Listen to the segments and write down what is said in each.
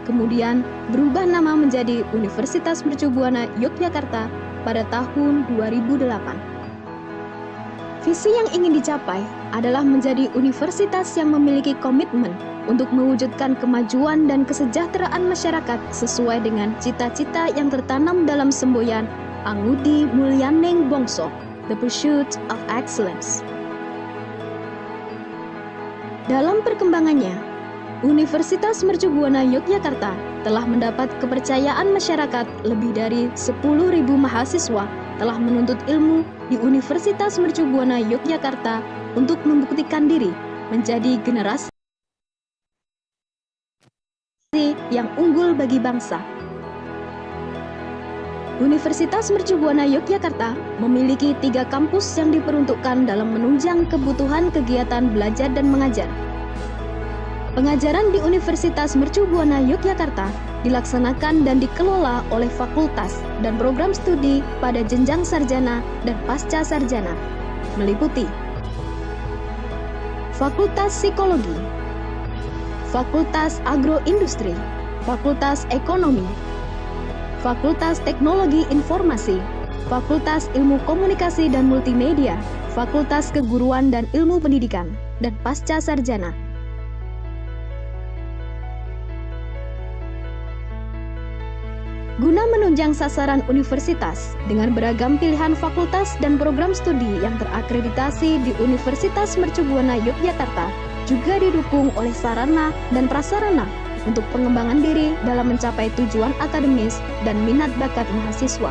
kemudian berubah nama menjadi Universitas Mercubuana Yogyakarta pada tahun 2008. Visi yang ingin dicapai adalah menjadi universitas yang memiliki komitmen untuk mewujudkan kemajuan dan kesejahteraan masyarakat sesuai dengan cita-cita yang tertanam dalam semboyan Angudi Mulyaning Bongso, The Pursuit of Excellence. Dalam perkembangannya, Universitas Mercubuana Yogyakarta telah mendapat kepercayaan masyarakat. Lebih dari 10.000 mahasiswa telah menuntut ilmu di Universitas Mercubuana Yogyakarta untuk membuktikan diri menjadi generasi yang unggul bagi bangsa. Universitas Mercubuana Yogyakarta memiliki 3 kampus yang diperuntukkan dalam menunjang kebutuhan kegiatan belajar dan mengajar. Pengajaran di Universitas Mercubuana Yogyakarta dilaksanakan dan dikelola oleh fakultas dan program studi pada jenjang sarjana dan pasca sarjana, meliputi Fakultas Psikologi, Fakultas Agroindustri, Fakultas Ekonomi, Fakultas Teknologi Informasi, Fakultas Ilmu Komunikasi dan Multimedia, Fakultas Keguruan dan Ilmu Pendidikan, dan pasca sarjana. Guna menunjang sasaran universitas dengan beragam pilihan fakultas dan program studi yang terakreditasi di Universitas Mercubuana Yogyakarta, juga didukung oleh sarana dan prasarana untuk pengembangan diri dalam mencapai tujuan akademis dan minat bakat mahasiswa.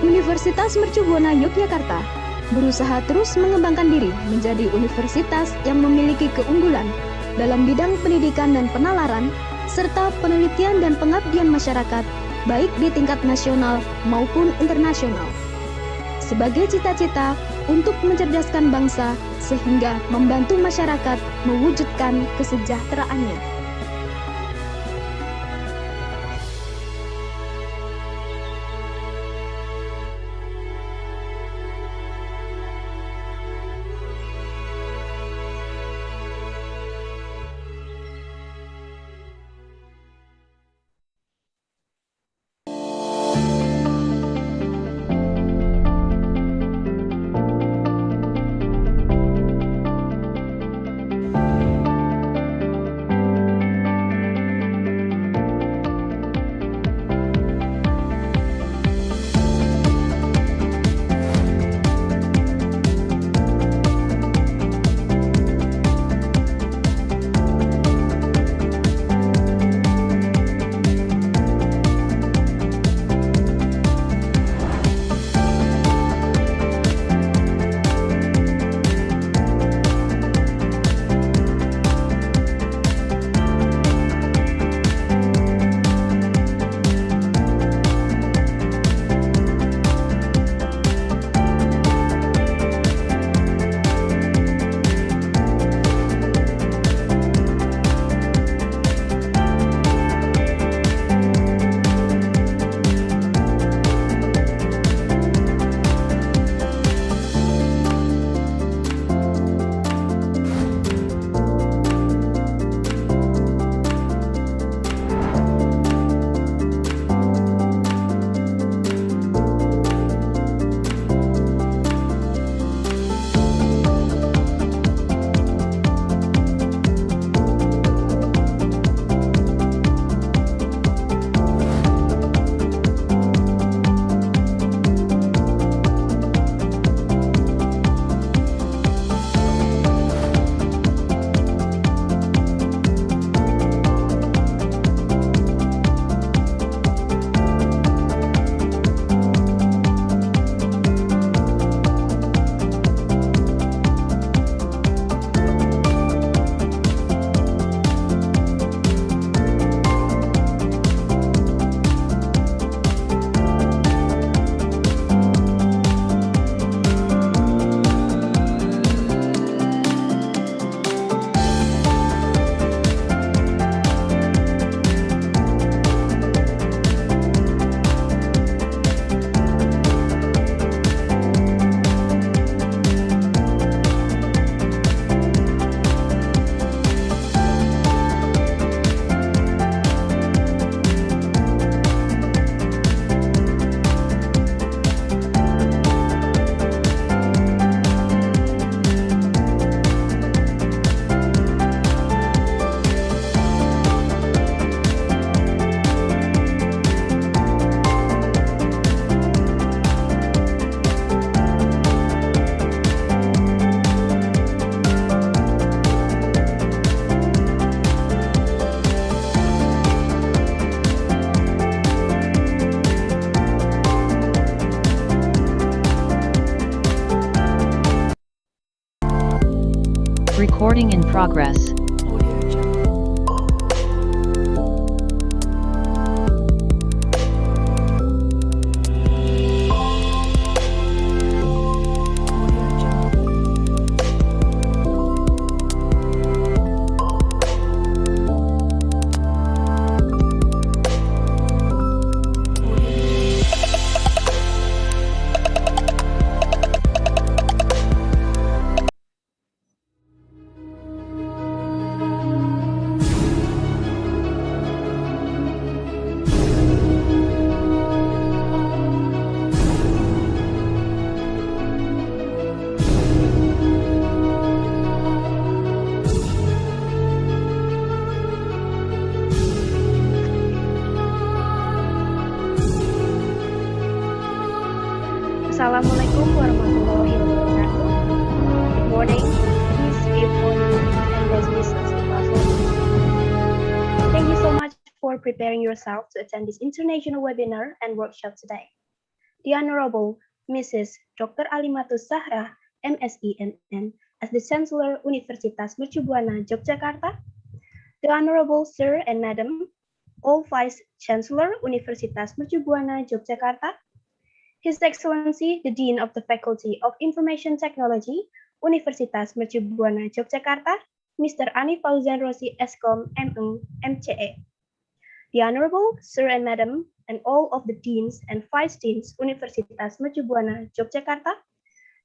Universitas Mercubuana Yogyakarta berusaha terus mengembangkan diri menjadi universitas yang memiliki keunggulan dalam bidang pendidikan dan penalaran, serta penelitian dan pengabdian masyarakat, baik di tingkat nasional maupun internasional. Sebagai cita-cita untuk mencerdaskan bangsa sehingga membantu masyarakat mewujudkan kesejahteraannya. Recording in progress. Assalamualaikum warahmatullahi wabarakatuh. Good morning, peace be upon you and best wishes to us all. Thank you so much for preparing yourself to attend this international webinar and workshop today. The Honorable Mrs. Dr. Alimatus Zahra, MSc MM, as the Chancellor Universitas Mercu Buana Yogyakarta, the Honorable Sir and Madam, all Vice Chancellor Universitas Mercu Buana Yogyakarta, His Excellency, the Dean of the Faculty of Information Technology, Universitas Mercu Buana Yogyakarta, Mr. Ani Fauzan Rosi, Eskom, ME, MCE. The Honorable Sir and Madam, and all of the Deans and Vice Deans, Universitas Mercu Buana Yogyakarta,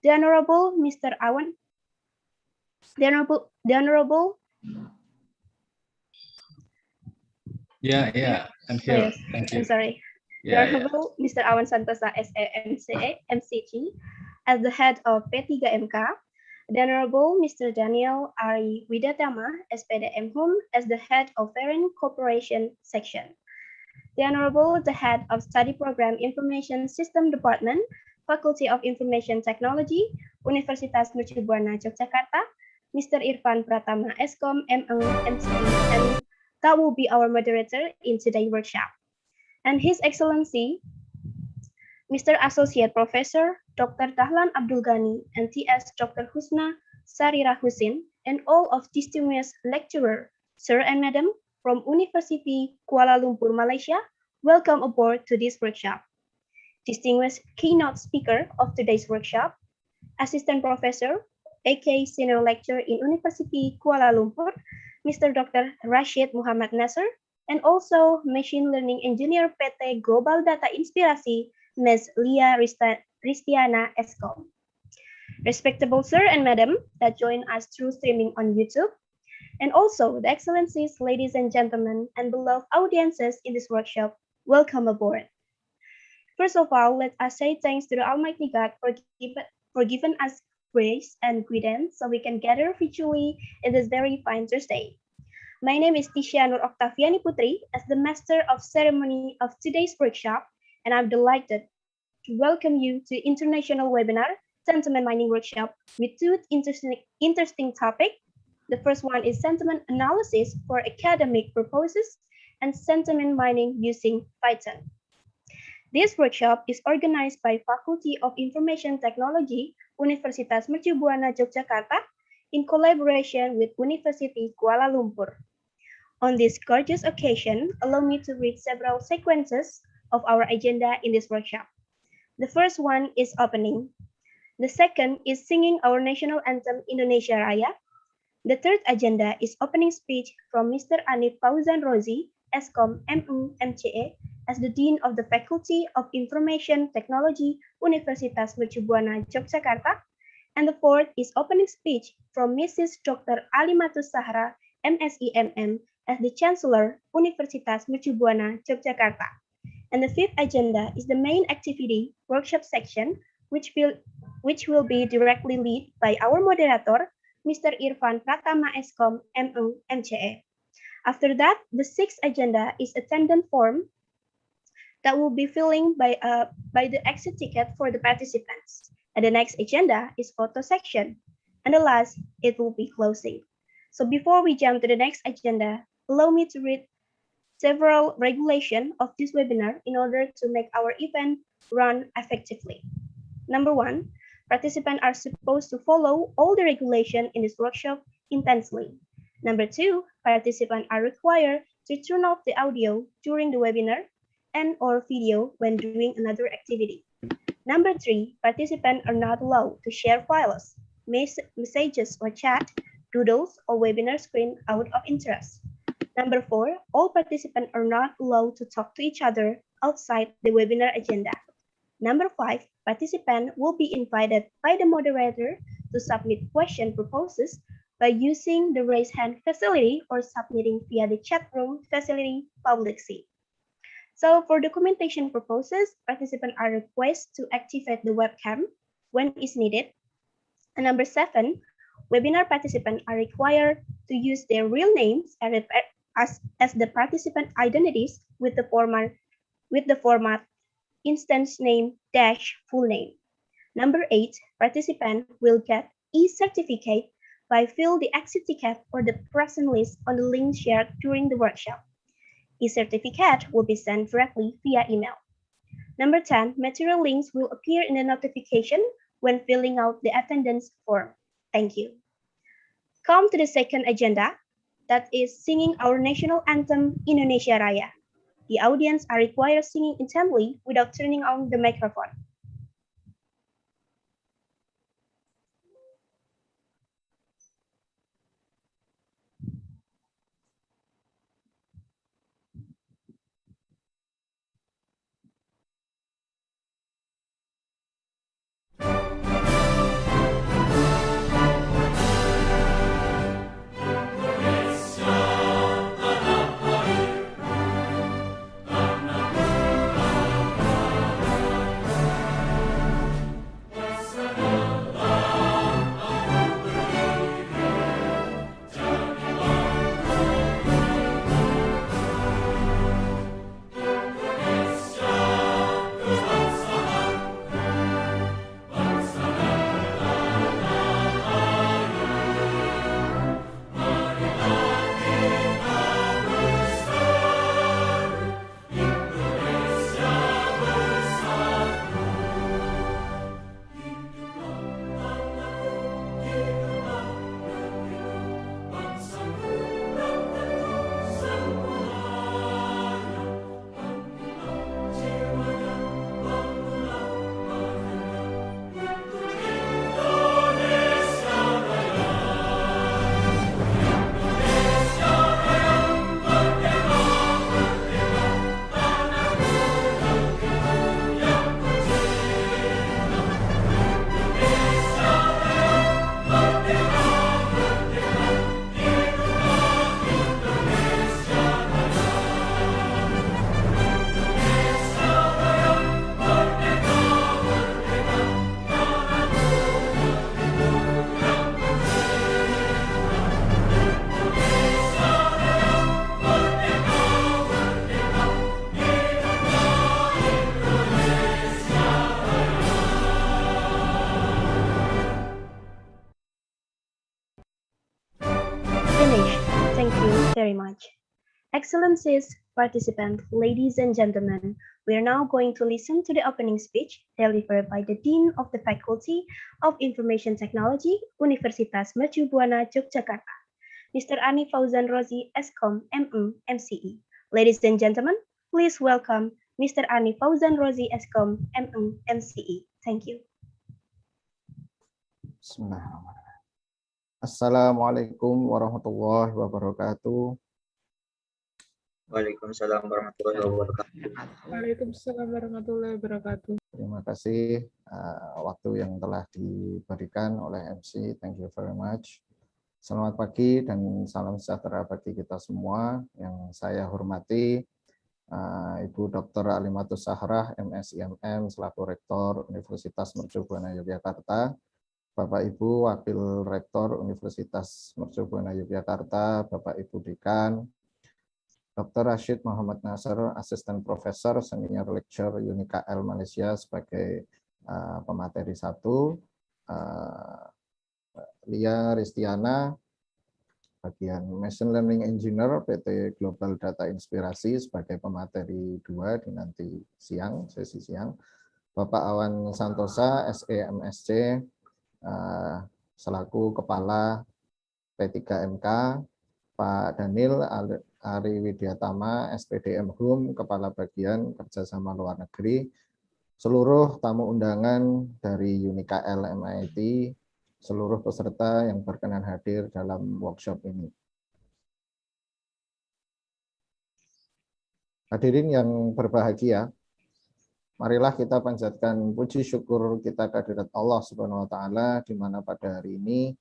the Honorable Mr. Awan, the Honorable. Yeah, I'm here. Oh, yes. Thank you. I'm sorry. Yeah, the Honorable Mr. Awan Santosa, SE, MCE, MCG, as the head of P3MK, the Honorable Mr. Daniel Ari Widatama, SPD MHUM, as the head of Foreign Cooperation Section, the Honorable the head of Study Program Information System Department, Faculty of Information Technology, Universitas Mercu Buana Yogyakarta, Mr. Irfan Pratama, Eskom, ME, MCE, and that will be our moderator in today's workshop. And His Excellency, Mr. Associate Professor Dr. Dahlan Abdul Ghani and TS Dr. Husna Sarira Husin, and all of distinguished lecturer, Sir and Madam from University Kuala Lumpur, Malaysia, welcome aboard to this workshop. Distinguished keynote speaker of today's workshop, Assistant Professor, aka Senior Lecturer in University Kuala Lumpur, Mr. Dr. Rashid Muhammad Nasser, and also Machine Learning Engineer PT Global Data Inspirasi, Ms. Lia Ristiana Eskom. Respectable Sir and Madam that join us through streaming on YouTube, and also the Excellencies, ladies and gentlemen, and beloved audiences in this workshop, welcome aboard. First of all, let us say thanks to the Almighty God for giving us grace and guidance so we can gather virtually in this very fine Thursday. My name is Tisha Nur Octaviani Putri as the Master of Ceremony of today's workshop, and I'm delighted to welcome you to International Webinar, Sentiment Mining Workshop with two interesting topics. The first one is Sentiment Analysis for Academic Purposes and Sentiment Mining using Python. This workshop is organized by Faculty of Information Technology, Universitas Mercu Buana Yogyakarta, in collaboration with University Kuala Lumpur. On this gorgeous occasion, allow me to read several sequences of our agenda in this workshop. The first one is opening. The second is singing our national anthem Indonesia Raya. The third agenda is opening speech from Mr. Anif Fauzan Rozi, Eskom, ME, MCE, as the Dean of the Faculty of Information Technology, Universitas Mercu Buana Yogyakarta. And the fourth is opening speech from Mrs. Dr. Alimatus Zahra, MSc MM, as the Chancellor, Universitas Mercu Buana Yogyakarta. And the fifth agenda is the main activity workshop section, which will be directly led by our moderator, Mr. Irfan Pratama Eskom, ME, MCE. After that, the sixth agenda is attendance form that will be filling by the exit ticket for the participants. And the next agenda is photo section. And the last, it will be closing. So before we jump to the next agenda, allow me to read several regulations of this webinar in order to make our event run effectively. Number one, participants are supposed to follow all the regulations in this workshop intensely. Number 2, participants are required to turn off the audio during the webinar and or video when doing another activity. Number 3, participants are not allowed to share files, messages or chat, doodles, or webinar screen out of interest. Number 4, all participants are not allowed to talk to each other outside the webinar agenda. Number 5, participants will be invited by the moderator to submit question proposals by using the raise hand facility or submitting via the chat room facility publicly. So for documentation purposes, participants are requested to activate the webcam when is needed. And number 7, webinar participants are required to use their real names as the participant identities with the format instance name dash full name. Number 8, participants will get e-certificate by fill the exit ticket or the present list on the link shared during the workshop. E-certificate will be sent directly via email. Number 10, material links will appear in the notification when filling out the attendance form. Thank you. Come to the second agenda, that is singing our national anthem, Indonesia Raya. The audience are required singing intently without turning on the microphone. Finished. Thank you very much. Excellencies, participants, ladies and gentlemen, we are now going to listen to the opening speech delivered by the Dean of the Faculty of Information Technology, Universitas Mercu Buana, Yogyakarta, Mr. Ani Fauzan Rozi, Eskom, MM, MCE. Ladies and gentlemen, please welcome Mr. Ani Fauzan Rozi, Eskom, MM, MCE. Thank you. Bismillahirrahmanirrahim. Assalamualaikum warahmatullahi wabarakatuh. Waalaikumsalam warahmatullahi wabarakatuh. Waalaikumsalam warahmatullahi wabarakatuh. Terima kasih waktu yang telah diberikan oleh MC. Thank you very much. Selamat pagi dan salam sejahtera bagi kita semua. Yang saya hormati Ibu Dr. Alimatus Sahrah, MSIMM, selaku Rektor Universitas Mercu Buana Yogyakarta, Bapak Ibu Wakil Rektor Universitas Mercu Buana Yogyakarta, Bapak Ibu Dekan, Dr. Rashid Muhammad Nasr, Asisten Profesor Senior Lecturer UNIKL Malaysia sebagai pemateri 1, Lia Ristiana, bagian Machine Learning Engineer PT Global Data Inspirasi sebagai pemateri 2 di nanti siang, sesi siang, Bapak Awan Santosa, SE MSc, selaku Kepala P3MK, Pak Daniel Ari Widyatama, SPD Hum, Kepala Bagian Kerjasama Luar Negeri, seluruh tamu undangan dari UNIKL MIT, seluruh peserta yang berkenan hadir dalam workshop ini. Hadirin yang berbahagia, marilah kita panjatkan puji syukur kita kehadirat Allah Subhanahu wa taala di mana pada hari ini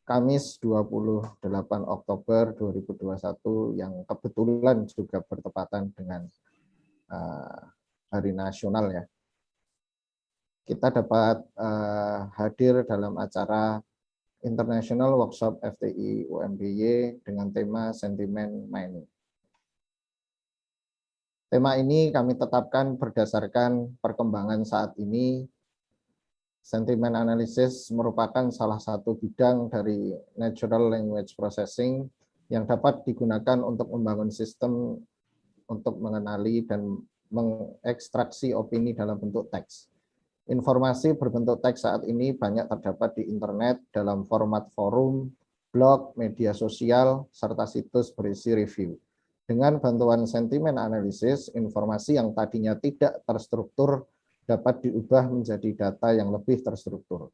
Kamis 28 Oktober 2021 yang kebetulan juga bertepatan dengan Hari Nasional ya. Kita dapat hadir dalam acara International Workshop FTI UMBY dengan tema Sentiment Mining. Tema ini kami tetapkan berdasarkan perkembangan saat ini. Sentiment analysis merupakan salah satu bidang dari natural language processing yang dapat digunakan untuk membangun sistem untuk mengenali dan mengekstraksi opini dalam bentuk teks. Informasi berbentuk teks saat ini banyak terdapat di internet dalam format forum, blog, media sosial, serta situs berisi review. Dengan bantuan sentimen analisis, informasi yang tadinya tidak terstruktur dapat diubah menjadi data yang lebih terstruktur.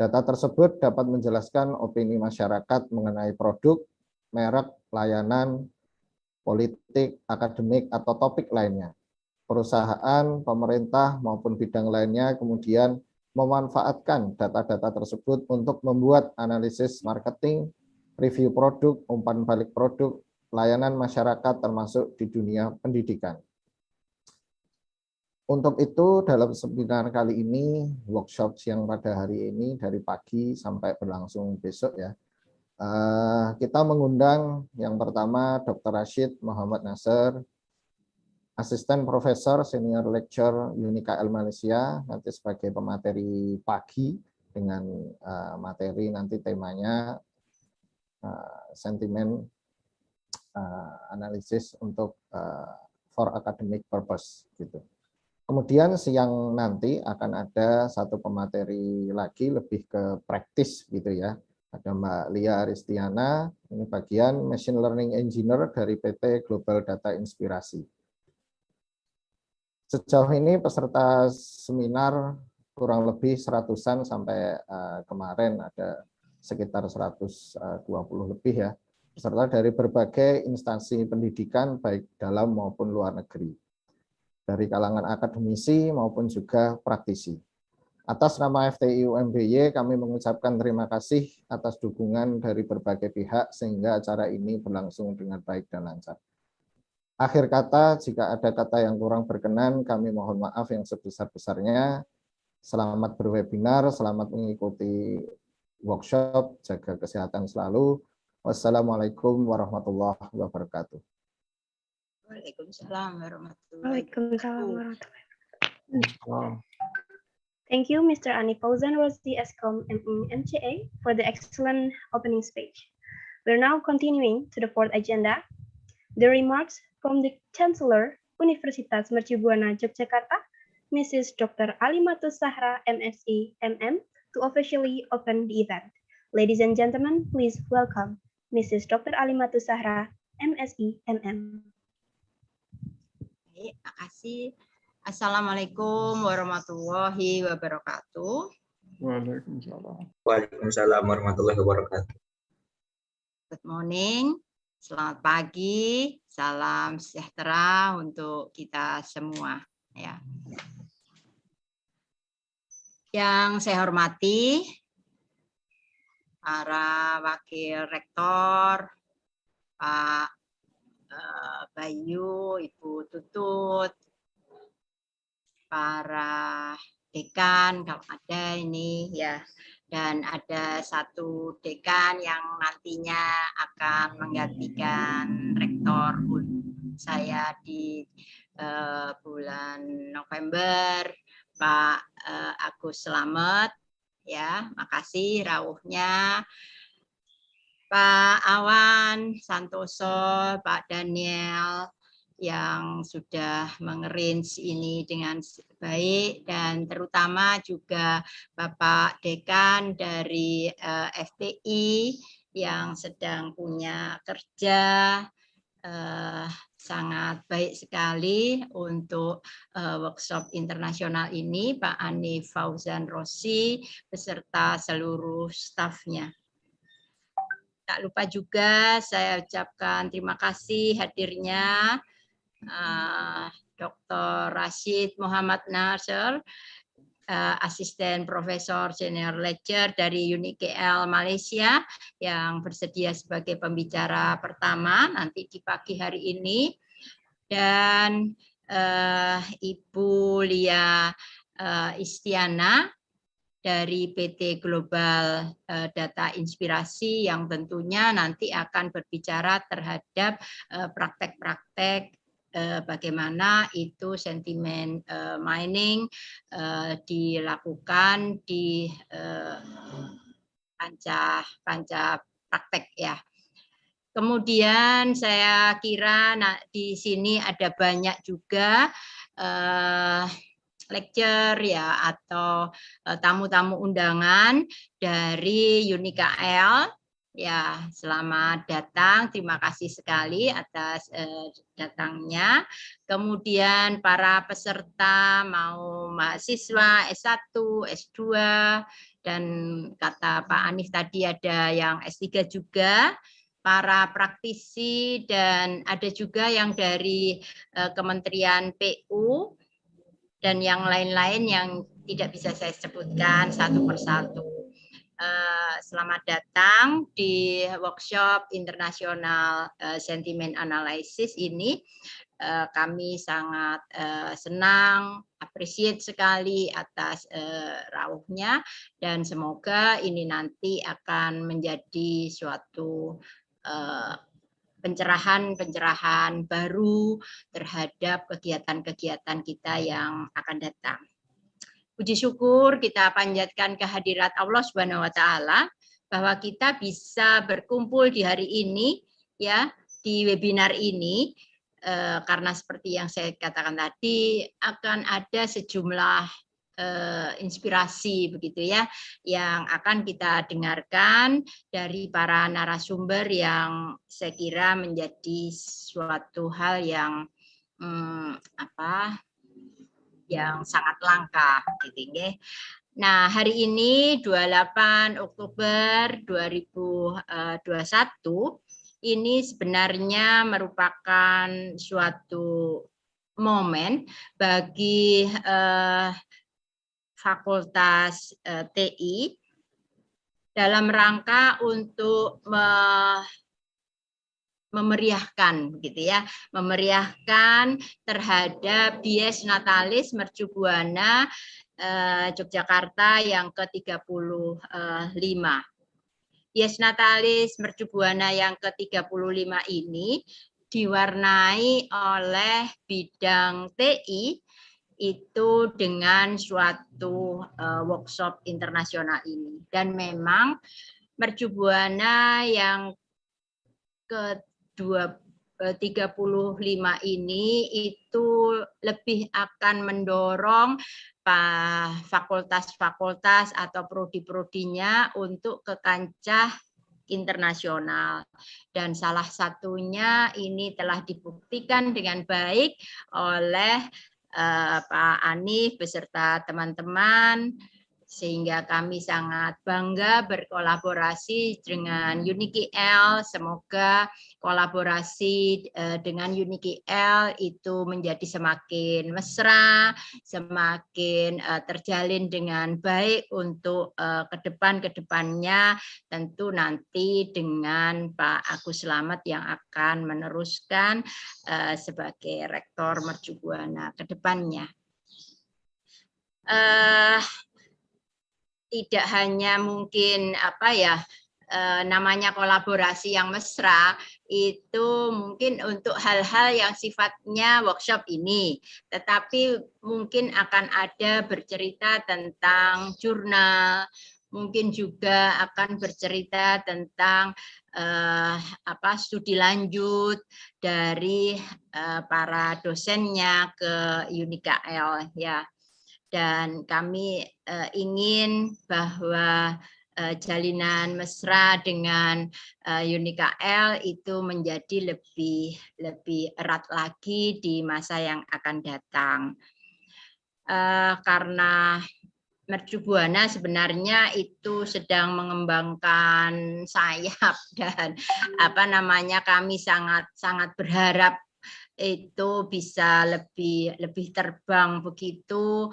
Data tersebut dapat menjelaskan opini masyarakat mengenai produk, merek, layanan, politik, akademik, atau topik lainnya. Perusahaan, pemerintah, maupun bidang lainnya kemudian memanfaatkan data-data tersebut untuk membuat analisis marketing, review produk, umpan balik produk, layanan masyarakat termasuk di dunia pendidikan. Untuk itu dalam seminar kali ini, workshop siang pada hari ini dari pagi sampai berlangsung besok ya, kita mengundang yang pertama Dr. Rashid Muhammad Nasr, Asisten Profesor Senior Lecturer UNIKL Malaysia, nanti sebagai pemateri pagi dengan materi nanti temanya sentimen analisis untuk for academic purpose gitu. Kemudian siang nanti akan ada satu pemateri lagi lebih ke praktis gitu ya. Ada Mbak Lia Aristiana, ini bagian Machine Learning Engineer dari PT Global Data Inspirasi. Sejauh ini peserta seminar kurang lebih 100-an sampai kemarin ada sekitar 120 lebih ya. Peserta dari berbagai instansi pendidikan baik dalam maupun luar negeri. Dari kalangan akademisi maupun juga praktisi. Atas nama FTI UMBY, kami mengucapkan terima kasih atas dukungan dari berbagai pihak sehingga acara ini berlangsung dengan baik dan lancar. Akhir kata, jika ada kata yang kurang berkenan, kami mohon maaf yang sebesar-besarnya. Selamat berwebinar, selamat mengikuti workshop, jaga kesehatan selalu. Wassalamualaikum warahmatullahi wabarakatuh. Waalaikumsalam warahmatullahi wabarakatuh. Thank you, Mr. Ani Fauzan Rozi, Eskom MCA, for the excellent opening speech. We're now continuing to the fourth agenda, the remarks from the Chancellor, Universitas Mercubuana Yogyakarta, Mrs. Dr. Alimatus Zahra, MSc, MM, to officially open the event. Ladies and gentlemen, please welcome Mrs. Dr. Alimatus Zahra, MSc, MM. Baik, makasih. Assalamualaikum warahmatullahi wabarakatuh. Waalaikumsalam. Waalaikumsalam warahmatullahi wabarakatuh. Good morning, selamat pagi, salam sejahtera untuk kita semua. Ya. Yang saya hormati para wakil rektor, Pak Bayu, Ibu Tutut, para dekan kalau ada ini ya, dan ada satu dekan yang nantinya akan menggantikan rektor saya di bulan November, Pak Agus Slamet, ya, makasih rawuhnya. Pak Awan Santoso, Pak Daniel yang sudah mengarrange ini dengan baik, dan terutama juga Bapak Dekan dari FTI yang sedang punya kerja sangat baik sekali untuk workshop internasional ini, Pak Ani Fauzan Rossi beserta seluruh stafnya. Tak lupa juga saya ucapkan terima kasih hadirnya Dr. Rashid Muhammad Nasr, Asisten Profesor Senior Lecturer dari UNIKL Malaysia yang bersedia sebagai pembicara pertama nanti di pagi hari ini, dan Ibu Lia Istiana dari PT Global Data Inspirasi yang tentunya nanti akan berbicara terhadap praktek-praktek bagaimana itu sentimen mining dilakukan di panca praktek ya. Kemudian saya kira di sini ada banyak juga lecture ya atau tamu-tamu undangan dari UNIKL. Ya, selamat datang. Terima kasih sekali atas datangnya. Kemudian para peserta mau mahasiswa S1, S2, dan kata Pak Anif tadi ada yang S3 juga, para praktisi, dan ada juga yang dari Kementerian PU, dan yang lain-lain yang tidak bisa saya sebutkan satu persatu. Selamat datang di workshop internasional sentiment analysis ini. Kami sangat senang, appreciate sekali atas rauhnya, dan semoga ini nanti akan menjadi suatu pencerahan-pencerahan baru terhadap kegiatan-kegiatan kita yang akan datang. Puji syukur kita panjatkan kehadirat Allah Subhanahu wa taala bahwa kita bisa berkumpul di hari ini ya, di webinar ini, karena seperti yang saya katakan tadi akan ada sejumlah inspirasi begitu ya yang akan kita dengarkan dari para narasumber yang saya kira menjadi suatu hal yang yang sangat langka gitu ya. Nah, hari ini 28 Oktober 2021 ini sebenarnya merupakan suatu momen bagi Fakultas TI dalam rangka untuk memeriahkan gitu ya, memeriahkan terhadap Dies Natalis Mercu Buana Yogyakarta yang ke-35. Dies Natalis Mercu Buana yang ke-35 ini diwarnai oleh bidang TI itu dengan suatu workshop internasional ini, dan memang Mercu Buana yang ke-35 ini itu lebih akan mendorong fakultas-fakultas atau prodi-prodinya untuk ke kancah internasional, dan salah satunya ini telah dibuktikan dengan baik oleh Pak Anif beserta teman-teman, sehingga kami sangat bangga berkolaborasi dengan UNIKL. Semoga kolaborasi dengan UNIKL itu menjadi semakin mesra, semakin terjalin dengan baik untuk kedepannya, tentu nanti dengan Pak Agus Slamet yang akan meneruskan sebagai Rektor Mercu Buana kedepannya. Tidak hanya mungkin namanya kolaborasi yang mesra itu mungkin untuk hal-hal yang sifatnya workshop ini, tetapi mungkin akan ada bercerita tentang jurnal, mungkin juga akan bercerita tentang studi lanjut dari para dosennya ke UNIKL ya. Dan kami ingin bahwa jalinan mesra dengan UNIKL itu menjadi lebih erat lagi di masa yang akan datang. Karena Mercu Buana sebenarnya itu sedang mengembangkan sayap dan kami sangat berharap itu bisa lebih terbang begitu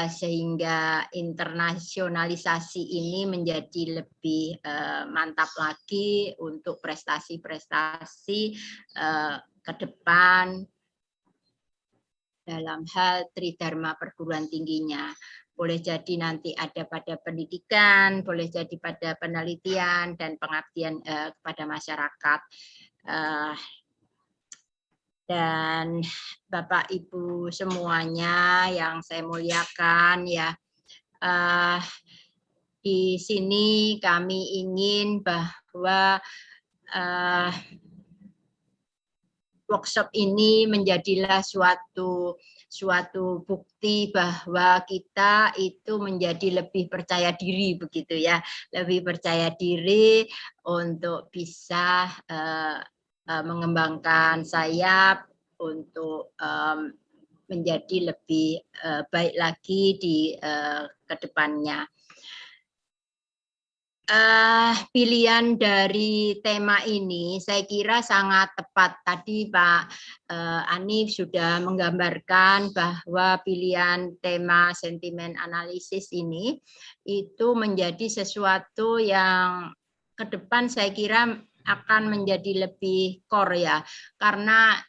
sehingga internasionalisasi ini menjadi lebih mantap lagi untuk prestasi-prestasi ke depan dalam hal tridharma perguruan tingginya. Boleh jadi nanti ada pada pendidikan, boleh jadi pada penelitian dan pengabdian kepada masyarakat. Dan Bapak Ibu semuanya yang saya muliakan ya, di sini kami ingin bahwa workshop ini menjadilah suatu bukti bahwa kita itu menjadi lebih percaya diri begitu ya, lebih percaya diri untuk bisa mengembangkan sayap untuk menjadi lebih baik lagi di kedepannya. Pilihan dari tema ini saya kira sangat tepat. Tadi Pak Anif sudah menggambarkan bahwa pilihan tema sentimen analisis ini itu menjadi sesuatu yang ke depan saya kira akan menjadi lebih core ya, karena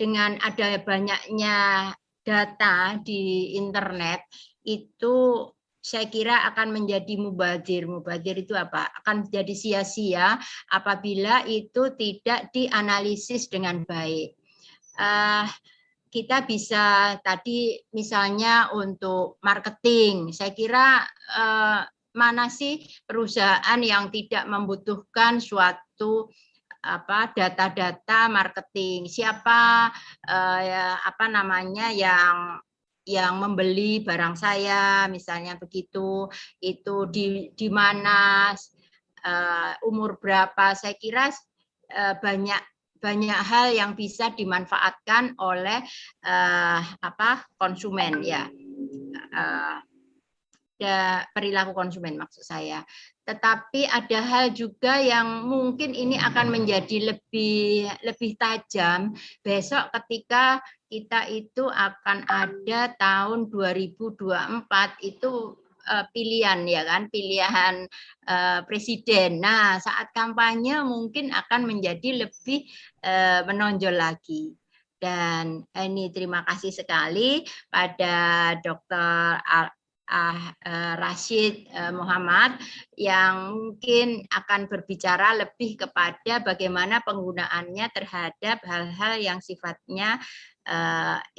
dengan ada banyaknya data di internet itu saya kira akan menjadi mubadir. Mubadir itu apa? Akan menjadi sia-sia apabila itu tidak dianalisis dengan baik. Kita bisa tadi misalnya untuk marketing, saya kira mana sih perusahaan yang tidak membutuhkan suatu data-data marketing? Siapa yang membeli barang saya, misalnya begitu, itu di mana, umur berapa? Saya kira banyak hal yang bisa dimanfaatkan oleh konsumen ya. Perilaku konsumen maksud saya. Tetapi ada hal juga yang mungkin ini akan menjadi lebih tajam besok ketika kita itu akan ada tahun 2024 itu pilihan ya kan, pilihan presiden. Nah, saat kampanye mungkin akan menjadi lebih menonjol lagi. Dan ini terima kasih sekali pada Dr. Rashid Muhammad yang mungkin akan berbicara lebih kepada bagaimana penggunaannya terhadap hal-hal yang sifatnya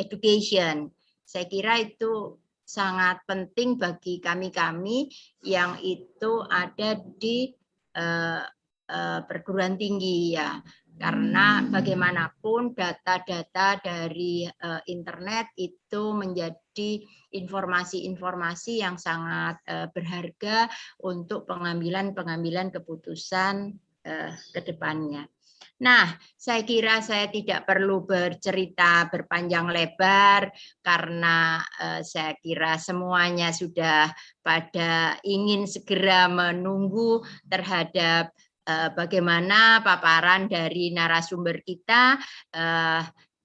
education. Saya kira itu sangat penting bagi kami-kami yang itu ada di perguruan tinggi ya. Karena bagaimanapun data-data dari internet itu menjadi informasi-informasi yang sangat berharga untuk pengambilan keputusan ke depannya. Nah, saya kira saya tidak perlu bercerita berpanjang lebar karena saya kira semuanya sudah pada ingin segera menunggu terhadap bagaimana paparan dari narasumber kita.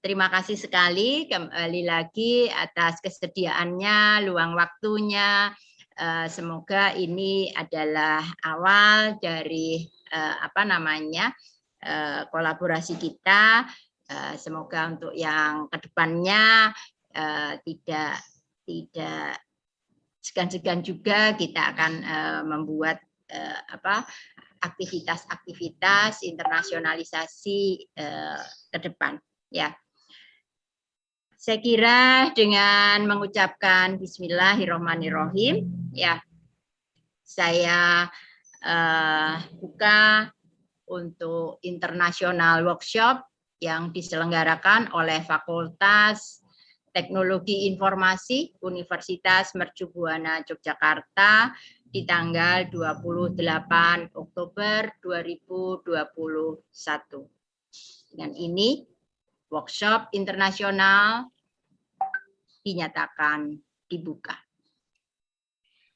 Terima kasih sekali kembali lagi atas kesediaannya, luang waktunya. Semoga ini adalah awal dari kolaborasi kita. Semoga untuk yang kedepannya tidak segan-segan juga kita akan membuat aktivitas-aktivitas internasionalisasi ke depan ya. Saya kira dengan mengucapkan Bismillahirrahmanirrahim ya, saya buka untuk international workshop yang diselenggarakan oleh Fakultas Teknologi Informasi Universitas Mercu Buana Yogyakarta di tanggal 28 Oktober 2021. Dengan ini, workshop internasional dinyatakan dibuka.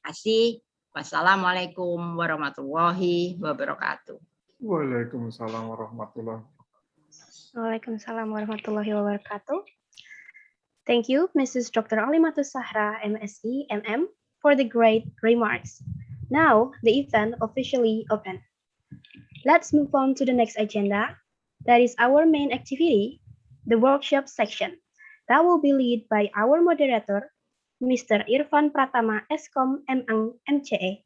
Terima kasih. Wassalamualaikum warahmatullahi wabarakatuh. Waalaikumsalam warahmatullahi wabarakatuh. Waalaikumsalam warahmatullahi wabarakatuh. Thank you, Mrs. Dr. Alimatus Sahra, MSc, MM, for the great remarks. Now, the event officially open. Let's move on to the next agenda. That is our main activity, the workshop section. That will be led by our moderator, Mr. Irfan Pratama, Eskom MM MCE.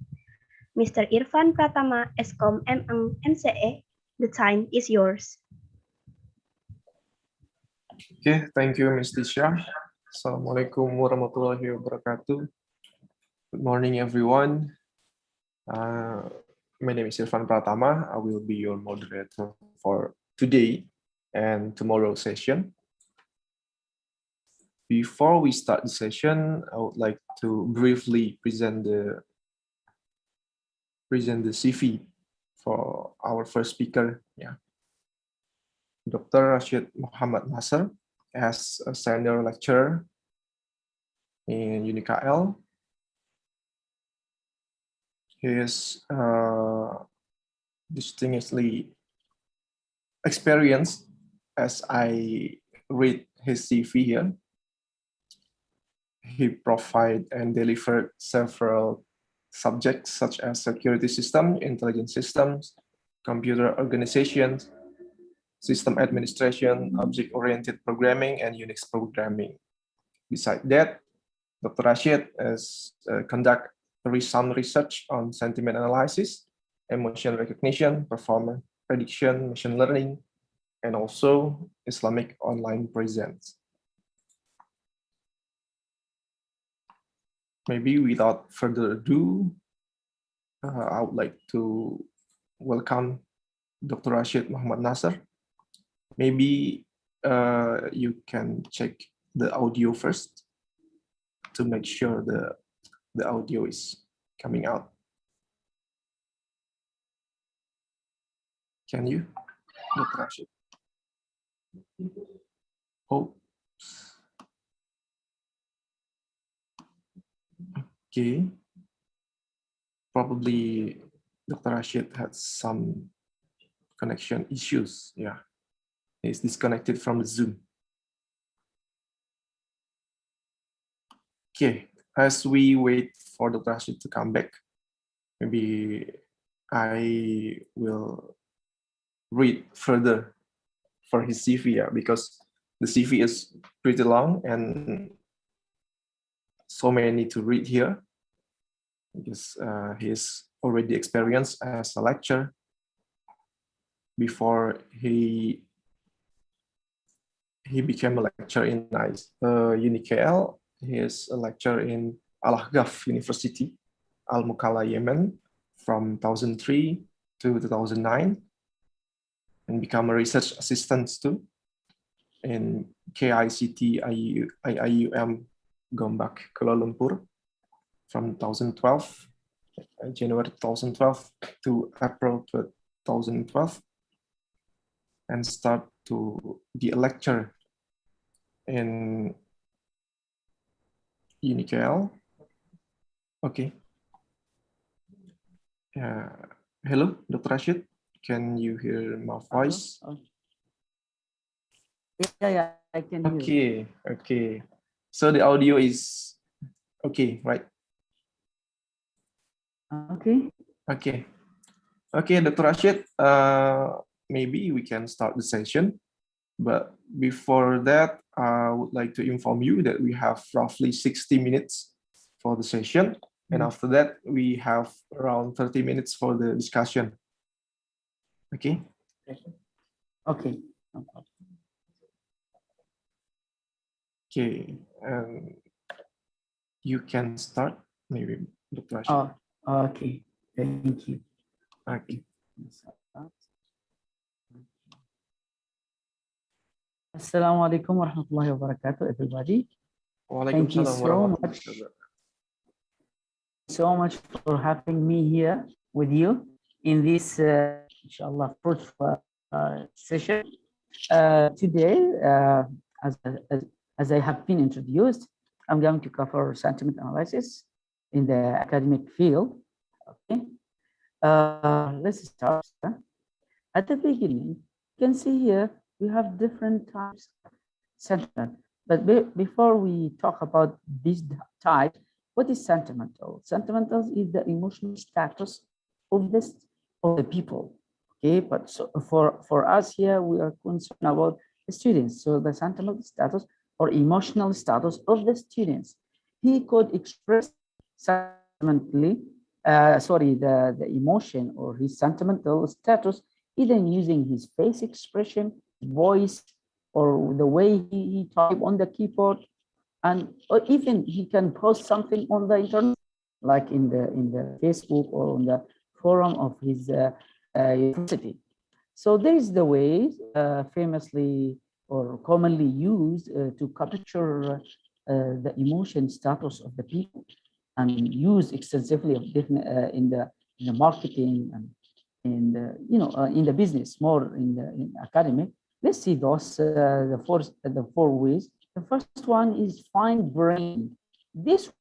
Mr. Irfan Pratama, Eskom MM MCE, the time is yours. Okay, thank you, Ms. Tisha. Assalamualaikum warahmatullahi wabarakatuh. Good morning, everyone. My name is Irfan Pratama. I will be your moderator for today and tomorrow's session. Before we start the session, I would like to briefly present the CV for our first speaker. Yeah. Dr. Rashid Muhammad Nasser as a senior lecturer in UNIKL. He is distinguishedly experienced as I read his CV here. He provided and delivered several subjects such as security systems, intelligence systems, computer organization, system administration, object-oriented programming, and Unix programming. Besides that, Dr. Rashid has conducted some research on sentiment analysis, emotion recognition, performance prediction, machine learning, and also Islamic online presence. Maybe without further ado, I would like to welcome Dr. Rashid Muhammad Nasser. Maybe you can check the audio first to make sure the audio is coming out. Can you, Dr. Rashid? Oh. Okay. Probably Dr. Rashid had some connection issues. Yeah. He's disconnected from the Zoom. Okay. As we wait for Dr. Rashid to come back, maybe I will read further for his CV, yeah, because the CV is pretty long and so many to read here, because he is already experienced as a lecturer. Before he became a lecturer in UNIKL, he is a lecturer in Al-Ahqaf University, Al-Mukalla, Yemen, from 2003 to 2009, and become a research assistant too in KICT IUM Gombak, Kuala Lumpur, from 2012, January 2012 to April 2012, and start to be a lecturer in UNIKL. Okay. Hello, Dr. Rashid. Can you hear my voice? Yeah, I can hear. Okay. So the audio is okay, right? Okay, Dr. Rashid, maybe we can start the session. But before that, I would like to inform you that we have roughly 60 minutes for the session. And after that, we have around 30 minutes for the discussion. Okay? Okay. Okay, you can start, maybe, Dr. Rashid. Oh, okay. Thank you. Okay. Assalamualaikum warahmatullahi wabarakatuh, everybody. Thank you so much. So much for having me here with you in this, inshallah, fruitful session. Today, as I have been introduced, I'm going to cover sentiment analysis in the academic field. Okay, let's start. At the beginning, you can see here we have different types of sentiment. But before we talk about these types, what is sentimental? Sentimental is the emotional status of the people. Okay, but so for us here, we are concerned about the students. So the sentimental status or emotional status of the students. He could express sentimentally, the emotion or his sentimental status either using his face expression, voice, or the way he type on the keyboard, or even he can post something on the internet, like in the Facebook or on the forum of his university. So there is the way famously or commonly used to capture the emotion status of the people and used extensively in the marketing and in the business, more in academic. Let's see those the four ways. The first one is fine brain. This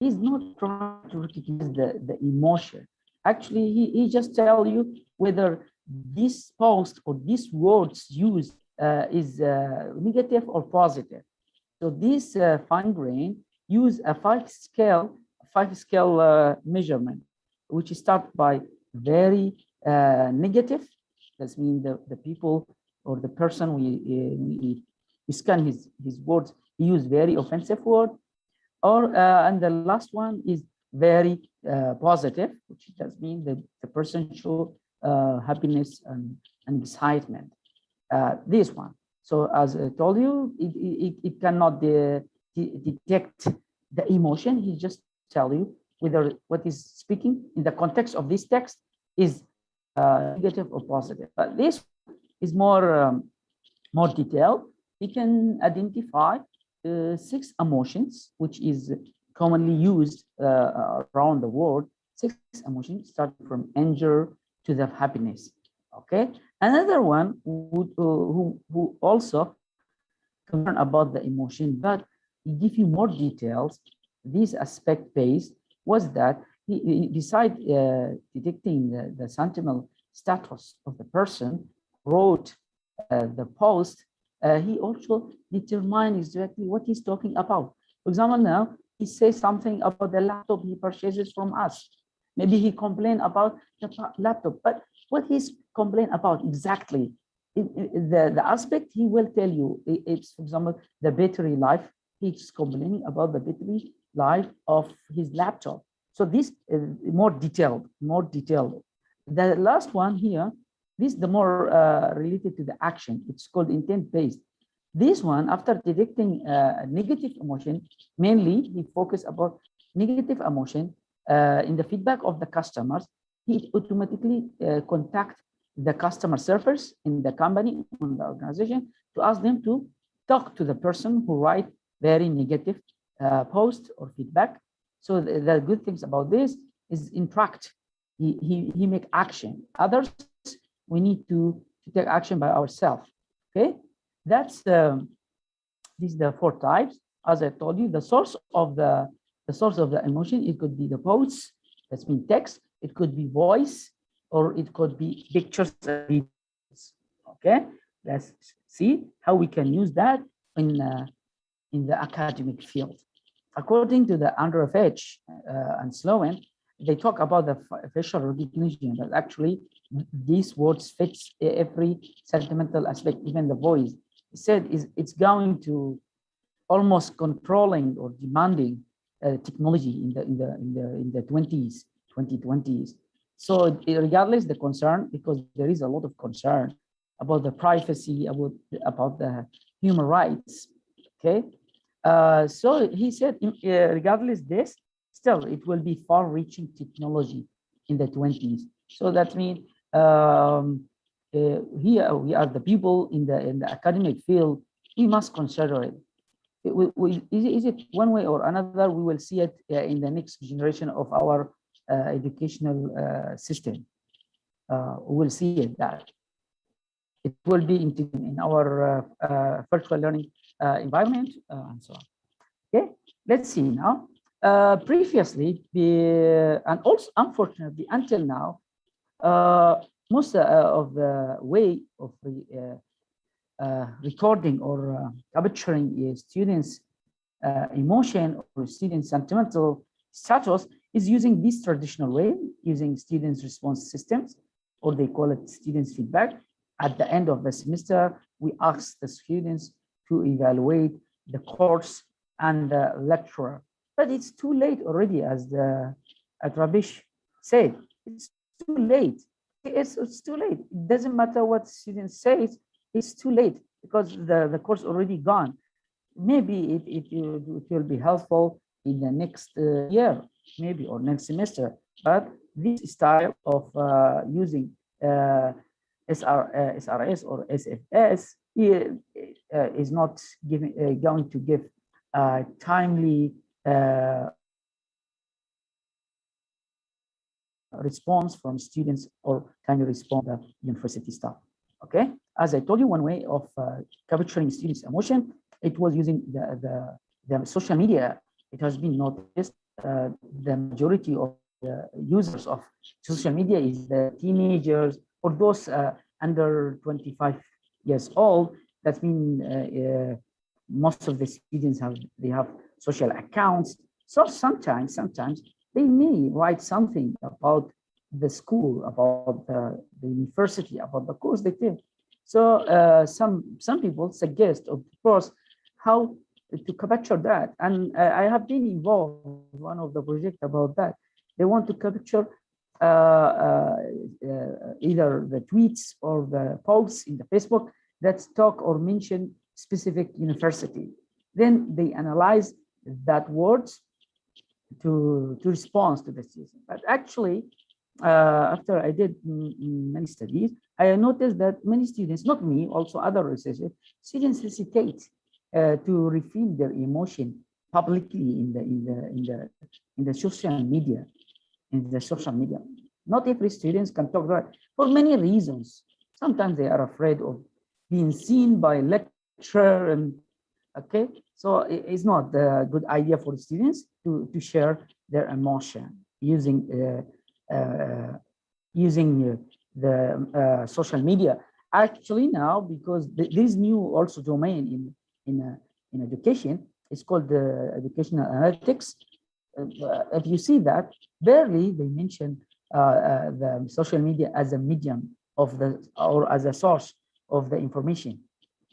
is not trying to recognize the emotion. Actually, he just tell you whether this post or these words used is negative or positive. So this fine brain use a five scale measurement, which start by very negative. That means the people or the person we scan his words, he use very offensive word, or and the last one is very positive, which does mean that the person show happiness and excitement. This one. So as I told you, it cannot detect the emotion. He just tell you whether what is speaking in the context of this text is negative or positive. But this is more detailed. We can identify 6 emotions, which is commonly used around the world. 6 emotions starting from anger to the happiness. Okay. Another one who also concern about the emotion, but he give you more details. This aspect based was that he beside detecting the sentimental status of the person wrote the post, he also determined exactly what he's talking about. For example, now he says something about the laptop he purchases from us. Maybe he complained about the laptop, but what he's complained about exactly, the aspect he will tell you, it's, for example, the battery life. He's complaining about the battery life of his laptop. So this is more detailed. The last one here, this is the more related to the action. It's called intent-based. This one, after detecting a negative emotion, mainly he focused about negative emotion in the feedback of the customers. He automatically contact the customer service in the company, in the organization, to ask them to talk to the person who write very negative post or feedback. So the good things about this is interact. He make action. Others, we need to take action by ourselves. Okay, that's these are the 4 types. As I told you, the source of the emotion, it could be the posts, that's mean text, it could be voice, or it could be pictures and videos. Okay, let's see how we can use that in the academic field. According to the Andrew Fitch and Sloan, they talk about the facial recognition, but actually these words fits every sentimental aspect, even the voice. He said it's going to almost controlling or demanding technology in the 2020s. So regardless the concern, because there is a lot of concern about the privacy, about the human rights. Okay, so he said, regardless this, still it will be far-reaching technology in the 20s. So that means here we are the people in the academic field. We must consider it. Is it one way or another? We will see it in the next generation of our educational system. We will see it that it will be in our virtual learning environment and so on. Okay, let's see now. Previously, and also unfortunately until now, most of the way of recording or capturing students' emotion or students' sentimental status is using this traditional way, using students' response systems, or they call it students' feedback. At the end of the semester, we ask the students to evaluate the course and the lecturer. But it's too late already, as Rabish said. It's too late. It's too late. It doesn't matter what students say. It's too late because the course already gone. Maybe it will be helpful in the next year, maybe, or next semester. But this style of using SRS or SFS is not going to give timely response from students or timely response to the university staff. Okay, as I told you, one way of capturing students' emotion, it was using the social media. It has been noticed the majority of the users of social media is the teenagers or those under 25 years old. That means most of the students have social accounts. So sometimes they may write something about the school, about the university, about the course they take. So some people suggest or propose how to capture that. And I have been involved in one of the projects about that. They want to capture either the tweets or the posts in the Facebook that talk or mention specific university. Then they analyze that words to respond to the students. But actually, after I did many studies, I noticed that many students, not me, also other researchers, students hesitate to reveal their emotion publicly in the social media. Not every student can talk about it for many reasons. Sometimes they are afraid of being seen by lecturer, and okay, so it's not a good idea for students to share their emotion using the social media. Actually now, because this new also domain in education, it's called the educational analytics. If you see that, barely they mention the social media as a medium of or as a source of the information.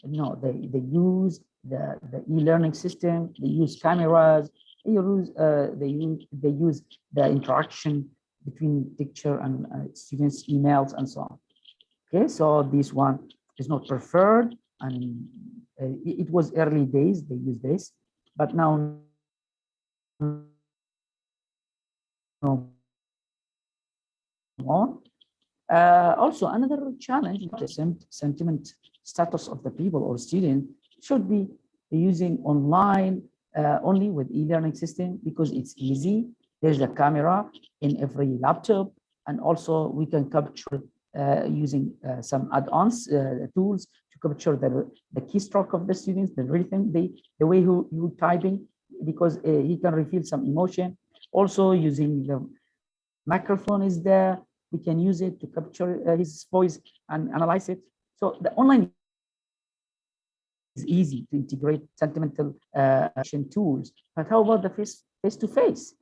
No, they use the e-learning system. They use cameras. They use the interaction between teacher and students, emails, and so on. Okay, so this one is not preferred, and it was early days they used this, but now no more. Also, another challenge, the sentiment status of the people or student should be using online only with e-learning system because it's easy. There's a camera in every laptop, and also we can capture using some add-ons tools to capture the keystroke of the students, the rhythm, the way you typing, because he can reveal some emotion. Also using the microphone is there. We can use it to capture his voice and analyze it. So the online is easy to integrate sentimental action tools. But how about the face-to-face?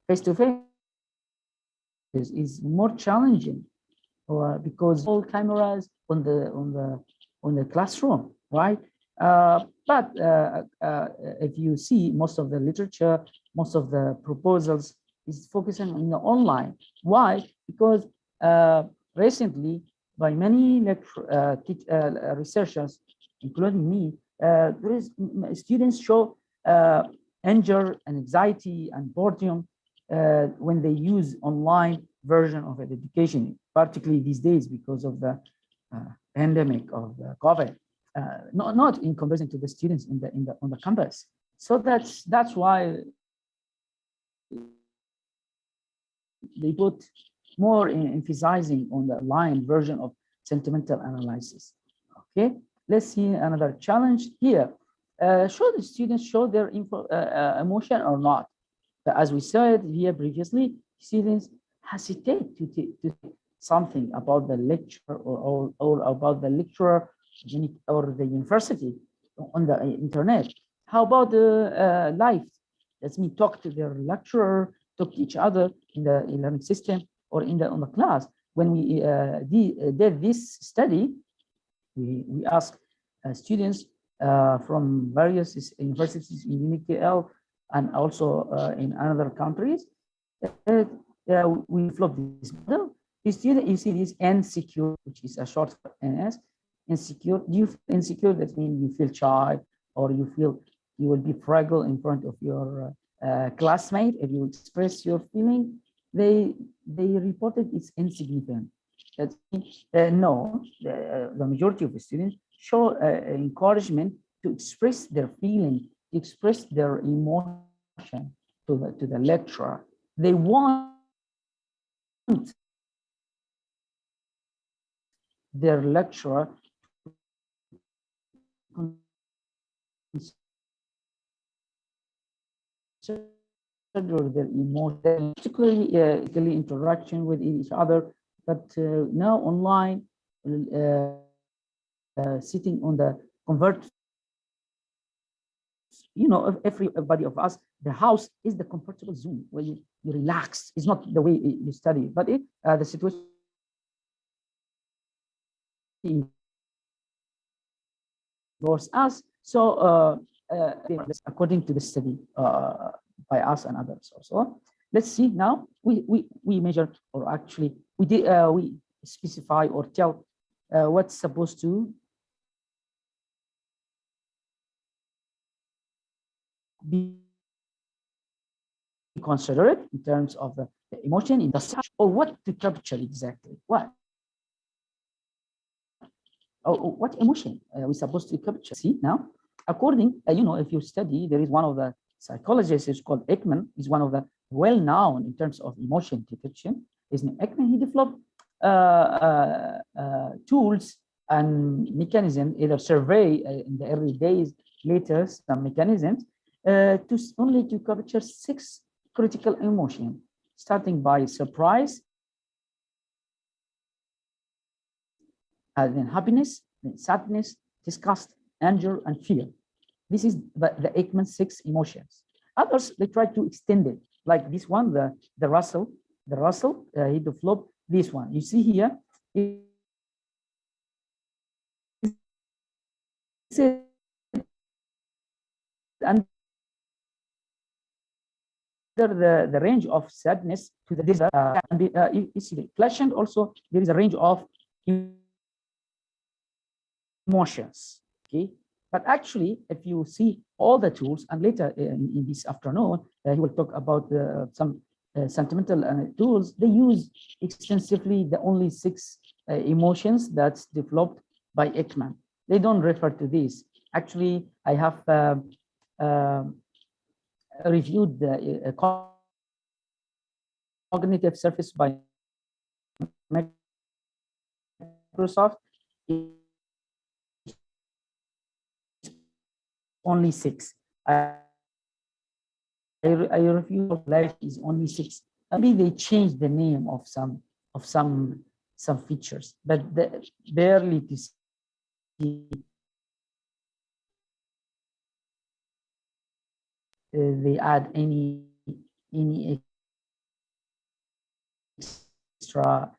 Face-to-face is more challenging because all cameras on the classroom, right? But if you see most of the literature, most of the proposals is focusing on the online. Why? Because recently, by many researchers, including me, students show anger and anxiety and boredom when they use online version of education, particularly these days because of the pandemic of the COVID. not in comparison to the students on the campus. So that's why they put more in emphasizing on the line version of sentimental analysis. Okay, let's see another challenge here. Should the students show their emotion or not? As we said here previously, students hesitate to say something about the lecture or about the lecturer or the university on the internet. How about the life? Let me talk to their lecturer, talk to each other in the learning system or on the class. When we did this study, we asked students from various universities in UNIKL and also in other countries. We flopped this model. The student, you see this insecure, which is a short for NS. Insecure. Do you feel insecure? That means you feel shy, or you feel you will be fragile in front of your classmate if you express your feeling. They reported it's insignificant. That no, the majority of the students show encouragement to express their feeling, to express their emotion to the lecturer. They want their lecturer to consider their emotion, particularly interaction with each other. But now online, sitting on the convert, everybody of us, the house is the comfortable zone where you relax. It's not the way you study, but the situation involves us. So according to the study by us and others also. Let's see now. We measure, or actually we specify or tell what's supposed to be considered in terms of the emotion in the subject, or what to capture exactly. What emotion we're supposed to capture. See now, according if you study, there is one of the psychologists is called Ekman. Is one of the well-known in terms of emotion detection. Is Ekman. He developed tools and mechanisms, either survey in the early days, later some mechanisms only to capture 6 critical emotions, starting by surprise, then happiness, then sadness, disgust, anger, and fear. This is the Ekman 6 emotions. Others, they try to extend it, like this one, the Russell. He developed this one. You see here, and the range of sadness to the desire can be easily flashed. And also there is a range of emotions. Okay, but actually, if you see all the tools, and later in this afternoon, he will talk about some sentimental tools. They use extensively the only 6 emotions that's developed by Ekman. They don't refer to this. Actually, I have reviewed the cognitive surface by Microsoft. Only 6. I review life is only 6. Maybe they changed the name of some features, but barely to see they add any extra.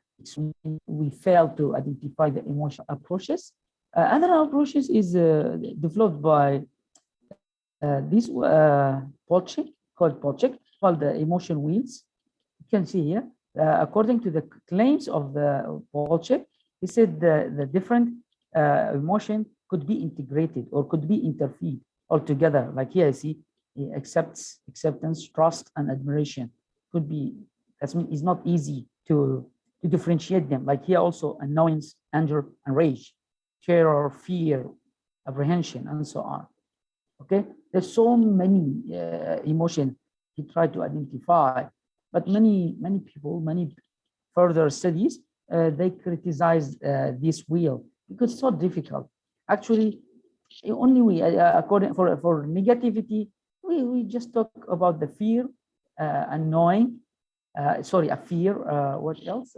We fail to identify the emotional approaches. Other approaches is developed by this project called the emotion wheels. You can see here, according to the claims of the project, he said the different emotion could be integrated or could be interfered altogether. Like here, I see acceptance, trust, and admiration. Could be, that's mean it's not easy to differentiate them. Like here also, annoyance, anger, and rage, terror, fear, apprehension, and so on. Okay, there's so many emotions he tried to identify, but many people, many further studies, they criticize this wheel because it's so difficult. Actually, only we, according for negativity, we just talk about the fear, annoying, sorry, a fear. What else?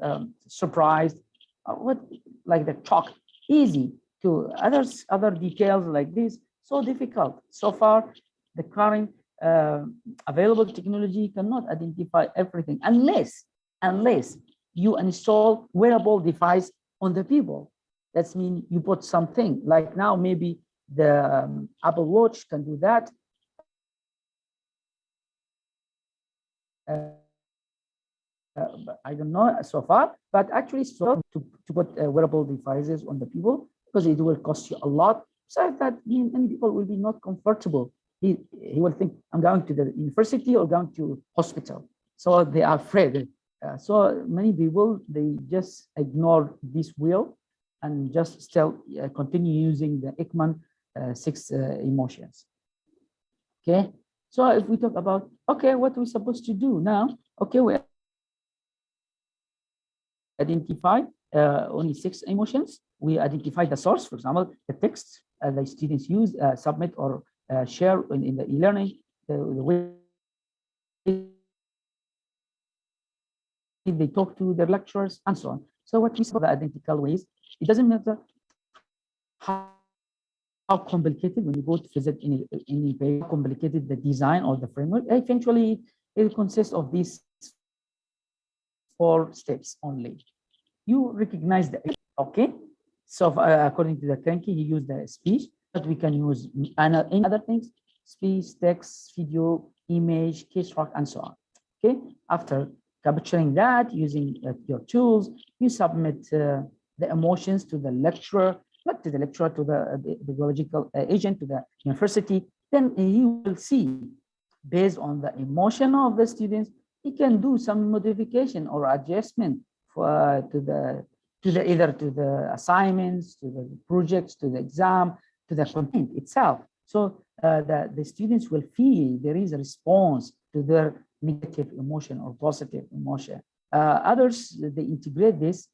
Surprised. What, like the shock? Easy. To other details like this, so difficult. So far, the current available technology cannot identify everything unless you install wearable device on the people. That means you put something like now maybe the Apple Watch can do that. I don't know so far, but actually so to put wearable devices on the people, because it will cost you a lot. So that many people will be not comfortable. He will think, I'm going to the university or going to hospital. So they are afraid. So many people, they just ignore this wheel and just still continue using the Ekman 6 emotions. Okay, so if we talk about, okay, what are we supposed to do now? Okay, we identify only 6 emotions. We identify the source, for example, the text the students use, submit or share in the e-learning, the way they talk to their lecturers, and so on. So what we saw, the identical ways, it doesn't matter how complicated when you go to visit any page, complicated the design or the framework. Eventually, it consists of these 4 steps only. You recognize the, okay. So according to the Krenke, he used the speech, but we can use any other things: speech, text, video, image, case track, and so on. Okay. After capturing that using your tools, you submit the emotions to the lecturer, not to the lecturer, to the biological agent, to the university. Then he will see, based on the emotion of the students, he can do some modification or adjustment for to the either to the assignments, to the projects, to the exam, to the content itself. So the students will feel there is a response to their negative emotion or positive emotion. Others, they integrate this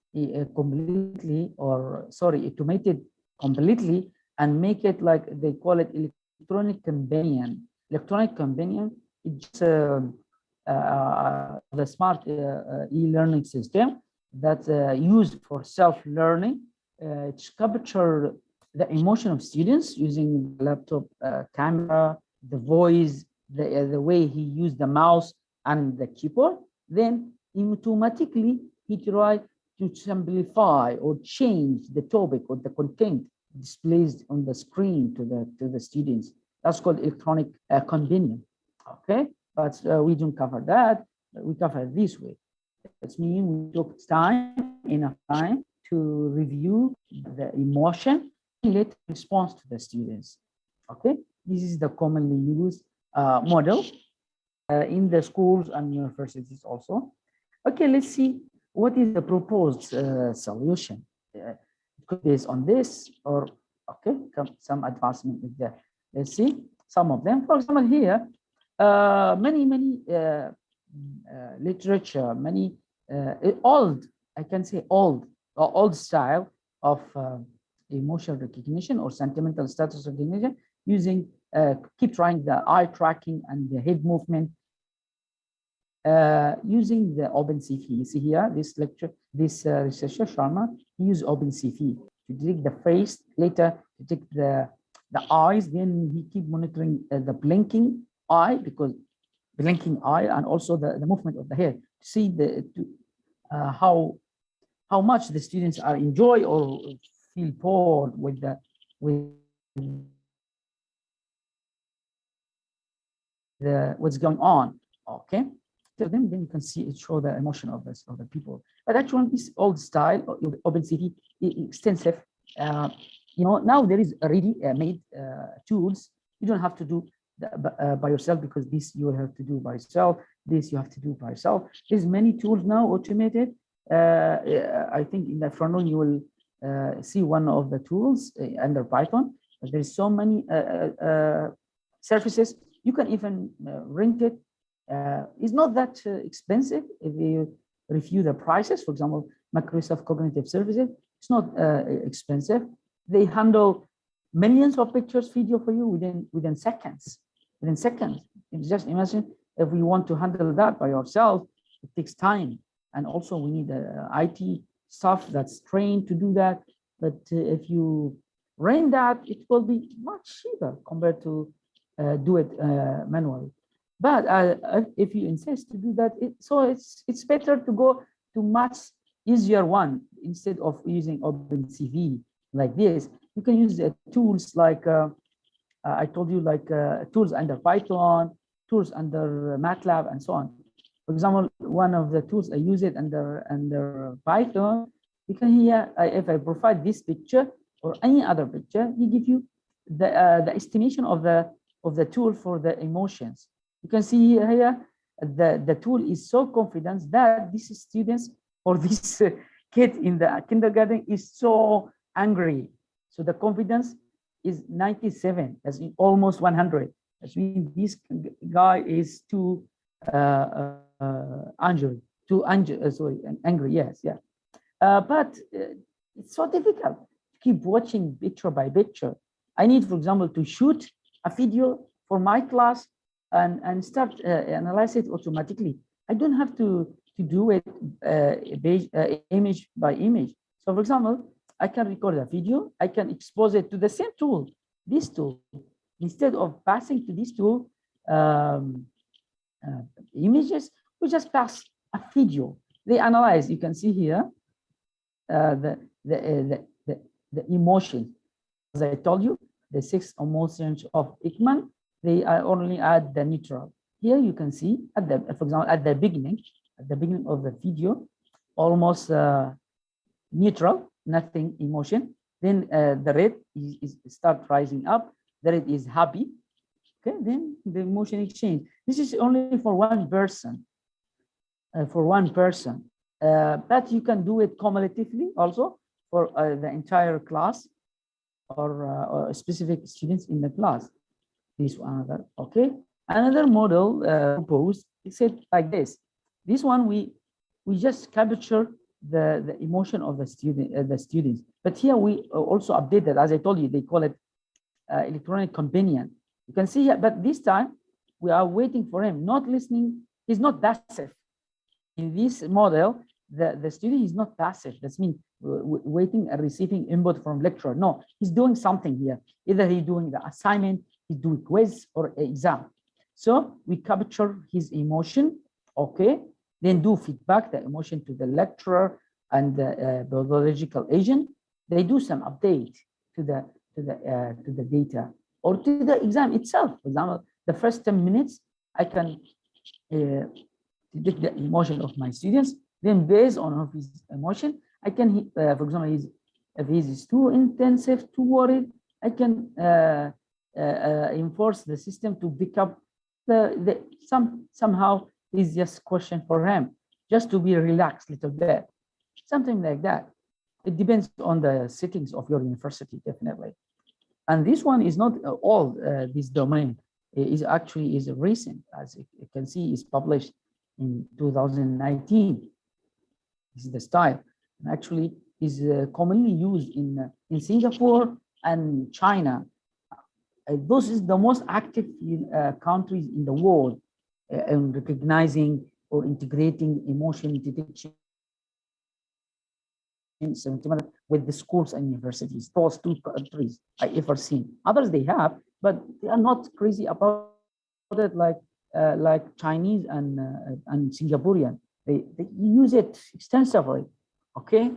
completely, or sorry, automated completely, and make it like they call it electronic companion. Electronic companion, it's the smart e-learning system that's used for self-learning. It's capture the emotion of students using laptop camera, the voice, the way he used the mouse and the keyboard. Then automatically he try to simplify or change the topic or the content displayed on the screen to the students. That's called electronic companion. Okay, but we don't cover that. We cover it this way. That means we took enough time to review the emotion and let response to the students. Okay, this is the commonly used model in the schools and universities also. Okay, let's see what is the proposed solution. It could be based on this, or okay, some advancement with that. Let's see some of them. For example, here, many literature, many old, I can say old style of emotional recognition or sentimental status recognition, using keep trying the eye tracking and the head movement, using the OpenCV. You see here, this researcher Sharma, he used OpenCV to detect the face, later detect the eyes, then he keep monitoring the blinking eye, because blinking eye, and also the movement of the head, to see how much the students are enjoy or feel bored with what's going on. Okay, so then you can see it show the emotion of the people. But actually, this old style OpenCV extensive. You know, now there is already made tools. You don't have to do by yourself, because this you will have to do by yourself. This you have to do by yourself. There's many tools now automated. I think in the front end you will see one of the tools under Python. There is so many services. You can even rent it. It's not that expensive if you review the prices. For example, Microsoft Cognitive Services, it's not expensive. They handle millions of pictures, video for you within seconds. Within seconds. Just imagine if we want to handle that by ourselves, it takes time. And also we need IT staff that's trained to do that. But if you rent that, it will be much cheaper compared to do it manually. But if you insist to do that, it's better to go to much easier one instead of using OpenCV like this. You can use tools like I told you, like tools under Python, tools under MATLAB, and so on. For example, one of the tools I use it under Python. You can hear if I provide this picture or any other picture, he give you the estimation of the tool for the emotions. You can see here the tool is so confident that these students or this kid in the kindergarten is so angry. So the confidence is 97, that's almost 100. That means this guy is too angry, angry. Yes, yeah. But it's so difficult to keep watching picture by picture. I need, for example, to shoot a video for my class and start analyze it automatically. I don't have to do it image by image. So, for example, I can record a video. I can expose it to the same tool, this tool. Instead of passing to this tool images, we just pass a video. They analyze. You can see here the emotions. As I told you, the 6 emotions of Ekman, they only add the neutral. Here you can see at the, for example, at the beginning of the video, almost neutral, nothing emotion. Then the red is start rising up. The red is happy. Okay, then the emotion exchange. This is only for one person. But you can do it cumulatively also for the entire class or specific students in the class. This one, okay. Another model proposed, it said like this. This one we just capture the emotion of the students. But here we also updated, as I told you, they call it electronic companion. You can see here, but this time we are waiting for him, not listening. He's not passive. In this model, the student is not passive. That means waiting and receiving input from lecturer. No, he's doing something here. Either he's doing the assignment, he's doing quiz or exam. So we capture his emotion, okay, then do feedback the emotion to the lecturer and the biological agent. They do some update to the data or to the exam itself. For example, the first 10 minutes, I can predict the emotion of my students. Then based on his emotion, I can, for example, if he's too intensive, too worried, I can enforce the system to pick up somehow easiest question for him, just to be relaxed a little bit, something like that. It depends on the settings of your university, definitely. And this one is not all this domain. It is actually recent, as you can see, is published in 2019. This is the style. And actually is commonly used in Singapore and China. Those is the most active countries in the world in recognizing or integrating emotion detection with the schools and universities. Those 2 countries I ever seen. Others they have, but they are not crazy about it like Chinese and Singaporean. They use it extensively. Okay,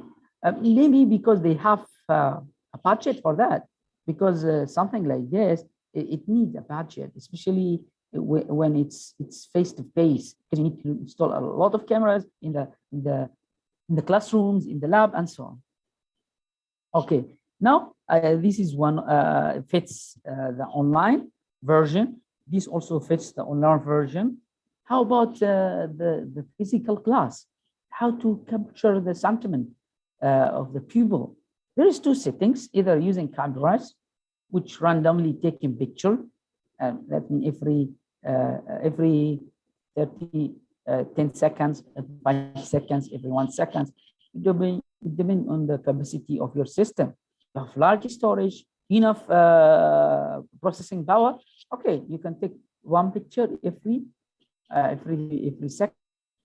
maybe because they have a budget for that. Because something like this, it needs a budget, especially when it's face to face. Because you need to install a lot of cameras in the classrooms, in the lab, and so on. Okay, now this is one fits the online version. This also fits the online version. How about the physical class? How to capture the sentiment of the pupil? There is 2 settings, either using cameras which randomly taking picture. That means every 10 seconds, 5 seconds, every 1 second. It depends on the capacity of your system. You have large storage, enough processing power. Okay, you can take one picture every second.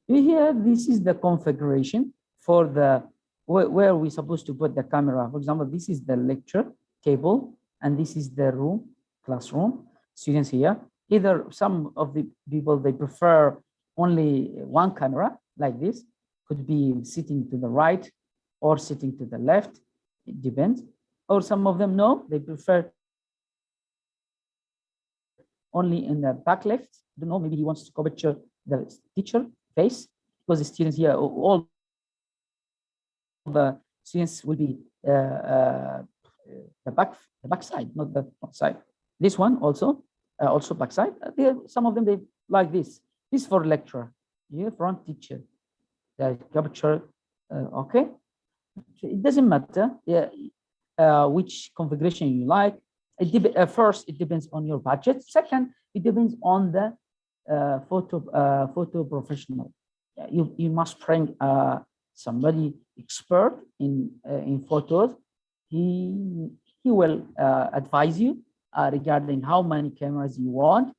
Here, this is the configuration for the where we're supposed to put the camera. For example, this is the lecture table, and this is the room, classroom. Students here. Either some of the people, they prefer only one camera like this, could be sitting to the right or sitting to the left. It depends. Or some of them, no, they prefer only in the back left. I don't know, maybe he wants to capture the teacher face, because the students here, all the students will be the back side, not the front side. This one also back side. Some of them, they like this. This for lecturer, here front teacher. The capture, okay. It doesn't matter which configuration you like. First, it depends on your budget. Second, it depends on the photo professional. You must bring somebody expert in photos. He will advise you regarding how many cameras you want,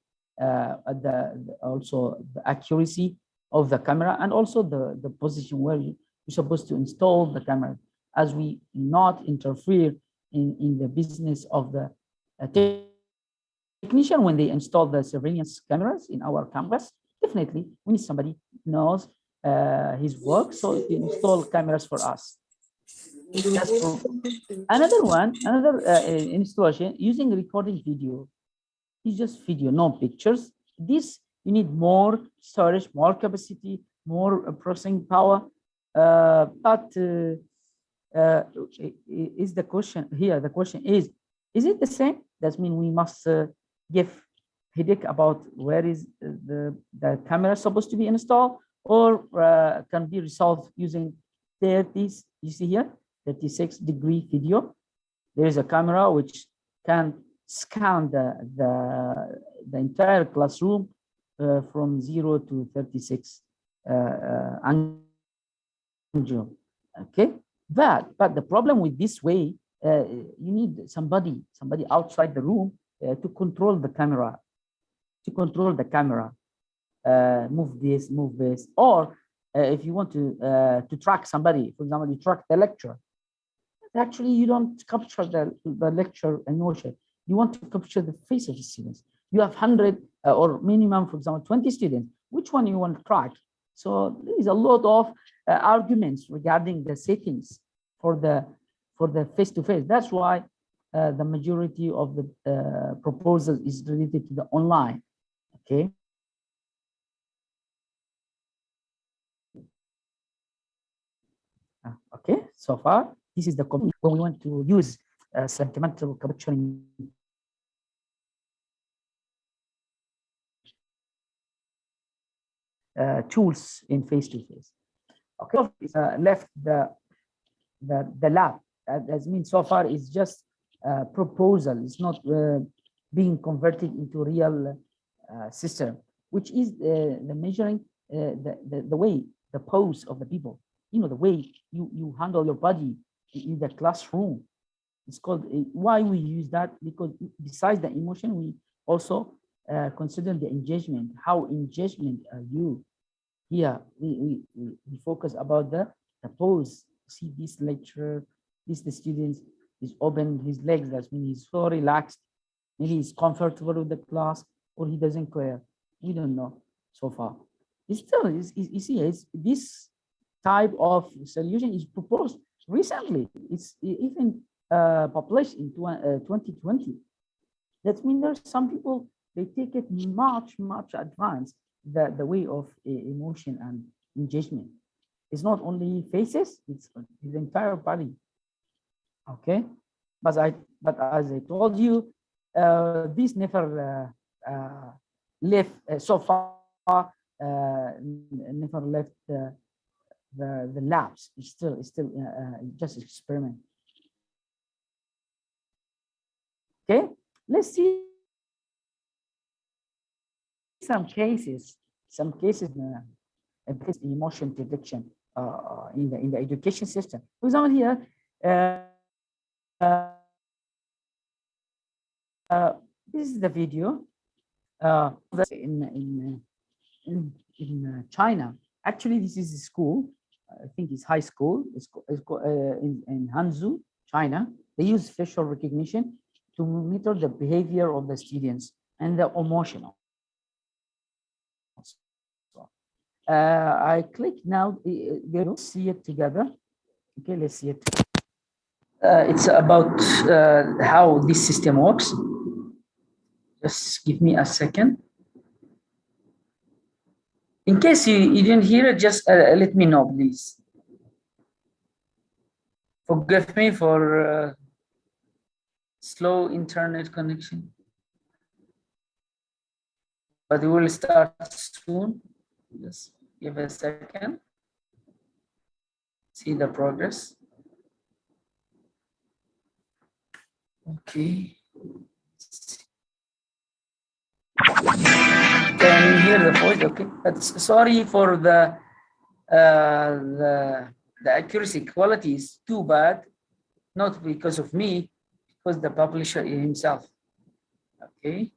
also the accuracy of the camera, and also the position where you're supposed to install the camera, as we not interfere in the business of the technician when they install the surveillance cameras in our campus. Definitely, we need somebody who knows his work, so he can install cameras for us. Another installation using recording video. It's just video, no pictures. This, you need more storage, more capacity, more processing power. But is the question here? The question is it the same? That means we must give headache about where is the camera supposed to be installed, or can be resolved using 30? You see here, 36-degree video. There is a camera which can scan the entire classroom from 0 to 36 angle. Okay, but the problem with this way, you need somebody outside the room to control the camera, move this, or if you want to track somebody, for example, you track the lecture. Actually, you don't capture the lecture emotion. You want to capture the face of the students. You have 100 or minimum, for example, 20 students. Which one you want to track? So there is a lot of arguments regarding the settings for the face-to-face. That's why the majority of the proposal is related to the online. Okay. Okay. So far, this is the when we want to use sentimental capturing tools in face-to-face. Okay, left the lab. That means so far is just proposal. It's not being converted into real system, which is the measuring the way, the pose of the people. You know, the way you handle your body in the classroom. It's called, why we use that, because besides the emotion, we also consider the engagement. How engagement are you? Here we focus about the pose. See this lecturer, the students is open his legs. That means he's so relaxed. Maybe he's comfortable with the class, or he doesn't care. We don't know so far. It's still, you see, this type of solution is proposed recently. It's even published in 2020. That means there's some people, they take it much advanced, the way of emotion and engagement. It's not only faces, it's the entire body. Okay, but as I told you, this never left so far. Never left the labs. It's still just experiment. Okay, let's see some cases. Emotion prediction in the education system. For example, here, this is the video in China. Actually, this is a school. I think it's high school. It's in Hangzhou, China. They use facial recognition to monitor the behavior of the students and the emotion. I click now. We'll see it together. Okay, let's see it. It's about how this system works. Just give me a second. In case you didn't hear it, just let me know, please. Forgive me for slow internet connection. But we will start soon. Just give a second. See the progress. Okay. Can you hear the voice? Okay. But sorry for the accuracy quality is too bad, not because of me, because the publisher himself. Okay.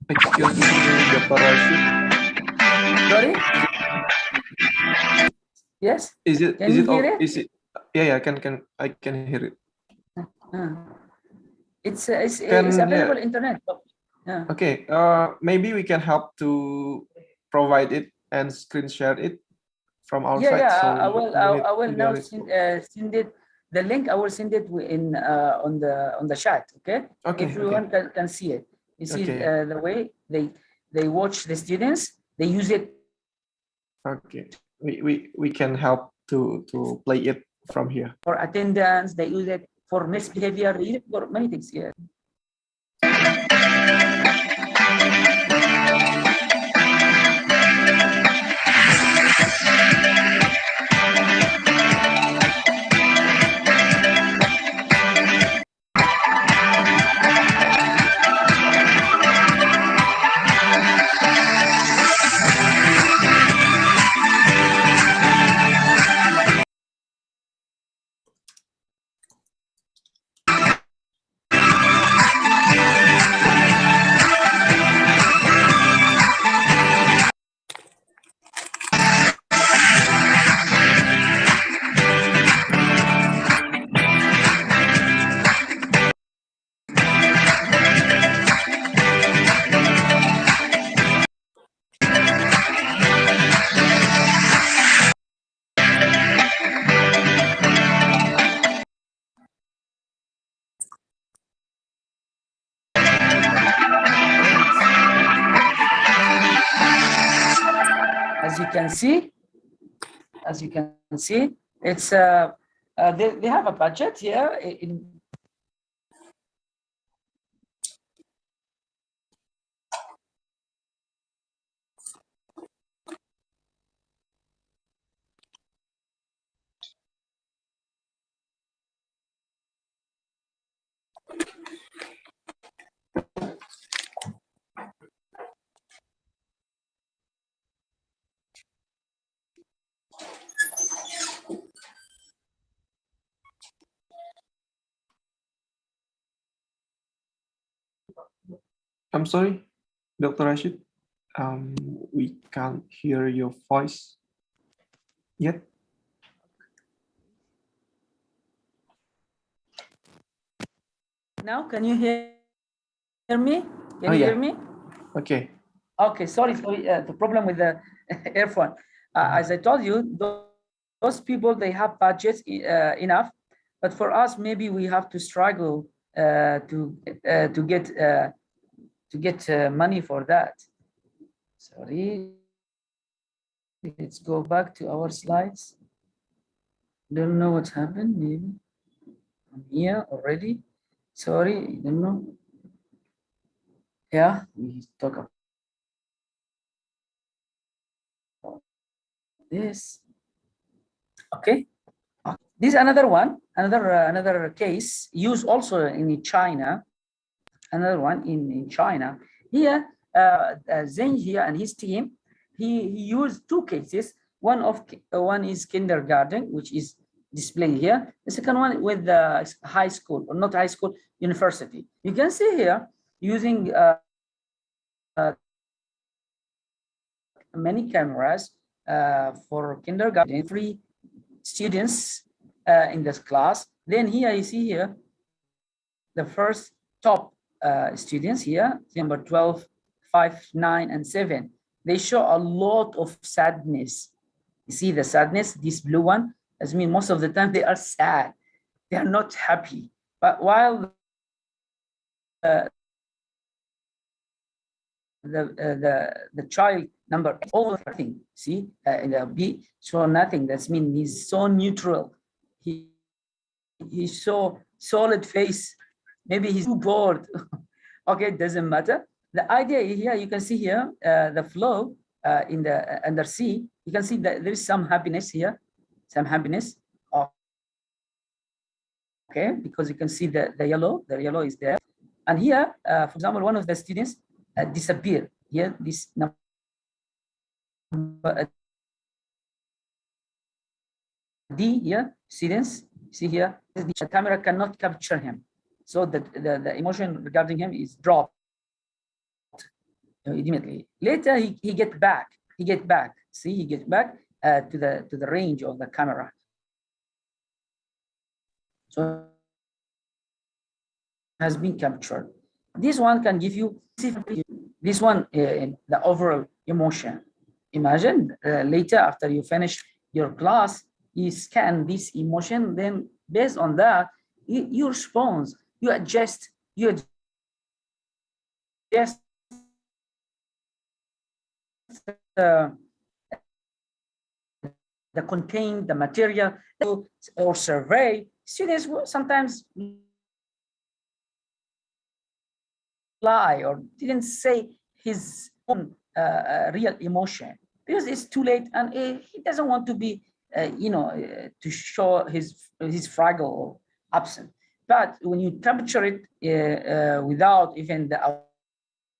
Excuse me, Dr. Rashid. Sorry? Yes? Is it Can you hear it? Is it yeah, I can hear it. It's available internet. Yeah. Okay, maybe we can help to provide it and screen share it from our side. Yeah, So I will now send it. The link I will send it in on the chat. Okay. Okay. Everyone can see it. You see the way they watch the students. They use it. Okay. We can help to play it from here. For attendance, they use it for misbehavior, for many things. Yeah. As you can see, it's they have a budget here. I'm sorry, Dr. Rashid. We can't hear your voice yet. Now, can you hear me? Can you hear me? Okay. Okay, sorry, the problem with the earphone. As I told you, those people, they have budgets enough, but for us, maybe we have to struggle to get money for that. Sorry. Let's go back to our slides. Don't know what's happened. Maybe I'm here already. Sorry, I don't know. Yeah, we talk about this. Okay. This another one, another case used also in China. Another one in China. Here, Zeng here and his team, he used two cases. One is kindergarten, which is displayed here. The second one with the high school, or not high school, university. You can see here using many cameras for kindergarten, 3 students in this class. Then here you see here the first top students here, number 12, 5, 9, and 7. They show a lot of sadness. You see the sadness, this blue one, as mean most of the time they are sad. They are not happy. But while the child number all nothing, see in the B show nothing. That's mean he's so neutral. He's so solid face. Maybe he's too bored. Okay, it doesn't matter. The idea here, you can see here the flow in the under C. You can see that there is some happiness here, some happiness. Okay, because you can see the yellow is there. And here, for example, one of the students disappeared. Here, this number D here, students, see here, the camera cannot capture him. So the emotion regarding him is dropped immediately. Later, he get back. See, he get back to the range of the camera. So has been captured. This one can give you this one the overall emotion. Imagine later after you finish your class, you scan this emotion. Then based on that, you respond. You adjust. The content, the material, or survey. Students sometimes lie or didn't say his own real emotion because it's too late and he doesn't want to be, to show his fragile or absent. But when you capture it without even the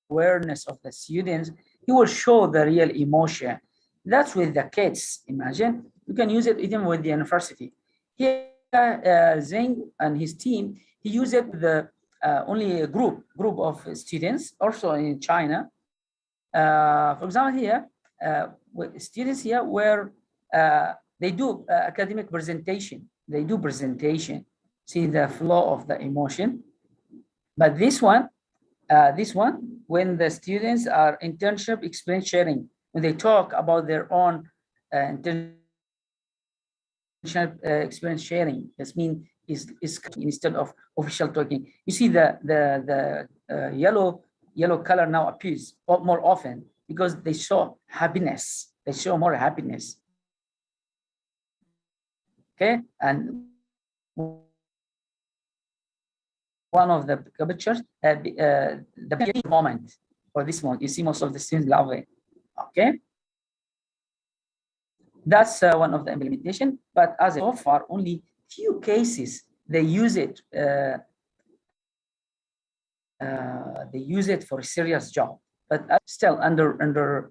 awareness of the students, he will show the real emotion. That's with the kids. Imagine you can use it even with the university. Here, Zeng and his team, he used it with the only a group of students, also in China. For example, here, students here where they do academic presentation. They do presentation. See the flow of the emotion. But this one, when the students are internship experience sharing, when they talk about their own internship experience sharing, this means is instead of official talking. You see the yellow color now appears more often because they show happiness. They show more happiness. Okay, and one of the pictures, the moment for this one, you see most of the students laughing. Okay, that's one of the implementation. But as so far, only few cases they use it. They use it for a serious job, but still under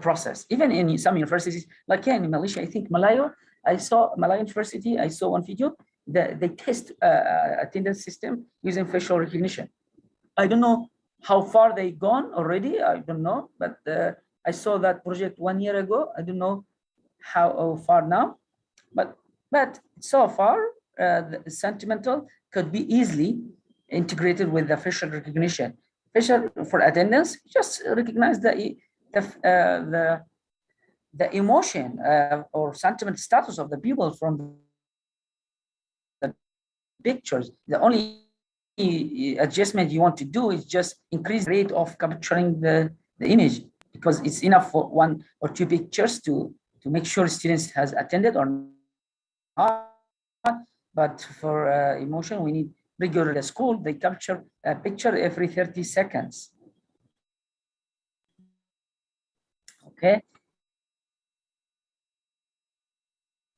process. Even in some universities, like here in Malaysia, I think Malayo. I saw Malayo University. I saw one video. They test attendance system using facial recognition. I don't know how far they gone already. I don't know, but I saw that project 1 year ago. I don't know how far now, but so far the sentimental could be easily integrated with the facial recognition. Facial for attendance, just recognize the emotion or sentiment status of the people from the pictures. The only adjustment you want to do is just increase the rate of capturing the image, because it's enough for 1 or 2 pictures to make sure students has attended or not. But for emotion, we need regular the school. They capture a picture every 30 seconds. Okay.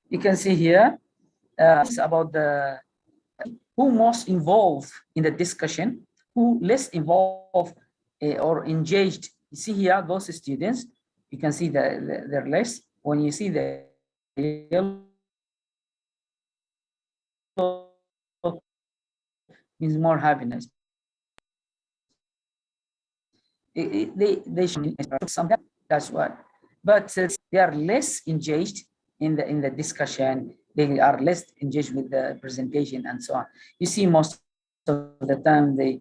You can see here about the who most involved in the discussion, who less involved or engaged. You see here, those students, you can see they're less. When you see the yellow, means more happiness. They should something. That's what. But they are less engaged in the discussion. They are less engaged with the presentation and so on. You see, most of the time they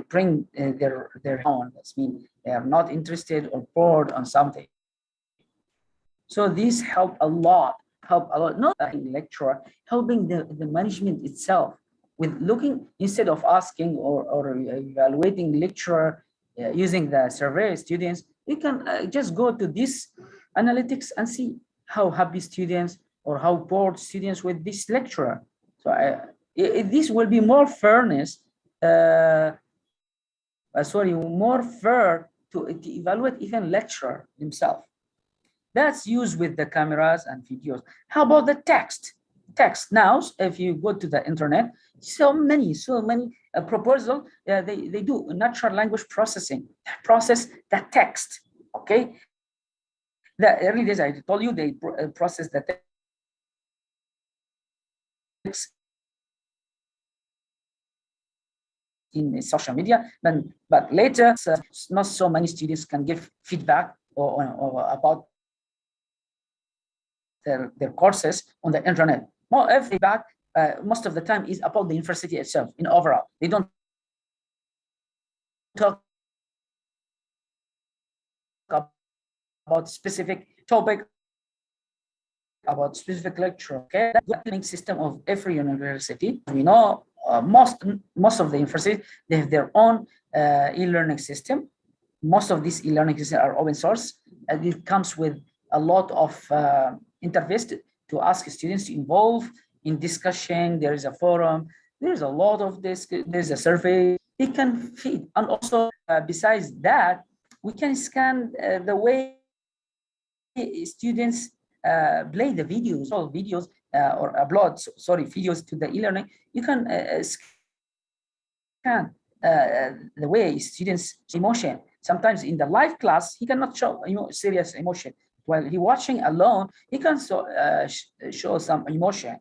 bring their own. That means they are not interested or bored on something. So these help a lot. Not a lecturer, helping the management itself with looking instead of asking or evaluating lecturer using the survey students. You can just go to this analytics and see how happy students or how bored students with this lecturer. So this will be more fairness. More fair to evaluate even lecturer himself. That's used with the cameras and videos. How about the text? Text now, if you go to the internet, so many proposals, they do natural language processing, process the text, okay? The early days, I told you, they process the text in social media, but later, not so many students can give feedback or about their courses on the internet. More feedback, most of the time, is about the university itself in overall. They don't talk about specific topic, about specific lecture. Okay, that's the learning system of every university. We know most of the universities, they have their own e-learning system. Most of these e-learning systems are open source, and it comes with a lot of interface to ask students to involve in discussion. There is a forum. There's a lot of this. There's a survey. They can feed, and also besides that, we can scan the way students play the videos, or videos or upload, videos to the e-learning. You can scan the way students emotion. Sometimes in the live class, he cannot show serious emotion. While he watching alone, he can show some emotion.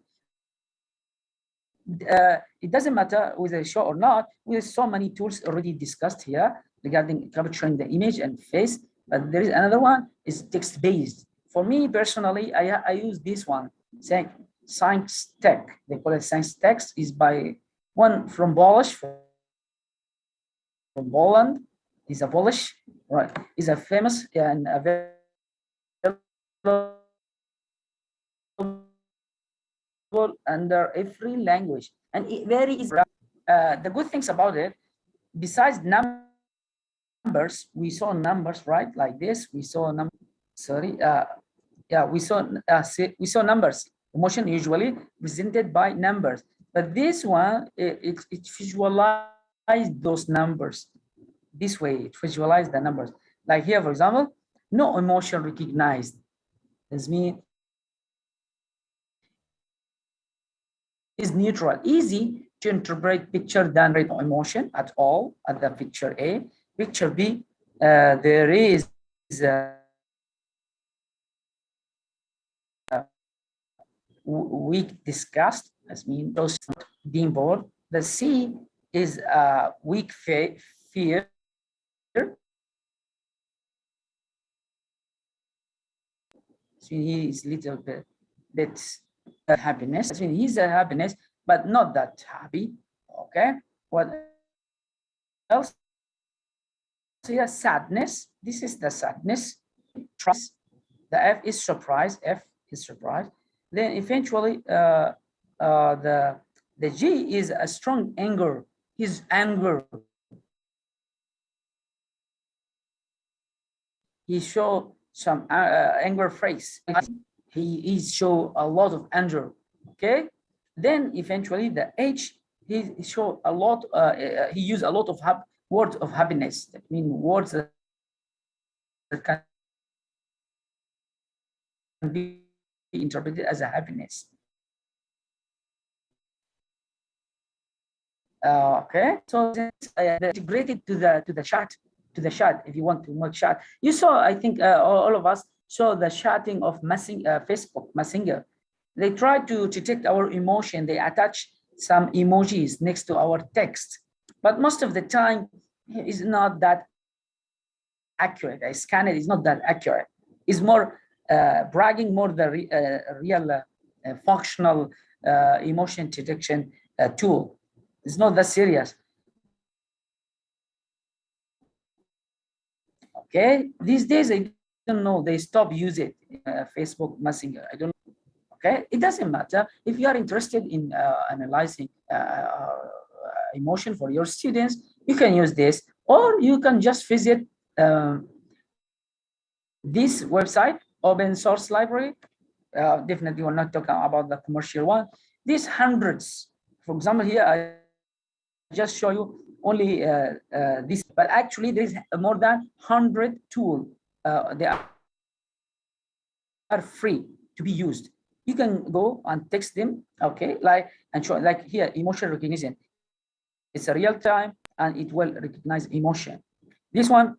It doesn't matter whether show or not. With so many tools already discussed here regarding capturing the image and face. But there is another one, is text-based. For me personally, I use this one, Science Tech. They call it Science Text. Is by one from Polish, from Poland. He's a Polish, right? He's a famous and a very under every language, and very easy. The good things about it, besides numbers, we saw numbers, right? Like this, we saw numbers. We saw numbers. Emotion usually presented by numbers, but this one it visualized those numbers. This way, it visualized the numbers. Like here, for example, no emotion recognized. This means is neutral, easy to interpret picture than no emotion at all at the picture A. Picture B, there is weak disgust, as mean those being bored. The C is weak fear. So he is little bit happiness. I mean, he's a happiness, but not that happy. Okay. What else? Here, sadness. This is the sadness. Trust. The F is surprise. F is surprise. Then eventually, the G is a strong anger. His anger. He show some anger face. He show a lot of anger. Okay. Then eventually the H, he show a lot. He use a lot of words of happiness. That mean words that can be interpreted as a happiness. Okay, so integrated to the chat, if you want to make chat. You saw, I think all of us saw the chatting of Facebook Messenger. They try to detect our emotion. They attach some emojis next to our text, but most of the time it's not that accurate. I scan it, it's not that accurate. It's more bragging more the real functional emotion detection tool. It's not that serious. Okay, these days I don't know, they stop using Facebook Messenger. I don't know. Okay, it doesn't matter. If you are interested in analyzing emotion for your students, you can use this, or you can just visit this website, open source library. Definitely we're not talking about the commercial one. These hundreds, for example, here I just show you only this, but actually there is more than 100 tools. They are free to be used. You can go and text them, okay, and show, like here, emotion recognition. It's a real time and it will recognize emotion. This one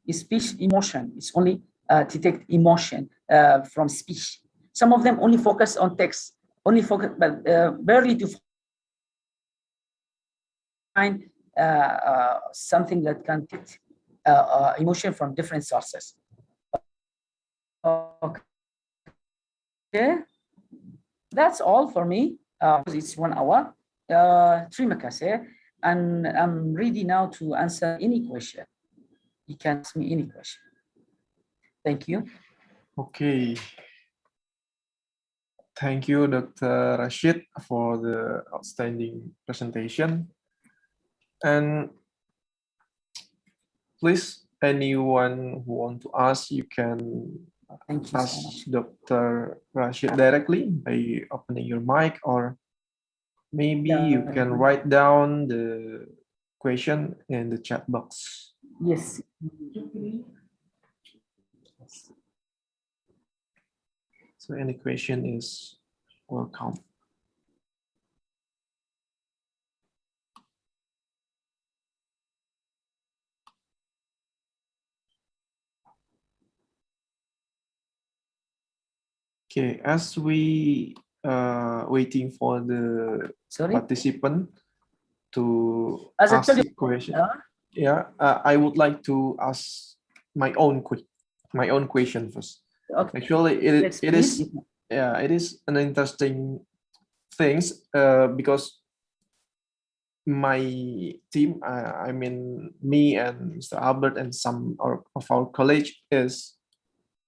is speech emotion. It's only detect emotion from speech. Some of them only focus on text, but barely to find something that can detect emotion from different sources. Okay, that's all for me. It's 1 hour. Terima kasih, and I'm ready now to answer any question. You can ask me any question. Thank you. Okay. Thank you, Dr. Rashid, for the outstanding presentation. And please, anyone who want to ask, you can ask Dr. Rashid directly by opening your mic, or maybe you can write down the question in the chat box. Yes. So any question is welcome. Okay, as we waiting for the participant to ask the question, I would like to ask my own question first. Okay. Actually, it is an interesting things because my team, I mean me and Mr. Albert and some of our colleagues is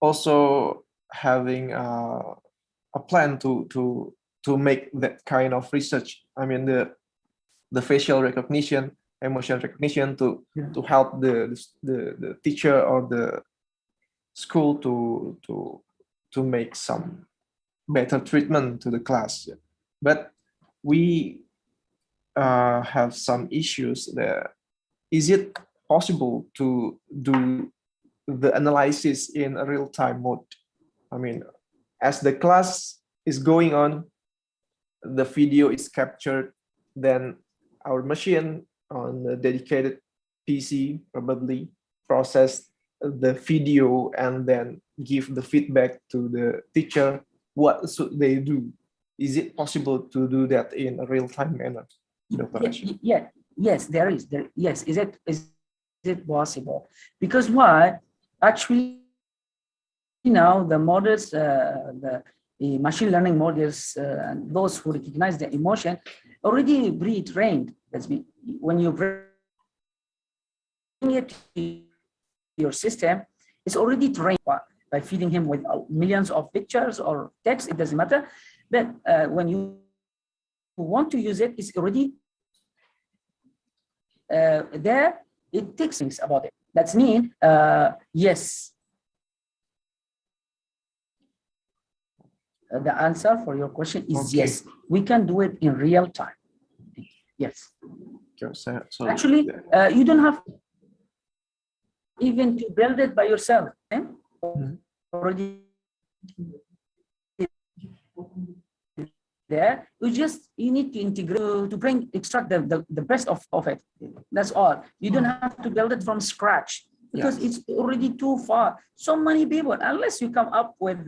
also having a plan to make that kind of research. I mean the facial recognition, emotion recognition to help the teacher or the school to make some better treatment to the class. But we have some issues there. Is it possible to do the analysis in a real-time mode? I mean, as the class is going on, the video is captured, then our machine on the dedicated PC probably process the video and then give the feedback to the teacher. What should they do? Is it possible to do that in a real-time manner, Dr. Rashid? Yes, there is. Yes, is it possible? Because why? Actually, now the models, the machine learning models, those who recognize the emotion, already pre-trained. That's mean when you bring it to your system, it's already trained by feeding him with millions of pictures or text. It doesn't matter. But when you want to use it, it's already there. It takes things about it. That's mean yes. The answer for your question is yes. We can do it in real time. Yes. So actually, you don't have even to build it by yourself. Already there. You need to integrate to extract the best of it. That's all. You don't have to build it from scratch because it's already too far. So many people, unless you come up with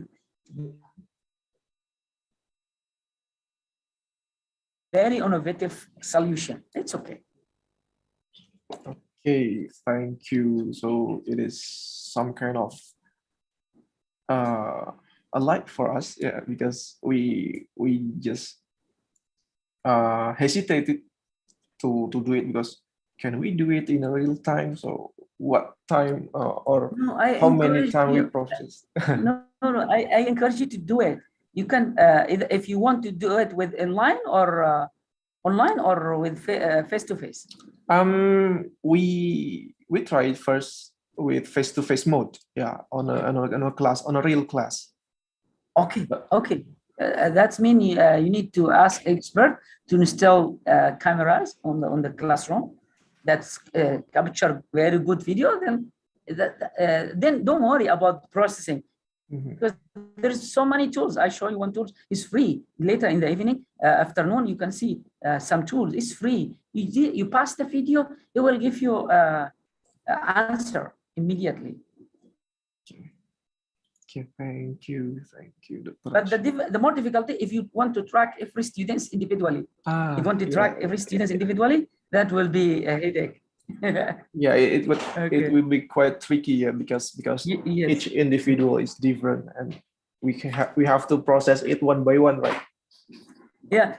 very innovative solution, it's okay. Okay, thank you. So it is some kind of a light for us, yeah, because we just hesitated to do it because can we do it in a real time? So what time or No, I how many encourage time we you. process? No. I encourage you to do it. You can, if you want to do it with online or with face to face. We tried first with face-to-face mode, yeah, on a class, on a real class. Okay. That's mean you need to ask expert to install cameras on the classroom. That's capture very good video. Then don't worry about processing. Because there's so many tools. I show you one tool is free. Later in the evening, afternoon, you can see some tools. It's free. You pass the video, it will give you answer immediately. Okay, thank you, Dr. But the more difficulty if you want to track every students individually. If you want to track every students individually, that will be a headache. Yeah, it would be quite tricky, yeah, because yes. each individual is different and we have to process it one by one, right? Yeah.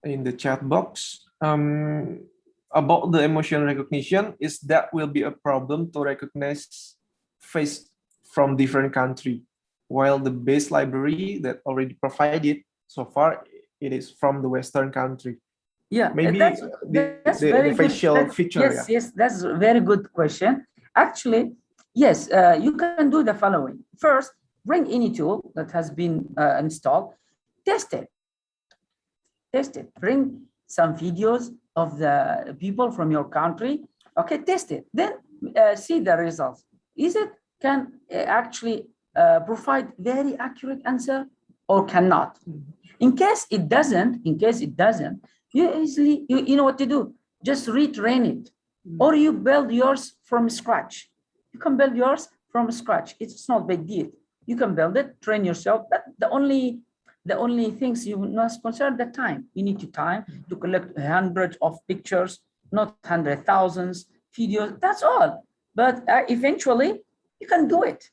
In the chat box, about the emotion recognition, is that will be a problem to recognize face from different country, while the base library that already provided so far, it is from the Western country. Yeah, maybe that's very the facial good. feature. Yes, that's a very good question. Actually, yes, you can do the following. First, bring any tool that has been installed, test it. Bring some videos of the people from your country. Okay, test it. Then see the results. Is it can actually provide very accurate answer or cannot? In case it doesn't, you easily, you know what to do. Just retrain it, or you build yours from scratch. You can build yours from scratch. It's not a big deal. You can build it, train yourself. But the only things you must consider the time. You need time to collect hundreds of pictures, not thousands videos. That's all. But eventually, you can do it.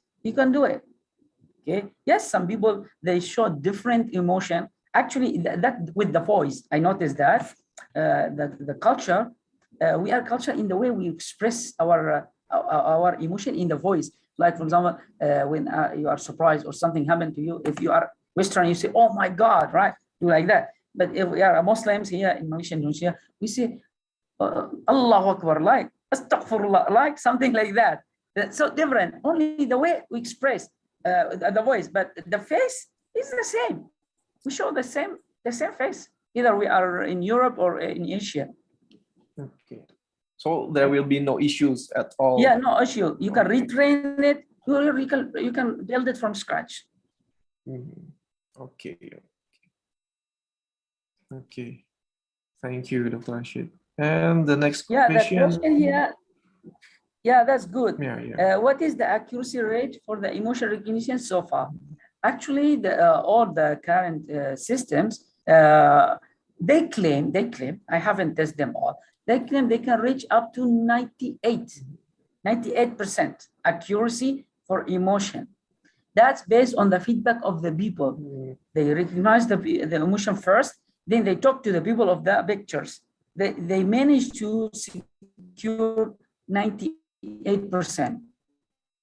Okay. Yes, some people they show different emotion. Actually, that with the voice, I noticed that the culture, we are culture in the way we express our emotion in the voice. Like for example, when you are surprised or something happened to you, if you are Western, you say, "Oh my God," right? Do like that. But if we are Muslims here in Malaysia, Indonesia, we say, "Allahu Akbar," like Astaghfirullah, like something like that. That's so different. Only the way we express the voice, but the face is the same. We show the same face. Either we are in Europe or in Asia. Okay. So there will be no issues at all. Yeah, no issue. You can retrain it. You can build it from scratch. Okay. Thank you, Dr. Rashid. And the next question. Yeah, that's good. Yeah. What is the accuracy rate for the emotion recognition so far? Actually, all the current systems, they claim, I haven't tested them all, they claim they can reach up to 98% accuracy for emotion. That's based on the feedback of the people. They recognize the emotion first, then they talk to the people of the pictures. They manage to secure 98%,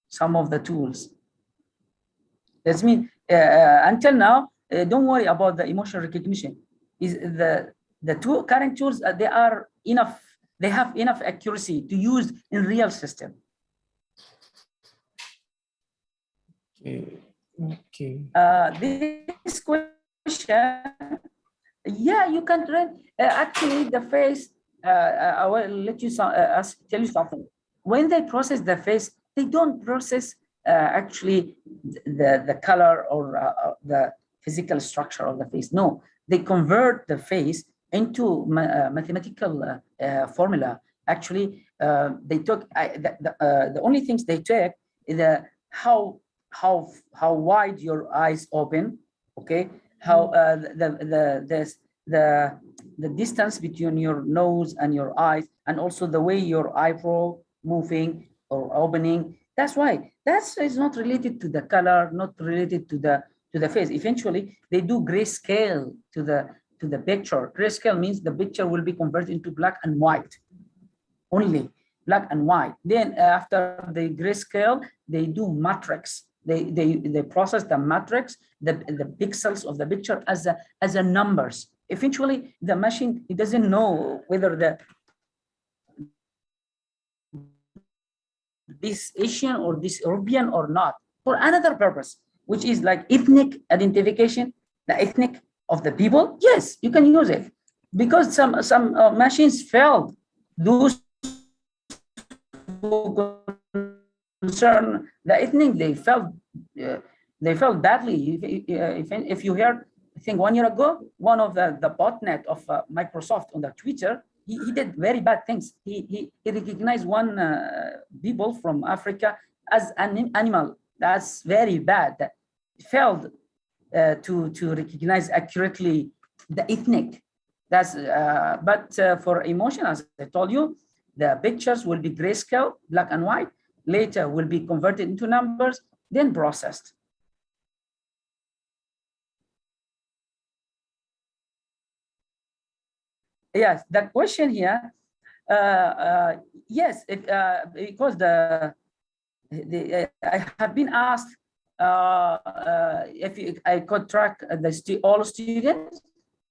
some of the tools. That means until now, don't worry about the emotion recognition. Is the current tools, they are enough. They have enough accuracy to use in real system. Okay. This question, yeah, you can train. Actually, the face. I will let you tell you something. When they process the face, they don't process actually the color or physical structure of the face. No, they convert the face into mathematical formula. Actually, they took the only things they took is how wide your eyes open, okay? How the distance between your nose and your eyes, and also the way your eyebrow moving or opening. That's why is not related to the color, not related to the face. Eventually, they do grayscale to the picture. Grayscale means the picture will be converted into black and white, only black and white. Then after the grayscale, they do matrix. They process the matrix, the pixels of the picture as a numbers. Eventually, the machine, it doesn't know whether this Asian or this European or not, for another purpose, which is like ethnic identification, the ethnic of the people. Yes, you can use it, because some machines failed. Those who concern the ethnic, they felt badly. If you heard, I think 1 year ago, one of the botnet of Microsoft on the Twitter, he did very bad things. He recognized one people from Africa as an animal. That's very bad. That failed to recognize accurately the ethnic. That's but for emotion, as I told you, the pictures will be grayscale, black and white. Later will be converted into numbers, then processed. Yes, the question here, yes, because I have been asked if I could track all students.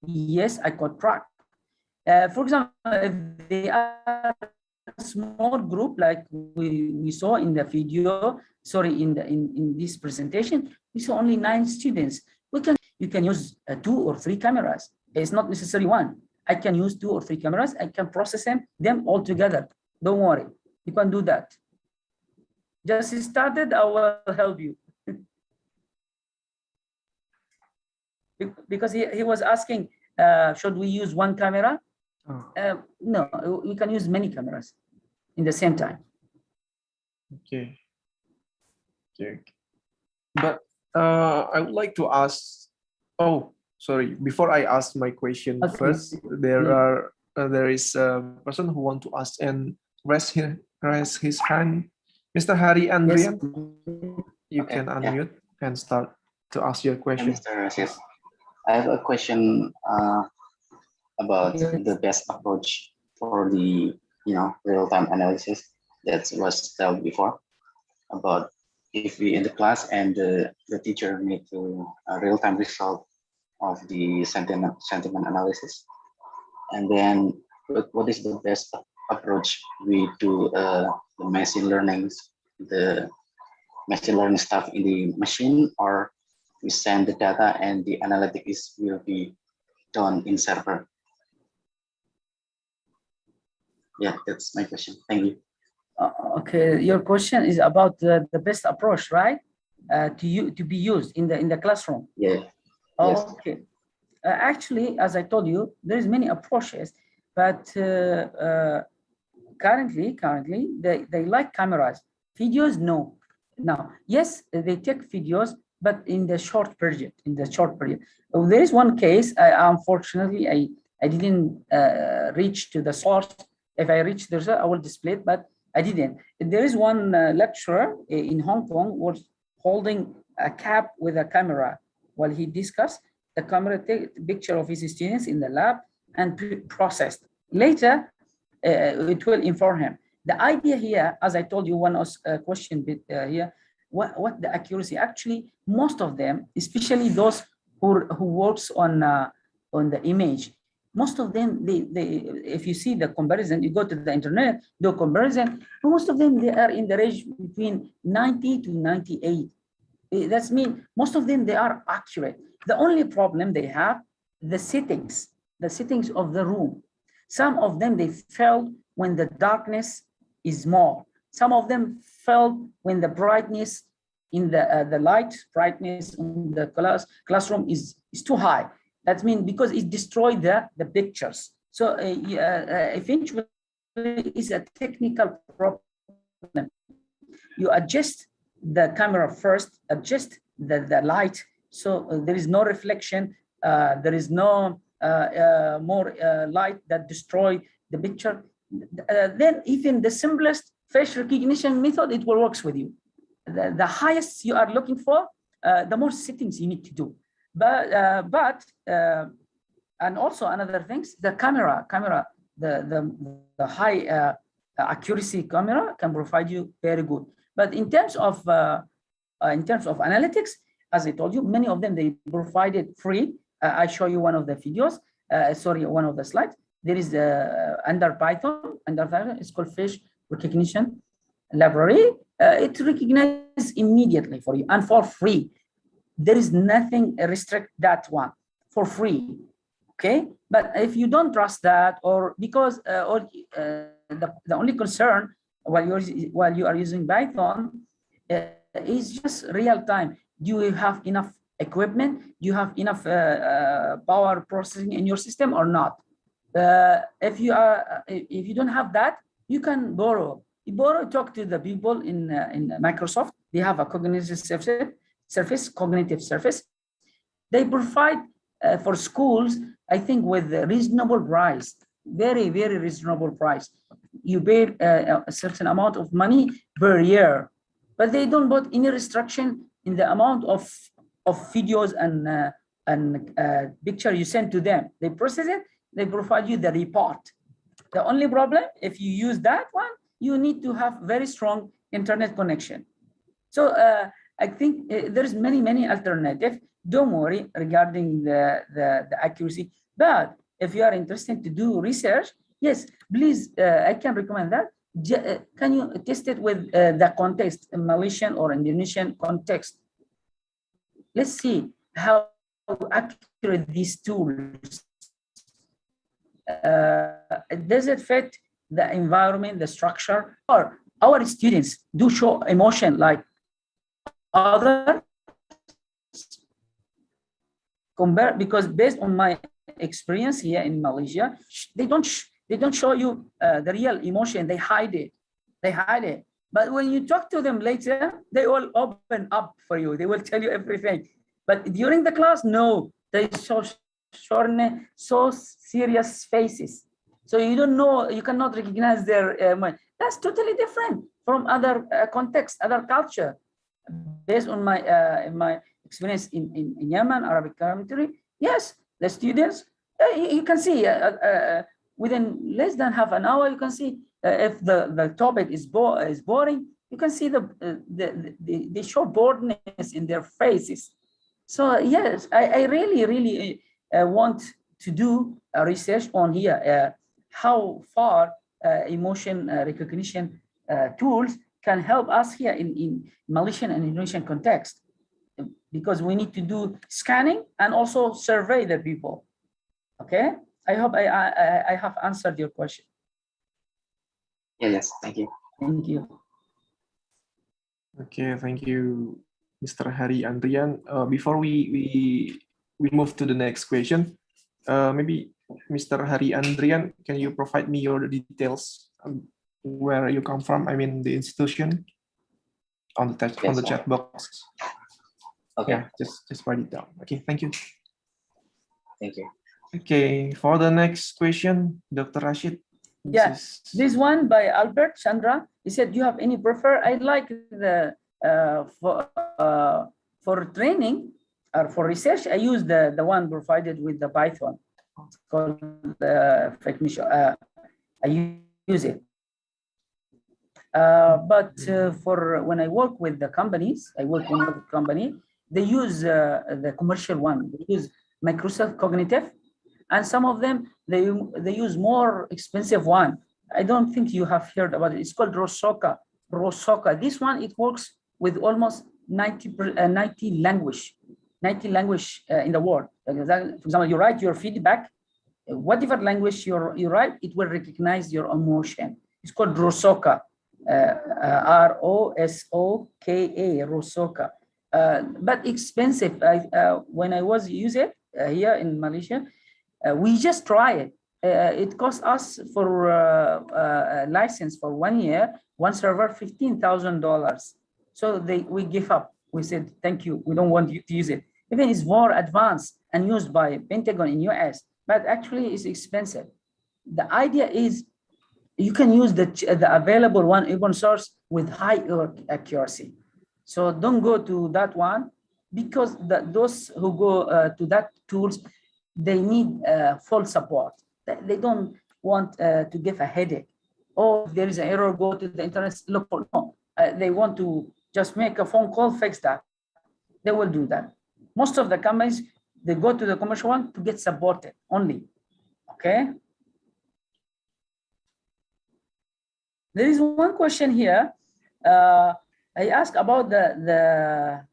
Yes, I could track. For example, if they are a small group, like we saw in the video, sorry, in this presentation, we saw only 9 students. You can use 2 or 3 cameras. It's not necessarily 1. I can use 2 or 3 cameras. I can process them all together. Don't worry, you can do that. Just started, I will help you. Because he was asking, should we use 1 camera? No, we can use many cameras in the same time. Okay. But I would like to ask, sorry, before I ask my question first, there is a person who want to ask and raise his hand. Mr. Hari Andrian, you can unmute and start to ask your question. Mr. Rasis, I have a question about the best approach for the real-time analysis that was told before, about if we in the class and the teacher need to real-time result of the sentiment analysis, and then what is the best approach we do the machine learning stuff in the machine, or we send the data and the analytics will be done in server? Yeah, that's my question. Thank you. Okay, your question is about the best approach, right? To be used in the classroom. Yeah. Okay. Yes. Actually, as I told you, there's many approaches, but currently they like cameras. Videos, no. Now, yes, they take videos, but in the short period. There is one case. Unfortunately, I didn't reach to the source. If I reach the result, I will display it, but I didn't. There is one lecturer in Hong Kong was holding a cap with a camera while he discussed. The camera take a picture of his students in the lab and processed. Later, it will inform him. The idea here, as I told you, one question here, what the accuracy? Actually, most of them, especially those who works on the image, most of them, if you see the comparison, you go to the internet, the comparison, most of them, they are in the range between 90 to 98. That's mean most of them, they are accurate. The only problem they have, the settings of the room. Some of them, they failed when the darkness is more. Some of them failed when the brightness in the light brightness in the classroom is too high. That means because it destroyed the pictures. So eventually it's a technical problem. You adjust the camera first, adjust the light, so there is no reflection, there is no more light that destroy the picture. Then even the simplest face recognition method, it will works with you. The highest you are looking for, the more settings you need to do. But and also another things, the camera, the high accuracy camera can provide you very good. But in terms of analytics, as I told you, many of them they provided free. I show you one of the videos. One of the slides. There is under Python. It's called face recognition library. It recognizes immediately for you and for free. There is nothing restrict that one for free. Okay, but if you don't trust that, or because the only concern while you are using Python is just real time. Do you have enough equipment? Do you have enough power processing in your system or not? If you don't have that, you can borrow. Talk to the people in Microsoft. They have a cognitive service. They provide for schools, I think, with a reasonable price, very, very reasonable price. You pay a certain amount of money per year, but they don't put any restriction in the amount of videos and picture you send to them. They process it, they provide you the report. The only problem, if you use that one, you need to have very strong internet connection. So I think there's many alternatives. Don't worry regarding the accuracy. But if you are interested to do research, yes, please, I can recommend that. Can you test it with the context, Malaysian or Indonesian context? Let's see how accurate these tools. Does it fit the environment, the structure? Or our students do show emotion like others? Because based on my experience here in Malaysia, they don't show you the real emotion. They hide it. But when you talk to them later, they will open up for you. They will tell you everything. But during the class, no, they show so serious faces. So you don't know, you cannot recognize their mind. That's totally different from other context, other culture. Based on my experience in Yemen, Arabic community, yes, the students, you can see within less than half an hour, you can see if the topic is boring, you can see they show boredness in their faces. So yes, I really want to do a research on here, how far emotion recognition tools can help us here in Malaysian and Indonesian context, because we need to do scanning and also survey the people. Okay, I hope I have answered your question. Yes, thank you. Thank you. Okay, thank you, Mr. Hari Andrian. Before we move to the next question, maybe Mr. Hari Andrian, can you provide me your details, where you come from? I mean, the institution on the chat box. Okay. Yeah, just write it down. Okay, thank you. Thank you. Okay, for the next question, Dr. Rashid. This one by Albert Chandra. He said, "Do you have any prefer?" I like the for training or for research. I use the one provided with the Python. It's called I use it. But for when I work with the companies, I work in a company. They use the commercial one. They use Microsoft Cognitive, and some of them they use more expensive one. I don't think you have heard about it. It's called Rosoka. This one, it works with almost 90 language in the world. For example, you write your feedback, whatever language you write, it will recognize your emotion. It's called Rosoka. Rosoka, Rosoka. But expensive. When I was using it here in Malaysia, we just try it. It cost us for a license for 1 year, one server, $15,000. So we give up. We said, thank you. We don't want you to use it. Even it's more advanced and used by Pentagon in US, but actually it's expensive. The idea is you can use the available one open source with high accuracy. So don't go to that one, because those who go to that tools, they need full support. They don't want to give a headache. Or if there is an error, go to the internet, look for, no. They want to just make a phone call, fix that. They will do that. Most of the companies, they go to the commercial one to get supported only, okay? There is one question here. I asked about the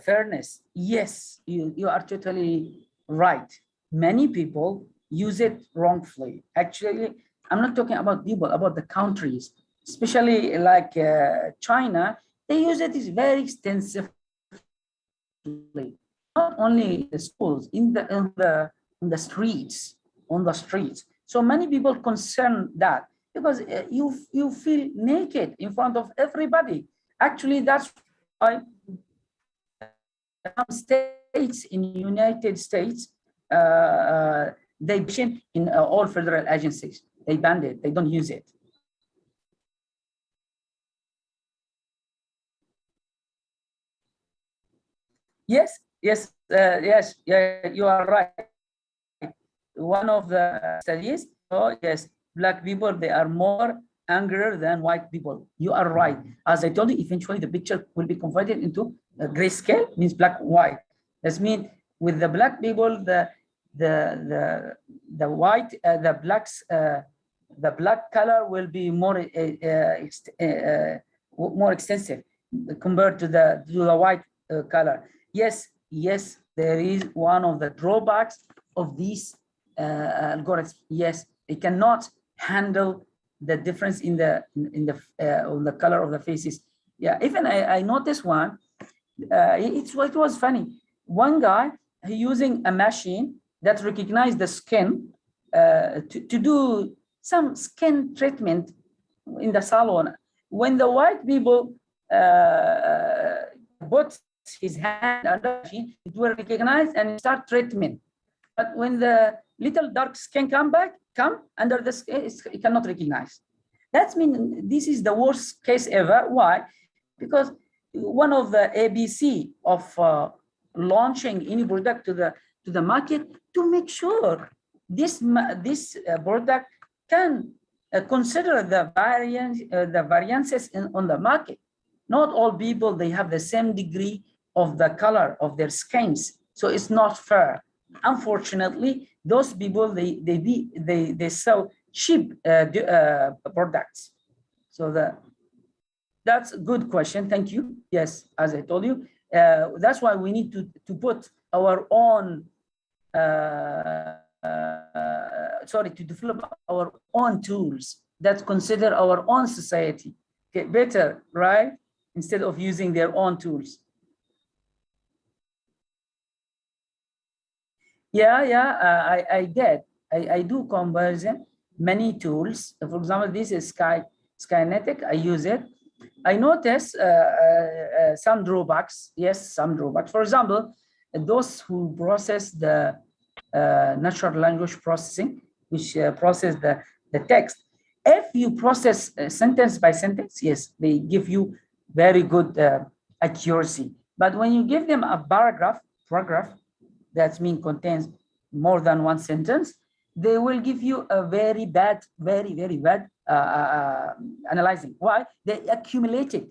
fairness. Yes, you are totally right. Many people use it wrongfully. Actually, I'm not talking about people, about the countries, especially like China. They use it very extensively. Not only the schools, in the streets, on the streets. So many people concerned that, because you feel naked in front of everybody. Actually, that's why some states in the United States, they ban in all federal agencies. They banned it. They don't use it. Yes, yes, yes, yeah, you are right. One of the studies, oh yes, black people, they are more angrier than white people. You are right. As I told you, eventually the picture will be converted into a grayscale, means black white. That means with the black people, the white, the black color will be more more extensive compared to the white color. Yes, yes, there is one of the drawbacks of these algorithms. Yes, it cannot handle the difference in the color of the faces. Yeah, even I noticed one. It was funny. One guy, he using a machine that recognized the skin to do some skin treatment in the salon. When the white people put his hand on the machine, it will recognize and start treatment. But when the little dark skin come under the skin, it cannot recognize. That means this is the worst case ever. Why? Because one of the ABC of launching any product to the market, to make sure this product can consider the variances on the market. Not all people, they have the same degree of the color of their skins, so it's not fair. Unfortunately, those people, they sell cheap products. So that's a good question. Thank you. Yes, as I told you, that's why we need to put our own to develop our own tools that consider our own society. Get better, right? Instead of using their own tools. Yeah, I did. I do conversion, many tools. For example, this is Skynetic. I use it. I notice some drawbacks. Yes, some drawbacks. For example, those who process the natural language processing, which process the text. If you process sentence by sentence, yes, they give you very good accuracy. But when you give them a paragraph, that means contains more than one sentence, they will give you a very bad, very bad analyzing. Why? They accumulated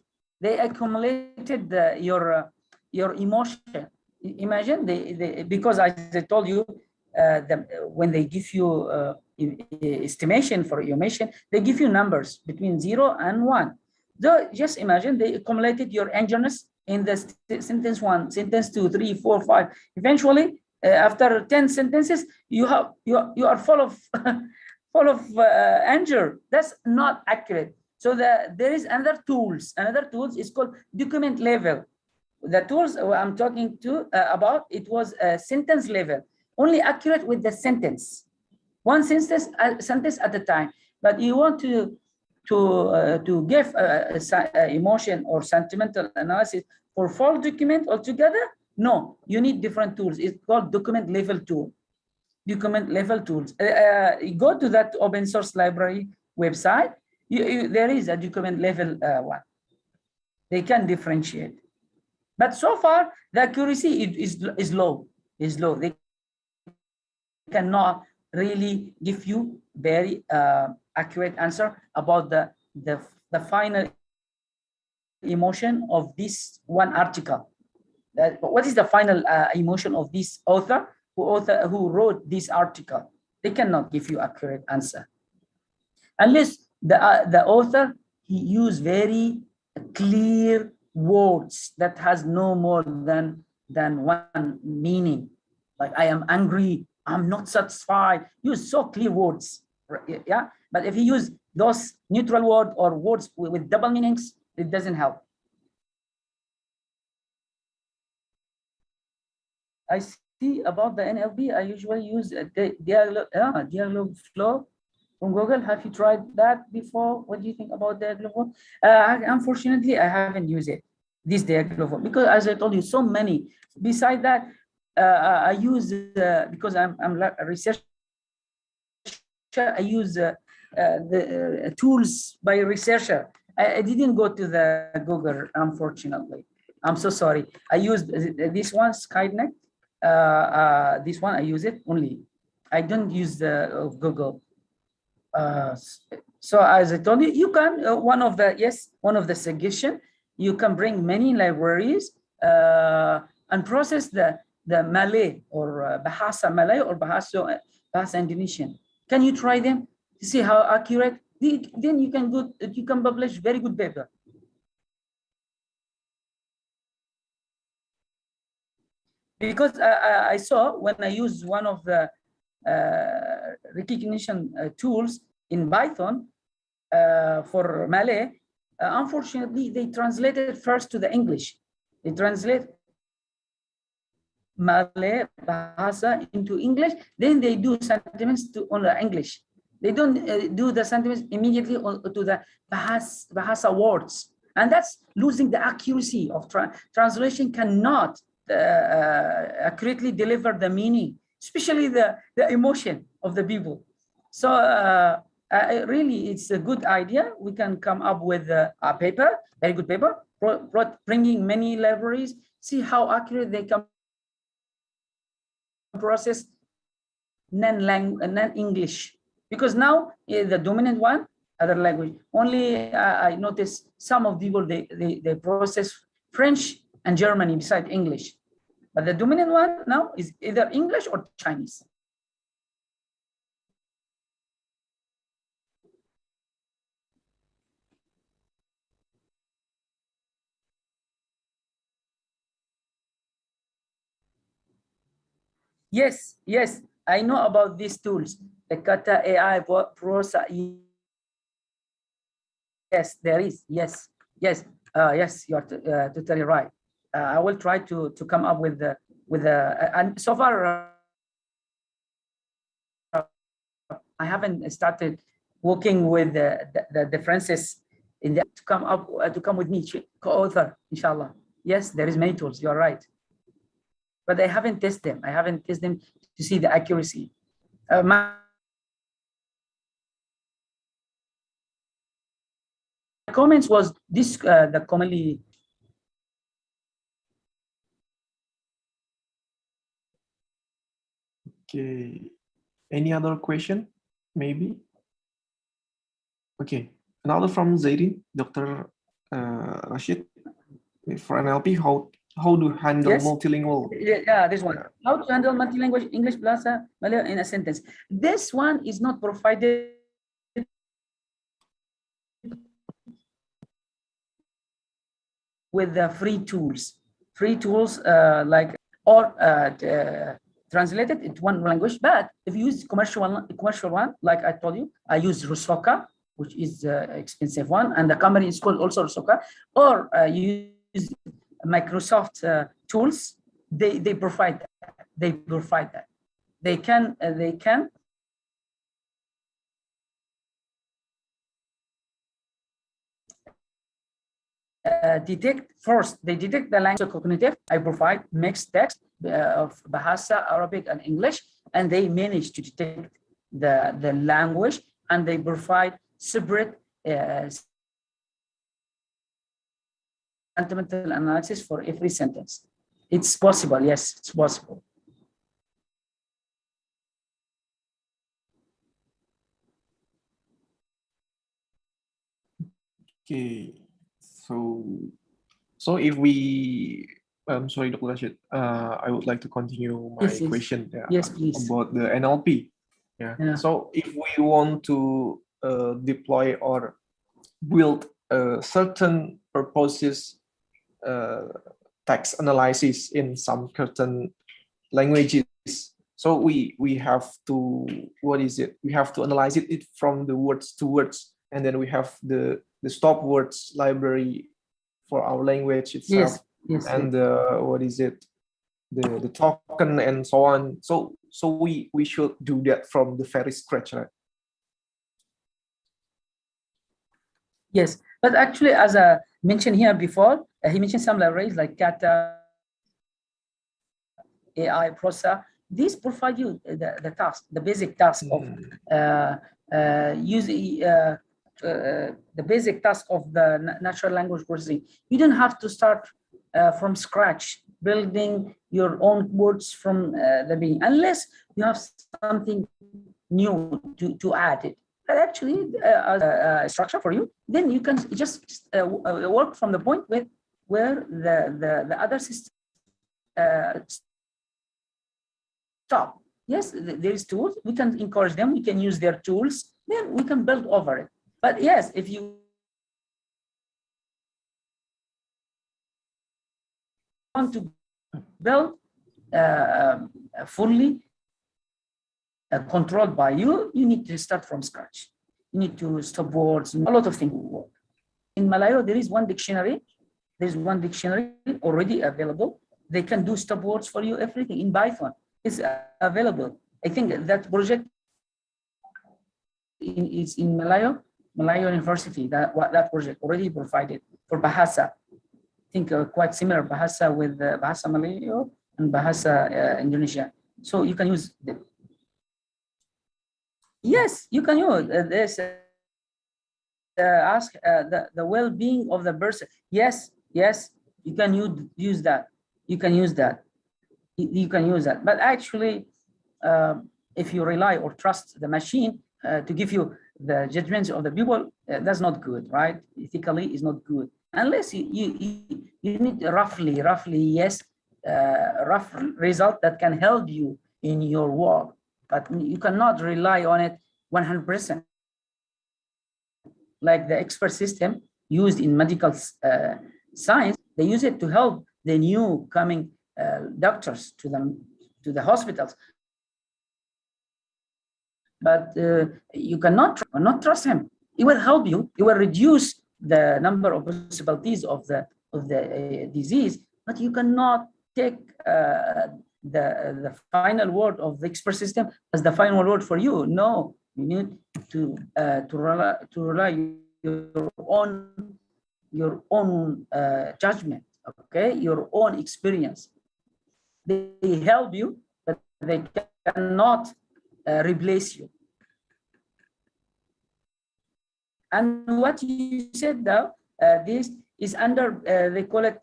your emotion. Imagine because as I told you, when they give you estimation for emotion, they give you numbers between 0 and 1. So just imagine they accumulated your angerness in the sentence 1, sentence 2, 3, 4, 5. Eventually, after 10 sentences, you are full of full of anger. That's not accurate. So there is another tools. Another tools is called document level. The tools I'm talking to about, it was a sentence level, only accurate with the sentence, one sentence at a time. But you want to give emotion or sentimental analysis for full document altogether? No, you need different tools. It's called document level tool. Document level tools. Go to that open source library website. There is a document level one. They can differentiate. But so far, the accuracy is low. They cannot really give you very accurate answer about the final emotion of this one article. What is the final emotion of this author who wrote this article? They cannot give you accurate answer unless the author he used very clear words that has no more than one meaning. Like I am angry, I'm not satisfied. Use so clear words, yeah. But if you use those neutral words or words with double meanings, it doesn't help. I see about the NLP. I usually use dialogue flow from Google. Have you tried that before? What do you think about dialogue flow? Unfortunately, I haven't used it. This dialogue flow because, as I told you, so many. Besides that, I use because I'm a researcher. I use the tools by researcher. I didn't go to the Google, unfortunately. I'm so sorry. I used this one, Skynet. This one I use it only. I don't use the Google. So as I told you, you can one of the suggestion, you can bring many libraries and process the Malay or Bahasa Malay or Bahasa Indonesian. Can you try them to see how accurate? Then you can publish very good paper. Because I saw when I use one of the recognition tools in Python for Malay, unfortunately, they translated first to the English. They translate Malay Bahasa into English, then they do sentiments on the English. They don't do the sentiments immediately to the Bahasa words. And that's losing the accuracy of translation. Cannot accurately deliver the meaning, especially the emotion of the people. So really, it's a good idea. We can come up with a paper, very good paper, bringing many libraries, see how accurate they can process non-English. Because now the dominant one, other language. Only I noticed some of people, they process French and Germany beside English. But the dominant one now is either English or Chinese. Yes, I know about these tools. The Kata AI Prosa. Yes, there is. Yes, yes, you're totally right. I will try to come up with and so far I haven't started working with the differences in that to come with me, co-author, inshallah. Yes, there is many tools. You're right, but I haven't tested them. I haven't tested them to see the accuracy. My comments was this the commonly. Okay, any other question? Maybe. Okay, another from Zaidin, Dr. Rashid. For NLP, how to handle multilingual? Yeah, this one. How to handle multilingual English plus Malay in a sentence. This one is not provided with the free tools like or translated into one language. But if you use commercial one, like I told you, I use Rusoka, which is expensive one, and the company is called also Rusoka, or you use Microsoft tools. They provide that. They provide that. They can detect first. They detect the language cognitive. I provide mixed text of Bahasa, Arabic, and English, and they manage to detect the language, and they provide separate sentimental analysis for every sentence. It's possible. Yes, it's possible. Okay, so if we, I'm sorry, Dr. Rashid, I would like to continue my Yes, yes. question Yes, please. about the NLP. Yeah. So if we want to deploy or build certain purposes text analysis in some certain languages, so we have to, what is it? We have to analyze it from the words to words, and then we have the stop words library for our language itself. Yes. And what is it? The token and so on. So we should do that from the very scratch, right? Yes, but actually, as I mentioned here before, he mentioned some libraries like Kata, AI, Prosa. These provide you the task, the basic task of using the basic task of the natural language processing. You don't have to start from scratch, building your own words from the beginning, unless you have something new to add it. But actually, a structure for you, then you can just work from the point where the other system stop. Yes, there is tools. We can encourage them. We can use their tools. Then we can build over it. But yes, if you want to build fully controlled by you, you need to start from scratch. You need to stop words. A lot of things work. In Malayo, there is one dictionary. There's one dictionary already available. They can do stop words for you. Everything in Python is available. I think that project is in Malayo University. That project already provided for Bahasa. I think quite similar Bahasa with Bahasa Malayo and Bahasa Indonesia. So you can use them. Yes, you can use this. Ask the well-being of the person. Yes, you can use that. You can use that. You can use that. But actually, if you rely or trust the machine to give you the judgments of the people, that's not good, right? Ethically, is not good. Unless you need roughly yes, rough result that can help you in your work. But you cannot rely on it 100%. Like the expert system used in medical science, they use it to help the new coming doctors to the hospitals. But you cannot trust him. It will help you. It will reduce the number of possibilities of the disease. But you cannot take the final word of the expert system as the final word for you. No, you need to rely your own judgment. Okay, your own experience. They help you, but they cannot replace you. And what you said though, this is under, they call it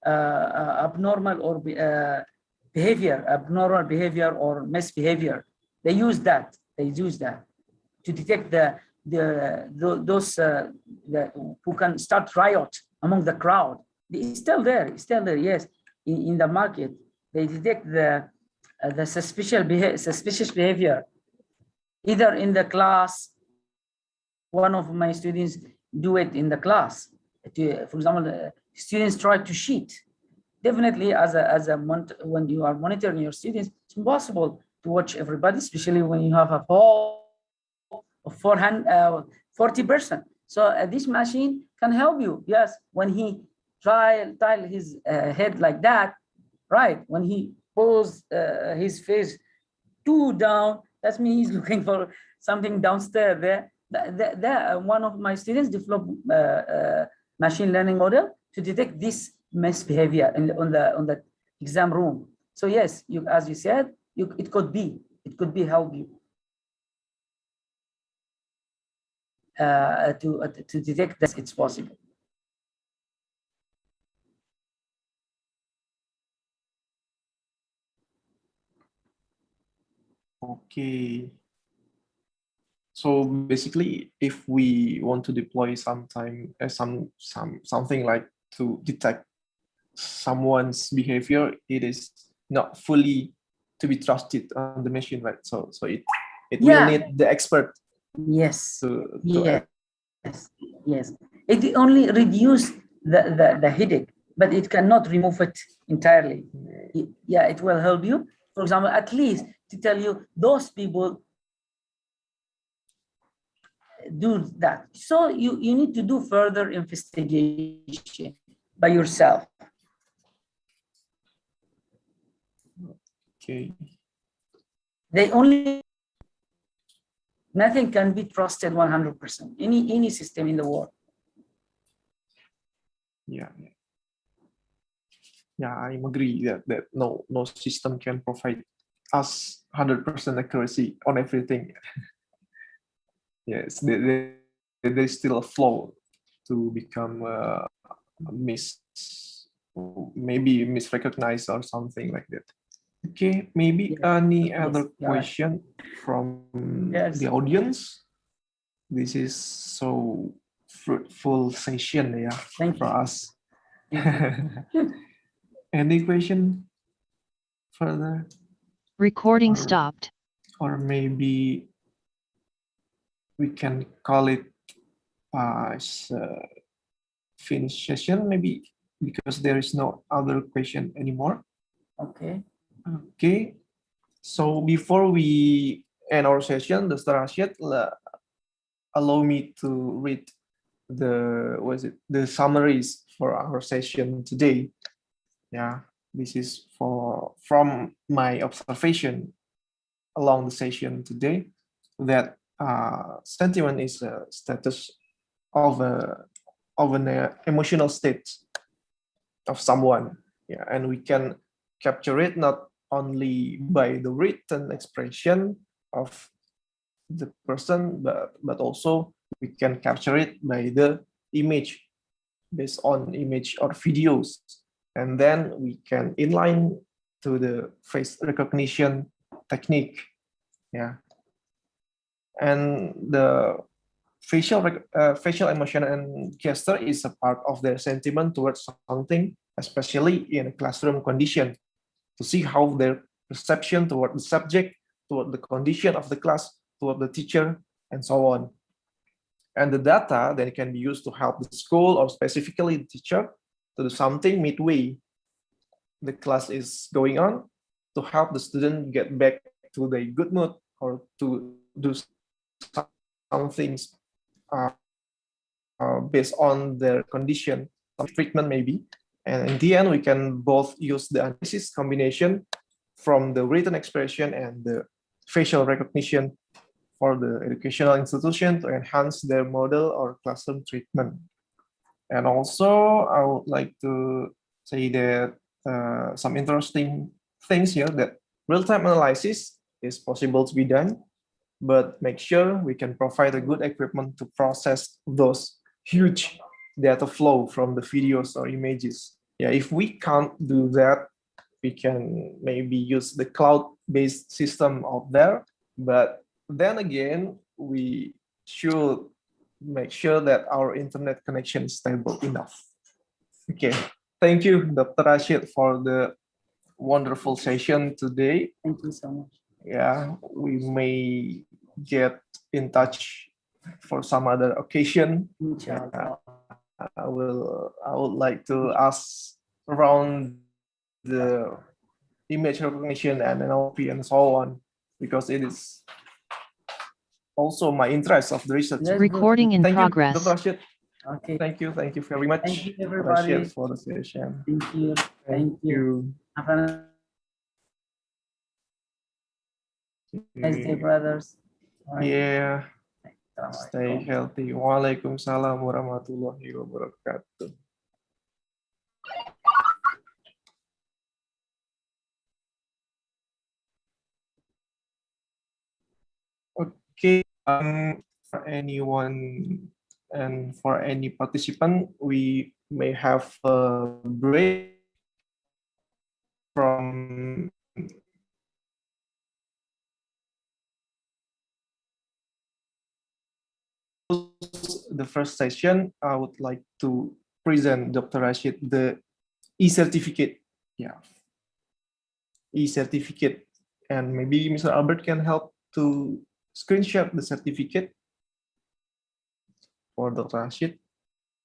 abnormal or abnormal behavior or misbehavior. They use that to detect those who can start riot among the crowd. It's still there, yes. In the market, they detect the suspicious behavior, either in the class. One of my students do it in the class. For example, students try to cheat definitely when you are monitoring your students, it's impossible to watch everybody, especially when you have a poll of 40%. So this machine can help you. Yes, when he tile his head like that, right? When he pulls his face too down, that means he's looking for something downstairs there. One of my students developed machine learning model to detect this misbehavior on the exam room. So yes, as you said, it could be help you to detect that it's possible. Okay. So basically, if we want to deploy something like to detect someone's behavior, it is not fully to be trusted on the machine, right? So it will need the expert. Yes. To yes. It only reduce the headache, but it cannot remove it entirely. It will help you. For example, at least to tell you those people do that. So you need to do further investigation by yourself. Okay. Nothing can be trusted 100%. Any system in the world. Yeah, I agree that no system can provide us 100% accuracy on everything. Yes, there is still a flaw to become maybe misrecognized or something like that. Okay, maybe any other question from the audience? This is so fruitful session, for us. Any question further? Recording stopped. Or maybe we can call it as a finished session, maybe, because there is no other question anymore. Okay. Okay. So before we end our session, Dr. Rashid, allow me to read the summaries for our session today. Yeah, this is from my observation along the session today, that sentiment is a status of an emotional state of someone. Yeah, and we can capture it not only by the written expression of the person, but also we can capture it by the image, based on image or videos, and then we can inline to the face recognition technique. Yeah, and the facial emotion and gesture is a part of their sentiment towards something, especially in a classroom condition, to see how their perception toward the subject, toward the condition of the class, toward the teacher, and so on. And the data then can be used to help the school, or specifically the teacher, to do something midway the class is going on, to help the student get back to the good mood, or to do some things based on their condition, some treatment maybe. And in the end, we can both use the analysis combination from the written expression and the facial recognition for the educational institution to enhance their model or classroom treatment. And also, I would like to say that some interesting things here, that real-time analysis is possible to be done, but make sure we can provide a good equipment to process those huge data flow from the videos or images. Yeah, if we can't do that, we can maybe use the cloud-based system out there, but then again, we should make sure that our internet connection is stable enough. Okay, thank you, Dr. Rashid, for the wonderful session today. Thank you so much. Yeah, we may get in touch for some other occasion. I would like to ask around the image recognition and NLP and so on, because it is also my interest of the research. Yes, Recording in Thank progress. you, Dr. Rashid. Okay. Thank you very much. Thank you, Dr. Rashid, everybody. for the session. Thank you. Thank you. Have a nice day, brothers. Bye. Yeah. Assalamualaikum. Stay healthy. Waalaikumsalam warahmatullahi wabarakatuh. Okay, for anyone and for any participant, we may have a break from the first session. I would like to present Dr. Rashid the e-certificate. Yeah, e-certificate, and maybe Mr. Albert can help to screenshot the certificate for Dr. Rashid.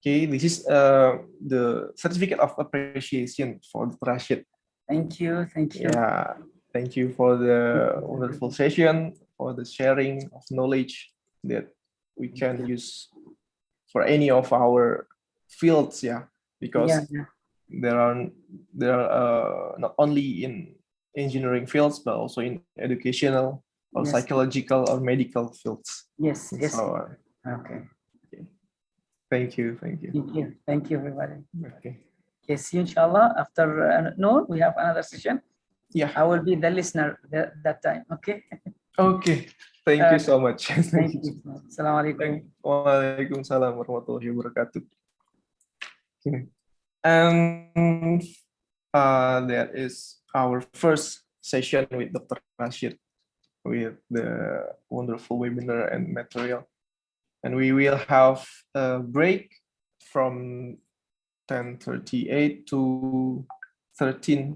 Okay, this is the certificate of appreciation for Dr. Rashid. Thank you. Thank you. Yeah, thank you for the wonderful session, for the sharing of knowledge that we can use for any of our fields. Yeah, because there are not only in engineering fields but also in educational or psychological or medical fields. Yes. Yes. So, Okay. Thank you. Thank you, everybody. Okay. Okay, see you inshallah. After no, we have another session. Yeah. I will be the listener that time. Okay. Okay. Thank you so much. Thank you. Assalamualaikum. Waalaikumsalam warahmatullahi wabarakatuh. Okay. And that is our first session with Dr. Rashid with the wonderful webinar and material. And we will have a break from 10:38 to 13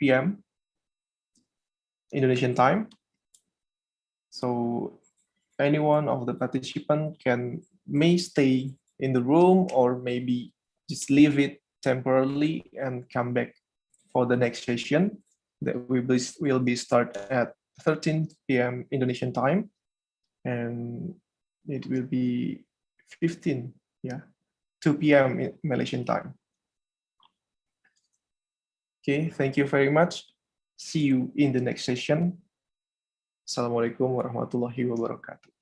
p.m. Indonesian time. So any one of the participants may stay in the room or maybe just leave it temporarily and come back for the next session that will be start at 13 p.m. Indonesian time, and it will be 2 p.m. Malaysian time. Okay, thank you very much. See you in the next session. Assalamualaikum warahmatullahi wabarakatuh.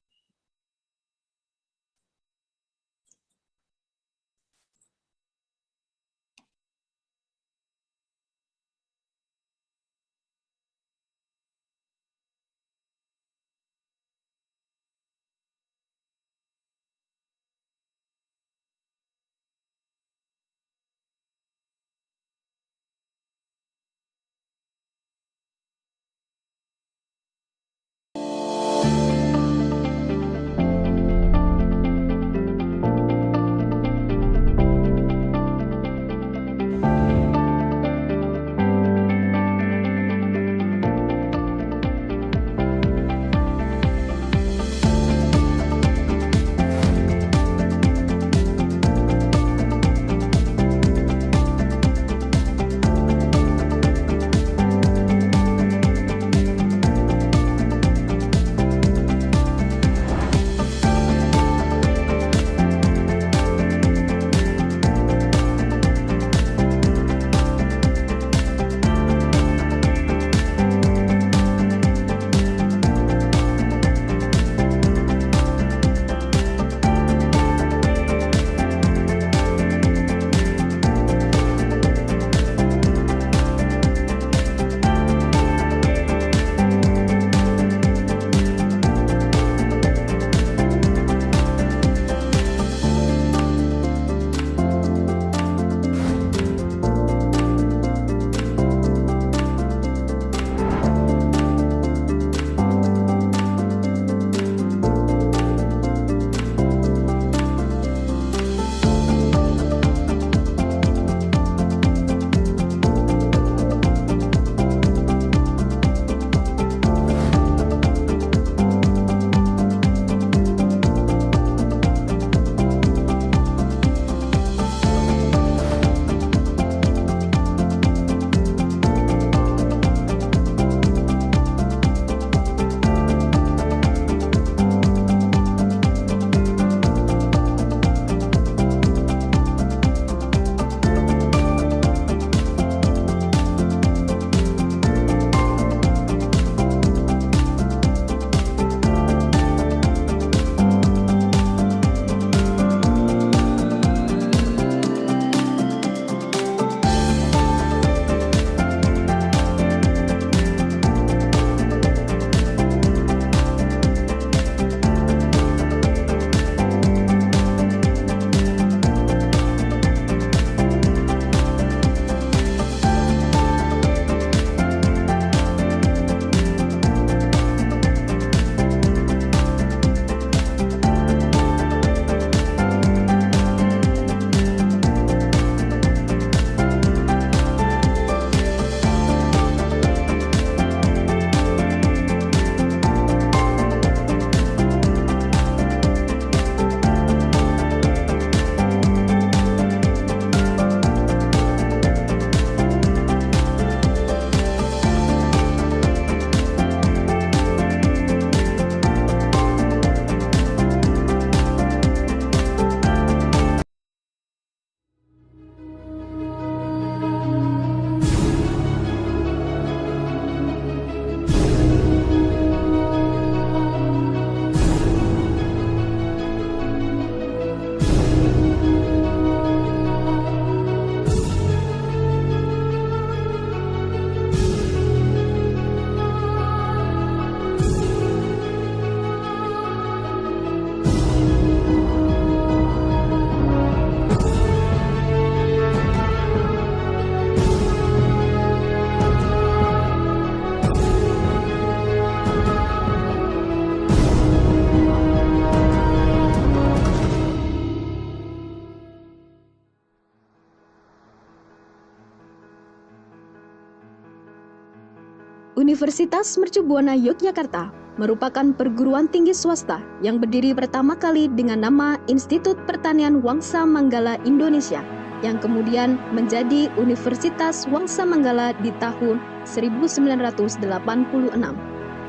Universitas Mercu Buana Yogyakarta merupakan perguruan tinggi swasta yang berdiri pertama kali dengan nama Institut Pertanian Wangsa Manggala Indonesia, yang kemudian menjadi Universitas Wangsa Manggala di tahun 1986.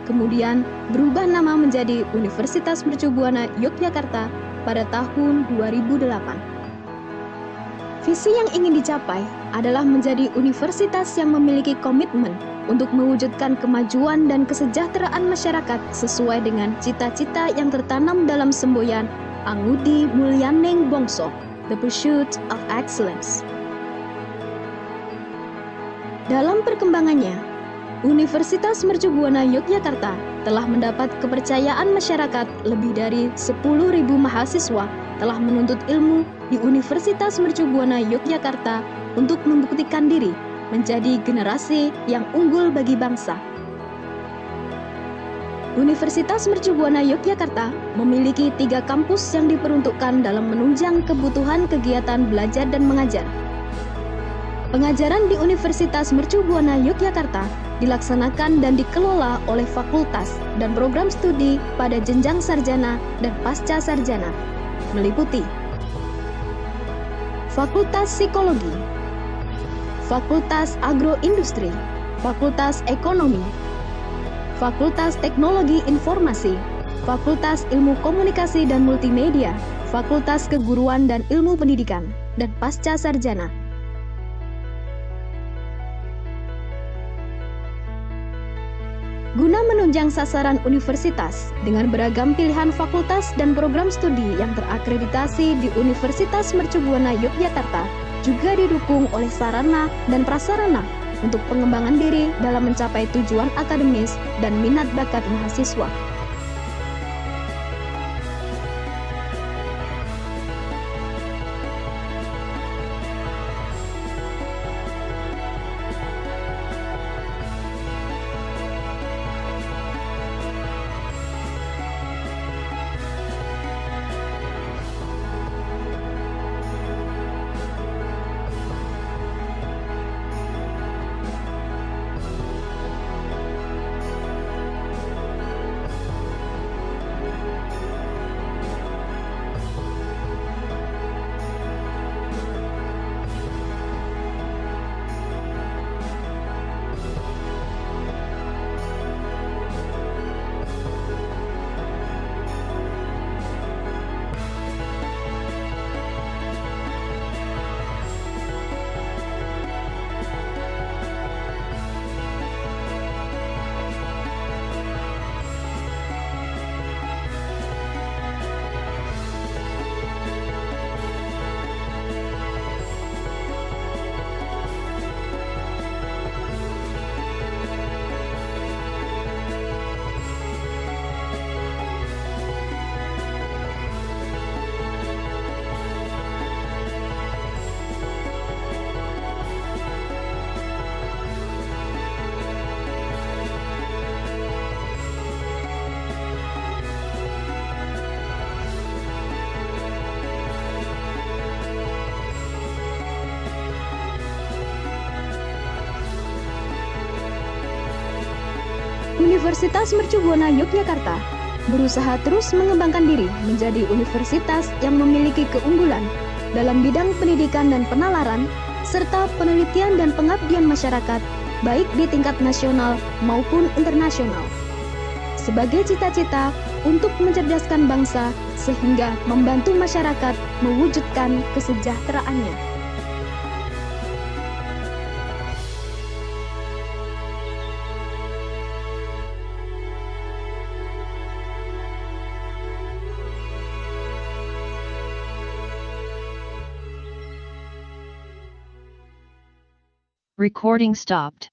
Kemudian berubah nama menjadi Universitas Mercu Buana Yogyakarta pada tahun 2008. Visi yang ingin dicapai adalah menjadi universitas yang memiliki komitmen untuk mewujudkan kemajuan dan kesejahteraan masyarakat sesuai dengan cita-cita yang tertanam dalam semboyan Angudi Mulyaning Bongso, The Pursuit of Excellence. Dalam perkembangannya, Universitas Mercu Buana Yogyakarta telah mendapat kepercayaan masyarakat. Lebih dari 10.000 mahasiswa telah menuntut ilmu di Universitas Mercu Buana Yogyakarta untuk membuktikan diri menjadi generasi yang unggul bagi bangsa. Universitas Mercu Buana Yogyakarta memiliki 3 kampus yang diperuntukkan dalam menunjang kebutuhan kegiatan belajar dan mengajar. Pengajaran di Universitas Mercu Buana Yogyakarta dilaksanakan dan dikelola oleh fakultas dan program studi pada jenjang sarjana dan pasca sarjana, meliputi Fakultas Psikologi, Fakultas Agroindustri, Fakultas Ekonomi, Fakultas Teknologi Informasi, Fakultas Ilmu Komunikasi dan Multimedia, Fakultas Keguruan dan Ilmu Pendidikan, dan pasca sarjana. Guna menunjang sasaran universitas dengan beragam pilihan fakultas dan program studi yang terakreditasi di Universitas Mercu Buana Yogyakarta, juga didukung oleh sarana dan prasarana untuk pengembangan diri dalam mencapai tujuan akademis dan minat bakat mahasiswa. Universitas Mercu Buana Yogyakarta berusaha terus mengembangkan diri menjadi universitas yang memiliki keunggulan dalam bidang pendidikan dan penalaran, serta penelitian dan pengabdian masyarakat, baik di tingkat nasional maupun internasional. Sebagai cita-cita untuk mencerdaskan bangsa sehingga membantu masyarakat mewujudkan kesejahteraannya. Recording stopped.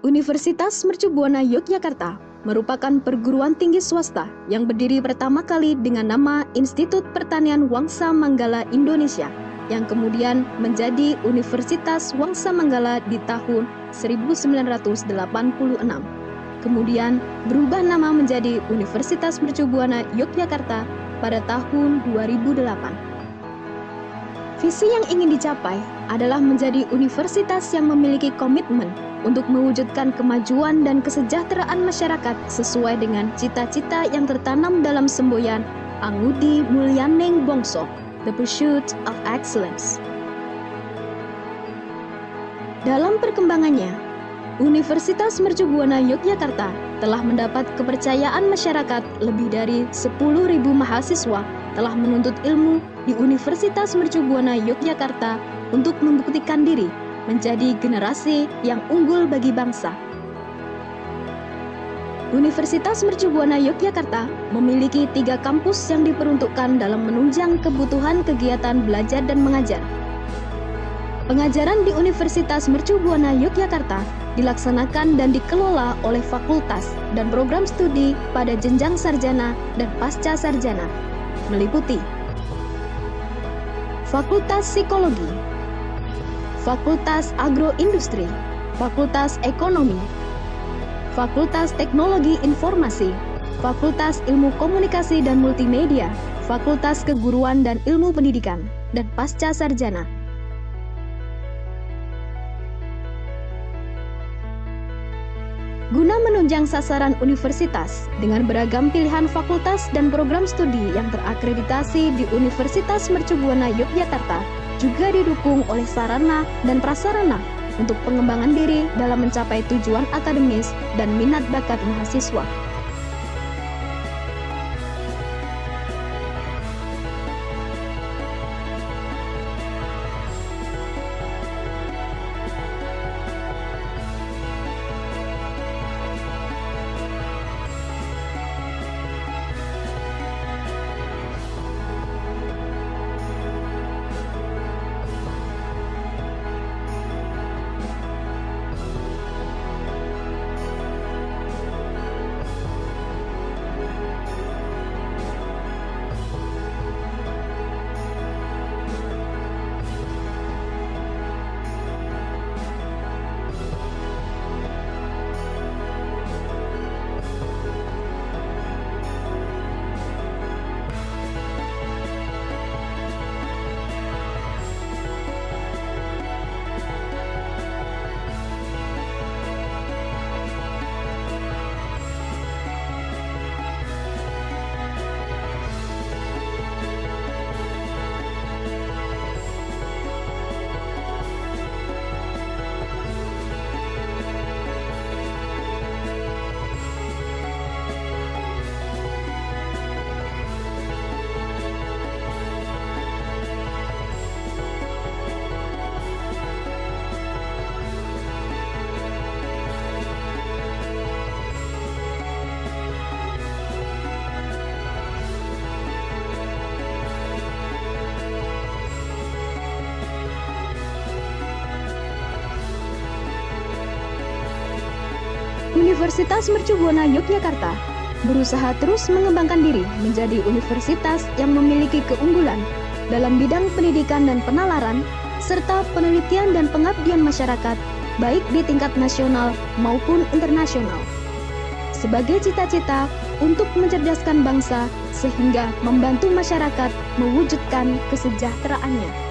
Universitas Mercu Buana Yogyakarta merupakan perguruan tinggi swasta yang berdiri pertama kali dengan nama Institut Pertanian Wangsa Manggala Indonesia, yang kemudian menjadi Universitas Wangsa Manggala di tahun 1986. Kemudian berubah nama menjadi Universitas Mercu Buana Yogyakarta pada tahun 2008. Visi yang ingin dicapai adalah menjadi universitas yang memiliki komitmen untuk mewujudkan kemajuan dan kesejahteraan masyarakat sesuai dengan cita-cita yang tertanam dalam semboyan Angudi Mulyaning Bongso, The Pursuit of Excellence. Dalam perkembangannya, Universitas Mercu Buana Yogyakarta telah mendapat kepercayaan masyarakat. Lebih dari 10.000 mahasiswa telah menuntut ilmu di Universitas Mercu Buana Yogyakarta untuk membuktikan diri menjadi generasi yang unggul bagi bangsa. Universitas Mercu Buana Yogyakarta memiliki 3 kampus yang diperuntukkan dalam menunjang kebutuhan kegiatan belajar dan mengajar. Pengajaran di Universitas Mercu Buana Yogyakarta dilaksanakan dan dikelola oleh fakultas dan program studi pada jenjang sarjana dan pasca sarjana, meliputi Fakultas Psikologi, Fakultas Agroindustri, Fakultas Ekonomi, Fakultas Teknologi Informasi, Fakultas Ilmu Komunikasi dan Multimedia, Fakultas Keguruan dan Ilmu Pendidikan, dan pasca sarjana. Guna menunjang sasaran universitas dengan beragam pilihan fakultas dan program studi yang terakreditasi di Universitas Mercu Buana Yogyakarta, juga didukung oleh sarana dan prasarana untuk pengembangan diri dalam mencapai tujuan akademis dan minat bakat mahasiswa. Universitas Mercu Buana Yogyakarta berusaha terus mengembangkan diri menjadi universitas yang memiliki keunggulan dalam bidang pendidikan dan penalaran, serta penelitian dan pengabdian masyarakat, baik di tingkat nasional maupun internasional. Sebagai cita-cita untuk mencerdaskan bangsa sehingga membantu masyarakat mewujudkan kesejahteraannya.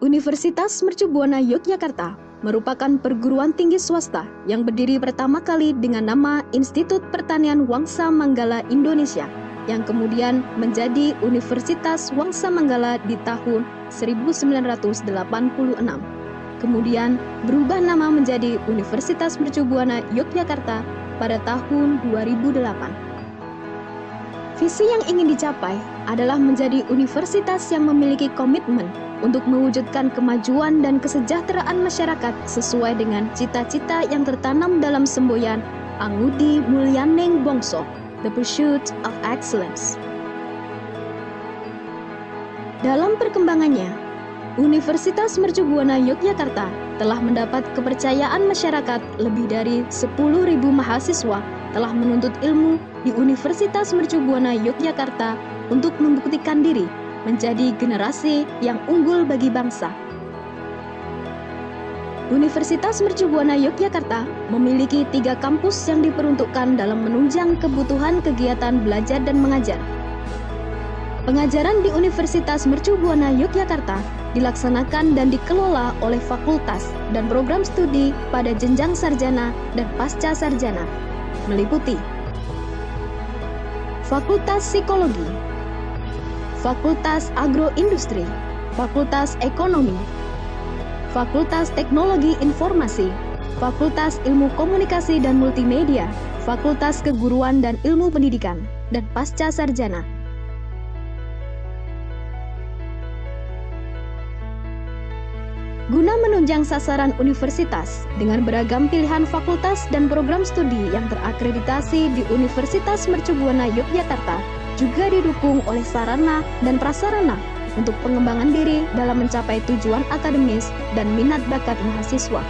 Universitas Mercu Buana Yogyakarta merupakan perguruan tinggi swasta yang berdiri pertama kali dengan nama Institut Pertanian Wangsa Manggala Indonesia, yang kemudian menjadi Universitas Wangsa Manggala di tahun 1986. Kemudian berubah nama menjadi Universitas Mercu Buana Yogyakarta pada tahun 2008. Visi yang ingin dicapai adalah menjadi universitas yang memiliki komitmen untuk mewujudkan kemajuan dan kesejahteraan masyarakat sesuai dengan cita-cita yang tertanam dalam semboyan Angudi Mulyaneng Bongso, The Pursuit of Excellence. Dalam perkembangannya, Universitas Mercu Buana Yogyakarta telah mendapat kepercayaan masyarakat. Lebih dari 10.000 mahasiswa telah menuntut ilmu di Universitas Mercu Buana Yogyakarta untuk membuktikan diri menjadi generasi yang unggul bagi bangsa. Universitas Mercu Buana Yogyakarta memiliki 3 kampus yang diperuntukkan dalam menunjang kebutuhan kegiatan belajar dan mengajar. Pengajaran di Universitas Mercu Buana Yogyakarta dilaksanakan dan dikelola oleh fakultas dan program studi pada jenjang sarjana dan pasca sarjana, meliputi Fakultas Psikologi, Fakultas Agroindustri, Fakultas Ekonomi, Fakultas Teknologi Informasi, Fakultas Ilmu Komunikasi dan Multimedia, Fakultas Keguruan dan Ilmu Pendidikan, dan pasca sarjana. Guna menunjang sasaran universitas dengan beragam pilihan fakultas dan program studi yang terakreditasi di Universitas Mercu Buana Yogyakarta, juga didukung oleh sarana dan prasarana untuk pengembangan diri dalam mencapai tujuan akademis dan minat bakat mahasiswa.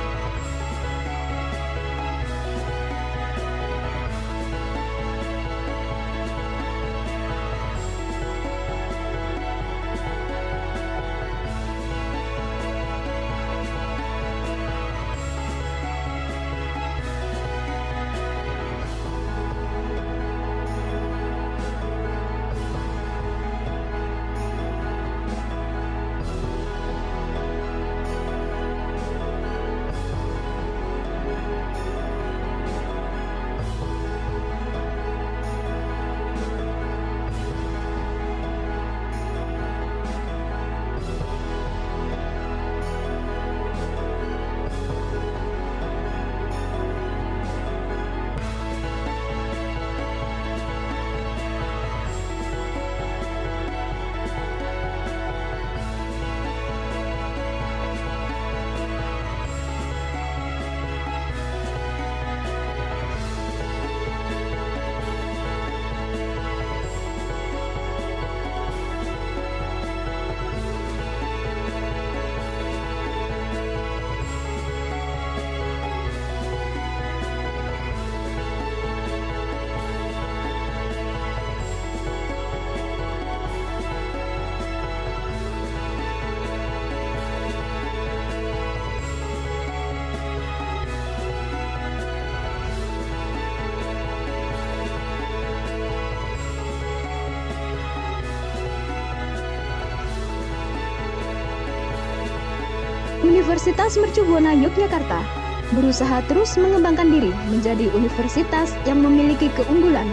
Universitas Mercu Buana Yogyakarta berusaha terus mengembangkan diri menjadi universitas yang memiliki keunggulan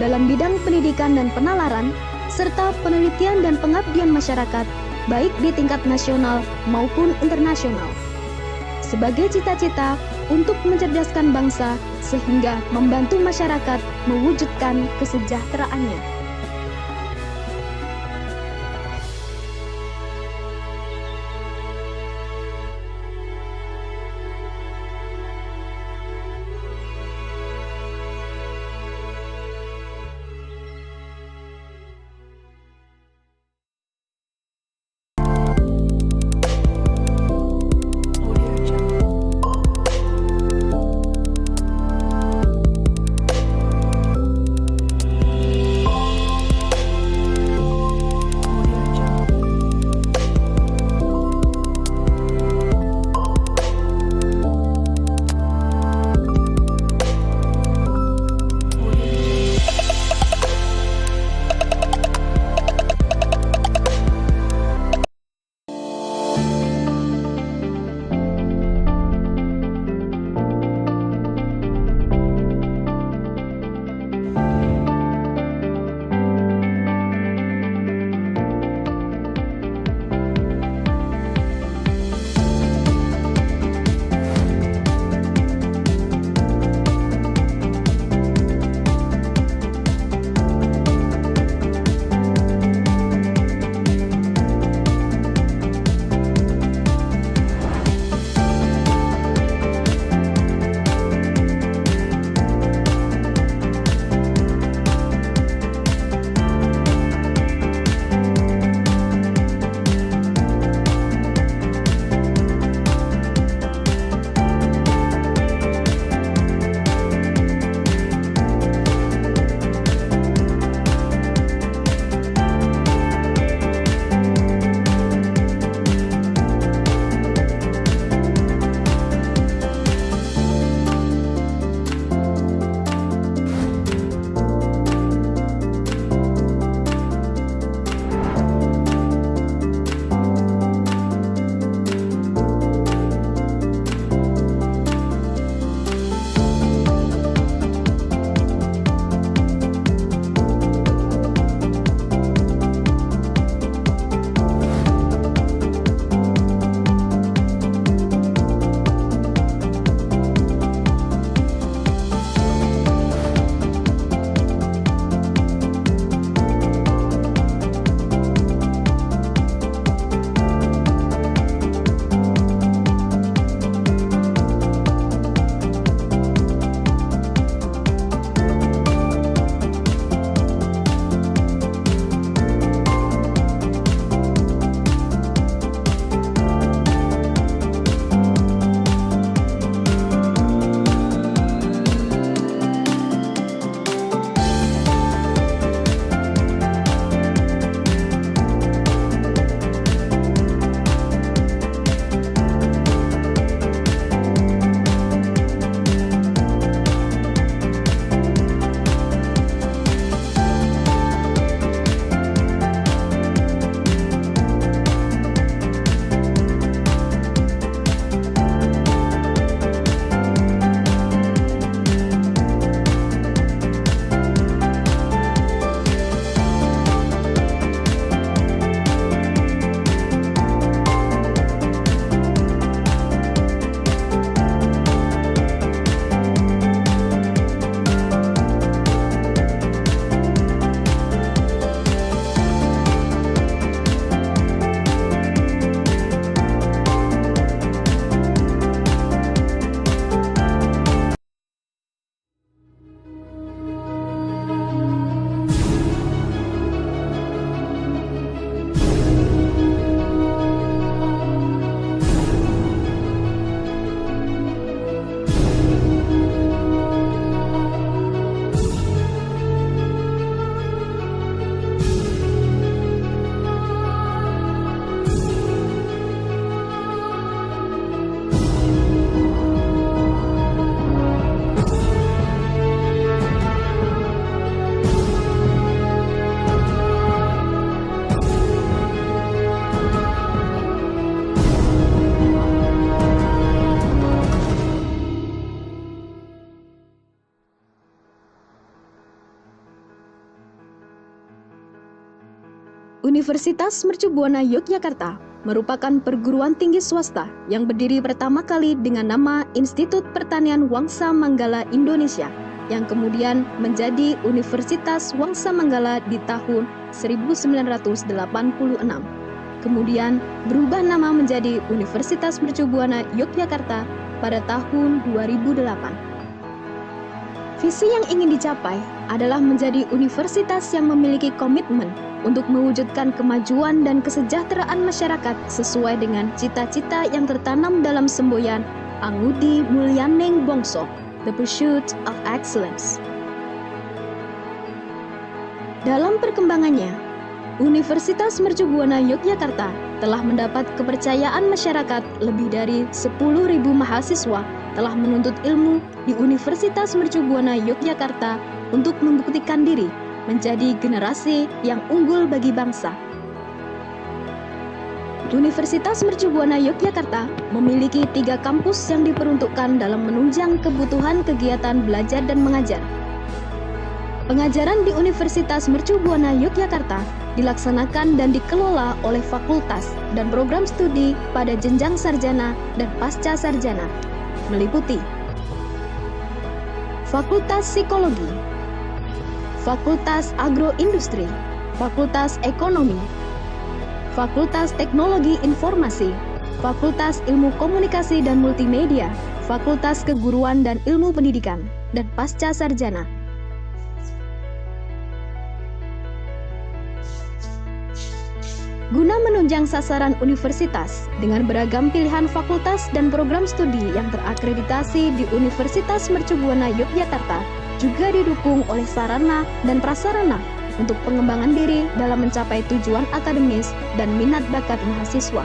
dalam bidang pendidikan dan penalaran, serta penelitian dan pengabdian masyarakat, baik di tingkat nasional maupun internasional. Sebagai cita-cita untuk mencerdaskan bangsa sehingga membantu masyarakat mewujudkan kesejahteraannya. Universitas Mercu Buana Yogyakarta merupakan perguruan tinggi swasta yang berdiri pertama kali dengan nama Institut Pertanian Wangsa Manggala Indonesia, yang kemudian menjadi Universitas Wangsa Manggala di tahun 1986. Kemudian berubah nama menjadi Universitas Mercu Buana Yogyakarta pada tahun 2008. Visi yang ingin dicapai adalah menjadi universitas yang memiliki komitmen untuk mewujudkan kemajuan dan kesejahteraan masyarakat sesuai dengan cita-cita yang tertanam dalam semboyan Angudi Mulyaneng Bongso, The Pursuit of Excellence. Dalam perkembangannya, Universitas Mercu Buana Yogyakarta telah mendapat kepercayaan masyarakat. Lebih dari 10.000 mahasiswa telah menuntut ilmu di Universitas Mercu Buana Yogyakarta untuk membuktikan diri menjadi generasi yang unggul bagi bangsa. Universitas Mercu Buana Yogyakarta memiliki 3 kampus yang diperuntukkan dalam menunjang kebutuhan kegiatan belajar dan mengajar. Pengajaran di Universitas Mercu Buana Yogyakarta dilaksanakan dan dikelola oleh fakultas dan program studi pada jenjang sarjana dan pasca sarjana, meliputi Fakultas Psikologi, Fakultas Agroindustri, Fakultas Ekonomi, Fakultas Teknologi Informasi, Fakultas Ilmu Komunikasi dan Multimedia, Fakultas Keguruan dan Ilmu Pendidikan, dan pasca sarjana. Guna menunjang sasaran universitas dengan beragam pilihan fakultas dan program studi yang terakreditasi di Universitas Mercu Buana Yogyakarta, juga didukung oleh sarana dan prasarana untuk pengembangan diri dalam mencapai tujuan akademis dan minat bakat mahasiswa.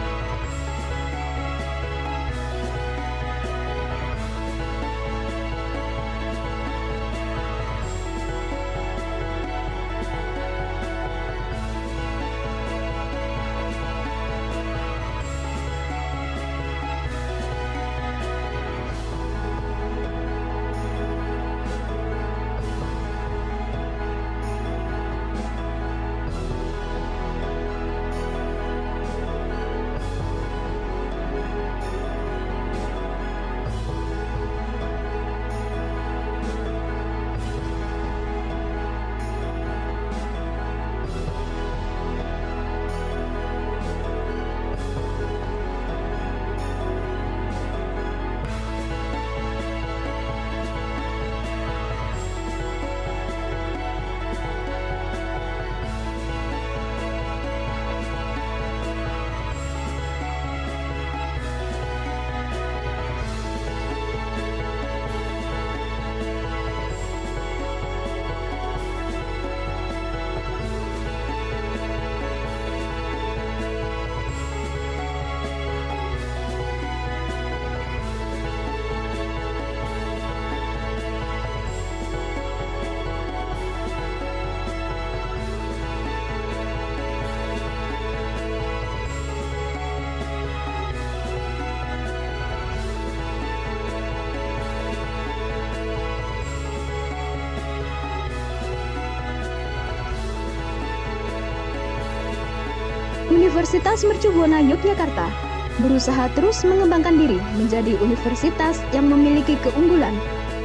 Universitas Mercu Buana Yogyakarta berusaha terus mengembangkan diri menjadi universitas yang memiliki keunggulan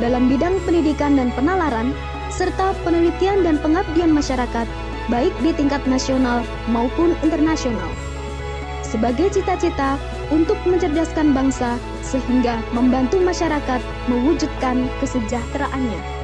dalam bidang pendidikan dan penalaran, serta penelitian dan pengabdian masyarakat, baik di tingkat nasional maupun internasional. Sebagai cita-cita untuk mencerdaskan bangsa sehingga membantu masyarakat mewujudkan kesejahteraannya.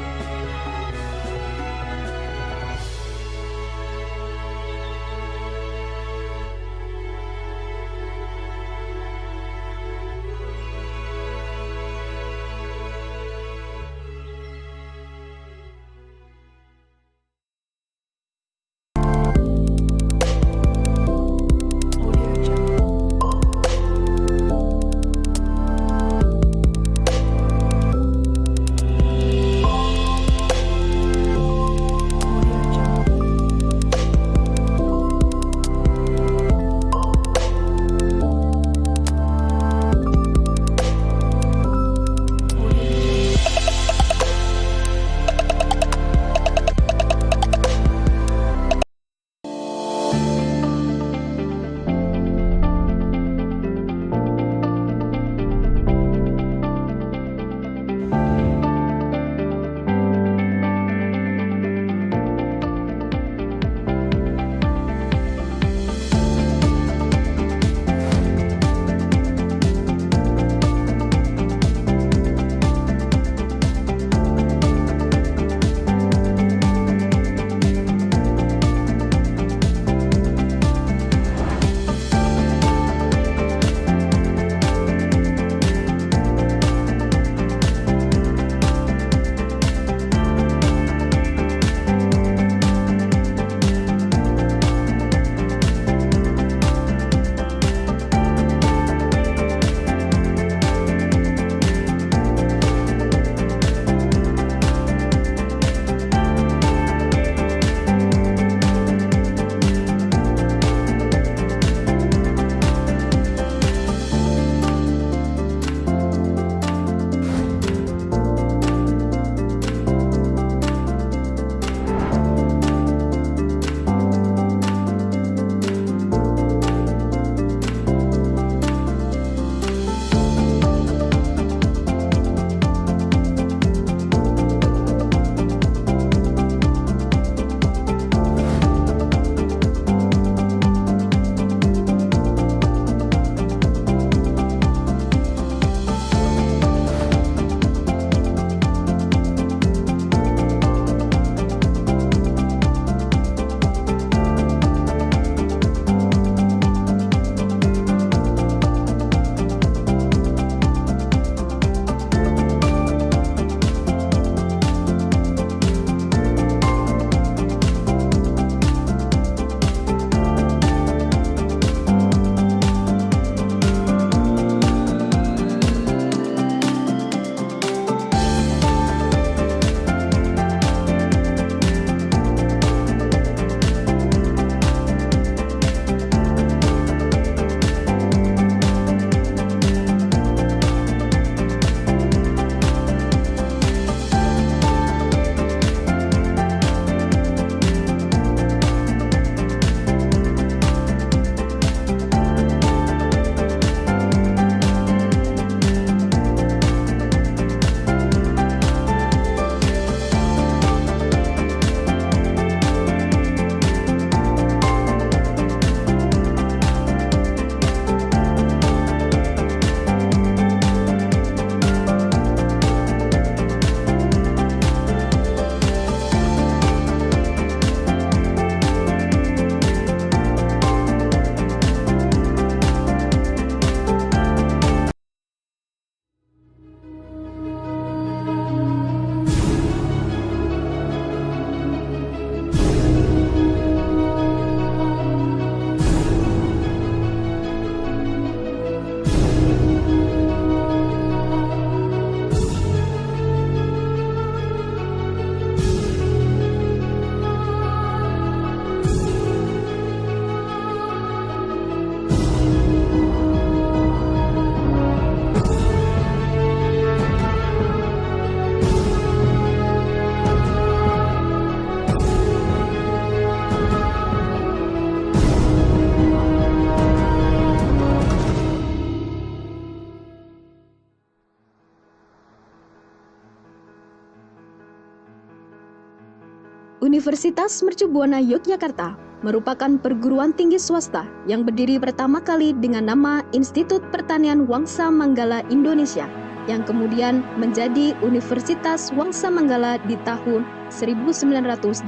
Universitas Mercu Buana Yogyakarta merupakan perguruan tinggi swasta yang berdiri pertama kali dengan nama Institut Pertanian Wangsa Manggala Indonesia, yang kemudian menjadi Universitas Wangsa Manggala di tahun 1986.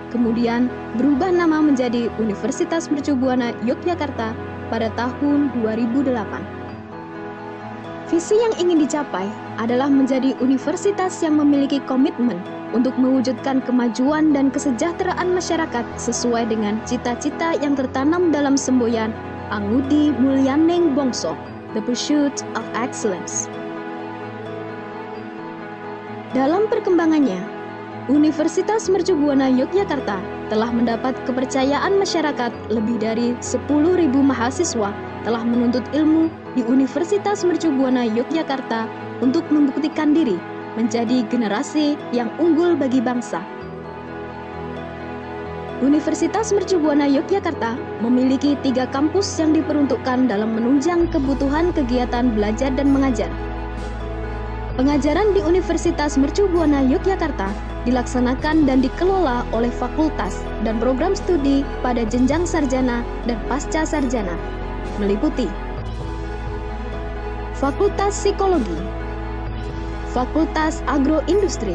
Kemudian berubah nama menjadi Universitas Mercu Buana Yogyakarta pada tahun 2008. Visi yang ingin dicapai adalah menjadi universitas yang memiliki komitmen untuk mewujudkan kemajuan dan kesejahteraan masyarakat sesuai dengan cita-cita yang tertanam dalam semboyan Angudi Mulyaneng Bongso, The Pursuit of Excellence. Dalam perkembangannya, Universitas Mercu Buana Yogyakarta telah mendapat kepercayaan masyarakat. Lebih dari 10.000 mahasiswa telah menuntut ilmu di Universitas Mercu Buana Yogyakarta untuk membuktikan diri menjadi generasi yang unggul bagi bangsa. Universitas Mercu Buana Yogyakarta memiliki 3 kampus yang diperuntukkan dalam menunjang kebutuhan kegiatan belajar dan mengajar. Pengajaran di Universitas Mercu Buana Yogyakarta dilaksanakan dan dikelola oleh fakultas dan program studi pada jenjang sarjana dan pasca sarjana, meliputi Fakultas Psikologi, Fakultas Agroindustri,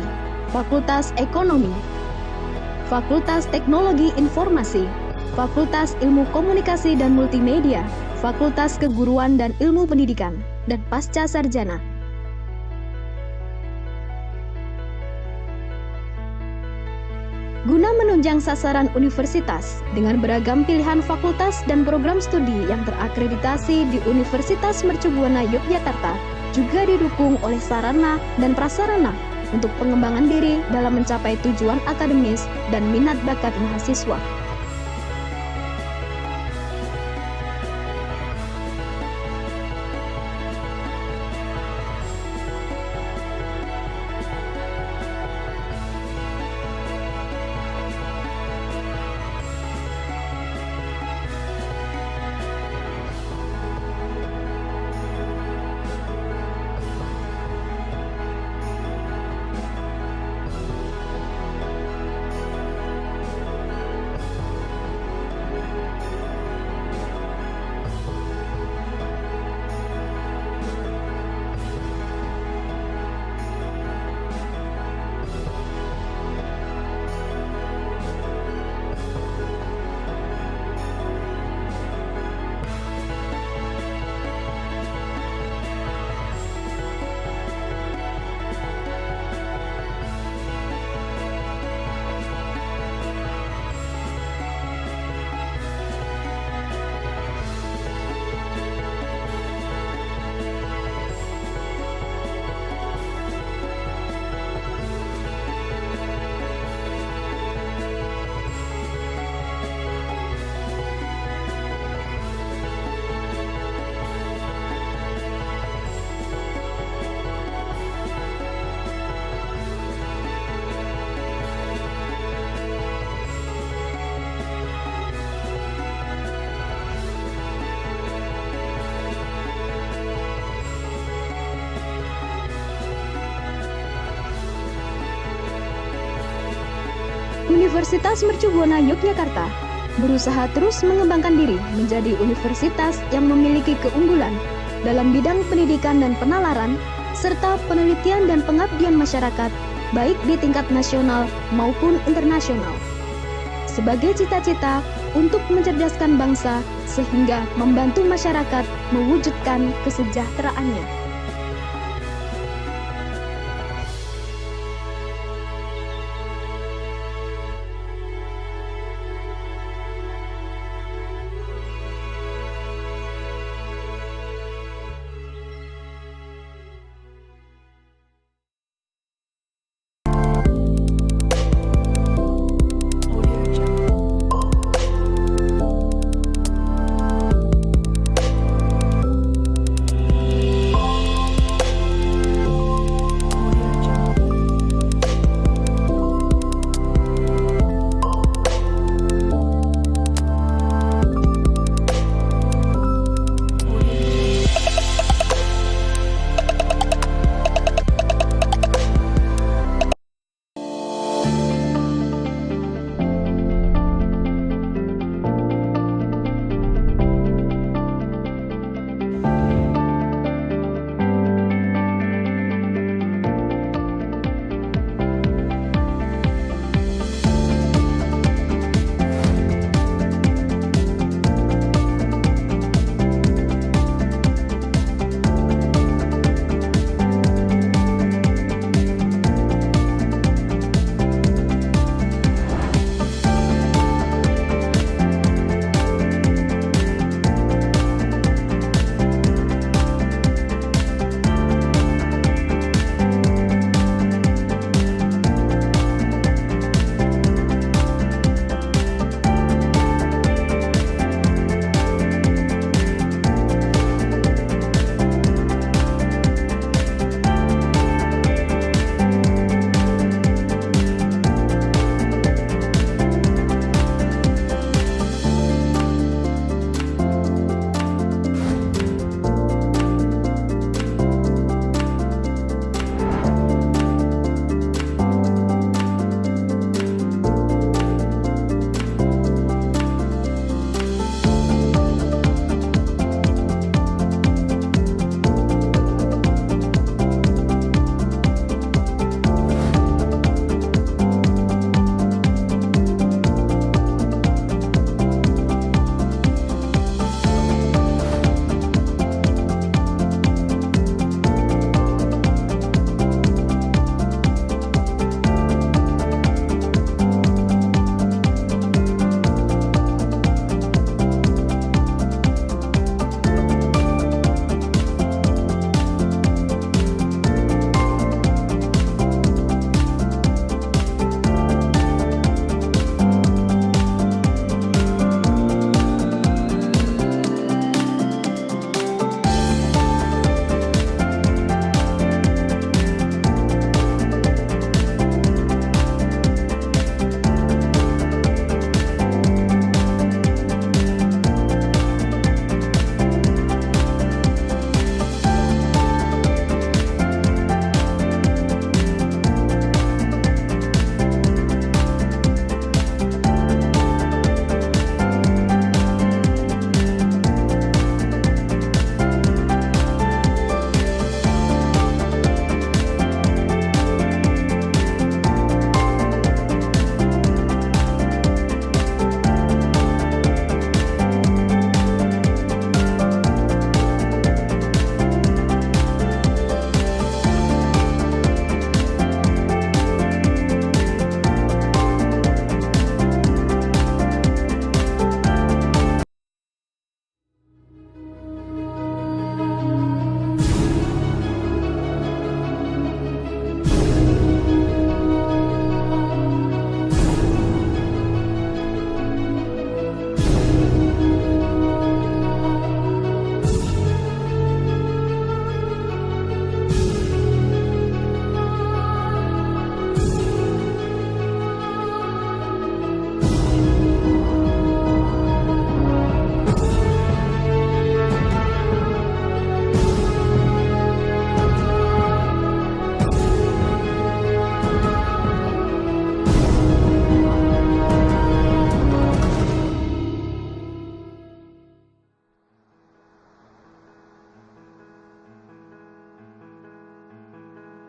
Fakultas Ekonomi, Fakultas Teknologi Informasi, Fakultas Ilmu Komunikasi dan Multimedia, Fakultas Keguruan dan Ilmu Pendidikan, dan pasca sarjana. Guna menunjang sasaran universitas dengan beragam pilihan fakultas dan program studi yang terakreditasi di Universitas Mercu Buana Yogyakarta, juga didukung oleh sarana dan prasarana untuk pengembangan diri dalam mencapai tujuan akademis dan minat bakat mahasiswa. Universitas Mercu Buana Yogyakarta berusaha terus mengembangkan diri menjadi universitas yang memiliki keunggulan dalam bidang pendidikan dan penalaran, serta penelitian dan pengabdian masyarakat, baik di tingkat nasional maupun internasional. Sebagai cita-cita untuk mencerdaskan bangsa sehingga membantu masyarakat mewujudkan kesejahteraannya.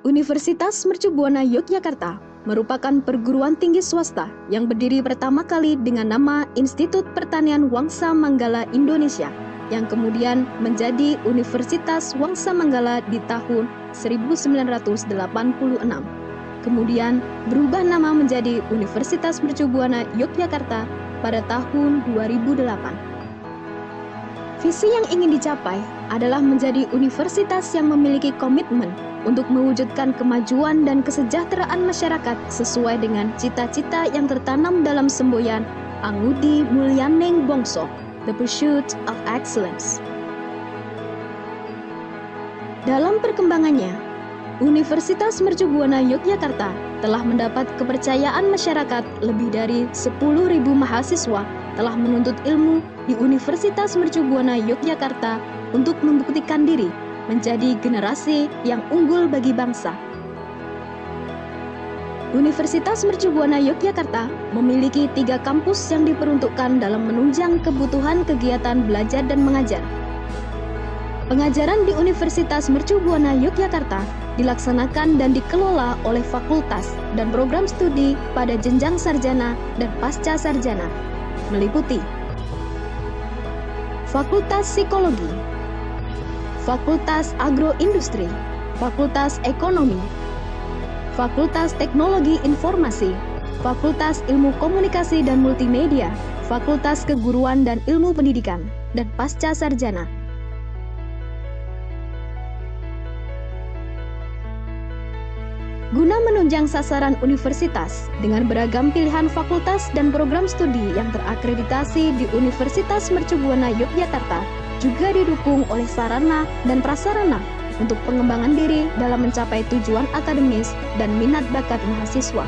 Universitas Mercu Buana Yogyakarta merupakan perguruan tinggi swasta yang berdiri pertama kali dengan nama Institut Pertanian Wangsa Manggala Indonesia, yang kemudian menjadi Universitas Wangsa Manggala di tahun 1986. Kemudian berubah nama menjadi Universitas Mercu Buana Yogyakarta pada tahun 2008. Visi yang ingin dicapai adalah menjadi universitas yang memiliki komitmen untuk mewujudkan kemajuan dan kesejahteraan masyarakat sesuai dengan cita-cita yang tertanam dalam semboyan Angudi Mulyaning Bongso, The Pursuit of Excellence. Dalam perkembangannya, Universitas Mercu Buana Yogyakarta telah mendapat kepercayaan masyarakat. Lebih dari 10.000 mahasiswa telah menuntut ilmu di Universitas Mercu Buana Yogyakarta untuk membuktikan diri menjadi generasi yang unggul bagi bangsa. Universitas Mercu Buana Yogyakarta memiliki 3 kampus yang diperuntukkan dalam menunjang kebutuhan kegiatan belajar dan mengajar. Pengajaran di Universitas Mercu Buana Yogyakarta dilaksanakan dan dikelola oleh fakultas dan program studi pada jenjang sarjana dan pasca sarjana, meliputi Fakultas Psikologi, Fakultas Agroindustri, Fakultas Ekonomi, Fakultas Teknologi Informasi, Fakultas Ilmu Komunikasi dan Multimedia, Fakultas Keguruan dan Ilmu Pendidikan, dan pasca sarjana. Guna menunjang sasaran universitas dengan beragam pilihan fakultas dan program studi yang terakreditasi di Universitas Mercu Buana Yogyakarta, juga didukung oleh sarana dan prasarana untuk pengembangan diri dalam mencapai tujuan akademis dan minat bakat mahasiswa.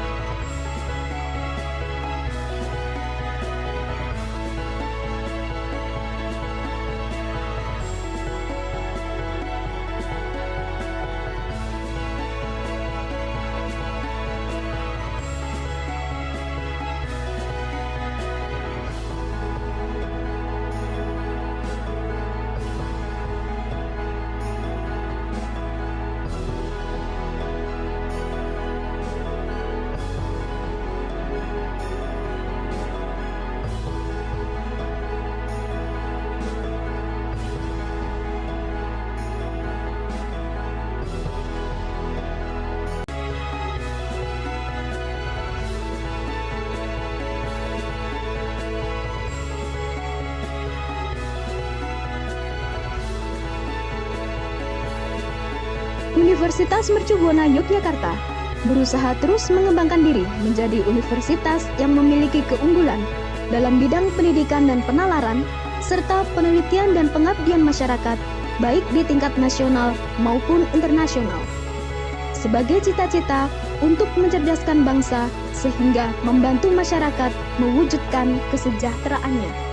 Universitas Mercu Buana Yogyakarta berusaha terus mengembangkan diri menjadi universitas yang memiliki keunggulan dalam bidang pendidikan dan penalaran, serta penelitian dan pengabdian masyarakat, baik di tingkat nasional maupun internasional. Sebagai cita-cita untuk mencerdaskan bangsa sehingga membantu masyarakat mewujudkan kesejahteraannya.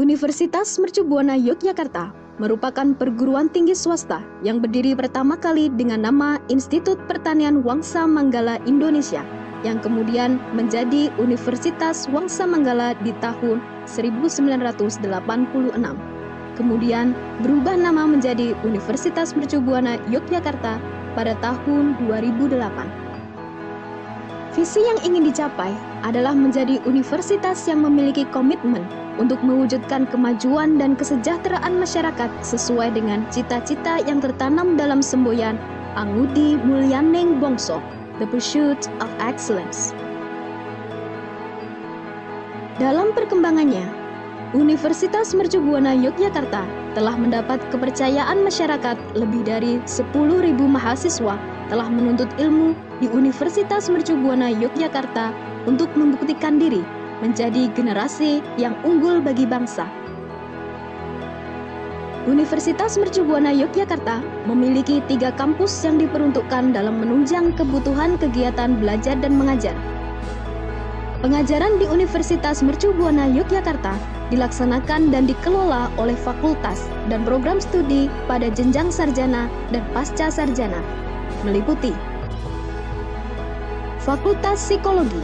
Universitas Mercu Buana Yogyakarta merupakan perguruan tinggi swasta yang berdiri pertama kali dengan nama Institut Pertanian Wangsa Manggala Indonesia, yang kemudian menjadi Universitas Wangsa Manggala di tahun 1986. Kemudian berubah nama menjadi Universitas Mercu Buana Yogyakarta pada tahun 2008. Visi yang ingin dicapai adalah menjadi universitas yang memiliki komitmen untuk mewujudkan kemajuan dan kesejahteraan masyarakat sesuai dengan cita-cita yang tertanam dalam semboyan Angudi Mulyaneng Bongso, The Pursuit of Excellence. Dalam perkembangannya, Universitas Mercu Buana Yogyakarta telah mendapat kepercayaan masyarakat. Lebih dari 10.000 mahasiswa telah menuntut ilmu di Universitas Mercu Buana Yogyakarta untuk membuktikan diri menjadi generasi yang unggul bagi bangsa. Universitas Mercu Buana Yogyakarta memiliki 3 kampus yang diperuntukkan dalam menunjang kebutuhan kegiatan belajar dan mengajar. Pengajaran di Universitas Mercu Buana Yogyakarta dilaksanakan dan dikelola oleh fakultas dan program studi pada jenjang sarjana dan pasca sarjana, meliputi Fakultas Psikologi,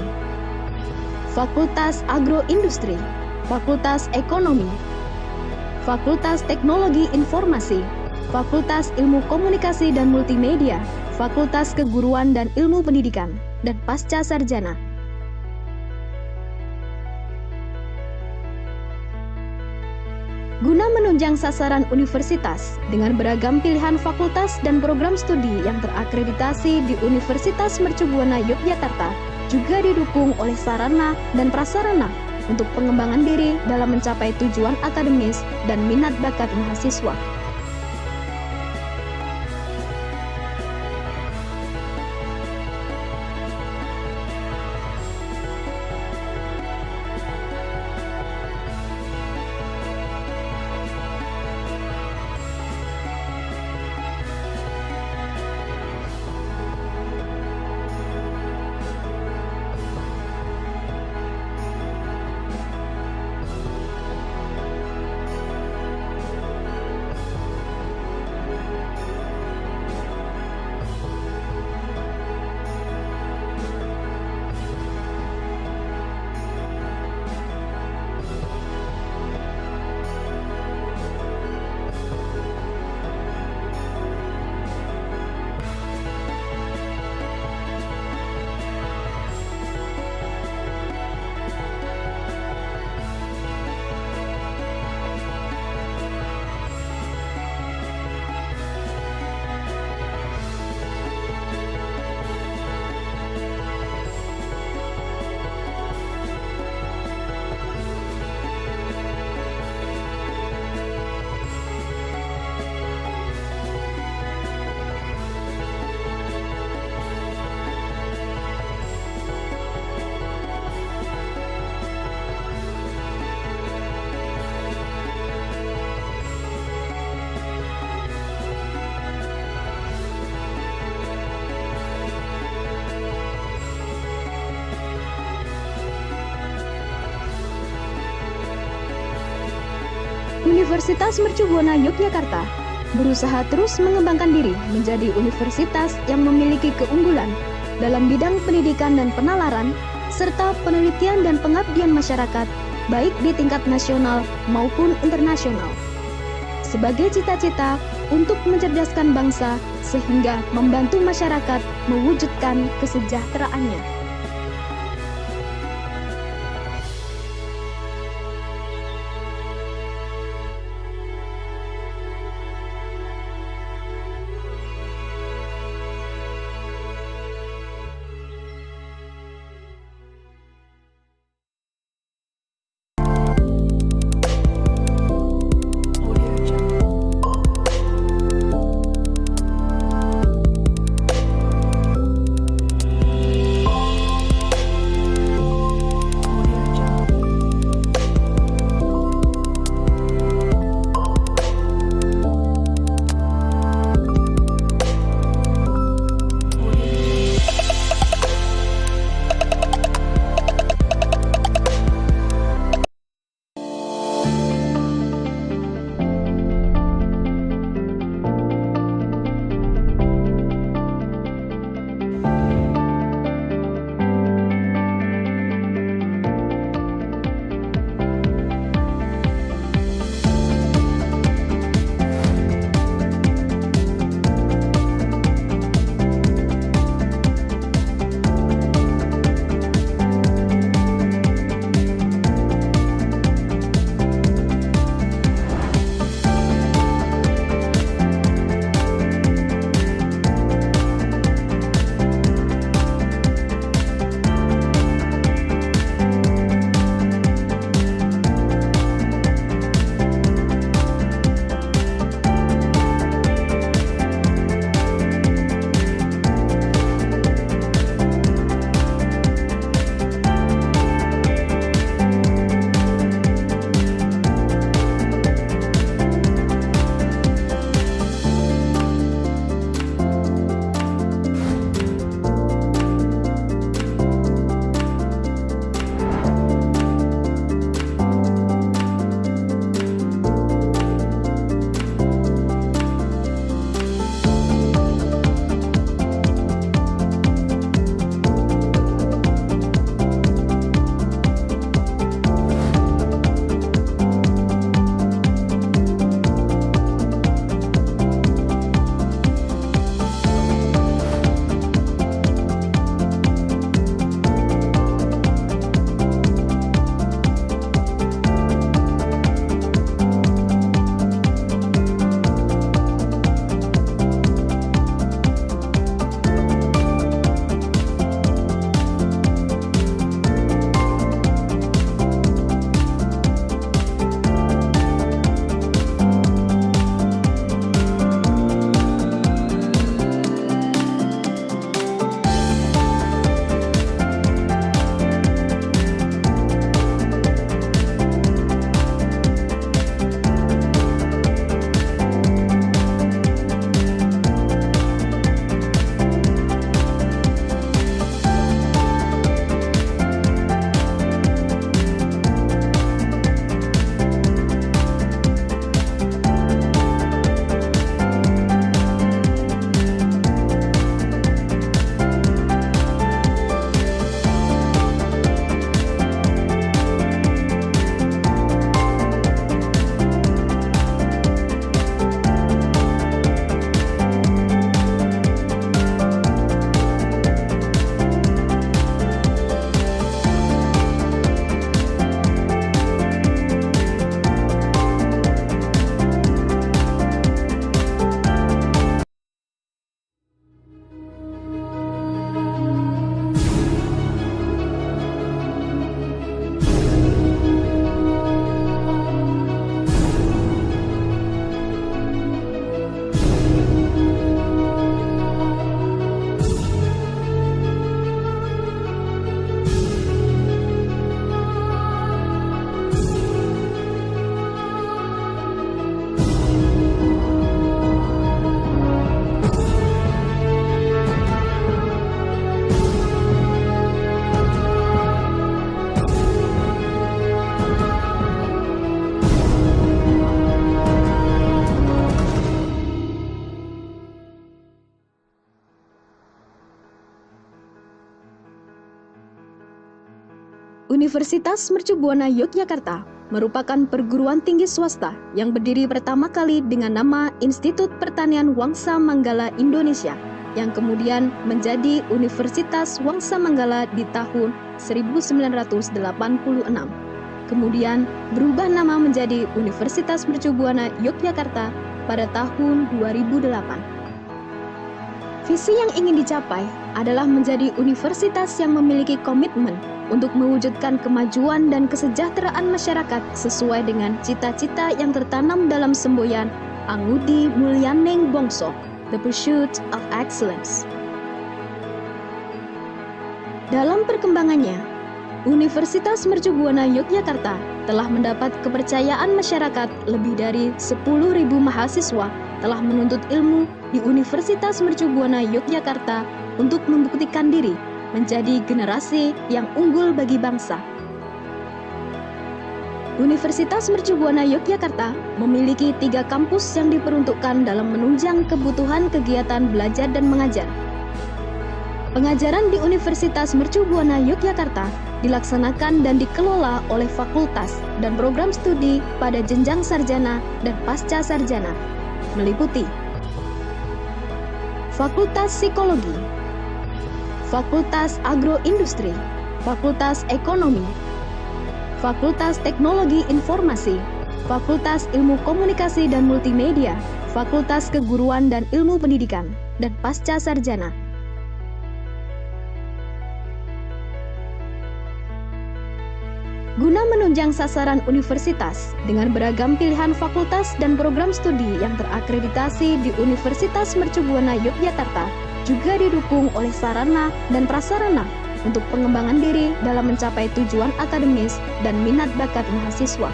Fakultas Agroindustri, Fakultas Ekonomi, Fakultas Teknologi Informasi, Fakultas Ilmu Komunikasi dan Multimedia, Fakultas Keguruan dan Ilmu Pendidikan, dan pasca sarjana. Guna menunjang sasaran universitas dengan beragam pilihan fakultas dan program studi yang terakreditasi di Universitas Mercu Buana Yogyakarta, juga didukung oleh sarana dan prasarana untuk pengembangan diri dalam mencapai tujuan akademis dan minat bakat mahasiswa. Universitas Mercu Buana Yogyakarta berusaha terus mengembangkan diri menjadi universitas yang memiliki keunggulan dalam bidang pendidikan dan penalaran, serta penelitian dan pengabdian masyarakat, baik di tingkat nasional maupun internasional. Sebagai cita-cita untuk mencerdaskan bangsa sehingga membantu masyarakat mewujudkan kesejahteraannya. Universitas Mercu Buana Yogyakarta merupakan perguruan tinggi swasta yang berdiri pertama kali dengan nama Institut Pertanian Wangsa Manggala Indonesia, yang kemudian menjadi Universitas Wangsa Manggala di tahun 1986. Kemudian berubah nama menjadi Universitas Mercu Buana Yogyakarta pada tahun 2008. Visi yang ingin dicapai adalah menjadi universitas yang memiliki komitmen untuk mewujudkan kemajuan dan kesejahteraan masyarakat sesuai dengan cita-cita yang tertanam dalam semboyan Angudi Mulyaneng Bongso, The Pursuit of Excellence. Dalam perkembangannya, Universitas Mercu Buana Yogyakarta telah mendapat kepercayaan masyarakat. Lebih dari 10.000 mahasiswa telah menuntut ilmu di Universitas Mercu Buana Yogyakarta untuk membuktikan diri menjadi generasi yang unggul bagi bangsa. Universitas Mercu Buana Yogyakarta memiliki 3 kampus yang diperuntukkan dalam menunjang kebutuhan kegiatan belajar dan mengajar. Pengajaran di Universitas Mercu Buana Yogyakarta dilaksanakan dan dikelola oleh fakultas dan program studi pada jenjang sarjana dan pasca sarjana, meliputi Fakultas Psikologi, Fakultas Agroindustri, Fakultas Ekonomi, Fakultas Teknologi Informasi, Fakultas Ilmu Komunikasi dan Multimedia, Fakultas Keguruan dan Ilmu Pendidikan, dan pasca sarjana. Guna menunjang sasaran universitas dengan beragam pilihan fakultas dan program studi yang terakreditasi di Universitas Mercu Buana Yogyakarta juga didukung oleh sarana dan prasarana untuk pengembangan diri dalam mencapai tujuan akademis dan minat bakat mahasiswa.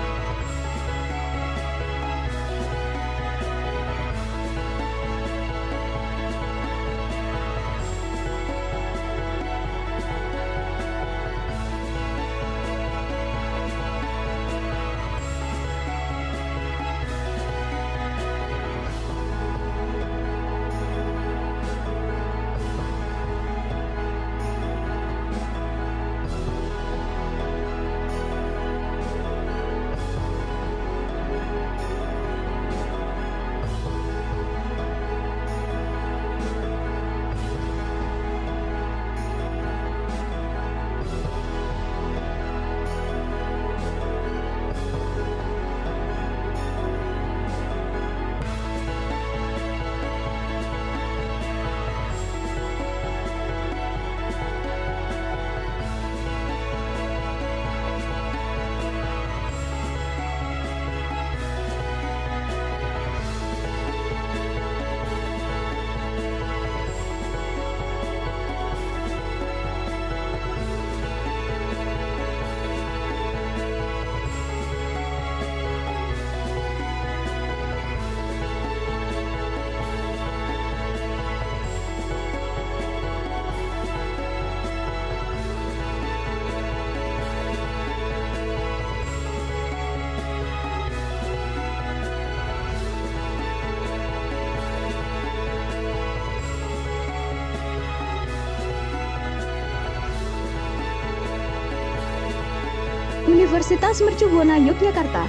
Universitas Mercu Buana Yogyakarta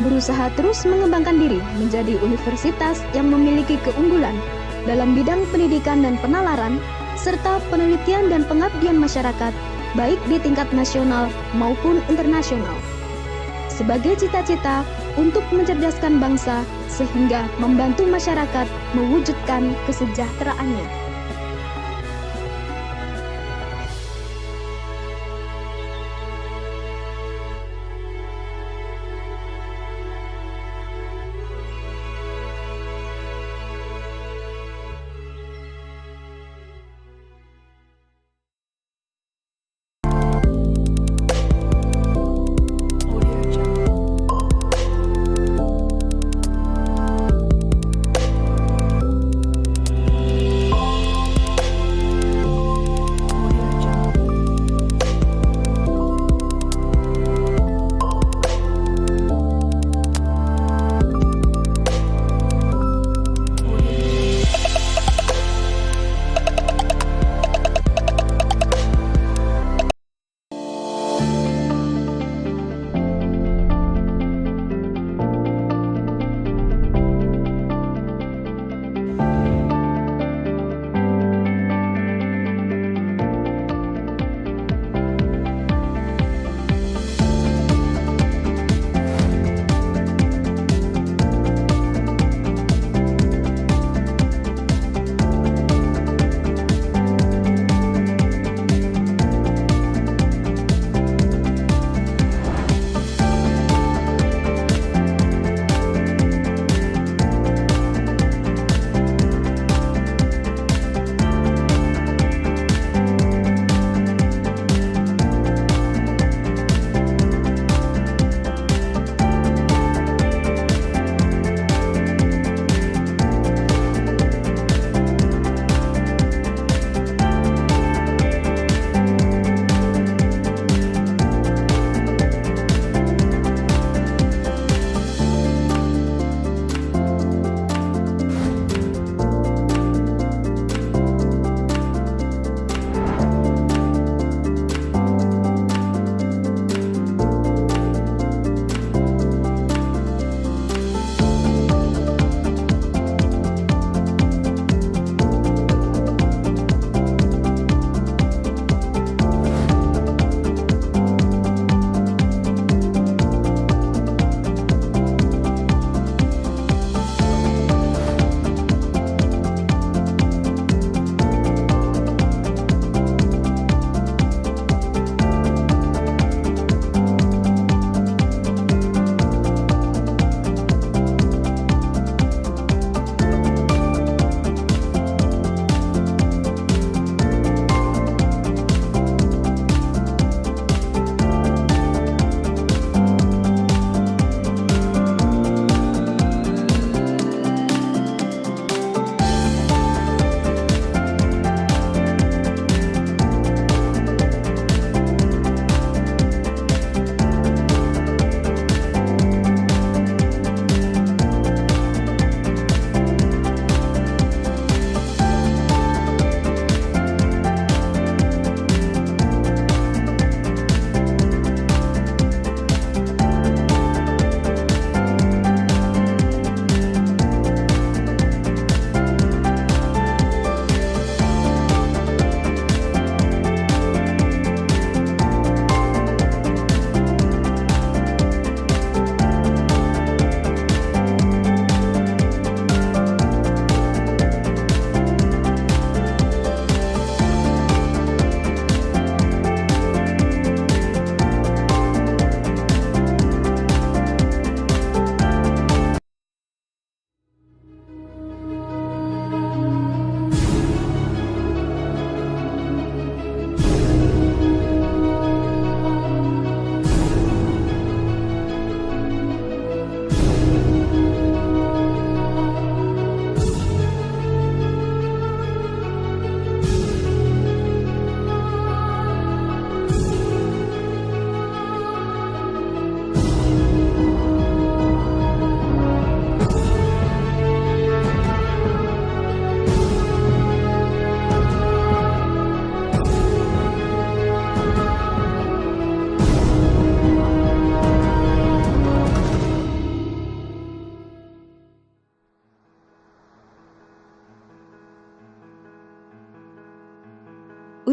berusaha terus mengembangkan diri menjadi universitas yang memiliki keunggulan dalam bidang pendidikan dan penalaran, serta penelitian dan pengabdian masyarakat, baik di tingkat nasional maupun internasional. Sebagai cita-cita untuk mencerdaskan bangsa sehingga membantu masyarakat mewujudkan kesejahteraannya.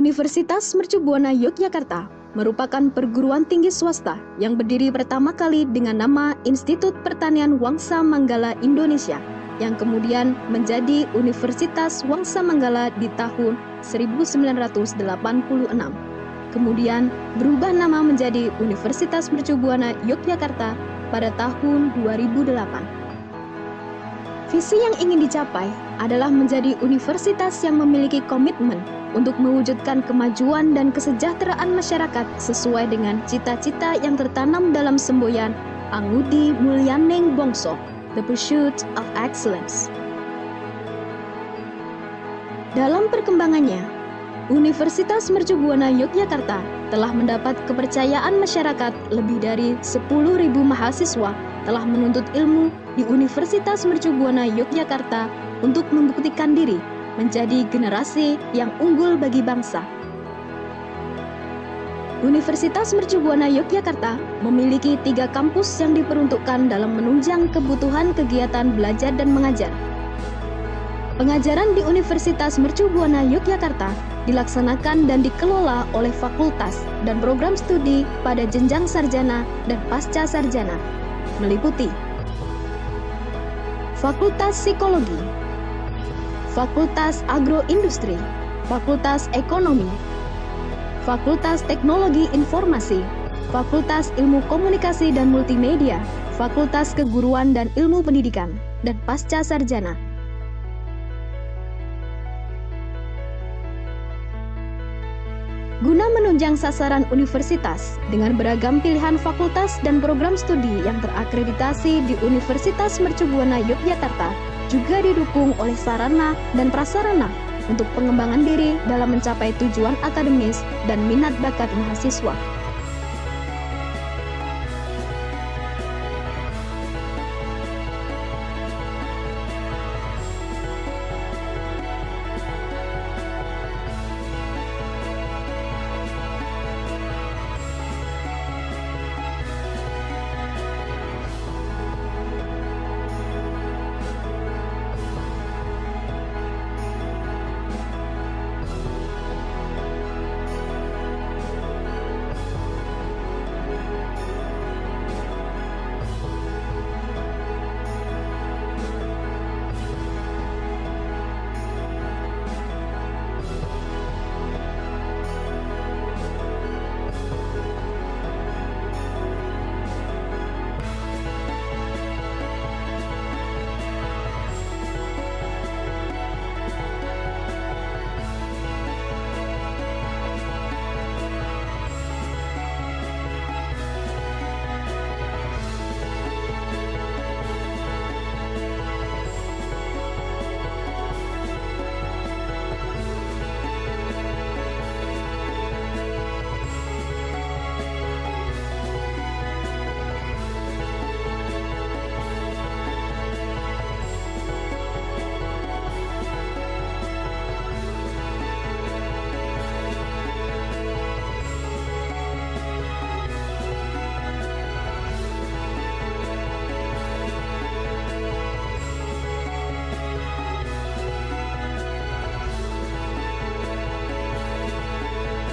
Universitas Mercu Buana Yogyakarta merupakan perguruan tinggi swasta yang berdiri pertama kali dengan nama Institut Pertanian Wangsa Manggala Indonesia, yang kemudian menjadi Universitas Wangsa Manggala di tahun 1986. Kemudian berubah nama menjadi Universitas Mercu Buana Yogyakarta pada tahun 2008. Visi yang ingin dicapai adalah menjadi universitas yang memiliki komitmen untuk mewujudkan kemajuan dan kesejahteraan masyarakat sesuai dengan cita-cita yang tertanam dalam semboyan Angudi Mulyaning Bongso, The Pursuit of Excellence. Dalam perkembangannya, Universitas Mercu Buana Yogyakarta telah mendapat kepercayaan masyarakat. Lebih dari 10.000 mahasiswa telah menuntut ilmu di Universitas Mercu Buana Yogyakarta untuk membuktikan diri menjadi generasi yang unggul bagi bangsa. Universitas Mercu Buana Yogyakarta memiliki 3 kampus yang diperuntukkan dalam menunjang kebutuhan kegiatan belajar dan mengajar. Pengajaran di Universitas Mercu Buana Yogyakarta dilaksanakan dan dikelola oleh fakultas dan program studi pada jenjang sarjana dan pasca sarjana, meliputi Fakultas Psikologi, Fakultas Agroindustri, Fakultas Ekonomi, Fakultas Teknologi Informasi, Fakultas Ilmu Komunikasi dan Multimedia, Fakultas Keguruan dan Ilmu Pendidikan, dan pasca sarjana. Guna menunjang sasaran universitas dengan beragam pilihan fakultas dan program studi yang terakreditasi di Universitas Mercu Buana Yogyakarta, juga didukung oleh sarana dan prasarana untuk pengembangan diri dalam mencapai tujuan akademis dan minat bakat mahasiswa.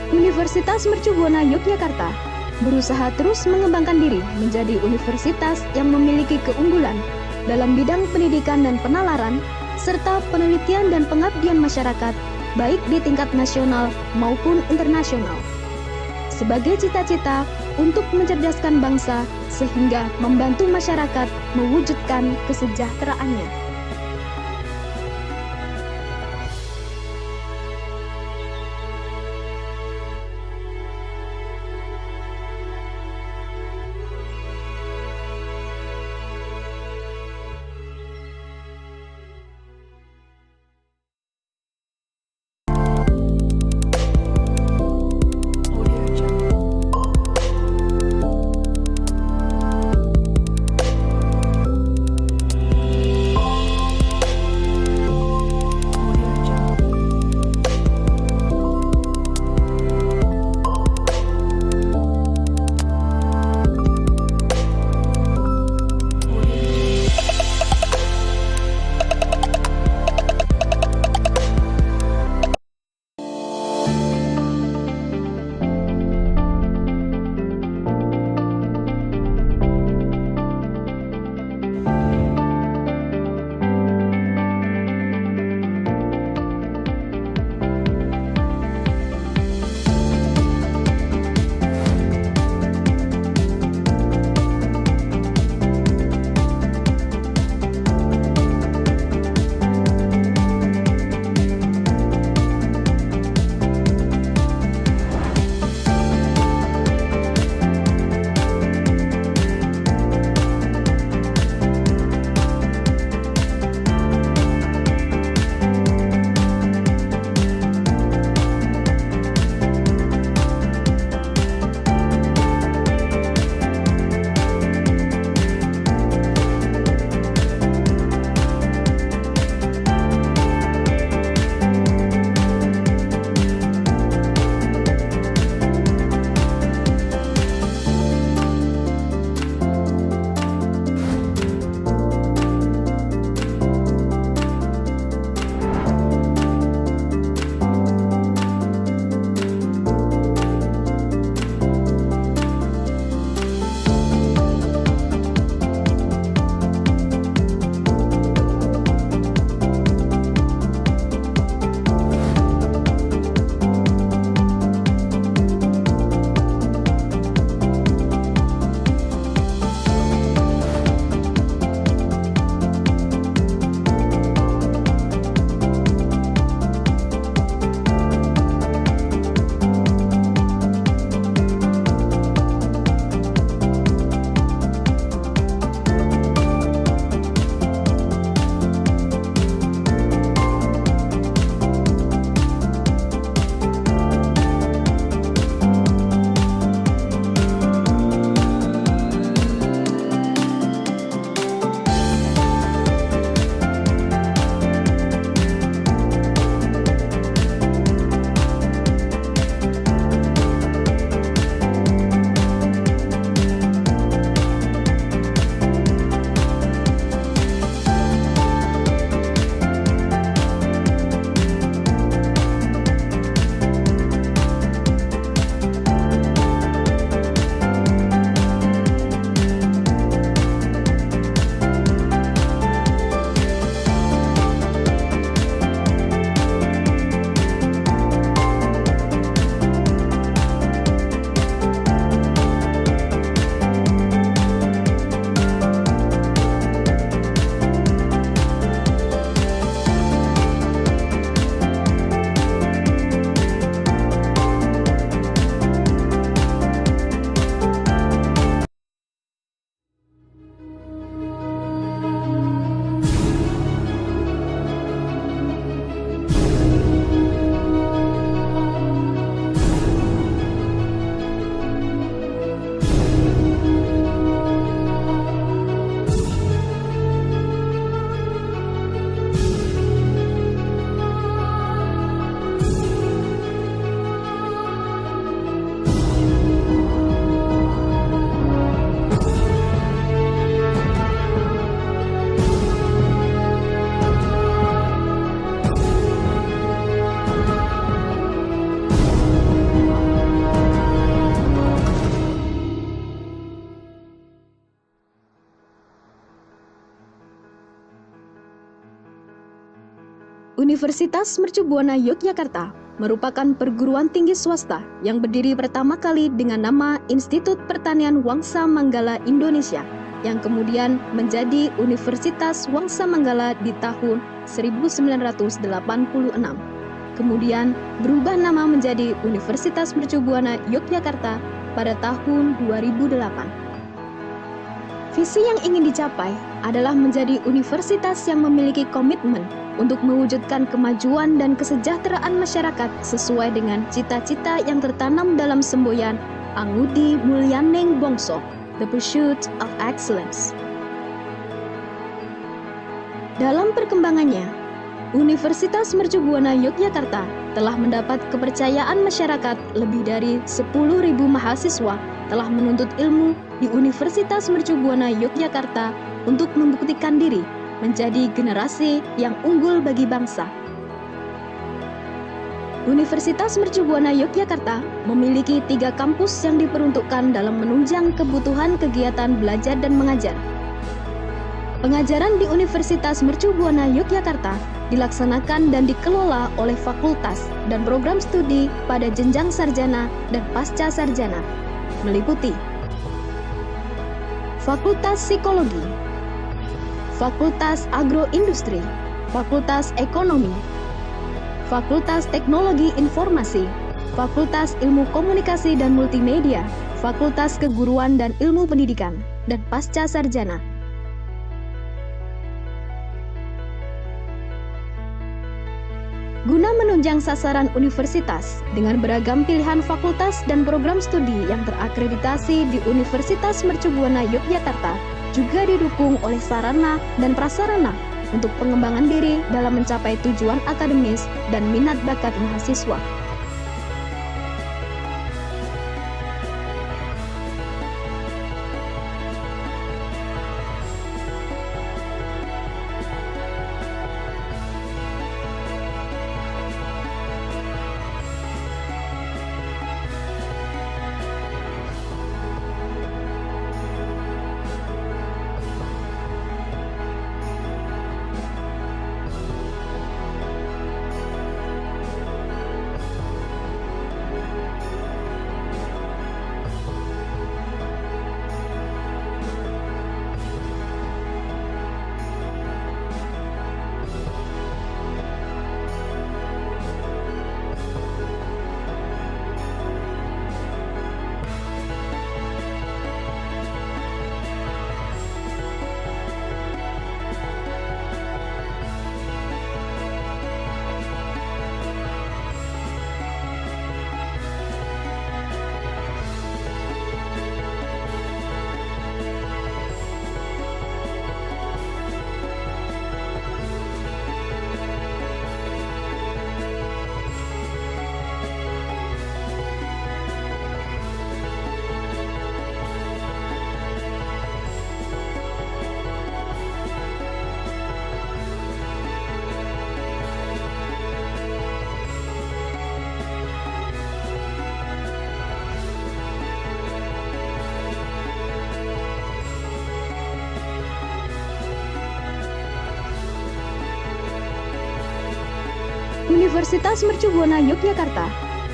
Universitas Mercu Buana Yogyakarta berusaha terus mengembangkan diri menjadi universitas yang memiliki keunggulan dalam bidang pendidikan dan penalaran, serta penelitian dan pengabdian masyarakat, baik di tingkat nasional maupun internasional. Sebagai cita-cita untuk mencerdaskan bangsa sehingga membantu masyarakat mewujudkan kesejahteraannya. Universitas Mercu Buana Yogyakarta merupakan perguruan tinggi swasta yang berdiri pertama kali dengan nama Institut Pertanian Wangsa Manggala Indonesia, yang kemudian menjadi Universitas Wangsa Manggala di tahun 1986. Kemudian berubah nama menjadi Universitas Mercu Buana Yogyakarta pada tahun 2008. Visi yang ingin dicapai adalah menjadi universitas yang memiliki komitmen untuk mewujudkan kemajuan dan kesejahteraan masyarakat sesuai dengan cita-cita yang tertanam dalam semboyan Angudi Mulyaneng Bongso, The Pursuit of Excellence. Dalam perkembangannya, Universitas Mercu Buana Yogyakarta telah mendapat kepercayaan masyarakat. Lebih dari 10.000 mahasiswa telah menuntut ilmu di Universitas Mercu Buana Yogyakarta untuk membuktikan diri menjadi generasi yang unggul bagi bangsa. Universitas Mercu Buana Yogyakarta memiliki 3 kampus yang diperuntukkan dalam menunjang kebutuhan kegiatan belajar dan mengajar. Pengajaran di Universitas Mercu Buana Yogyakarta dilaksanakan dan dikelola oleh fakultas dan program studi pada jenjang sarjana dan pasca sarjana, meliputi Fakultas Psikologi, Fakultas Agroindustri, Fakultas Ekonomi, Fakultas Teknologi Informasi, Fakultas Ilmu Komunikasi dan Multimedia, Fakultas Keguruan dan Ilmu Pendidikan, dan pasca sarjana. Guna menunjang sasaran universitas dengan beragam pilihan fakultas dan program studi yang terakreditasi di Universitas Mercu Buana Yogyakarta, juga didukung oleh sarana dan prasarana untuk pengembangan diri dalam mencapai tujuan akademis dan minat bakat mahasiswa. Universitas Mercu Buana Yogyakarta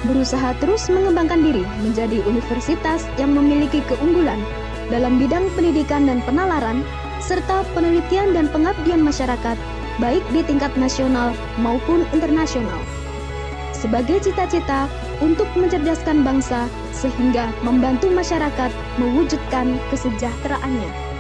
berusaha terus mengembangkan diri menjadi universitas yang memiliki keunggulan dalam bidang pendidikan dan penalaran, serta penelitian dan pengabdian masyarakat, baik di tingkat nasional maupun internasional. Sebagai cita-cita untuk mencerdaskan bangsa sehingga membantu masyarakat mewujudkan kesejahteraannya.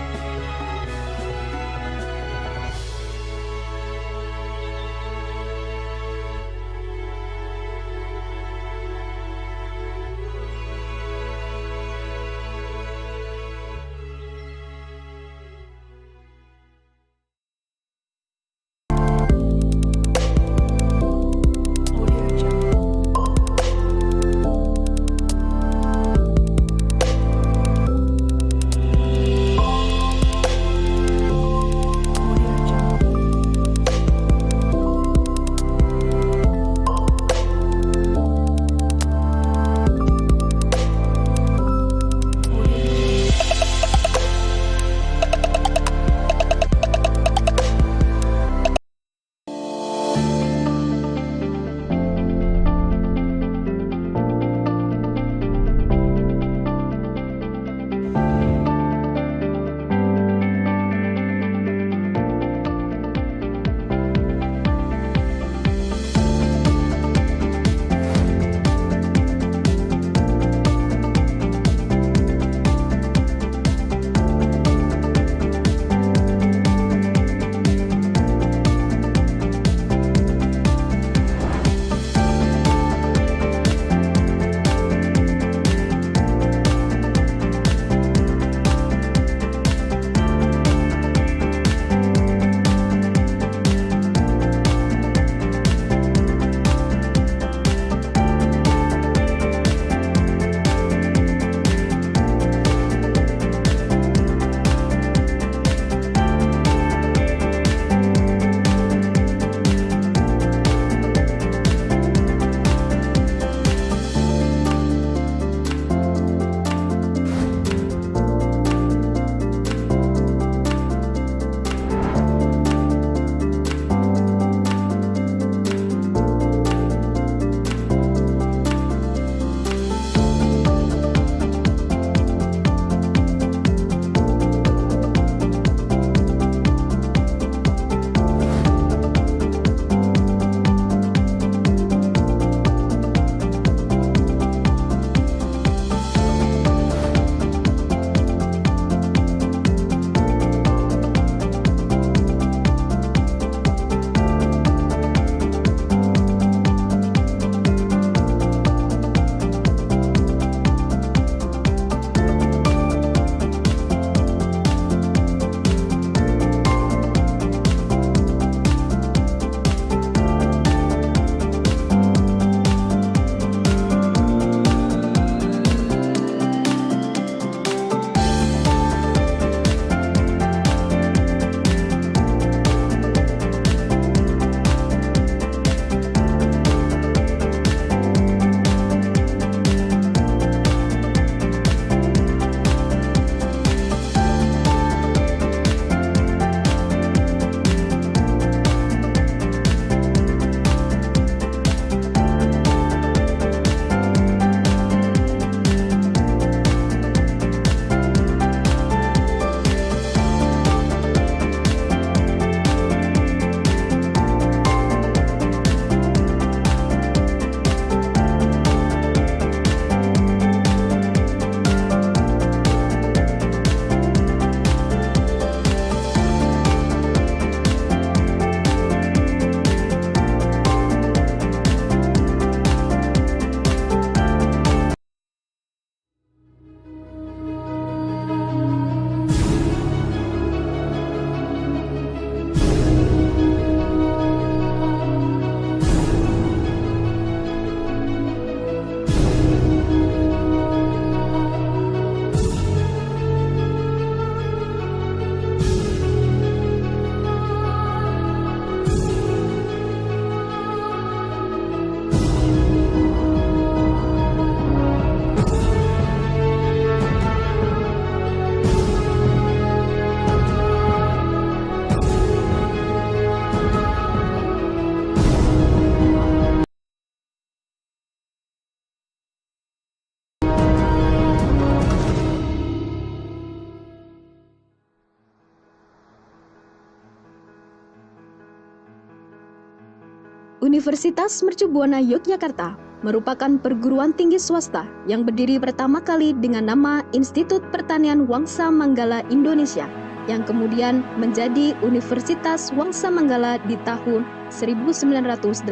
Universitas Mercu Buana Yogyakarta merupakan perguruan tinggi swasta yang berdiri pertama kali dengan nama Institut Pertanian Wangsa Manggala Indonesia, yang kemudian menjadi Universitas Wangsa Manggala di tahun 1986.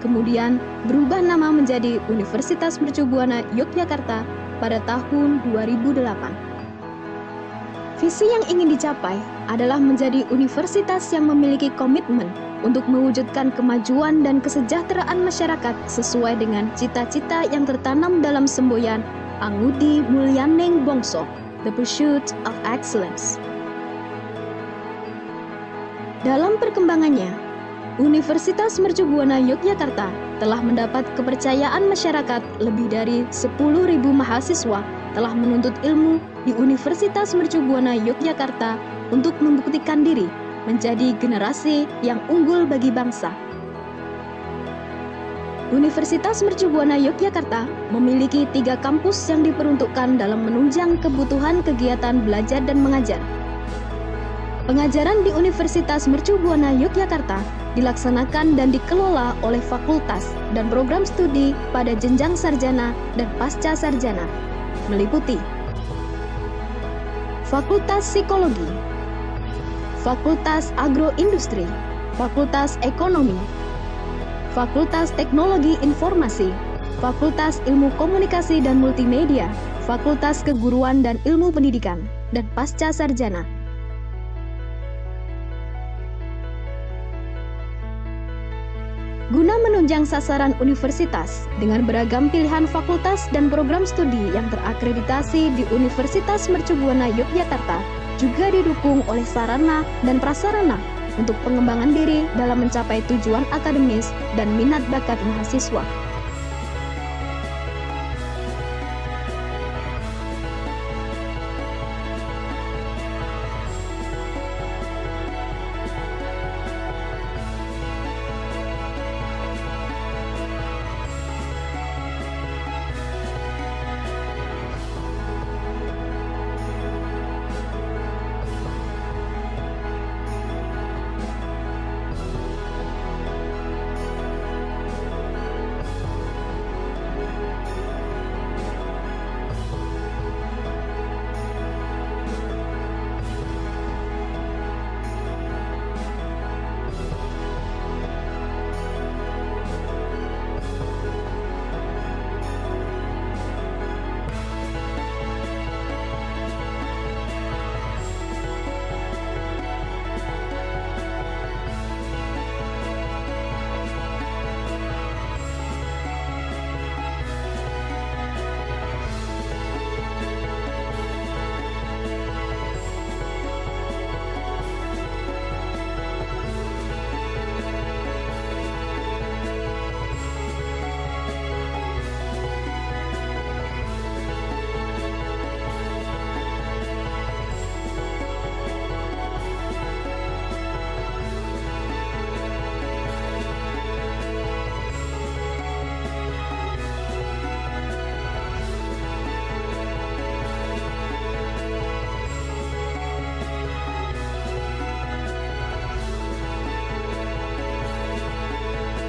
Kemudian berubah nama menjadi Universitas Mercu Buana Yogyakarta pada tahun 2008. Visi yang ingin dicapai adalah menjadi universitas yang memiliki komitmen untuk mewujudkan kemajuan dan kesejahteraan masyarakat sesuai dengan cita-cita yang tertanam dalam semboyan Angudi Mulyaneng Bongso, The Pursuit of Excellence. Dalam perkembangannya, Universitas Mercu Buana Yogyakarta telah mendapat kepercayaan masyarakat. Lebih dari 10.000 mahasiswa telah menuntut ilmu di Universitas Mercu Buana Yogyakarta untuk membuktikan diri menjadi generasi yang unggul bagi bangsa. Universitas Mercu Buana Yogyakarta memiliki 3 kampus yang diperuntukkan dalam menunjang kebutuhan kegiatan belajar dan mengajar. Pengajaran di Universitas Mercu Buana Yogyakarta dilaksanakan dan dikelola oleh fakultas dan program studi pada jenjang sarjana dan pasca sarjana, meliputi Fakultas Psikologi, Fakultas Agroindustri, Fakultas Ekonomi, Fakultas Teknologi Informasi, Fakultas Ilmu Komunikasi dan Multimedia, Fakultas Keguruan dan Ilmu Pendidikan, dan pasca sarjana. Guna menunjang sasaran universitas dengan beragam pilihan fakultas dan program studi yang terakreditasi di Universitas Mercu Buana Yogyakarta, juga didukung oleh sarana dan prasarana untuk pengembangan diri dalam mencapai tujuan akademis dan minat bakat mahasiswa.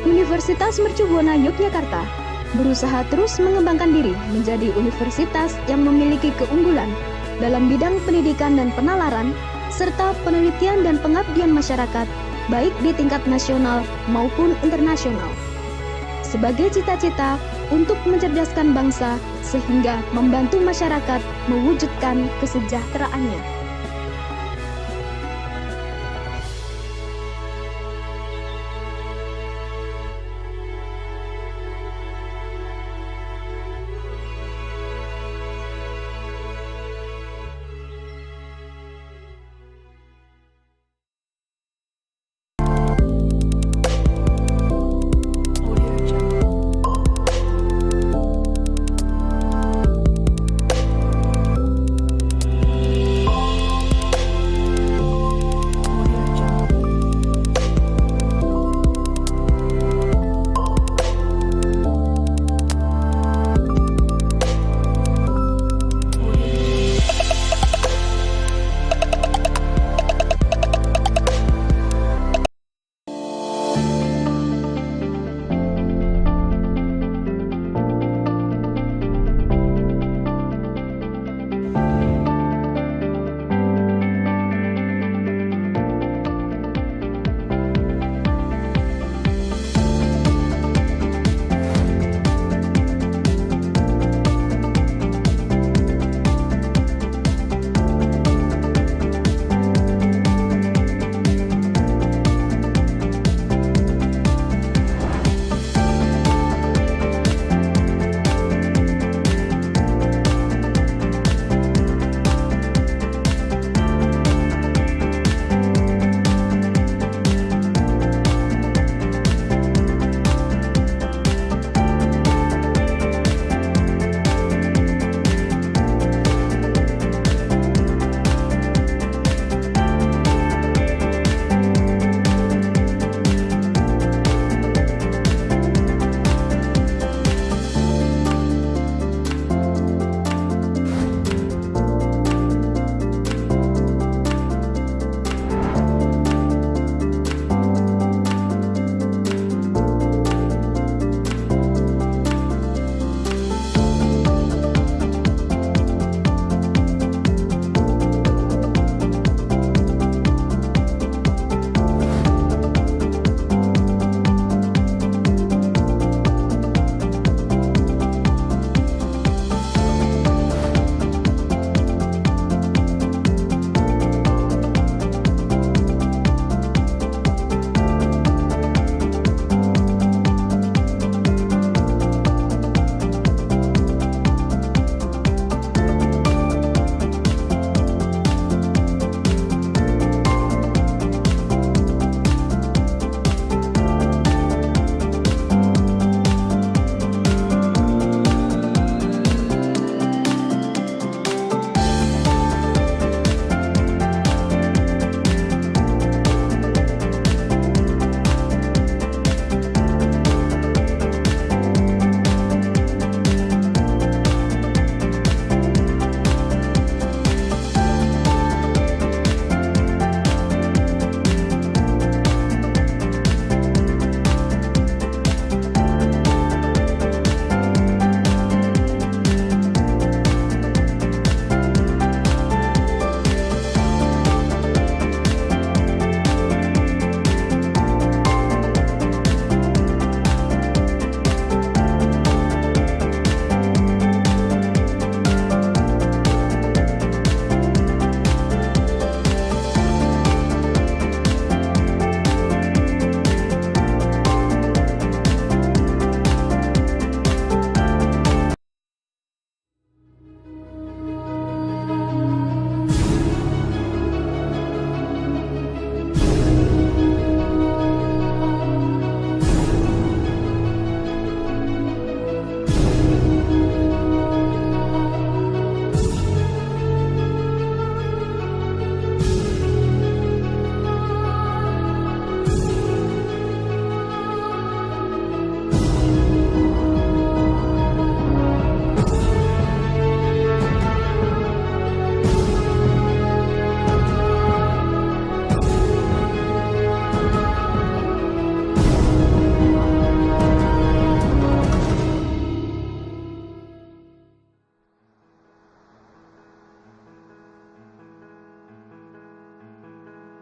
Universitas Mercu Buana Yogyakarta berusaha terus mengembangkan diri menjadi universitas yang memiliki keunggulan dalam bidang pendidikan dan penalaran, serta penelitian dan pengabdian masyarakat, baik di tingkat nasional maupun internasional. Sebagai cita-cita untuk mencerdaskan bangsa sehingga membantu masyarakat mewujudkan kesejahteraannya.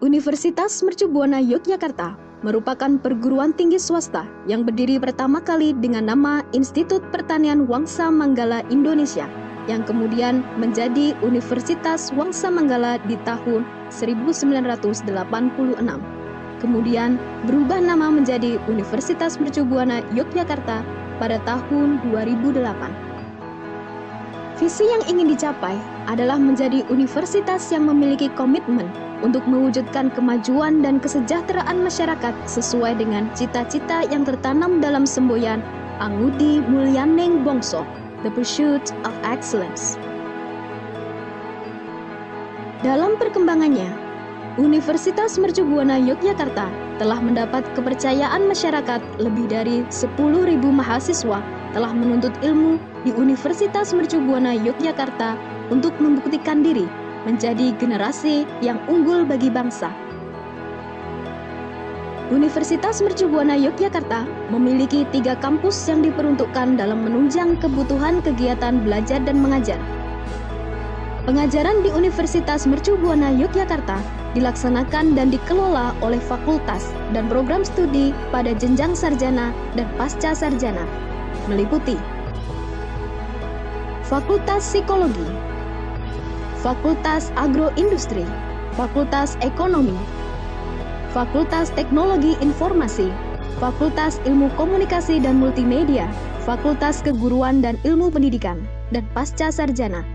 Universitas Mercu Buana Yogyakarta merupakan perguruan tinggi swasta yang berdiri pertama kali dengan nama Institut Pertanian Wangsa Manggala Indonesia, yang kemudian menjadi Universitas Wangsa Manggala di tahun 1986. Kemudian berubah nama menjadi Universitas Mercu Buana Yogyakarta pada tahun 2008. Visi yang ingin dicapai adalah menjadi universitas yang memiliki komitmen untuk mewujudkan kemajuan dan kesejahteraan masyarakat sesuai dengan cita-cita yang tertanam dalam semboyan Angudi Mulyaneng Bongso, The Pursuit of Excellence. Dalam perkembangannya, Universitas Mercu Buana Yogyakarta telah mendapat kepercayaan masyarakat. Lebih dari 10.000 mahasiswa telah menuntut ilmu di Universitas Mercu Buana Yogyakarta untuk membuktikan diri menjadi generasi yang unggul bagi bangsa. Universitas Mercu Buana Yogyakarta memiliki 3 kampus yang diperuntukkan dalam menunjang kebutuhan kegiatan belajar dan mengajar. Pengajaran di Universitas Mercu Buana Yogyakarta dilaksanakan dan dikelola oleh fakultas dan program studi pada jenjang sarjana dan pasca sarjana, meliputi Fakultas Psikologi, Fakultas Agroindustri, Fakultas Ekonomi, Fakultas Teknologi Informasi, Fakultas Ilmu Komunikasi dan Multimedia, Fakultas Keguruan dan Ilmu Pendidikan, dan pasca sarjana.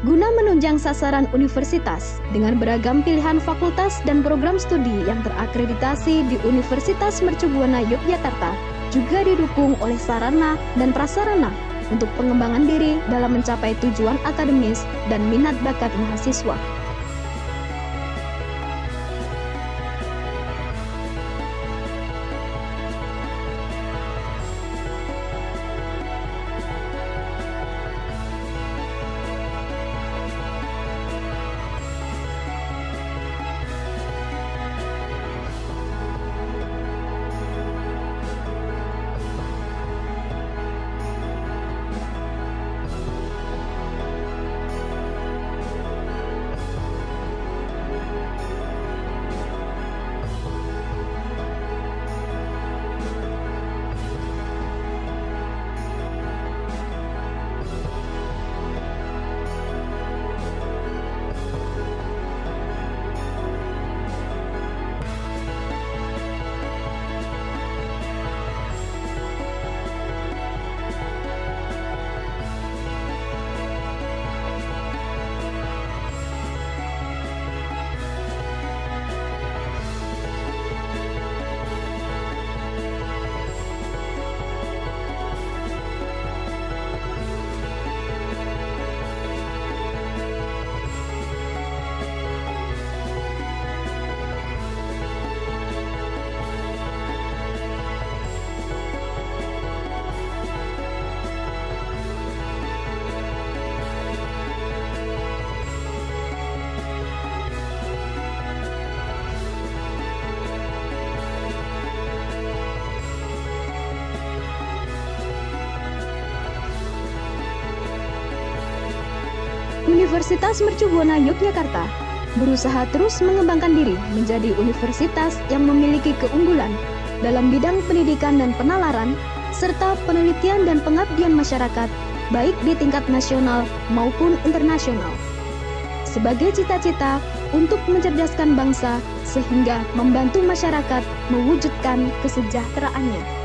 Guna menunjang sasaran universitas dengan beragam pilihan fakultas dan program studi yang terakreditasi di Universitas Mercu Buana Yogyakarta, juga didukung oleh sarana dan prasarana untuk pengembangan diri dalam mencapai tujuan akademis dan minat bakat mahasiswa. Universitas Mercu Buana Yogyakarta berusaha terus mengembangkan diri menjadi universitas yang memiliki keunggulan dalam bidang pendidikan dan penalaran, serta penelitian dan pengabdian masyarakat, baik di tingkat nasional maupun internasional. Sebagai cita-cita untuk mencerdaskan bangsa sehingga membantu masyarakat mewujudkan kesejahteraannya.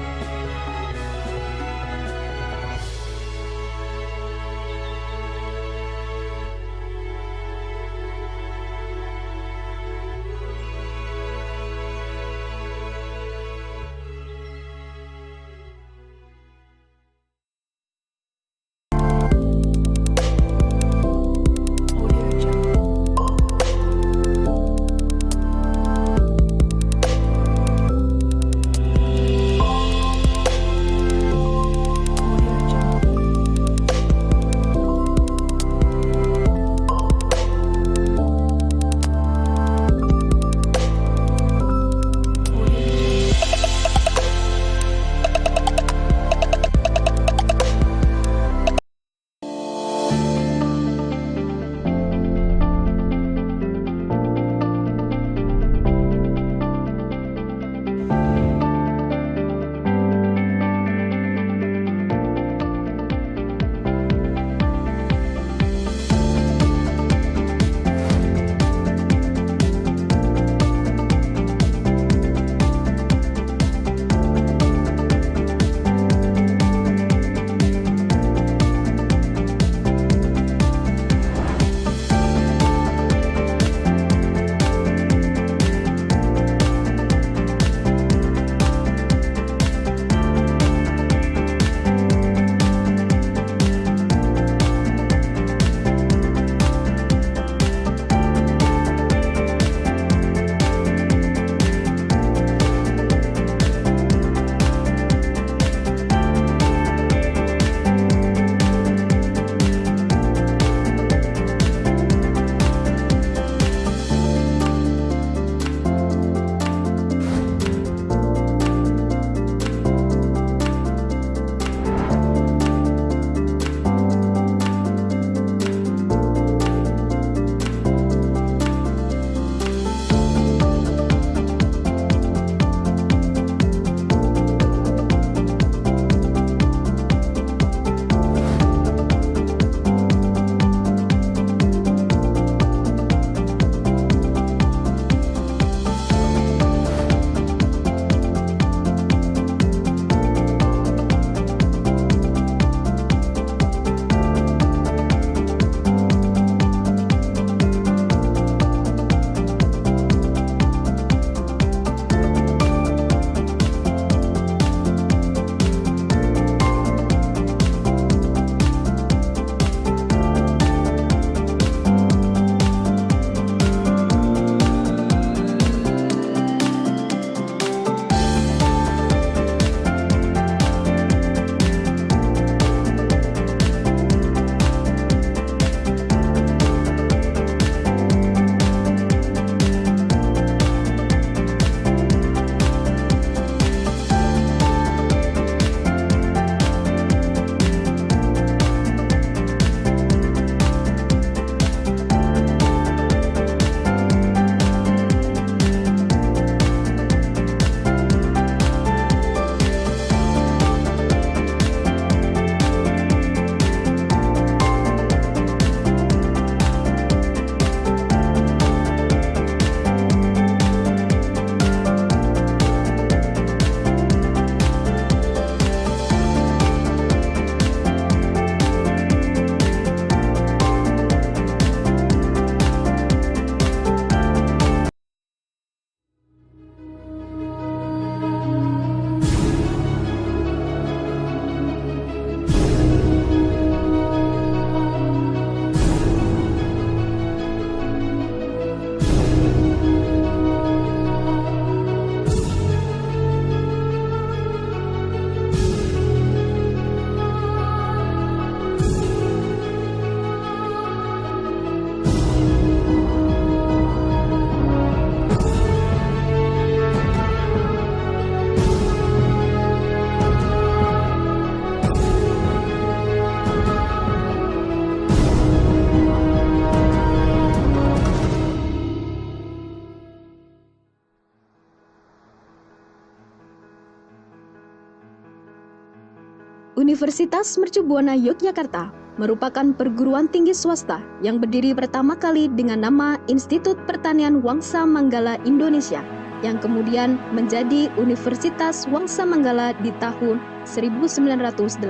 Universitas Mercu Buana Yogyakarta merupakan perguruan tinggi swasta yang berdiri pertama kali dengan nama Institut Pertanian Wangsa Manggala Indonesia, yang kemudian menjadi Universitas Wangsa Manggala di tahun 1986.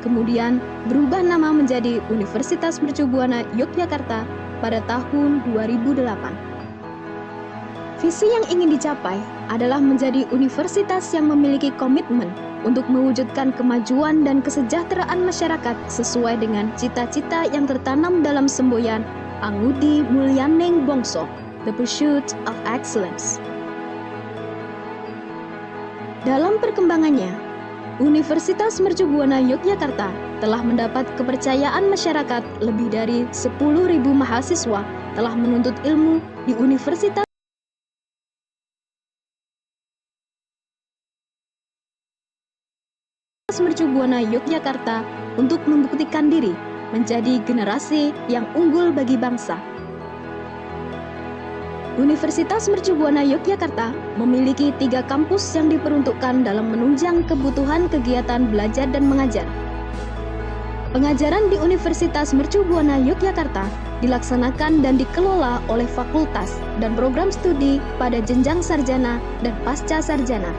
Kemudian berubah nama menjadi Universitas Mercu Buana Yogyakarta pada tahun 2008. Visi yang ingin dicapai adalah menjadi universitas yang memiliki komitmen untuk mewujudkan kemajuan dan kesejahteraan masyarakat sesuai dengan cita-cita yang tertanam dalam semboyan Angudi Mulyaning Bongso, The Pursuit of Excellence. Dalam perkembangannya, Universitas Mercu Buana Yogyakarta telah mendapat kepercayaan masyarakat. Lebih dari 10.000 mahasiswa telah menuntut ilmu di Universitas Mercu Buana Yogyakarta untuk membuktikan diri menjadi generasi yang unggul bagi bangsa. Universitas Mercu Buana Yogyakarta memiliki 3 kampus yang diperuntukkan dalam menunjang kebutuhan kegiatan belajar dan mengajar. Pengajaran di Universitas Mercu Buana Yogyakarta dilaksanakan dan dikelola oleh fakultas dan program studi pada jenjang sarjana dan pasca sarjana,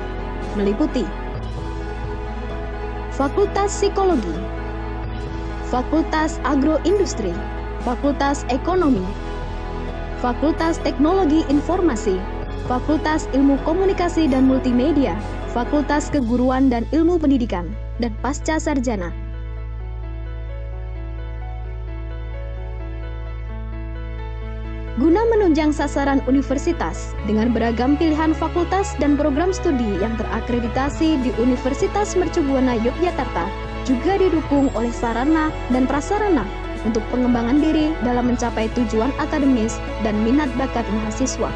meliputi Fakultas Psikologi, Fakultas Agroindustri, Fakultas Ekonomi, Fakultas Teknologi Informasi, Fakultas Ilmu Komunikasi dan Multimedia, Fakultas Keguruan dan Ilmu Pendidikan, dan pasca sarjana. Guna menunjang sasaran universitas dengan beragam pilihan fakultas dan program studi yang terakreditasi di Universitas Mercu Buana Yogyakarta, juga didukung oleh sarana dan prasarana untuk pengembangan diri dalam mencapai tujuan akademis dan minat bakat mahasiswa.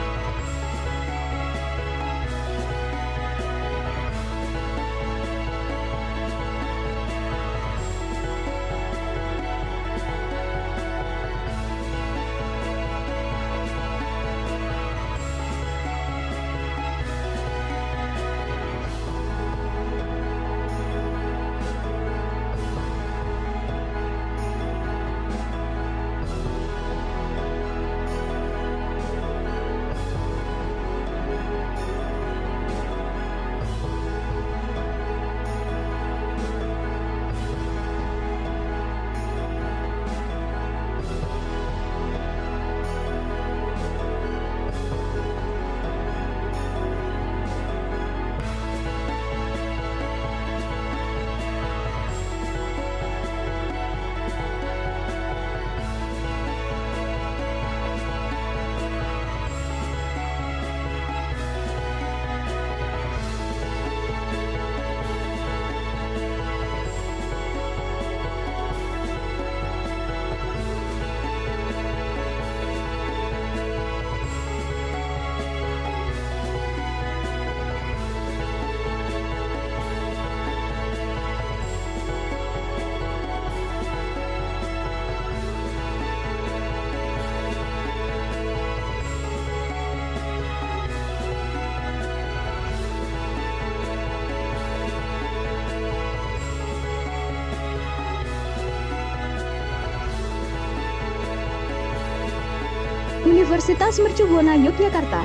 Universitas Mercu Buana Yogyakarta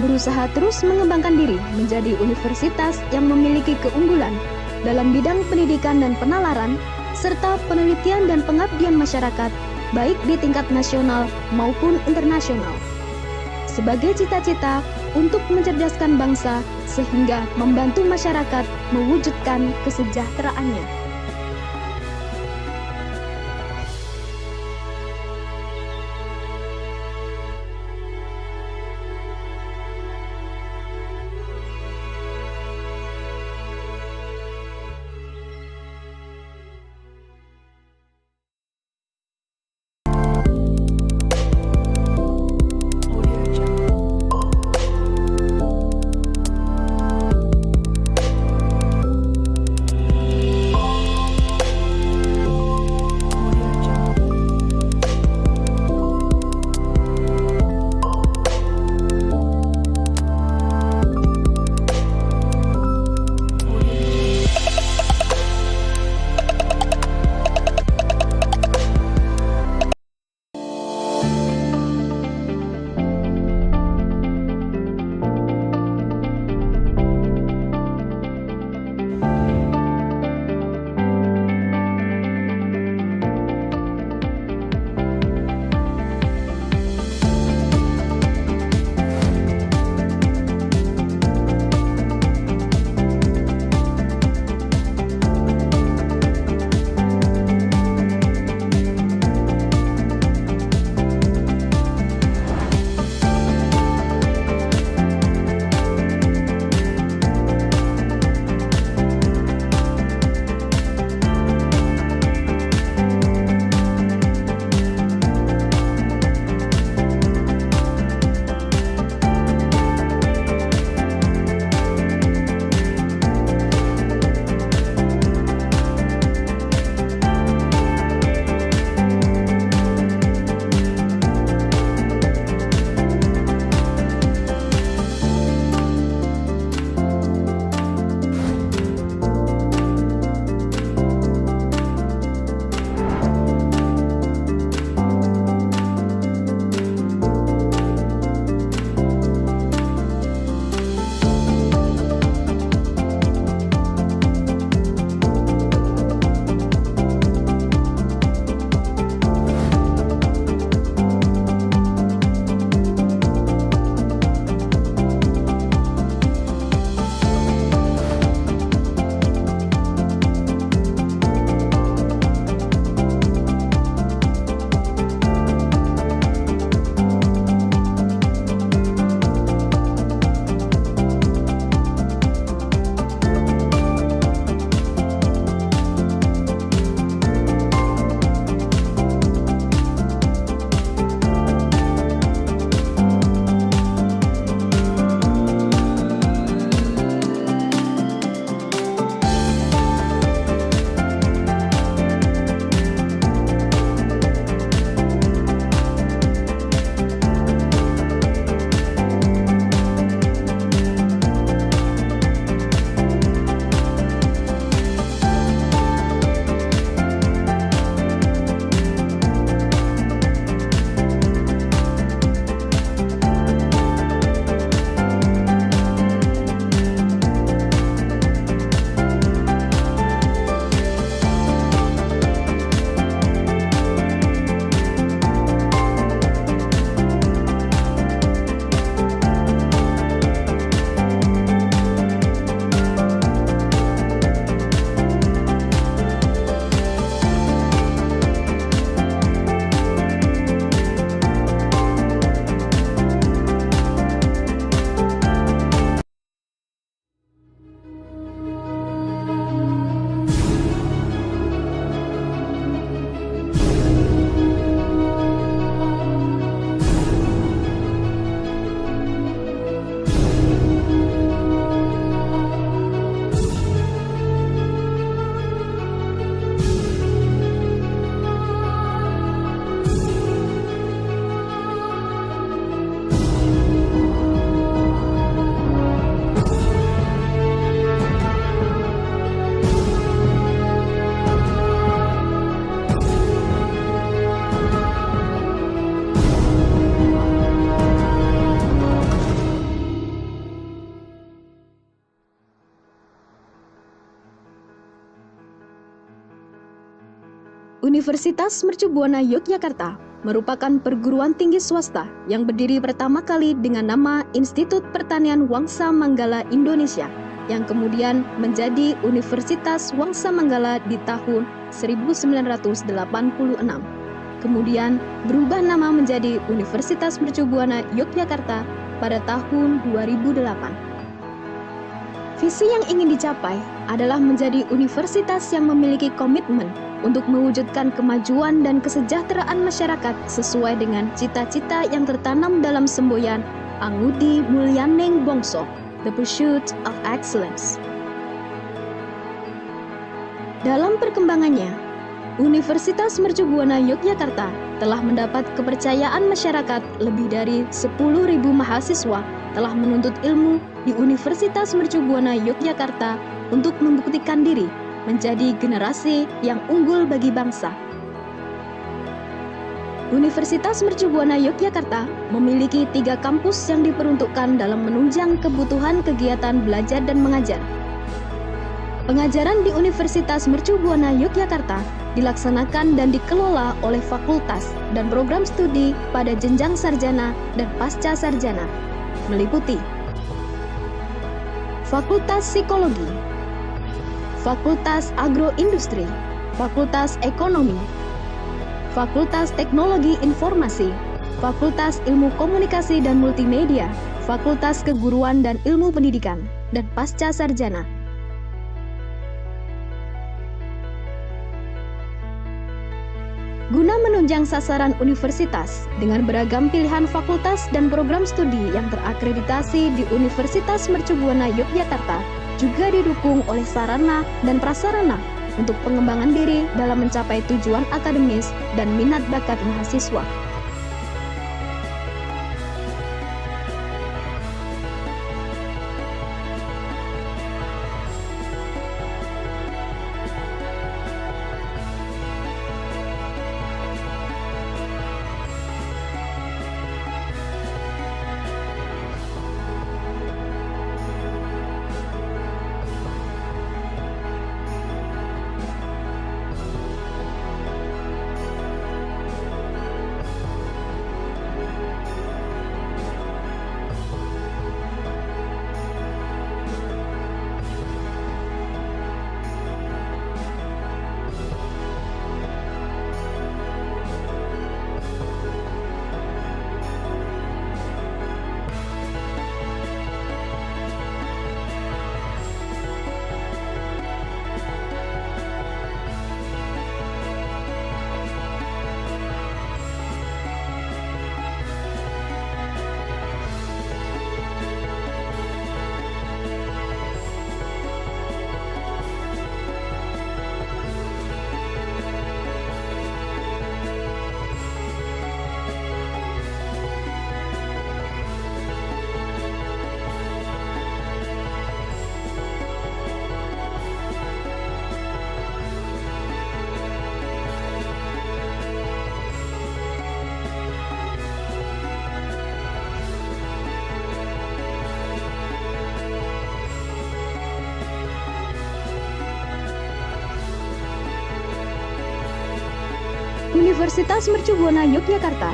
berusaha terus mengembangkan diri menjadi universitas yang memiliki keunggulan dalam bidang pendidikan dan penalaran, serta penelitian dan pengabdian masyarakat, baik di tingkat nasional maupun internasional. Sebagai cita-cita untuk mencerdaskan bangsa sehingga membantu masyarakat mewujudkan kesejahteraannya. Universitas Mercu Buana Yogyakarta merupakan perguruan tinggi swasta yang berdiri pertama kali dengan nama Institut Pertanian Wangsa Manggala Indonesia, yang kemudian menjadi Universitas Wangsa Manggala di tahun 1986. Kemudian berubah nama menjadi Universitas Mercu Buana Yogyakarta pada tahun 2008. Visi yang ingin dicapai adalah menjadi universitas yang memiliki komitmen untuk mewujudkan kemajuan dan kesejahteraan masyarakat sesuai dengan cita-cita yang tertanam dalam semboyan Angudi Mulyaning Bongso, The Pursuit of Excellence. Dalam perkembangannya, Universitas Mercu Buana Yogyakarta telah mendapat kepercayaan masyarakat. Lebih dari 10.000 mahasiswa telah menuntut ilmu di Universitas Mercu Buana Yogyakarta untuk membuktikan diri menjadi generasi yang unggul bagi bangsa. Universitas Mercu Buana Yogyakarta memiliki 3 kampus yang diperuntukkan dalam menunjang kebutuhan kegiatan belajar dan mengajar. Pengajaran di Universitas Mercu Buana Yogyakarta dilaksanakan dan dikelola oleh fakultas dan program studi pada jenjang sarjana dan pasca sarjana, meliputi Fakultas Psikologi, Fakultas Agroindustri, Fakultas Ekonomi, Fakultas Teknologi Informasi, Fakultas Ilmu Komunikasi dan Multimedia, Fakultas Keguruan dan Ilmu Pendidikan, dan pasca sarjana. Guna menunjang sasaran universitas dengan beragam pilihan fakultas dan program studi yang terakreditasi di Universitas Mercu Buana Yogyakarta, juga didukung oleh sarana dan prasarana untuk pengembangan diri dalam mencapai tujuan akademis dan minat bakat mahasiswa. Universitas Mercu Buana Yogyakarta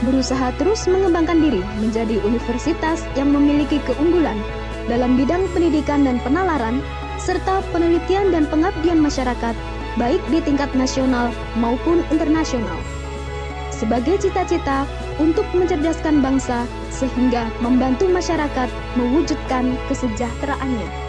berusaha terus mengembangkan diri menjadi universitas yang memiliki keunggulan dalam bidang pendidikan dan penalaran, serta penelitian dan pengabdian masyarakat, baik di tingkat nasional maupun internasional. Sebagai cita-cita untuk mencerdaskan bangsa sehingga membantu masyarakat mewujudkan kesejahteraannya.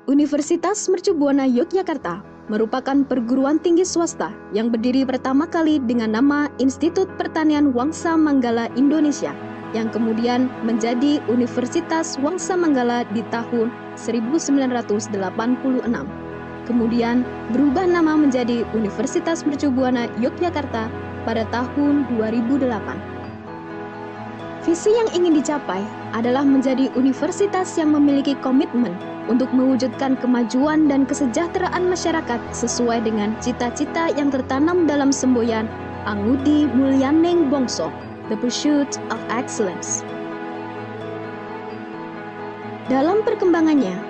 Universitas Mercu Buana Yogyakarta merupakan perguruan tinggi swasta yang berdiri pertama kali dengan nama Institut Pertanian Wangsa Manggala Indonesia, yang kemudian menjadi Universitas Wangsa Manggala di tahun 1986. Kemudian berubah nama menjadi Universitas Mercu Buana Yogyakarta pada tahun 2008. Visi yang ingin dicapai adalah menjadi universitas yang memiliki komitmen untuk mewujudkan kemajuan dan kesejahteraan masyarakat sesuai dengan cita-cita yang tertanam dalam semboyan Angudi Mulyaneng Bongso, The Pursuit of Excellence. Dalam perkembangannya,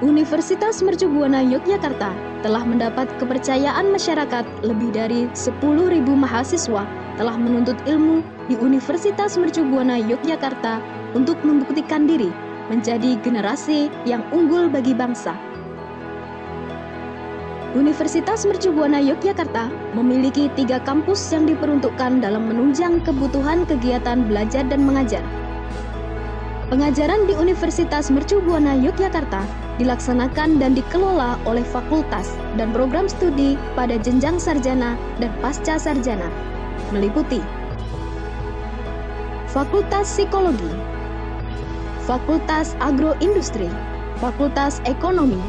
Universitas Mercu Buana Yogyakarta telah mendapat kepercayaan masyarakat. Lebih dari 10.000 mahasiswa telah menuntut ilmu di Universitas Mercu Buana Yogyakarta untuk membuktikan diri menjadi generasi yang unggul bagi bangsa. Universitas Mercu Buana Yogyakarta memiliki 3 kampus yang diperuntukkan dalam menunjang kebutuhan kegiatan belajar dan mengajar. Pengajaran di Universitas Mercu Buana Yogyakarta dilaksanakan dan dikelola oleh fakultas dan program studi pada jenjang sarjana dan pasca sarjana, meliputi Fakultas Psikologi, Fakultas Agroindustri, Fakultas Ekonomi,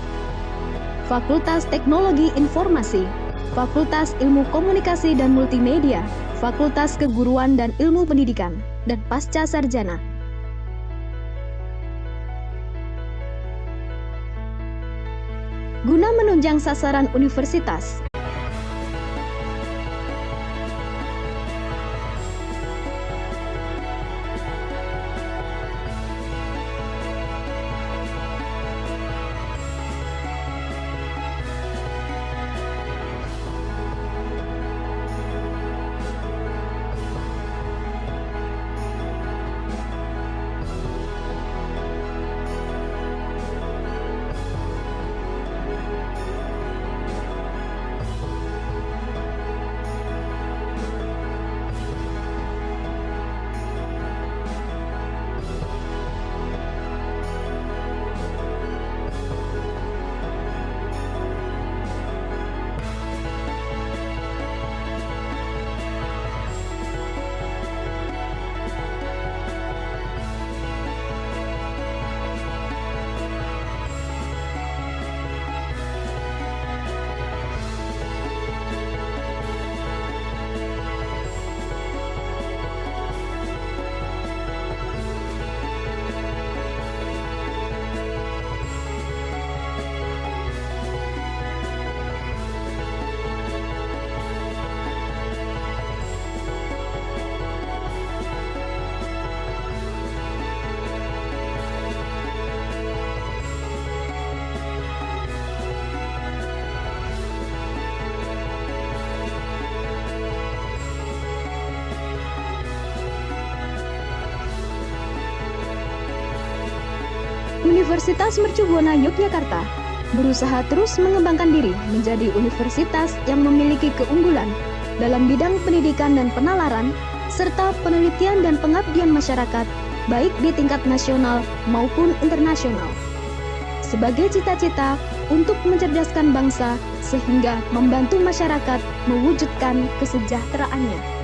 Fakultas Teknologi Informasi, Fakultas Ilmu Komunikasi dan Multimedia, Fakultas Keguruan dan Ilmu Pendidikan, dan pasca sarjana. Guna menunjang sasaran universitas, Universitas Mercu Buana Yogyakarta berusaha terus mengembangkan diri menjadi universitas yang memiliki keunggulan dalam bidang pendidikan dan penalaran, serta penelitian dan pengabdian masyarakat, baik di tingkat nasional maupun internasional. Sebagai cita-cita untuk mencerdaskan bangsa sehingga membantu masyarakat mewujudkan kesejahteraannya.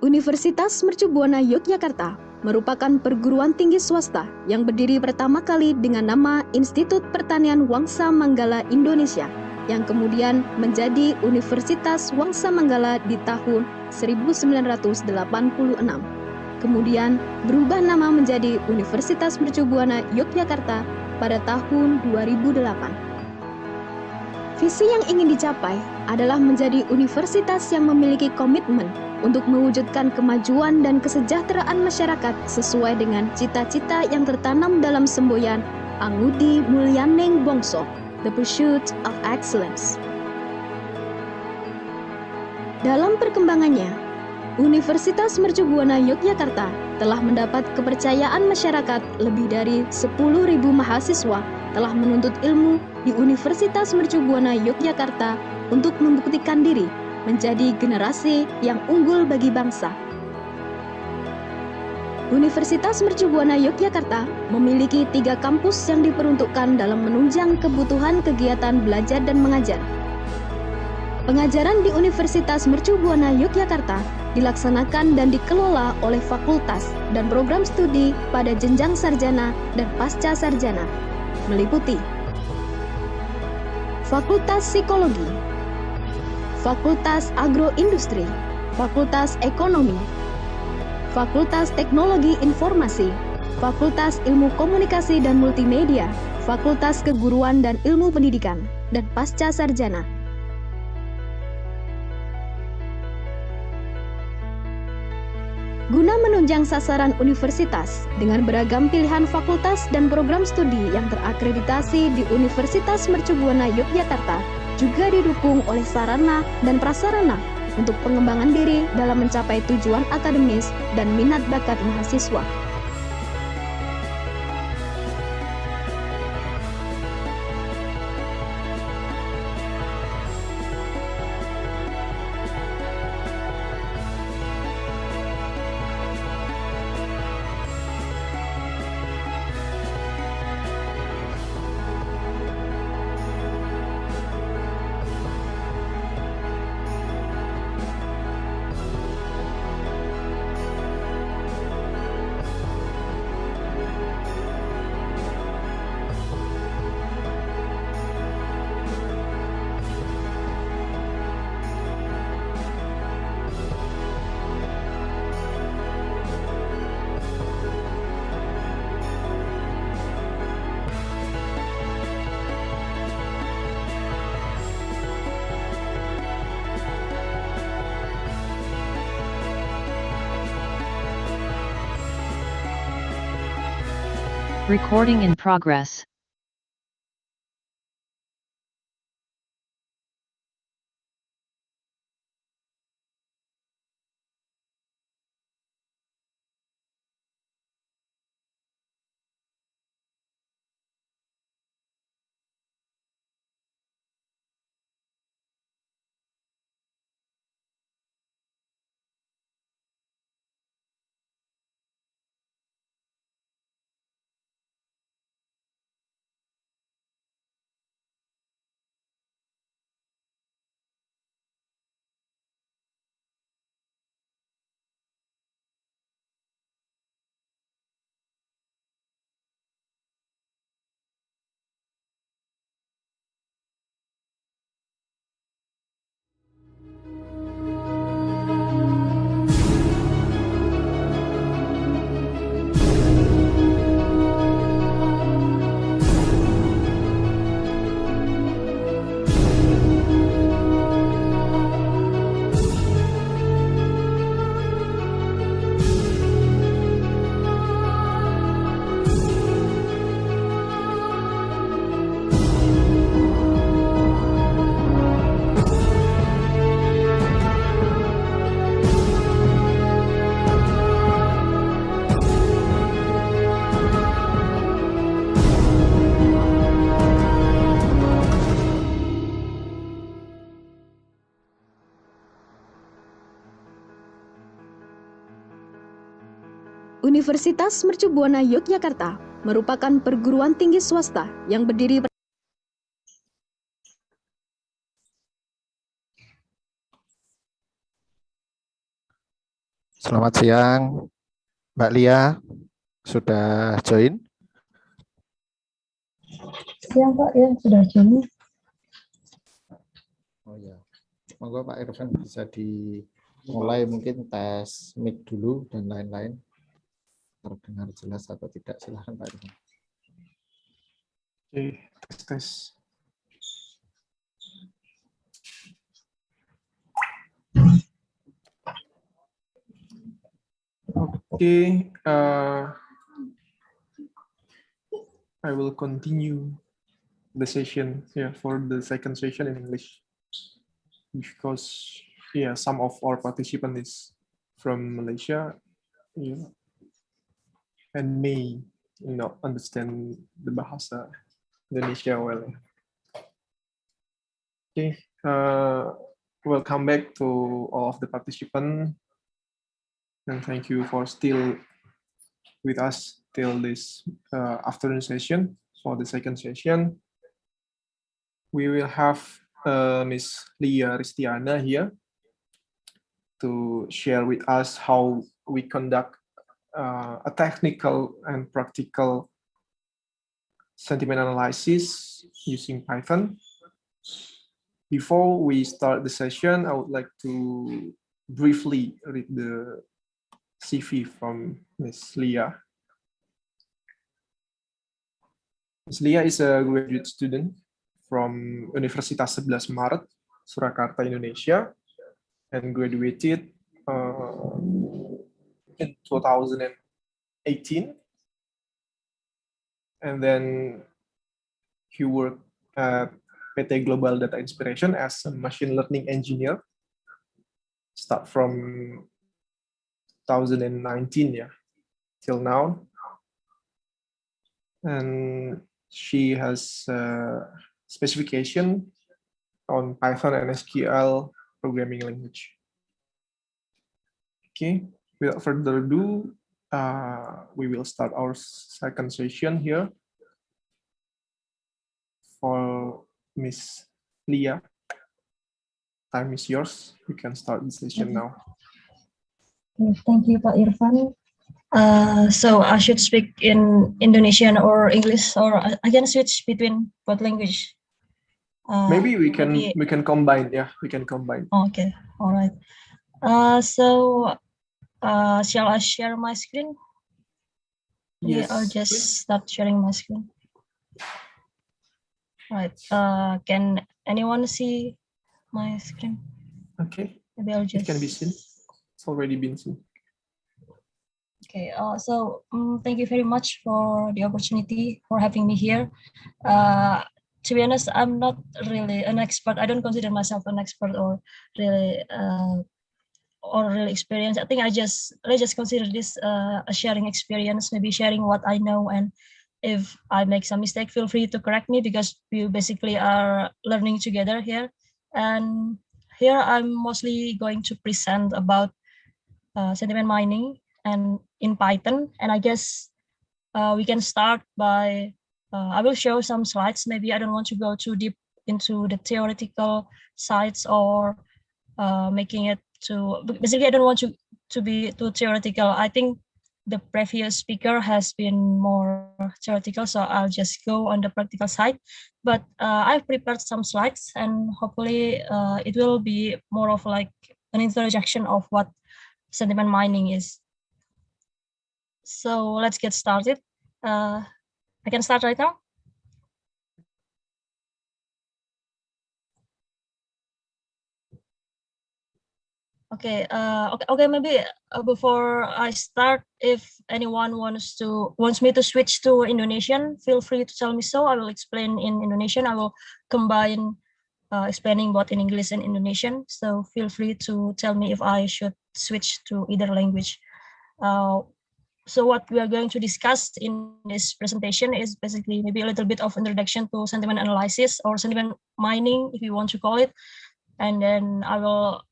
Universitas Mercu Buana Yogyakarta merupakan perguruan tinggi swasta yang berdiri pertama kali dengan nama Institut Pertanian Wangsa Manggala Indonesia, yang kemudian menjadi Universitas Wangsa Manggala di tahun 1986. Kemudian berubah nama menjadi Universitas Mercu Buana Yogyakarta pada tahun 2008. Visi yang ingin dicapai adalah menjadi universitas yang memiliki komitmen untuk mewujudkan kemajuan dan kesejahteraan masyarakat sesuai dengan cita-cita yang tertanam dalam semboyan Angudi Mulyaning Bongso, The Pursuit of Excellence. Dalam perkembangannya, Universitas Mercu Buana Yogyakarta telah mendapat kepercayaan masyarakat. Lebih dari 10.000 mahasiswa telah menuntut ilmu di Universitas Mercu Buana Yogyakarta untuk membuktikan diri menjadi generasi yang unggul bagi bangsa. Universitas Mercu Buana Yogyakarta memiliki 3 kampus yang diperuntukkan dalam menunjang kebutuhan kegiatan belajar dan mengajar. Pengajaran di Universitas Mercu Buana Yogyakarta dilaksanakan dan dikelola oleh fakultas dan program studi pada jenjang sarjana dan pasca sarjana, meliputi Fakultas Psikologi, Fakultas Agroindustri, Fakultas Ekonomi, Fakultas Teknologi Informasi, Fakultas Ilmu Komunikasi dan Multimedia, Fakultas Keguruan dan Ilmu Pendidikan, dan pasca sarjana. Guna menunjang sasaran universitas dengan beragam pilihan fakultas dan program studi yang terakreditasi di Universitas Mercu Buana Yogyakarta, juga didukung oleh sarana dan prasarana untuk pengembangan diri dalam mencapai tujuan akademis dan minat bakat mahasiswa. Recording in progress. Universitas Mercu Buana Yogyakarta merupakan perguruan tinggi swasta yang berdiri Selamat siang, Mbak Lia. Sudah join? Siang Pak, ya sudah join. Oh ya, monggo Pak Irfan bisa dimulai mungkin tes mic dulu dan lain-lain. Terdengar jelas atau tidak, silahkan Pak Irfan. Oke, tes. Okay, I will continue the session for the second session in English because some of our participants is from Malaysia, and may not understand the bahasa Indonesia well. Okay, welcome back to all of the participants, and thank you for still with us till this afternoon session. For the second session, we will have Miss Lia Ristiana here to share with us how we conduct a technical and practical sentiment analysis using Python. Before we start the session, I would like to briefly read the CV from Miss Lia. Miss Lia is a graduate student from Universitas 11 Maret, Surakarta, Indonesia, and graduated in 2018. And then he worked at PT Global Data Inspiration as a machine learning engineer, start from 2019 till now. And she has specification on Python and SQL programming language. Okay, without further ado, we will start our second session here for Miss Lia. Time is yours. You can start the session now. Okay, thank you, Pak Irfan. So I should speak in Indonesian or English, or I can switch between both language. Maybe we can combine. Yeah, we can combine. Okay, all right. So shall I share my screen? Yes. I'll just start sharing my screen. Right. Can anyone see my screen? Okay. Maybe I'll just. It can be seen. It's already been seen. Okay. So thank you very much for the opportunity for having me here. To be honest, I'm not really an expert. I don't consider myself an expert or really experienced. I think I just consider this a sharing experience, maybe sharing what I know, and if I make some mistake, feel free to correct me because we basically are learning together here. And here I'm mostly going to present about sentiment mining and in Python. And I guess we can start by, I will show some slides. Maybe I don't want to go too deep into the theoretical sides or making it to, basically I don't want to be too theoretical. I think the previous speaker has been more theoretical, so I'll just go on the practical side. But I've prepared some slides, and hopefully it will be more of like an introduction of what sentiment mining is. So let's get started. I can start right now. Okay. Okay. Maybe before I start, if anyone wants me to switch to Indonesian, feel free to tell me so. I will explain in Indonesian. I will combine explaining both in English and Indonesian. So feel free to tell me if I should switch to either language. So what we are going to discuss in this presentation is basically maybe a little bit of introduction to sentiment analysis or sentiment mining, if you want to call it. And then I will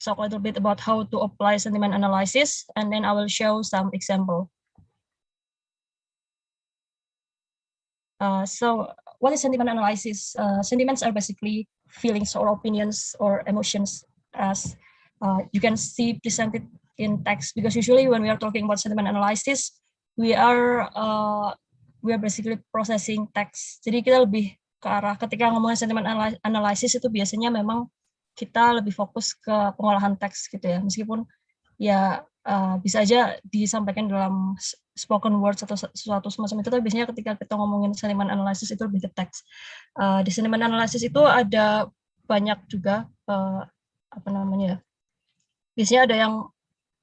talk a little bit about how to apply sentiment analysis, and then I will show some example. So what is sentiment analysis? Sentiments are basically feelings or opinions or emotions, as you can see presented in text, because usually when we are talking about sentiment analysis, we are basically processing text. Jadi kita lebih ke arah ketika ngomongin sentiment analysis itu biasanya memang kita lebih fokus ke pengolahan teks gitu ya, meskipun ya bisa aja disampaikan dalam spoken words atau sesuatu semacam itu, tapi biasanya ketika kita ngomongin sentiment analysis itu lebih ke teks. Di sentiment analysis itu ada banyak juga apa namanya ya, biasanya ada yang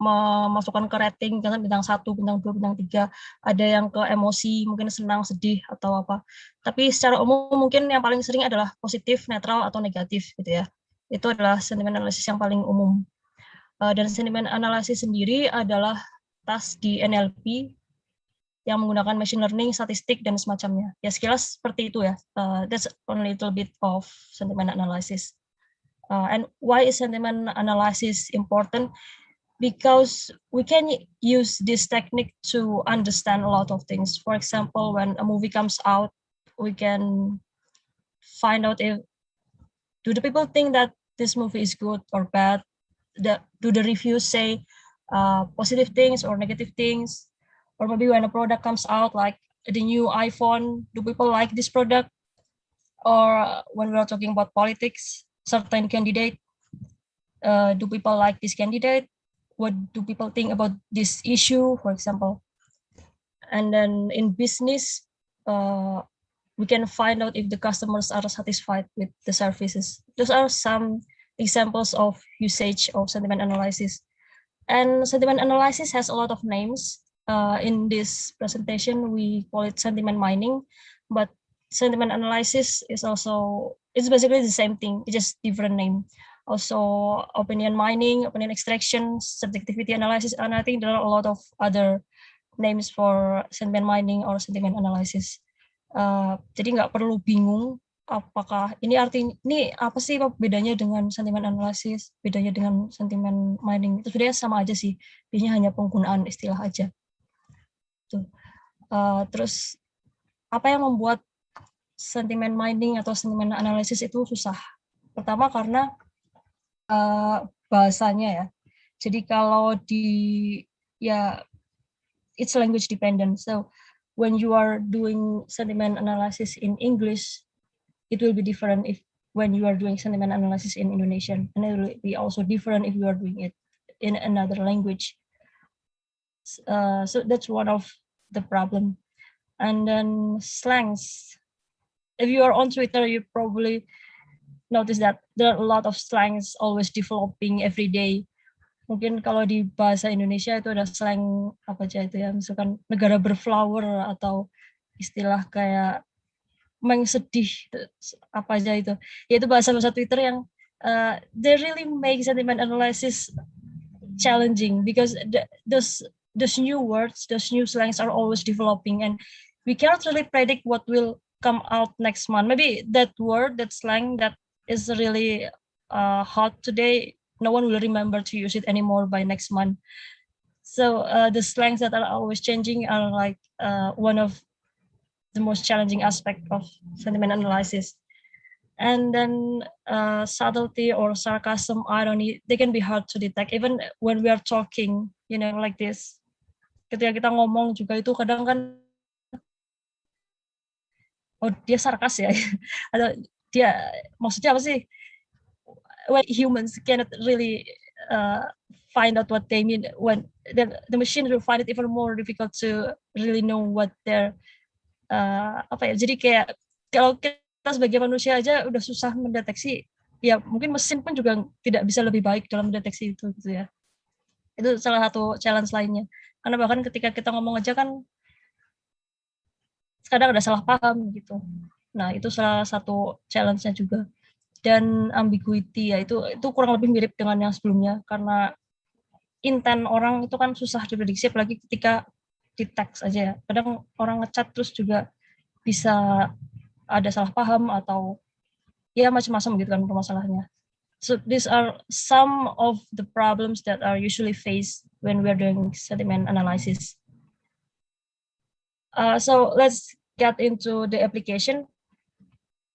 memasukkan ke rating, kan bintang 1, bintang 2, bintang 3, ada yang ke emosi, mungkin senang, sedih, atau apa. Tapi secara umum mungkin yang paling sering adalah positif, netral, atau negatif gitu ya. Itu adalah sentiment analysis yang paling umum. Dan sentiment analysis sendiri adalah task di NLP yang menggunakan machine learning, statistik, dan semacamnya. Ya sekilas seperti itu ya. That's only a little bit of sentiment analysis. And why is sentiment analysis important? Because we can use this technique to understand a lot of things. For example, when a movie comes out, we can find out if do the people think that this movie is good or bad? Do the reviews say positive things or negative things? Or maybe when a product comes out, like the new iPhone, do people like this product? Or when we are talking about politics, certain candidate, do people like this candidate? What do people think about this issue, for example? And then in business, we can find out if the customers are satisfied with the services. Those are some examples of usage of sentiment analysis. And sentiment analysis has a lot of names. In this presentation, we call it sentiment mining, but sentiment analysis is also, it's basically the same thing, it's just different name. Also opinion mining, opinion extraction, subjectivity analysis, and I think there are a lot of other names for sentiment mining or sentiment analysis. Jadi nggak perlu bingung apakah ini apa sih bedanya dengan sentiment analysis, bedanya dengan sentiment mining. Itu sebenarnya sama aja sih, biasanya hanya penggunaan istilah aja. Tuh. Terus apa yang membuat sentiment mining atau sentiment analysis itu susah? Pertama karena bahasanya ya. Jadi kalau it's language dependent. So when you are doing sentiment analysis in English, it will be different if when you are doing sentiment analysis in Indonesian, and it will be also different if you are doing it in another language. So that's one of the problem. And then slangs. If you are on Twitter, you probably notice that there are a lot of slangs always developing every day. Mungkin kalau di bahasa Indonesia itu ada slang apa aja itu ya, misalkan negara berflower atau istilah kayak sedih apa aja itu. Ya itu bahasa-bahasa Twitter yang they really make sentiment analysis challenging because those new words, those new slangs are always developing, and we cannot really predict what will come out next month. Maybe that word, that slang that is really hot today, no one will remember to use it anymore by next month. So the slangs that are always changing are like one of the most challenging aspect of sentiment analysis. And then subtlety or sarcasm, irony, they can be hard to detect even when we are talking, like this. Ketika kita ngomong juga itu kadang kan, oh dia sarkas ya, atau dia maksudnya apa sih? When humans cannot really find out what they mean, when the machine will find it even more difficult to really know what they're jadi kayak kalau kita sebagai manusia aja udah susah mendeteksi, ya mungkin mesin pun juga tidak bisa lebih baik dalam mendeteksi itu gitu ya. Itu salah satu challenge lainnya, karena bahkan ketika kita ngomong aja kan kadang ada salah paham gitu. Nah itu salah satu challenge-nya juga. Dan ambiguity ya itu kurang lebih mirip dengan yang sebelumnya, karena intent orang itu kan susah diprediksi, apalagi ketika di teks aja ya. Kadang orang ngechat terus juga bisa ada salah paham atau ya macam-macam gitu kan permasalahannya. So these are some of the problems that are usually faced when we are doing sentiment analysis. So let's get into the application.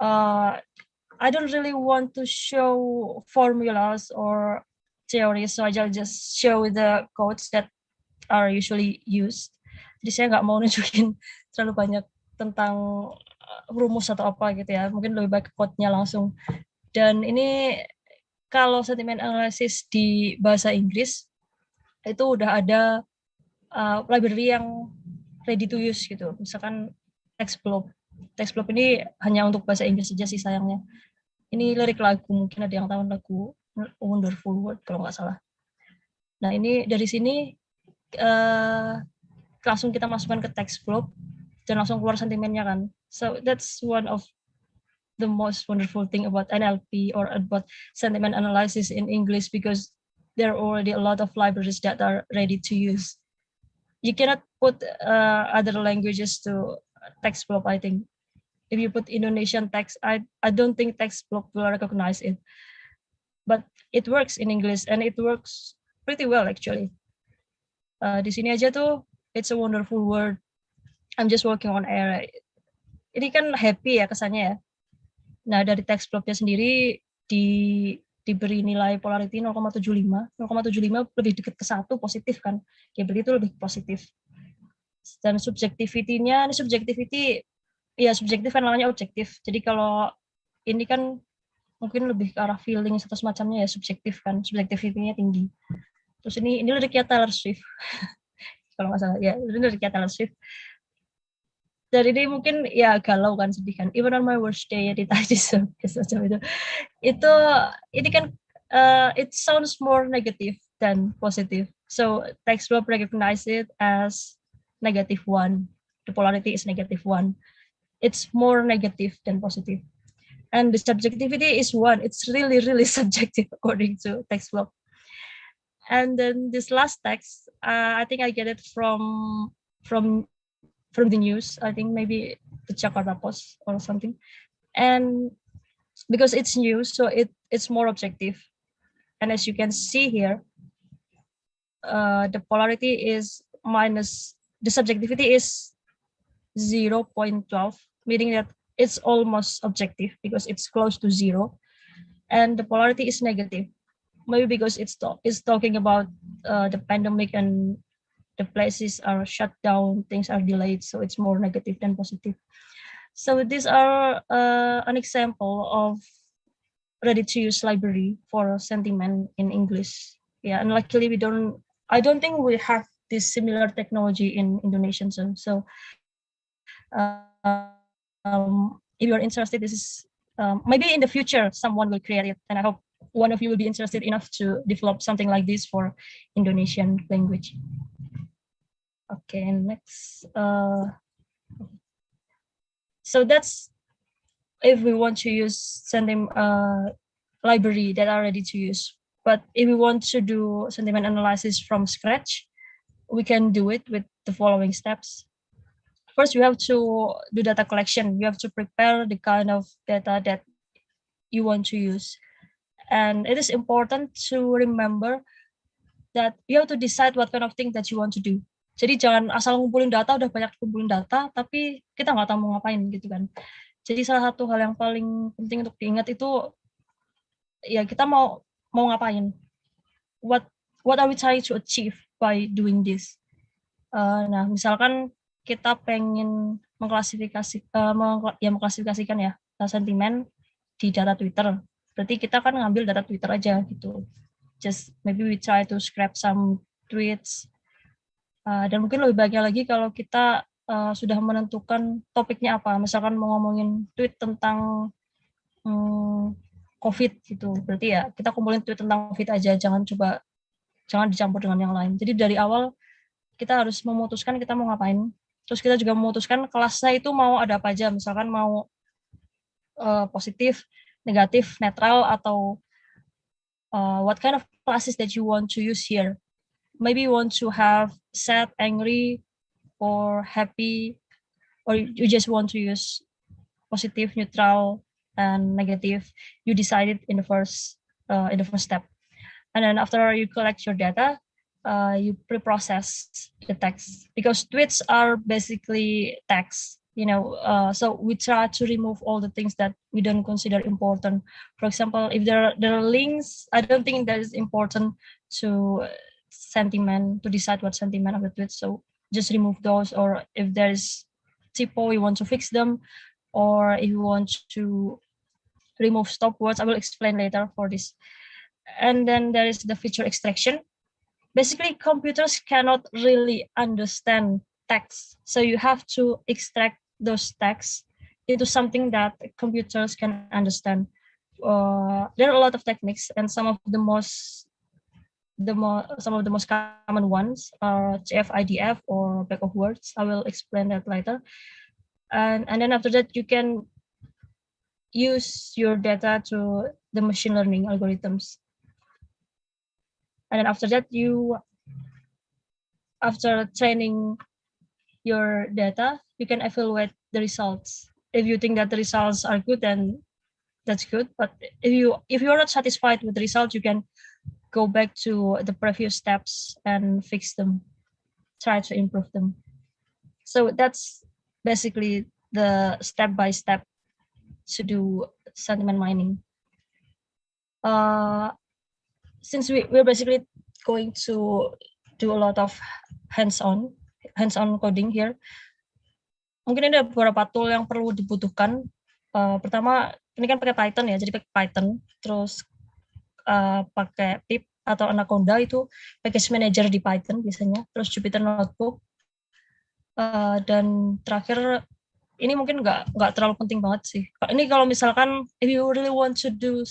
I don't really want to show formulas or theory, so I'll just show the codes that are usually used. Jadi saya nggak mau nunjukin terlalu banyak tentang rumus atau apa gitu ya, mungkin lebih baik code-nya langsung. Dan ini kalau sentiment analysis di bahasa Inggris itu udah ada library yang ready to use gitu, misalkan TextBlob. TextBlob ini hanya untuk bahasa Inggris saja sih sayangnya. Ini lirik lagu, mungkin ada yang tahu lagu Wonderful World kalau nggak salah. Nah ini dari sini langsung kita masukkan ke TextBlob dan langsung keluar sentimennya kan. So that's one of the most wonderful thing about NLP or about sentiment analysis in English, because there are already a lot of libraries that are ready to use. You cannot put other languages to TextBlob, I think. If you put Indonesian text, I don't think TextBlob will recognize it. But it works in English and it works pretty well actually. Di sini aja tuh, it's a wonderful word. I'm just working on air. Ini kan happy ya kesannya ya. Nah dari TextBlob-nya sendiri diberi nilai polarity 0,75. 0,75 lebih dekat ke 1, positif kan. Ya berarti itu lebih positif. Dan subjectivity-nya, ini subjectivity, ya subjektif kan namanya objektif. Jadi kalau ini kan mungkin lebih ke arah feeling atau semacamnya ya, subjektif kan. Subjectivity-nya tinggi. Terus ini liriknya Taylor Swift. Kalau nggak salah, ya ini liriknya Taylor Swift. Dan ini mungkin ya galau kan, sedih kan. Even on my worst day, ya ditanya semacam itu. Ini kan it sounds more negative than positive. So TextBlob recognize it as -1. The polarity is -1. It's more negative than positive. And the subjectivity is 1. It's really, really subjective according to TextBlob. And then this last text, I think I get it from the news. I think maybe the Jakarta Post or something. And because it's news, so it's more objective. And as you can see here, the polarity is the subjectivity is 0.12, meaning that it's almost objective because it's close to 0. And the polarity is negative. Maybe because it's talking about the pandemic and the places are shut down, things are delayed, so it's more negative than positive. So these are an example of ready-to-use library for sentiment in English. Yeah, and luckily I don't think we have this similar technology in Indonesian. So if you're interested, this is maybe in the future someone will create it, and I hope one of you will be interested enough to develop something like this for Indonesian language. Okay, next. So that's if we want to use sentiment library that are ready to use. But if we want to do sentiment analysis from scratch, we can do it with the following steps. First, you have to do data collection. You have to prepare the kind of data that you want to use. And it is important to remember that you have to decide what kind of thing that you want to do. Jadi jangan asal ngumpulin data, udah banyak kumpulin data, tapi kita nggak tahu mau ngapain gitu kan. Jadi salah satu hal yang paling penting untuk diingat itu, ya kita mau ngapain. What are we trying to achieve by doing this? Nah, misalkan kita pengen mengklasifikasikan ya sentimen di data Twitter. Berarti kita kan ngambil data Twitter aja gitu. Just maybe we try to scrap some tweets. Dan mungkin lebih baiknya lagi kalau kita sudah menentukan topiknya apa. Misalkan mau ngomongin tweet tentang COVID gitu. Berarti ya kita kumpulin tweet tentang COVID aja, jangan dicampur dengan yang lain. Jadi dari awal kita harus memutuskan kita mau ngapain. Terus kita juga memutuskan kelasnya itu mau ada apa aja. Misalkan mau positif, negatif, netral, atau what kind of classes that you want to use here. Maybe you want to have sad, angry, or happy, or you just want to use positive, neutral, and negative. You decide it in the first step. And then after you collect your data, you pre-process the text, because tweets are basically text. So we try to remove all the things that we don't consider important. For example, if there are links, I don't think that is important to sentiment, to decide what sentiment of the tweet. So just remove those, or if there is typo, we want to fix them, or if you want to remove stop words, I will explain later for this. And then there is the feature extraction. Basically, computers cannot really understand text, so you have to extract those texts into something that computers can understand. There are a lot of techniques, and some of the most common ones are CFIDF or back of words. I will explain that later. And then after that, you can use your data to the machine learning algorithms. And then after that, after training your data, you can evaluate the results. If you think that the results are good, then that's good. But if you are not satisfied with the results, you can go back to the previous steps and fix them, try to improve them. So that's basically the step-by-step to do sentiment mining. Since we're basically going to do a lot of hands-on coding here, mungkin ada beberapa tool yang perlu dibutuhkan. Pertama, ini kan pakai Python ya, jadi pakai Python, terus pakai pip atau Anaconda, itu package manager di Python biasanya, terus Jupyter Notebook, dan terakhir ini mungkin nggak terlalu penting banget sih. Ini kalau misalkan if you really want to do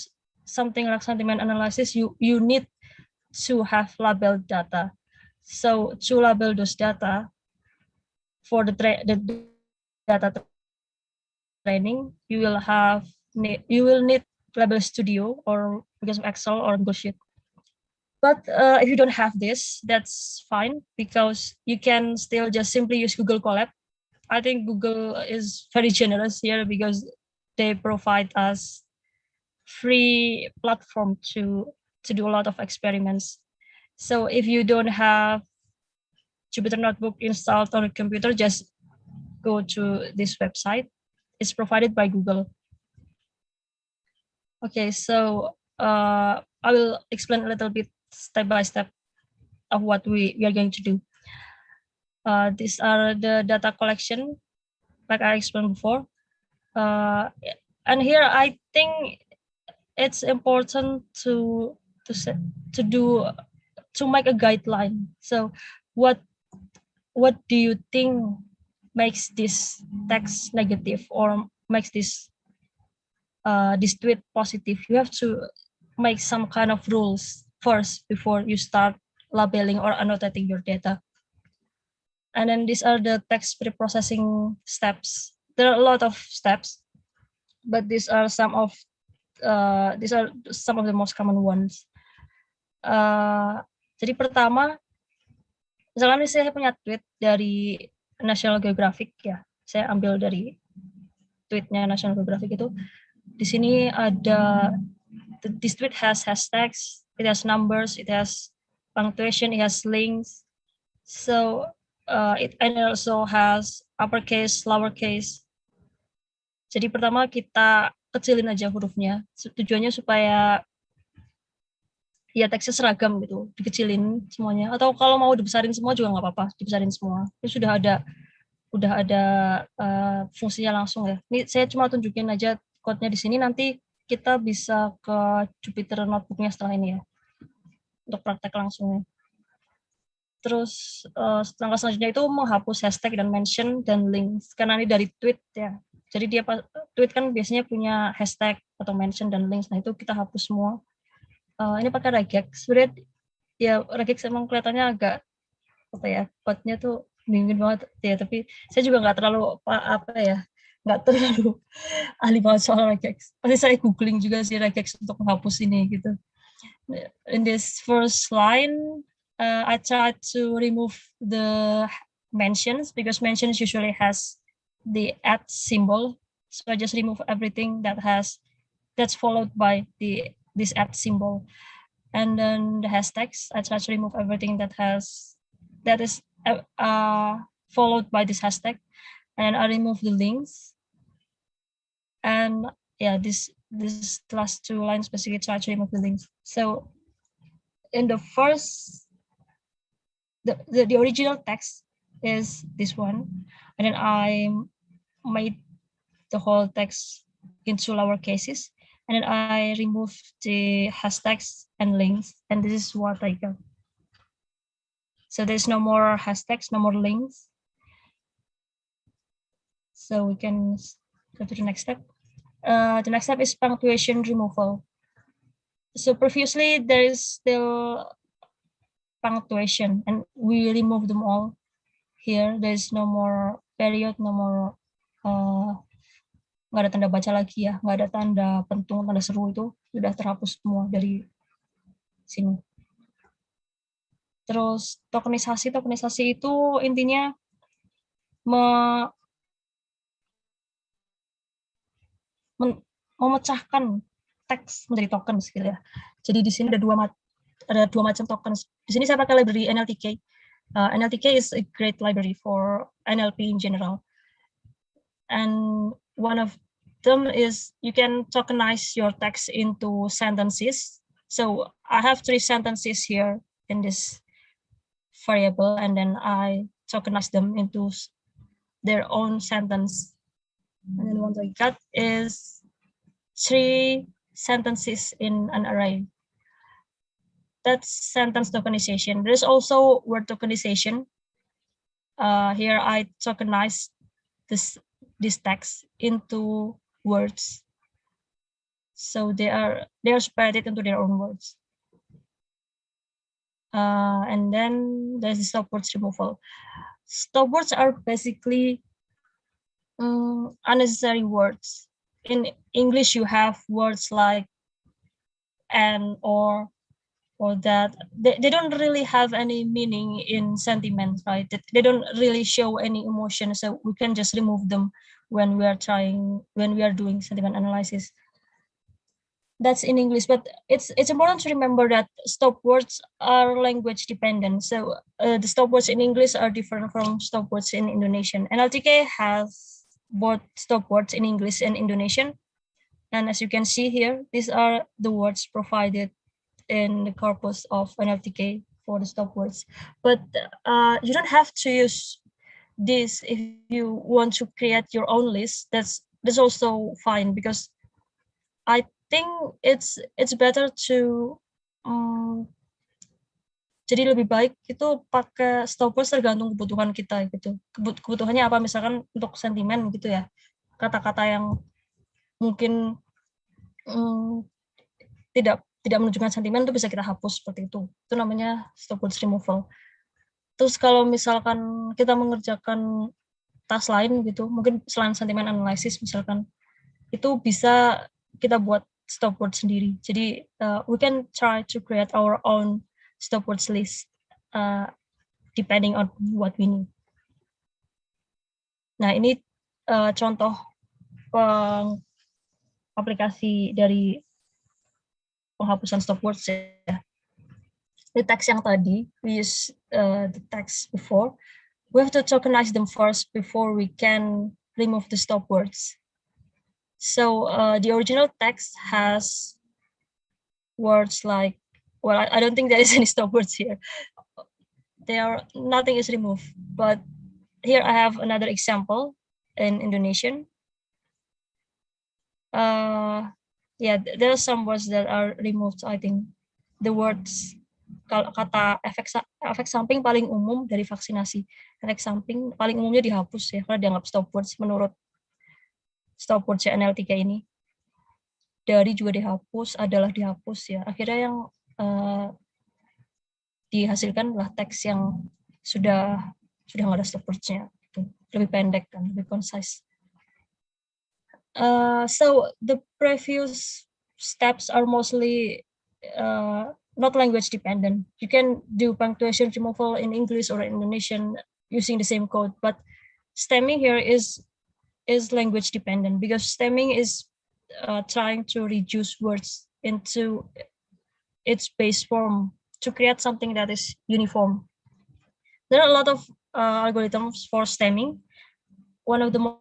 something like sentiment analysis, you need to have labeled data. So to label those data for the data training, you will need Label Studio or because of Excel or Google Sheet. But if you don't have this, that's fine, because you can still just simply use Google Colab. I think Google is very generous here because they provide us free platform to do a lot of experiments. So if you don't have Jupyter Notebook installed on a computer, just go to this website. It's provided by Google. Okay, so I will explain a little bit step by step of what we are going to do. These are the data collection, like I explained before. And here I think it's important to make a guideline. So what do you think makes this text negative or makes this tweet positive? You have to make some kind of rules first before you start labeling or annotating your data. And then these are the text preprocessing steps. There are a lot of steps, but these are some of the most common ones. Jadi pertama, misalkan saya punya tweet dari National Geographic ya, saya ambil dari tweetnya National Geographic itu. Di sini ada, this tweet has hashtags, it has numbers, it has punctuation, it has links. So it also has uppercase, lowercase. Jadi pertama kita kecilin aja hurufnya, tujuannya supaya ya teksnya seragam gitu, dikecilin semuanya. Atau kalau mau dibesarin semua juga nggak apa-apa, dibesarin semua. Ini sudah ada fungsinya langsung ya. Ini saya cuma tunjukin aja code-nya di sini, nanti kita bisa ke Jupyter Notebook-nya setelah ini ya, untuk praktek langsungnya. Terus langkah selanjutnya itu menghapus hashtag dan mention dan links, karena ini dari tweet ya. Jadi dia tweet kan biasanya punya hashtag atau mention dan links, nah itu kita hapus semua. Ini pakai regex. Sebenarnya ya regex emang kelihatannya agak apa ya, code-nya tuh bingung banget ya, tapi saya juga nggak terlalu ahli banget soal regex. Pasti saya googling juga sih regex untuk menghapus ini gitu. In this first line, I try to remove the mentions because mentions usually has the @ symbol. So I just remove everything that's followed by this @ symbol. And then the hashtags, I try to remove everything that is followed by this hashtag. and I remove the links. And yeah, this last two lines basically try to remove the links. So in the first, the original text is this one, and then I made the whole text into lower cases, and then I remove the hashtags and links, and this is what I got. So there's no more hashtags, no more links. So we can go to the next step. The next step is punctuation removal. So previously there is still punctuation, and we remove them all. Here there's no more period, no more nggak ada tanda baca lagi ya, nggak ada tanda pentung, tanda seru, itu sudah terhapus semua dari sini. Terus tokenisasi itu intinya memecahkan teks menjadi tokens gitu ya. Jadi di sini ada dua macam tokens. Di sini saya pakai library NLTK. NLTK is a great library for NLP in general. And one of them is you can tokenize your text into sentences. So I have 3 sentences here in this variable, and then I tokenize them into their own sentence. And then what I got is 3 sentences in an array. That's sentence tokenization. There's also word tokenization. Here I tokenize this text into words. So they are spread it into their own words. And then there's the stop words removal. Stop words are basically unnecessary words. In English, you have words like and, or that. They don't really have any meaning in sentiments, right? They don't really show any emotion, so we can just remove them when we are doing sentiment analysis. That's in English, but it's important to remember that stop words are language dependent. So the stop words in English are different from stop words in Indonesian. NLTK has both stop words in English and Indonesian. And as you can see here, these are the words provided in the corpus of NLTK for the stop words. But you don't have to use this if you want to create your own list. That's also fine, because I think it's better to jadi lebih baik itu pakai stop words tergantung kebutuhan kita gitu. Kebutuhannya apa, misalkan untuk sentimen gitu ya, kata-kata yang mungkin tidak menunjukkan sentimen itu bisa kita hapus seperti itu. Itu namanya stop words removal. Terus kalau misalkan kita mengerjakan tas lain gitu, mungkin selain sentimen analysis misalkan, itu bisa kita buat stop words sendiri. Jadi we can try to create our own stop words list depending on what we need. Nah, ini contoh aplikasi dari penghapusan stop words ya. The text yang tadi, we use the text before. We have to tokenize them first before we can remove the stop words. So the original text has words like, well, I don't think there is any stop words here. Nothing is removed. But here I have another example in Indonesian. Yeah, there are some words that are removed. I think the words, kata efek samping paling umum dari vaksinasi. Efek samping paling umumnya dihapus ya, karena dianggap stop words menurut stop words NLTK ini. Dari juga dihapus, adalah dihapus ya. Akhirnya yang dihasilkan adalah teks yang sudah nggak ada stop words-nya. Lebih pendek kan, lebih concise. So the previous steps are mostly not language dependent. You can do punctuation removal in English or Indonesian using the same code, but stemming here is language dependent, because stemming is trying to reduce words into its base form to create something that is uniform. There are a lot of algorithms for stemming. one of the most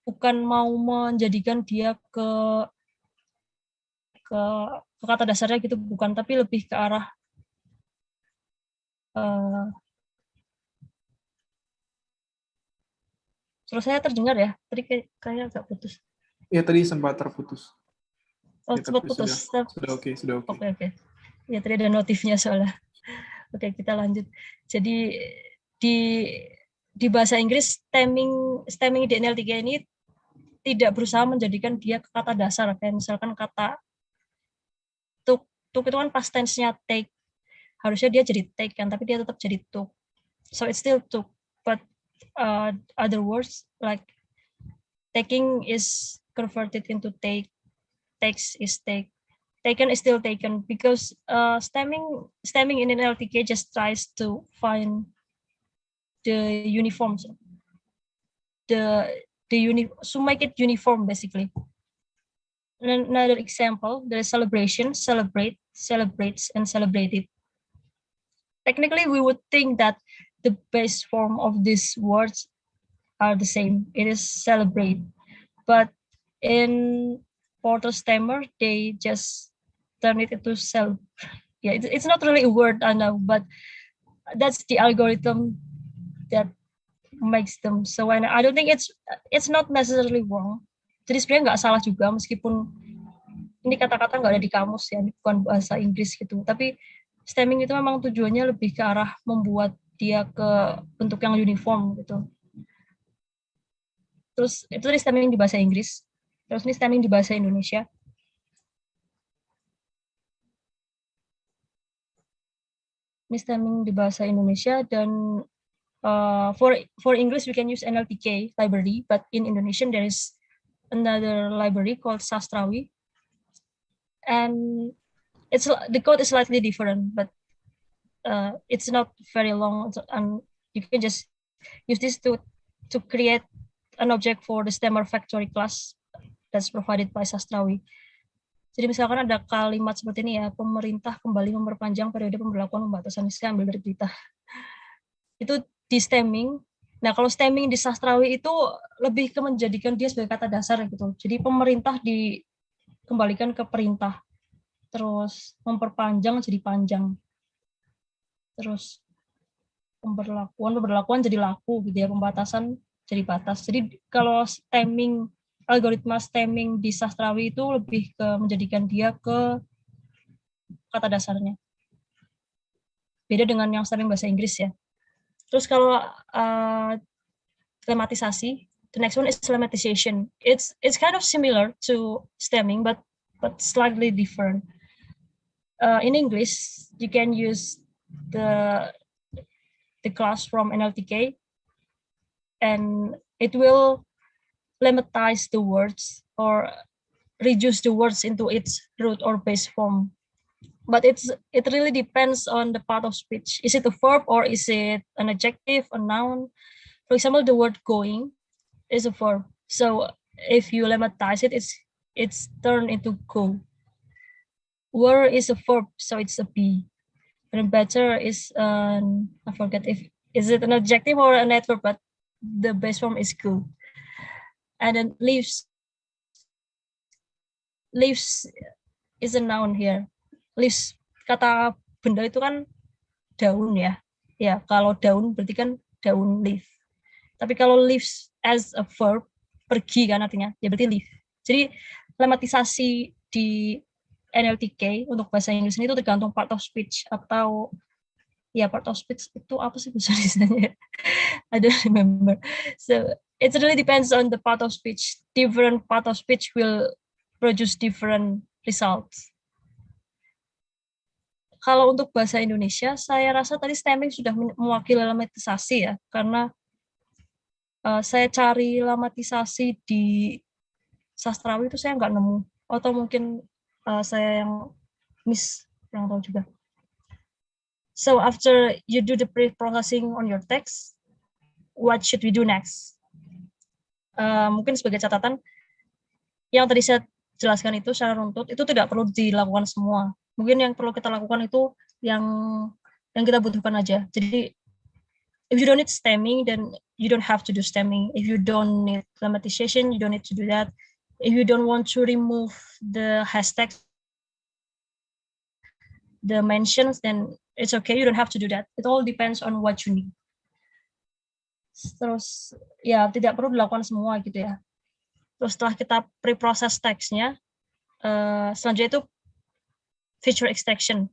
bukan mau menjadikan dia ke kata dasarnya gitu, bukan, tapi lebih ke arah terus saya terdengar ya tadi kayak agak putus. Ya tadi sempat terputus. Oh, Ya, sempat tapi putus. Sudah oke, sudah oke. Oke. Ya tadi ada notifnya soalnya. Oke, kita lanjut. Jadi di bahasa Inggris stemming di NL3 ini tidak berusaha menjadikan dia ke kata dasar, kayak misalkan kata took itu kan past tense-nya take, harusnya dia jadi take kan, tapi dia tetap jadi took, so it's still took, but other words like taking is converted into take, takes is take, taken is still taken, because stemming in an LTK just tries to find the uniforms, to make it uniform basically. Another example, there is celebration, celebrate, celebrates, and celebrated. Technically, we would think that the base form of these words are the same. It is celebrate. But in Porter Stammer, they just turn it into cel. Yeah, it's not really a word, I know, but that's the algorithm that makes them so. And I don't think it's not necessarily wrong. Jadi sebenarnya nggak salah juga, meskipun ini kata-kata nggak ada di kamus ya, ini bukan bahasa Inggris gitu. Tapi stemming itu memang tujuannya lebih ke arah membuat dia ke bentuk yang uniform gitu. Terus itu tadi stemming di bahasa Inggris. Terus ini stemming di bahasa Indonesia. Ini stemming di bahasa Indonesia, dan for English we can use NLTK library, but in Indonesian there is another library called Sastrawi, and the code is slightly different, but it's not very long, and you can just use this to create an object for the stemmer factory class that's provided by Sastrawi. Jadi misalkan ada kalimat seperti ini ya, pemerintah kembali memperpanjang periode pemberlakuan pembatasan, saya ambil dari berita. Itu di stemming. Nah, kalau stemming di Sastrawi itu lebih ke menjadikan dia sebagai kata dasar gitu. Jadi pemerintah dikembalikan ke perintah. Terus memperpanjang jadi panjang. Terus pemberlakuan jadi laku gitu ya, pembatasan jadi batas. Jadi kalau algoritma stemming di Sastrawi itu lebih ke menjadikan dia ke kata dasarnya. Beda dengan yang stemming bahasa Inggris ya. Terus kalau lematisasi, the next one is lemmatization. It's kind of similar to stemming, but slightly different. In English, you can use the class from NLTK, and it will lemmatize the words or reduce the words into its root or base form. But it really depends on the part of speech. Is it a verb or is it an adjective, a noun? For example, the word going is a verb. So if you lemmatize it, it's turned into go. Were is a verb, so it's a be. And better is I forget is it an adjective or an adverb, but the base form is go. And then leaves is a noun here. Leaves, kata benda itu kan daun ya. Ya, kalau daun berarti kan daun leaf. Tapi kalau leaves as a verb, pergi kan artinya, ya berarti leave. Jadi lematisasi di NLTK untuk bahasa Inggris ini itu tergantung part of speech, atau ya part of speech itu apa sih bahasa Inggrisnya? I don't remember. So it really depends on the part of speech. Different part of speech will produce different results. Kalau untuk bahasa Indonesia, saya rasa tadi stemming sudah mewakili lematisasi ya, karena saya cari lematisasi di Sastrawi itu saya nggak nemu, atau mungkin saya yang miss, yang tahu juga. So after you do the pre-processing on your text, what should we do next? mungkin sebagai catatan, yang tadi saya jelaskan itu secara runtut itu tidak perlu dilakukan semua. Mungkin yang perlu kita lakukan itu yang kita butuhkan aja. Jadi if you don't need stemming, then you don't have to do stemming. If you don't need lemmatization, you don't need to do that. If you don't want to remove the hashtags, the mentions, then it's okay. You don't have to do that. It all depends on what you need. Terus ya tidak perlu dilakukan semua gitu ya. Terus setelah kita pre-process teksnya, selanjutnya itu feature extraction.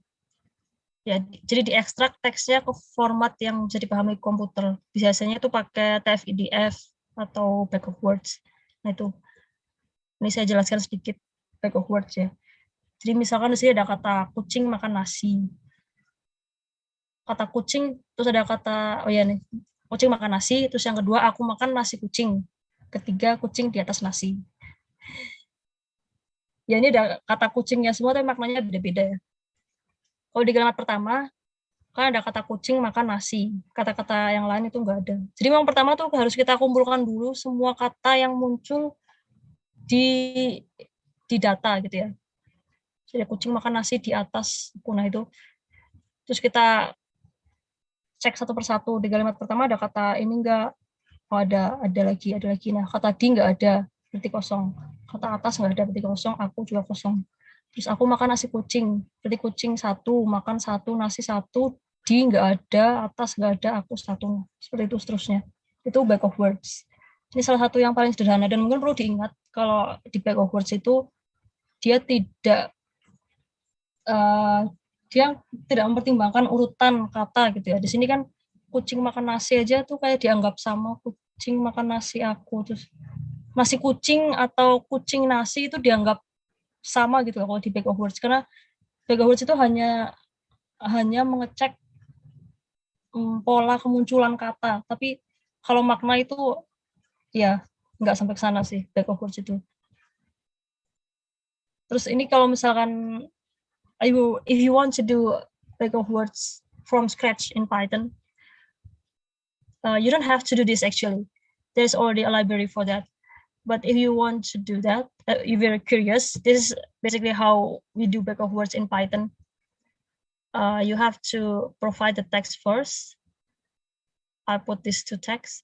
Ya, jadi diekstrak teksnya ke format yang bisa dipahami komputer. Biasanya itu pakai TF-IDF atau back of words. Nah itu, ini saya jelaskan sedikit back of words ya. Jadi misalkan di sini ada kata kucing makan nasi. Kata kucing, terus ada kata, oh ya nih, kucing makan nasi, terus yang kedua aku makan nasi kucing. Ketiga kucing di atas nasi. Ya ini ada kata kucingnya semua, tapi maknanya beda-beda ya. Kalau di kalimat pertama, kan ada kata kucing makan nasi. Kata-kata yang lain itu enggak ada. Jadi memang pertama tuh harus kita kumpulkan dulu semua kata yang muncul di data gitu ya. Jadi kucing makan nasi di atas punah itu. Terus kita cek satu persatu. Di kalimat pertama ada kata ini enggak. Oh ada lagi. Nah kata di enggak ada, berarti kosong. Kata atas enggak ada, berarti kosong. Aku juga kosong. Terus aku makan nasi kucing, berarti kucing satu, makan satu, nasi satu, di enggak ada, atas enggak ada, aku satu. Seperti itu seterusnya. Itu back of words. Ini salah satu yang paling sederhana dan mungkin perlu diingat kalau di back of words itu dia tidak mempertimbangkan urutan kata gitu ya. Di sini kan kucing makan nasi aja tuh kayak dianggap sama kucing makan nasi aku, terus nasi kucing atau kucing nasi itu dianggap sama gitu kalau di back of words, karena back of words itu hanya mengecek pola kemunculan kata, tapi kalau makna itu ya nggak sampai ke sana sih back of words itu. Terus ini kalau misalkan if you want to do back of words from scratch in Python, you don't have to do this actually. There's already a library for that. But if you want to do that, you're very curious, this is basically how we do back of words in Python. You have to provide the text first. I put this to text,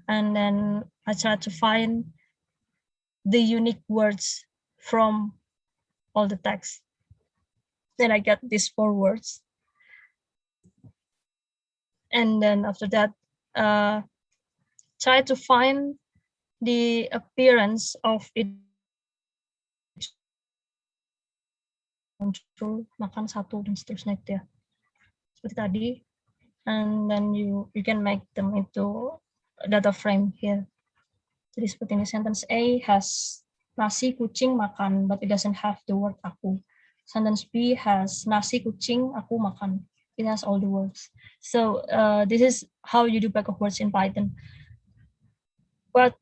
and then I try to find the unique words from all the text. Then I get these 4 words. And then after that, try to find the appearance of it. Muncul, makan satu, dan seterusnya gitu ya. Seperti tadi. And then you can make them into a data frame here. Jadi seperti ini, sentence A has nasi kucing makan, but it doesn't have the word aku. Sentence B has nasi kucing aku makan. It has all the words. So this is how you do back of words in Python. But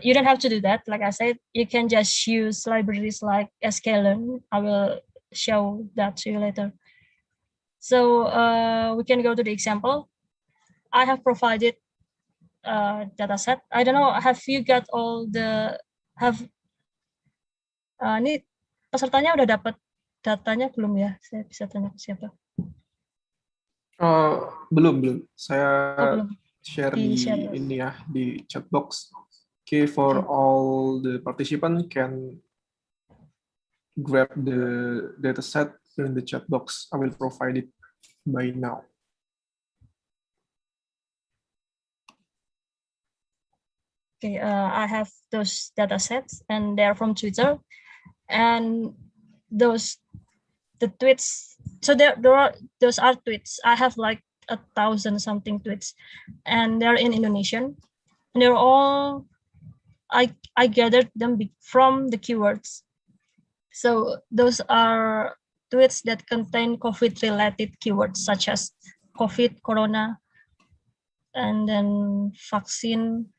you don't have to do that. Like I said, you can just use libraries like sklearn. I will show that to you later. So we can go to the example. I have provided a data set. I don't know, have you got all the, ini pesertanya udah dapat datanya belum ya? Saya bisa tanya ke siapa? Belum. Saya belum. share di ini ya, di chat box. Okay, for all the participants can grab the data set in the chat box. I will provide it by now. Okay, I have those data sets, and they're from Twitter, and the tweets. So those are tweets. I have like 1,000 something tweets, and they're in Indonesian, and they're all I gathered them from the keywords. So those are tweets that contain COVID-related keywords such as COVID, Corona, and then vaccine,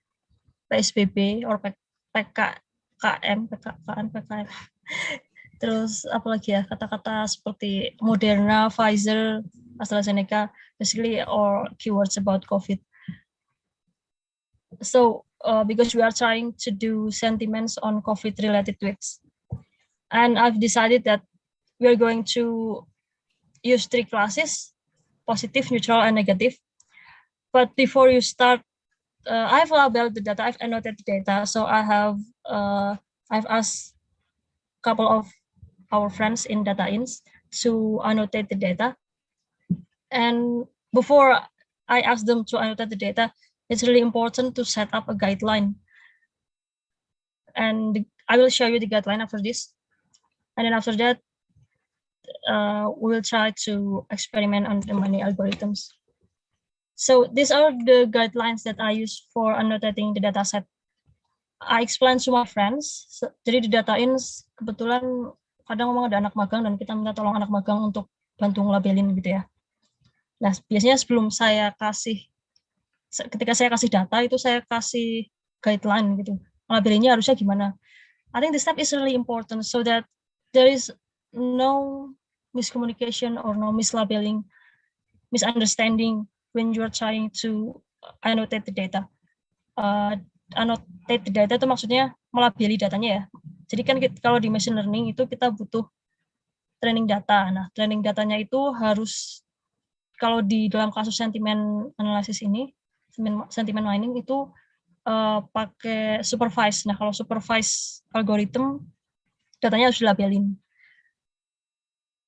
PSBB, or PKM. Terus apalagi ya, kata-kata seperti Moderna, Pfizer, AstraZeneca, basically or keywords about COVID. So because we are trying to do sentiments on COVID-related tweets. And I've decided that we are going to use 3 classes, positive, neutral, and negative. But before you start, I've labeled the data, I've annotated the data. So I've asked a couple of our friends in data ins to annotate the data. And before I ask them to annotate the data, it's really important to set up a guideline. And I will show you the guideline after this. And then after that, we'll try to experiment on the many algorithms. So these are the guidelines that I use for annotating the data set. I explain to my friends. Jadi di data ins kebetulan kadang memang ada anak magang dan kita minta tolong anak magang untuk bantu ngelabelin gitu ya. Nah, biasanya sebelum saya kasih, ketika saya kasih data itu saya kasih guideline gitu. Labelinnya harusnya gimana. I think this step is really important so that there is no miscommunication or no mislabeling, misunderstanding when you are trying to annotate the data. Annotate the data itu maksudnya melabeli datanya ya. Jadi kan kalau di machine learning itu kita butuh training data. Nah, training datanya itu harus, kalau di dalam kasus sentiment analysis ini, sentiment mining itu pakai supervised. Nah, kalau supervised algorithm, datanya harus dilabelin.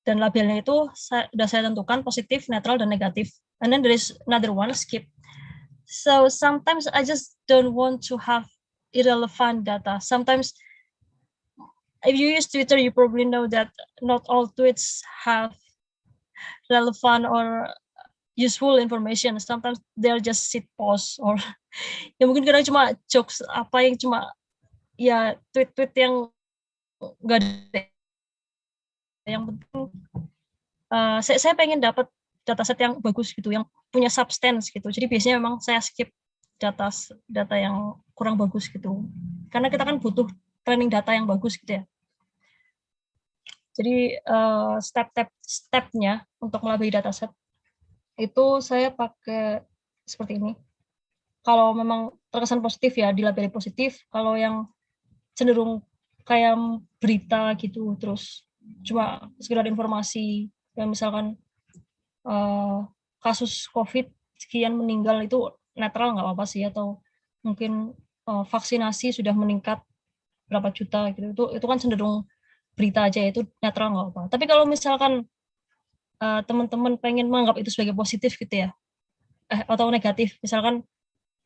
Dan labelnya itu sudah saya tentukan positif, netral, dan negatif. And then there is another one, skip. So sometimes I just don't want to have irrelevant data. Sometimes, if you use Twitter, you probably know that not all tweets have relevant or useful information. Sometimes they're just shit posts or ya mungkin kadang cuma jokes apa yang cuma ya tweet-tweet yang nggak ada. Yang penting saya pengen dapat dataset yang bagus gitu, yang punya substance gitu. Jadi biasanya memang saya skip data yang kurang bagus gitu. Karena kita kan butuh training data yang bagus gitu ya. Jadi step-stepnya untuk melabeli dataset itu saya pakai seperti ini. Kalau memang terkesan positif ya dilabeli positif. Kalau yang cenderung kayak berita gitu, terus cuma sekedar informasi, dan misalkan kasus COVID sekian meninggal itu netral nggak apa-apa sih, atau mungkin vaksinasi sudah meningkat berapa juta gitu, itu kan cenderung berita aja, itu netral nggak apa-apa. Tapi kalau misalkan teman-teman pengen menganggap itu sebagai positif gitu ya, atau negatif, misalkan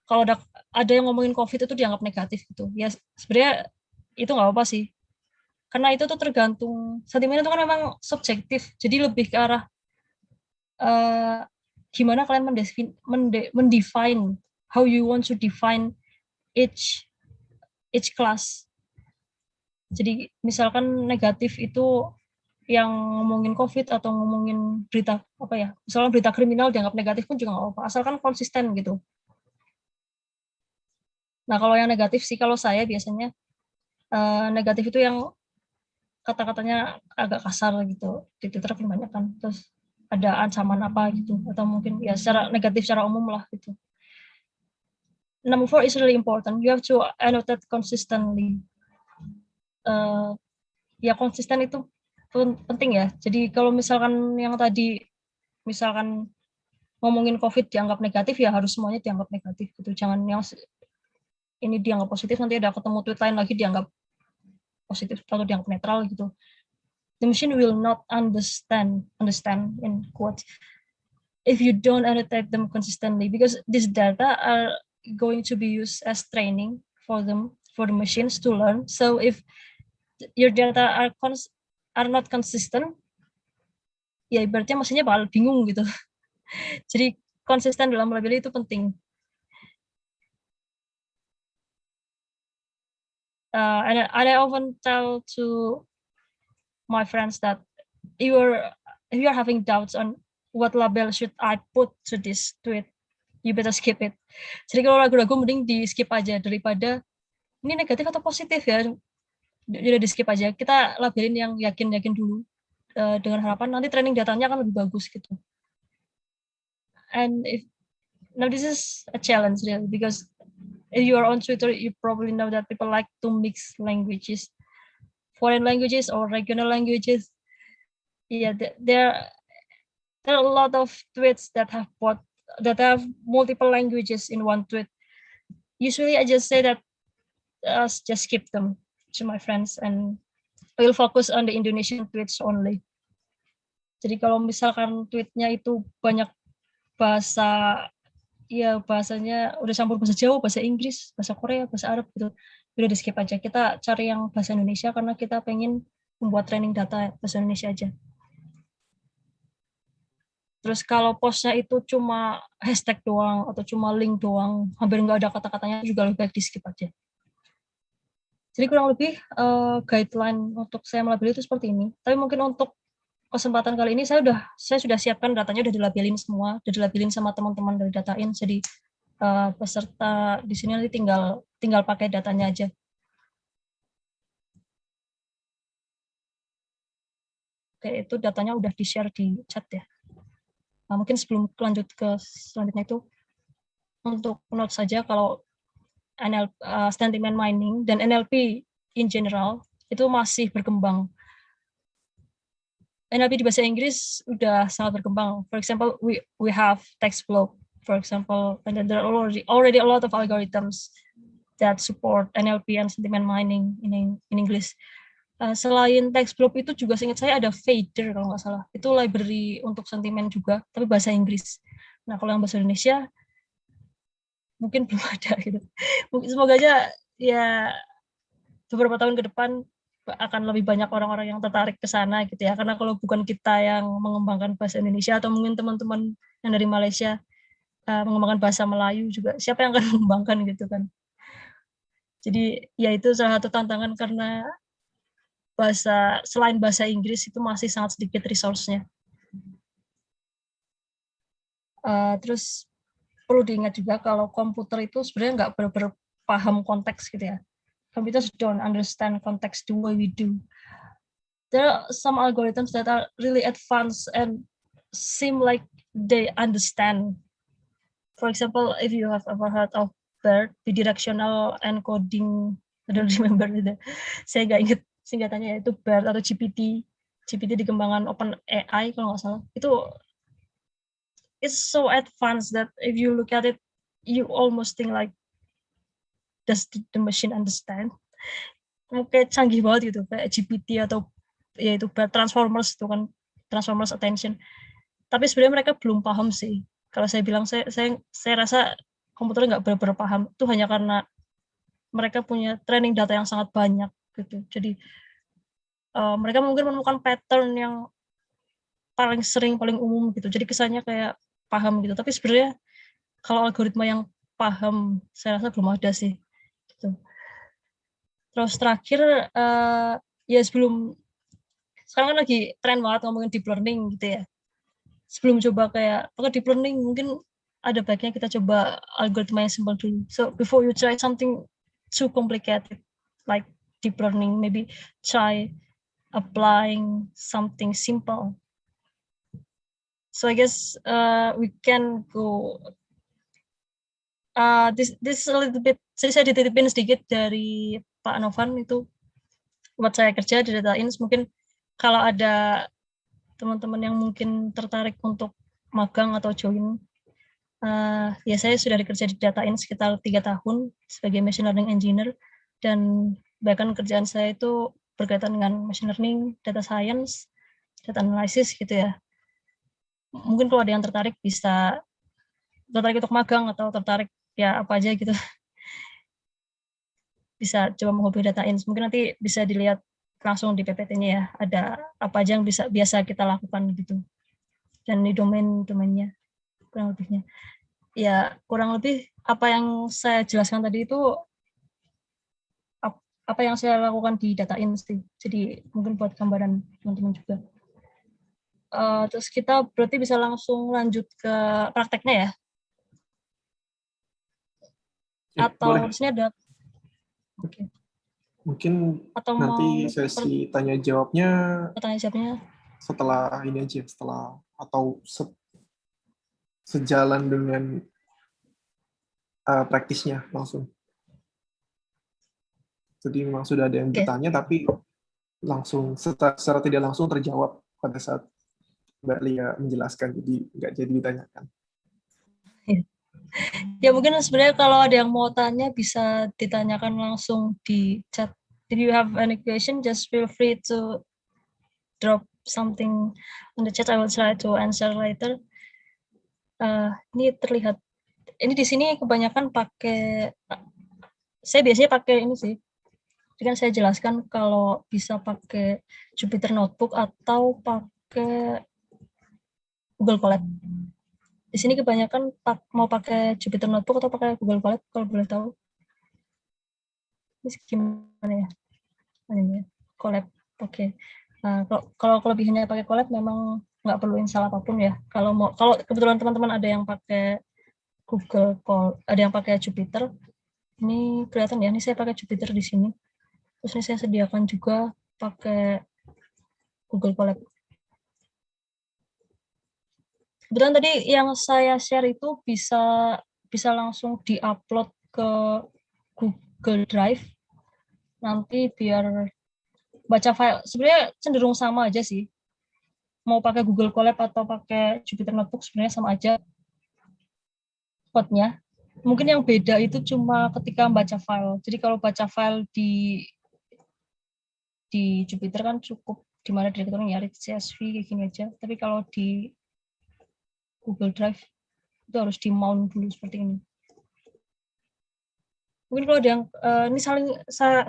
kalau ada yang ngomongin COVID itu dianggap negatif gitu, ya sebenarnya itu nggak apa-apa sih, karena itu tuh tergantung, sentimen itu kan memang subjektif, jadi lebih ke arah gimana kalian mendefine how you want to define each class. Jadi misalkan negatif itu yang ngomongin COVID atau ngomongin berita apa ya, misalkan berita kriminal dianggap negatif pun juga nggak apa-apa, asalkan konsisten gitu. Nah, kalau yang negatif sih, kalau saya biasanya negatif itu yang kata-katanya agak kasar gitu, di Twitter kebanyakan, terus ada ancaman apa gitu, atau mungkin ya secara negatif secara umum lah gitu. Number 4 is really important. You have to annotate consistently. Ya konsisten itu penting ya. Jadi kalau misalkan yang tadi, misalkan ngomongin COVID dianggap negatif, ya harus semuanya dianggap negatif gitu. Jangan yang ini dianggap positif, nanti ada ketemu tweet lain lagi dianggap positif atau dianggap netral gitu. The machine will not understand in quotes if you don't annotate them consistently, because these data are going to be used as training for the machines to learn. So if your data are not consistent, ya ibaratnya mesinnya bakal bingung gitu. Jadi konsisten dalam melabeli itu penting. And I often tell to my friends that if you're having doubts on what label should I put to this tweet, you better skip it. Jadi kalau ragu-ragu mending di skip aja, daripada ini negatif atau positif ya, udah di skip aja. Kita labelin yang yakin dulu, dengan harapan nanti training datanya akan lebih bagus gitu. And now this is a challenge really, because if you are on Twitter, you probably know that people like to mix languages, foreign languages or regional languages. Yeah, there are a lot of tweets that have multiple languages in one tweet. Usually, I just say that just skip them to my friends and I will focus on the Indonesian tweets only. Jadi kalau misalkan tweetnya itu banyak bahasa, ya bahasanya udah campur bahasa Jawa, bahasa Inggris, bahasa Korea, bahasa Arab gitu, udah di skip aja. Kita cari yang bahasa Indonesia karena kita pengen membuat training data bahasa Indonesia aja. Terus kalau postnya itu cuma hashtag doang atau cuma link doang, hampir nggak ada kata-katanya, juga lebih baik di skip aja. Jadi kurang lebih guideline untuk saya melabeli itu seperti ini. Tapi mungkin untuk kesempatan kali ini saya sudah siapkan datanya, udah dilabelin semua, udah dilabelin sama teman-teman dari Datain. Jadi peserta di sini nanti tinggal pakai datanya aja. Oke, itu datanya udah di-share di chat ya. Nah, mungkin sebelum lanjut ke selanjutnya itu, untuk note saja kalau sentiment mining dan NLP in general itu masih berkembang. NLP di bahasa Inggris udah sangat berkembang. For example, we have text flow, for example, and then there are already a lot of algorithms that support NLP and sentiment mining in English. Selain text flow itu juga seingat saya ada fader kalau nggak salah. Itu library untuk sentimen juga, tapi bahasa Inggris. Nah, kalau yang bahasa Indonesia mungkin belum ada gitu. Mungkin semoga aja ya beberapa tahun ke depan akan lebih banyak orang-orang yang tertarik ke sana gitu ya. Karena kalau bukan kita yang mengembangkan bahasa Indonesia atau mungkin teman-teman yang dari Malaysia mengembangkan bahasa Melayu juga, siapa yang akan mengembangkan gitu kan. Jadi ya itu salah satu tantangan karena selain bahasa Inggris itu masih sangat sedikit resource-nya. Terus perlu diingat juga kalau komputer itu sebenarnya nggak benar-benar paham konteks gitu ya. Computers don't understand context the way we do. There are some algorithms that are really advanced and seem like they understand. For example, if you have ever heard of BERT, bidirectional encoding, I don't remember itu. Saya nggak ingat singkatannya, yaitu BERT atau GPT dikembangkan OpenAI kalau nggak salah. Itu it's so advanced that if you look at it, you almost think like, does the machine understand? Kayak canggih banget gitu, kayak GPT atau yaitu Transformers itu kan, Transformers Attention. Tapi sebenarnya mereka belum paham sih. Kalau saya bilang, saya rasa komputer nggak benar-benar paham. Itu hanya karena mereka punya training data yang sangat banyak gitu. Jadi mereka mungkin menemukan pattern yang paling sering, paling umum gitu. Jadi kesannya kayak paham gitu. Tapi sebenarnya kalau algoritma yang paham, saya rasa belum ada sih. Gitu. Terus terakhir, ya sekarang kan lagi tren banget ngomongin deep learning gitu ya. Sebelum coba kayak deep learning, mungkin ada baiknya kita coba algoritma yang simple dulu. So before you try something too complicated like deep learning, maybe try applying something simple. So I guess we can go. This a little bit. Saya dititipin sedikit dari Pak Novan itu buat saya kerja di Datain. Mungkin kalau ada teman-teman yang mungkin tertarik untuk magang atau join, ya saya sudah bekerja di Datain sekitar 3 tahun sebagai machine learning engineer, dan bahkan kerjaan saya itu berkaitan dengan machine learning, data science, data analysis gitu ya. Mungkin kalau ada yang tertarik untuk magang atau tertarik ya apa aja gitu, bisa coba menghubungi Datain. Mungkin nanti bisa dilihat langsung di PPT-nya ya, ada apa aja yang biasa kita lakukan gitu. Dan di domain-domainnya kurang lebihnya. Ya, kurang lebih apa yang saya jelaskan tadi itu apa yang saya lakukan di Datain sih. Jadi mungkin buat gambaran teman-teman juga. Terus kita berarti bisa langsung lanjut ke prakteknya ya? Atau boleh. di sini ada? Oke. Mungkin atau nanti sesi tanya jawabnya setelah ini aja, atau sejalan dengan praktisnya langsung. Jadi memang sudah ada yang bertanya, tapi langsung secara tidak langsung terjawab pada saat Mbak Lia menjelaskan, jadi nggak jadi ditanyakan. Ya mungkin sebenarnya kalau ada yang mau tanya bisa ditanyakan langsung di chat. If you have any question, just feel free to drop something on the chat. I will try to answer later. Ini terlihat, ini di sini kebanyakan pakai, saya biasanya pakai ini sih. Jadi kan saya jelaskan kalau bisa pakai Jupyter Notebook atau pakai Google Colab. Di sini kebanyakan mau pakai Jupyter Notebook atau pakai Google Colab, kalau boleh tahu. Ini gimana ya? Ini Colab, oke. Nah, kalau kelebihannya pakai Colab memang nggak perlu install apapun ya. Kalau kebetulan teman-teman ada yang pakai Google Colab, ada yang pakai Jupyter. Ini kelihatan ya, ini saya pakai Jupyter di sini. Terus ini saya sediakan juga pakai Google Colab. Kebetulan tadi yang saya share itu bisa langsung diupload ke Google Drive. Nanti biar baca file, sebenarnya cenderung sama aja sih. Mau pakai Google Colab atau pakai Jupyter Notebook sebenarnya sama aja code-nya. Mungkin yang beda itu cuma ketika membaca file. Jadi kalau baca file di Jupyter kan cukup di mana direkturnya nyari CSV kayak gini aja. Tapi kalau di Google Drive itu harus di mount dulu seperti ini. Mungkin kalau ada yang ini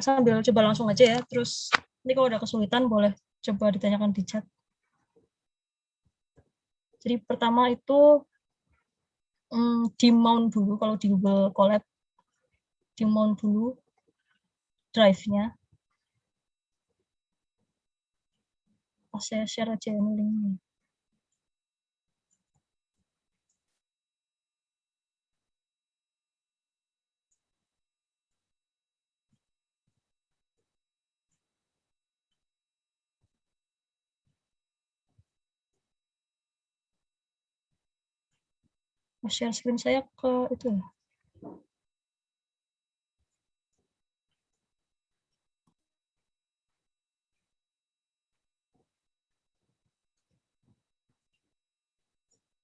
sambil coba langsung aja ya. Terus ini kalau ada kesulitan boleh coba ditanyakan di chat. Jadi pertama itu di mount dulu kalau di Google Colab, di mount dulu drive-nya. Saya share aja ini linknya. Share screen saya ke itu ya.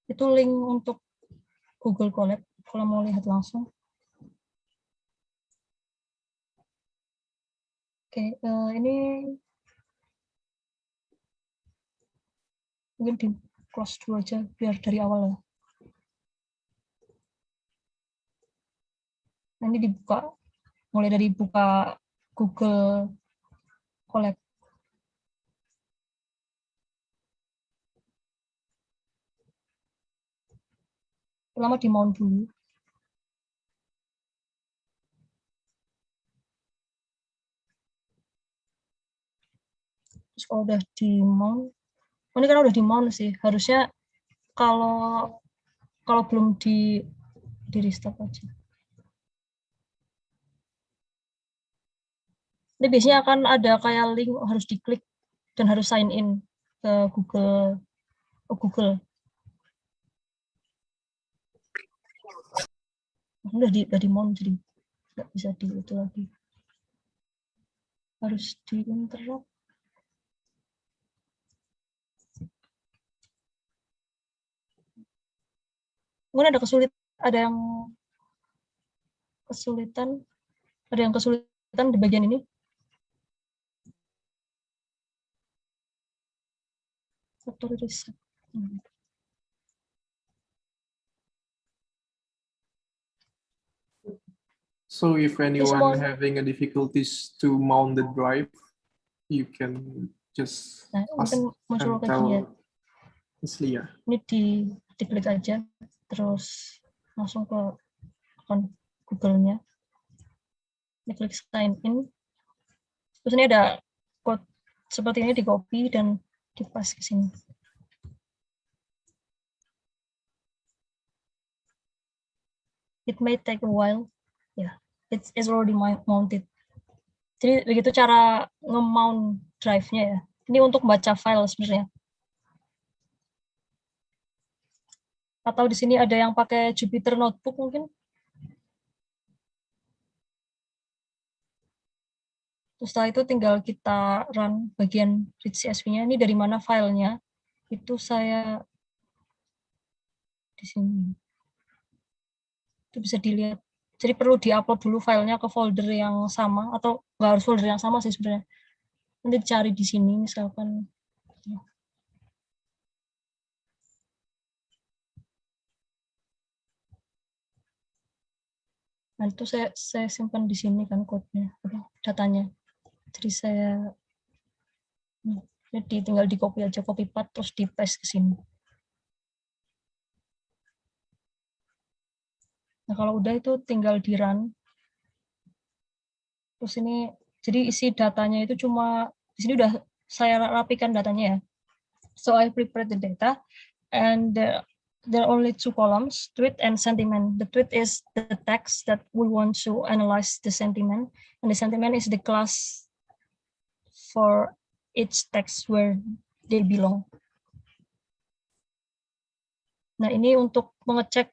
Itu link untuk Google Colab kalau mau lihat langsung. Oke, ini mungkin di close dulu aja biar dari awal ya. Nah, ini dibuka, mulai dari buka Google Colab. Pertama di mount dulu. Terus kalau udah di mount, ini kan udah di mount sih. Harusnya kalau belum di restart aja. Ini biasanya akan ada kayak link harus diklik dan harus sign in ke Google. Udah di mount jadi nggak bisa di itu lagi. Harus di interrupt. Mungkin ada yang kesulitan di bagian ini. Factory reset. So if anyone having a difficulties to mount the drive, you can just ask and tell Miss Lia. Ini diklik aja, terus langsung ke akun Google-nya. Ini klik sign in. Terus ini ada code seperti ini, di copy dan di-paste ke sini. It may take a while. Ya, it's already mounted. Jadi begitu cara nge-mount drive-nya ya. Ini untuk baca file sebenarnya. Atau di sini ada yang pakai Jupyter Notebook mungkin? Terus setelah itu tinggal kita run bagian read CSV-nya. Ini dari mana filenya? Itu saya di sini. Itu bisa dilihat. Jadi perlu diupload dulu filenya ke folder yang sama, atau nggak harus folder yang sama sih sebenarnya. Nanti cari di sini misalkan. Nah itu saya simpan di sini kan code-nya, datanya. Jadi saya jadi tinggal di copy aja, copy path terus di paste ke sini. Nah kalau udah itu tinggal di run. Terus ini jadi isi datanya itu cuma di sini udah saya rapikan datanya ya. So I prepared the data and there are only two columns, tweet and sentiment. The tweet is the text that we want to analyze the sentiment, and the sentiment is the class for each text where they belong. Nah ini untuk mengecek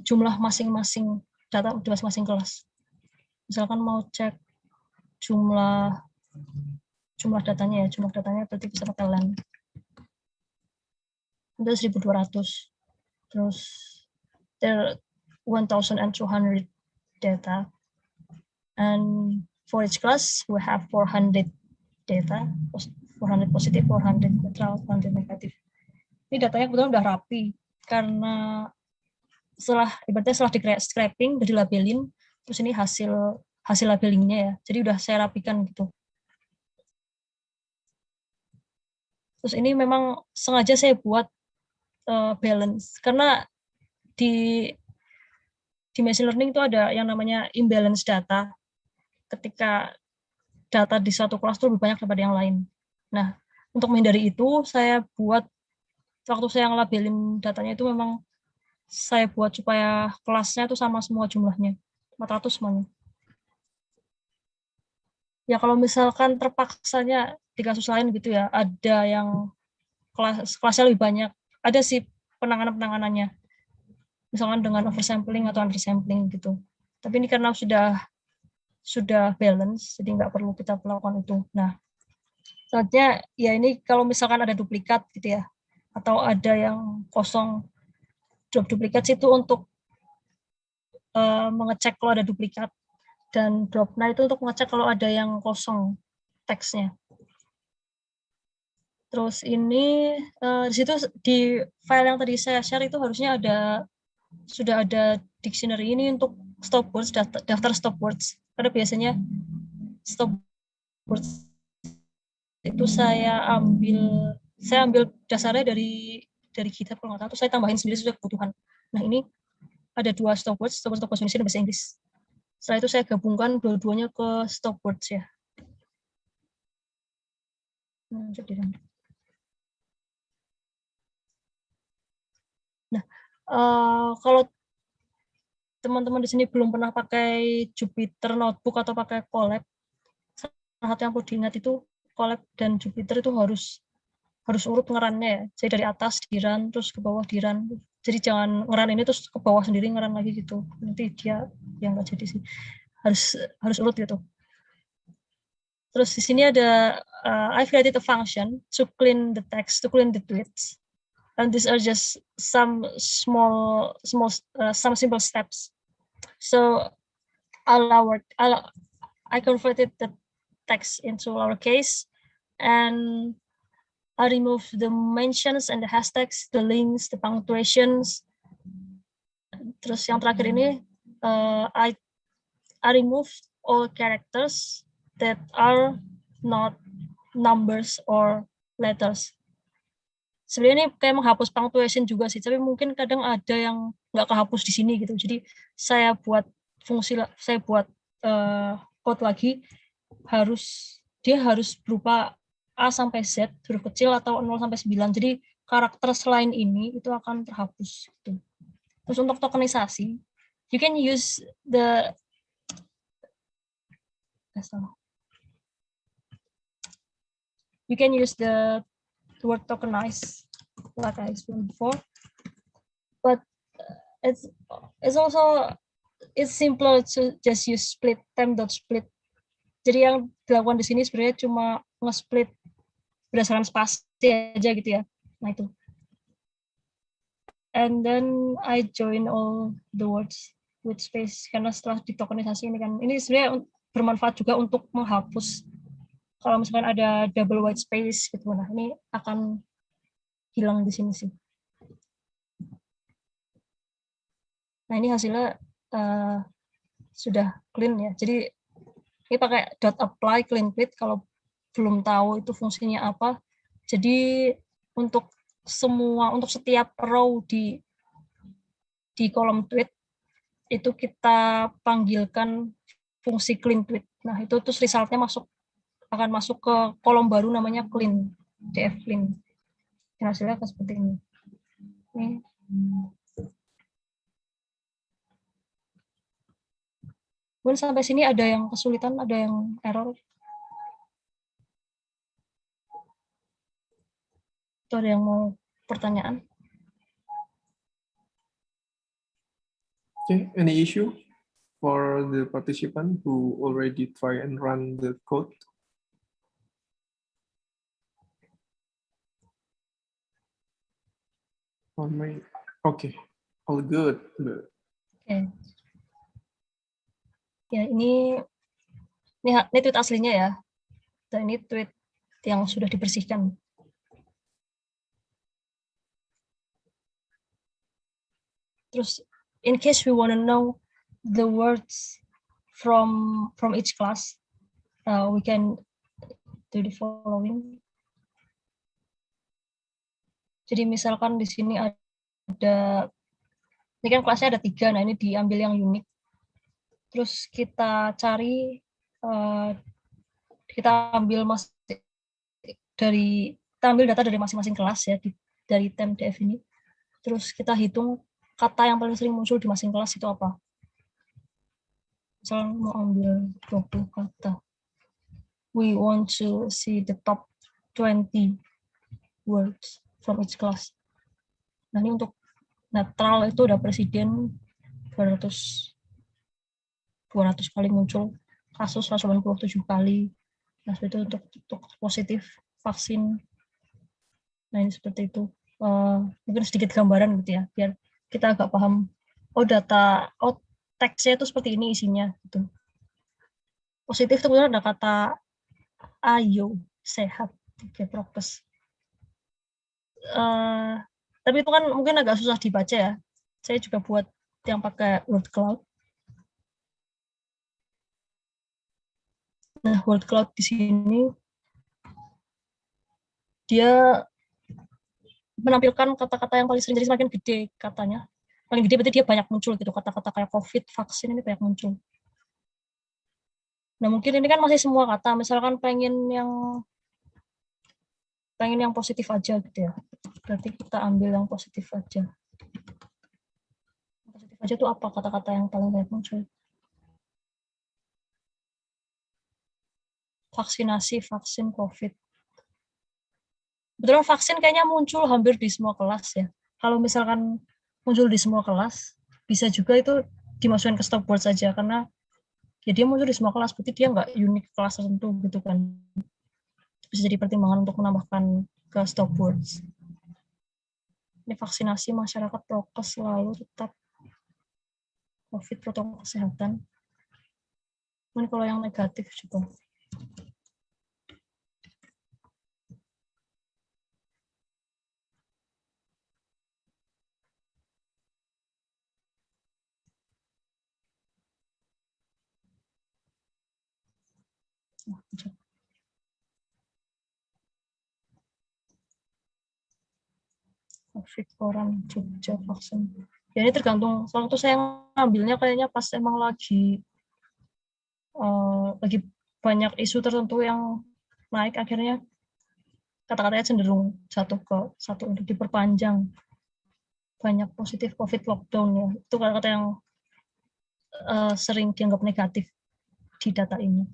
jumlah masing-masing data di masing-masing kelas. Misalkan mau cek jumlah datanya ya, jumlah datanya berarti bisa pakai len. Itu 1.200. Terus there 1,200 data, and for each class we have 400 data, 400 positif, 400 netral, 400 negatif. Ini datanya kebetulan udah rapi karena ibaratnya setelah di scraping, udah dilabelin, terus ini hasil labelingnya ya. Jadi udah saya rapikan gitu. Terus ini memang sengaja saya buat balance karena di machine learning itu ada yang namanya imbalance data. Ketika data di satu kelas itu lebih banyak daripada yang lain. Nah, untuk menghindari itu, saya buat waktu saya ngelabelin datanya itu memang saya buat supaya kelasnya itu sama semua jumlahnya, 400 semuanya. Ya kalau misalkan terpaksanya di kasus lain gitu ya, ada yang kelasnya lebih banyak, ada sih penanganannya. Misalkan dengan oversampling atau undersampling gitu. Tapi ini karena sudah balance, jadi nggak perlu kita melakukan itu. Nah, selanjutnya ya ini kalau misalkan ada duplikat gitu ya, atau ada yang kosong, drop duplikat itu untuk mengecek kalau ada duplikat, dan drop-nya itu untuk mengecek kalau ada yang kosong teksnya. Terus ini di situ di file yang tadi saya share itu harusnya sudah ada dictionary ini untuk stop words, daftar stop words. Karena biasanya stop words itu saya ambil dasarnya dari GitHub kalau nggak tahu, terus saya tambahin sendiri sesuai kebutuhan. Nah ini ada 2 stop words bahasa Indonesia dan bahasa Inggris. Setelah itu saya gabungkan dua-duanya ke stop words ya. Nah, kalau teman-teman di sini belum pernah pakai Jupyter Notebook atau pakai Colab, salah satu yang perlu diingat itu Colab dan Jupyter itu harus urut ngerannya ya. Jadi dari atas di run, terus ke bawah di run. Jadi jangan ngeran ini terus ke bawah sendiri ngeran lagi gitu. Nanti dia yang nggak jadi sih. Harus urut gitu. Terus di sini ada I've created a function to clean the text, to clean the tweets. And these are just some simple steps. So I converted the text into lowercase, and I remove the mentions and the hashtags, the links, the punctuations. Terus yang terakhir ini, I remove all characters that are not numbers or letters. Sebenarnya ini kayak menghapus punctuation juga sih, tapi mungkin kadang ada yang nggak kehapus di sini gitu. Jadi saya buat code lagi, dia harus berupa A sampai Z, huruf kecil atau 0 sampai 9. Jadi karakter selain ini itu akan terhapus. Gitu. Terus untuk tokenisasi, you can use the word tokenize, like I explained before, but it's also it's simpler to just use split temp.split. Jadi yang dilakukan di sini sebenarnya cuma nge-split berdasarkan spasi aja gitu ya. Nah itu. And then I join all the words with space karena setelah ditokenisasi ini kan, ini sebenarnya bermanfaat juga untuk menghapus kalau misalkan ada double white space gitu. Nah ini akan hilang di sini sih. Nah ini hasilnya sudah clean ya. Jadi ini pakai dot apply clean quit kalau belum tahu itu fungsinya apa. Jadi untuk setiap row di kolom tweet itu kita panggilkan fungsi clean tweet. Nah itu terus resultnya akan masuk ke kolom baru namanya clean, df clean. Dan hasilnya akan seperti ini. Mungkin sampai sini ada yang kesulitan, ada yang error. Atau ada yang mau pertanyaan? Okay, any issue for the participant who already try and run the code? Okay, all good. Okay. Ya ini tweet aslinya ya. Dan ini tweet yang sudah dibersihkan. Terus in case we want to know the words from each class, we can do the following. Jadi misalkan di sini ini kan kelasnya ada 3, nah ini diambil yang unik. Terus kita cari, kita ambil data dari masing-masing kelas ya, dari temp df ini. Terus kita hitung kata yang paling sering muncul di masing kelas itu apa. Misalnya mau ambil 20 kata. We want to see the top 20 words from each class. Nah ini untuk netral itu udah presiden 200 kali muncul, kasus 187 kali. Nah itu untuk positif vaksin. Nah ini seperti itu. Mungkin sedikit gambaran gitu ya, biar kita agak paham. Teksnya itu seperti ini isinya. Gitu. Positif itu kemudian ada kata ayo, sehat, prokes. Tapi itu kan mungkin agak susah dibaca ya. Saya juga buat yang pakai word cloud. Nah, word cloud di sini dia menampilkan kata-kata yang paling sering, jadi semakin gede katanya. Paling gede berarti dia banyak muncul gitu, kata-kata kayak COVID, vaksin ini banyak muncul. Nah, mungkin ini kan masih semua kata, misalkan pengen yang positif aja gitu ya. Berarti kita ambil yang positif aja. Positif aja itu apa kata-kata yang paling banyak muncul? Vaksinasi, vaksin, COVID. Betul, vaksin kayaknya muncul hampir di semua kelas ya. Kalau misalkan muncul di semua kelas, bisa juga itu dimasukkan ke stopword saja, karena ya dia muncul di semua kelas, berarti dia nggak unik kelas tertentu gitu kan. Bisa jadi pertimbangan untuk menambahkan ke stopwords. Ini vaksinasi masyarakat prokes selalu tetap COVID protokol kesehatan. Ini kalau yang negatif juga. COVID orang Jogja vaksin. Ya ini tergantung. Soalnya tuh saya ngambilnya kayaknya pas emang lagi banyak isu tertentu yang naik, akhirnya kata-katanya cenderung satu untuk diperpanjang. Banyak positif COVID lockdown ya. Itu kata-kata yang sering dianggap negatif di data ini.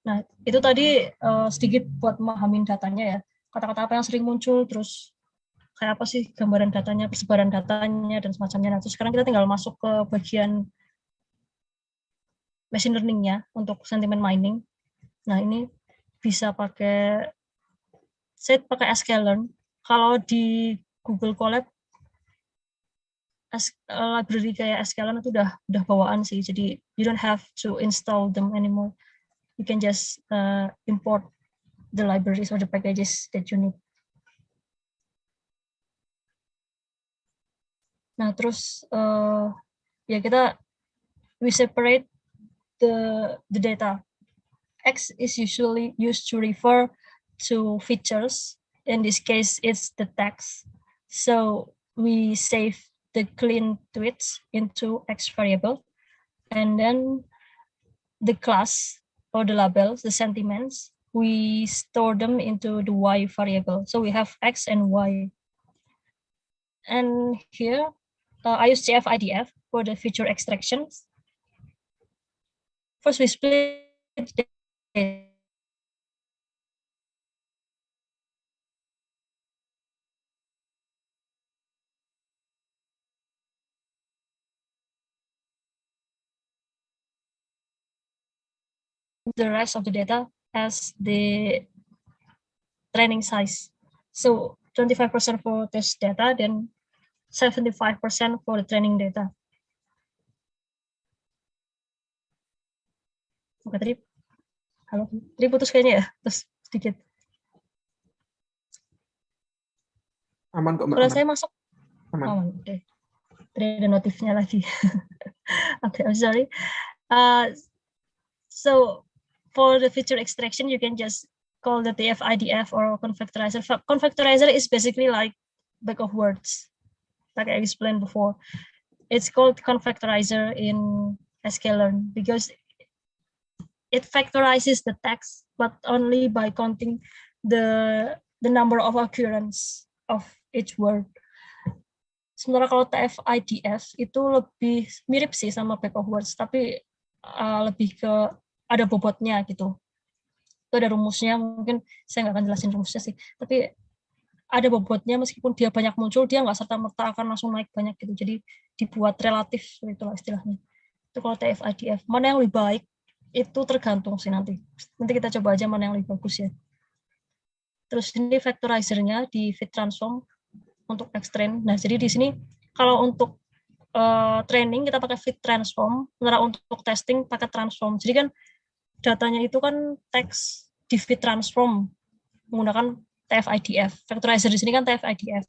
Nah, itu tadi sedikit buat memahamin datanya ya. Kata-kata apa yang sering muncul, terus kayak apa sih gambaran datanya, persebaran datanya, dan semacamnya. Nah, terus sekarang kita tinggal masuk ke bagian machine learning-nya untuk sentiment mining. Nah, ini bisa saya pakai sklearn. Kalau di Google Colab, library kayak sklearn itu udah bawaan sih, jadi you don't have to install them anymore. You can just import the libraries or the packages that you need. Nah, terus ya we separate the data. X is usually used to refer to features. In this case, it's the text. So we save the clean tweets into X variable, and then the class or the labels, the sentiments, we store them into the Y variable. So we have X and Y. And here, I use CF-IDF for the feature extractions. First, we split the rest of the data as the training size. So 25% for test data, then 75% for the training data. Oke, tadi putus kayaknya ya, terus sedikit. Aman kok, Mbak. Kalau saya masuk, aman. Oke. Tadi ada notifnya lagi. Okay, I'm sorry. So for the feature extraction, you can just call the TF-IDF or confactorizer. Confactorizer is basically like bag of words, like I explained before. It's called confactorizer in sklearn because it factorizes the text, but only by counting the number of occurrence of each word. Sementara kalau TF-IDF itu lebih mirip sih sama bag of words, tapi lebih ke ada bobotnya gitu. Itu ada rumusnya, mungkin saya nggak akan jelasin rumusnya sih, tapi ada bobotnya, meskipun dia banyak muncul, dia nggak serta-merta akan langsung naik banyak gitu. Jadi dibuat relatif, itulah istilahnya. Itu kalau TF-IDF. Mana yang lebih baik, itu tergantung sih nanti. Nanti kita coba aja mana yang lebih bagus ya. Terus ini factorizernya di fit transform untuk extrain. Nah, jadi di sini kalau untuk training kita pakai fit transform, sementara untuk testing pakai transform. Jadi kan datanya itu kan teks di fit transform menggunakan TF-IDF. Factorizer di sini kan TF-IDF.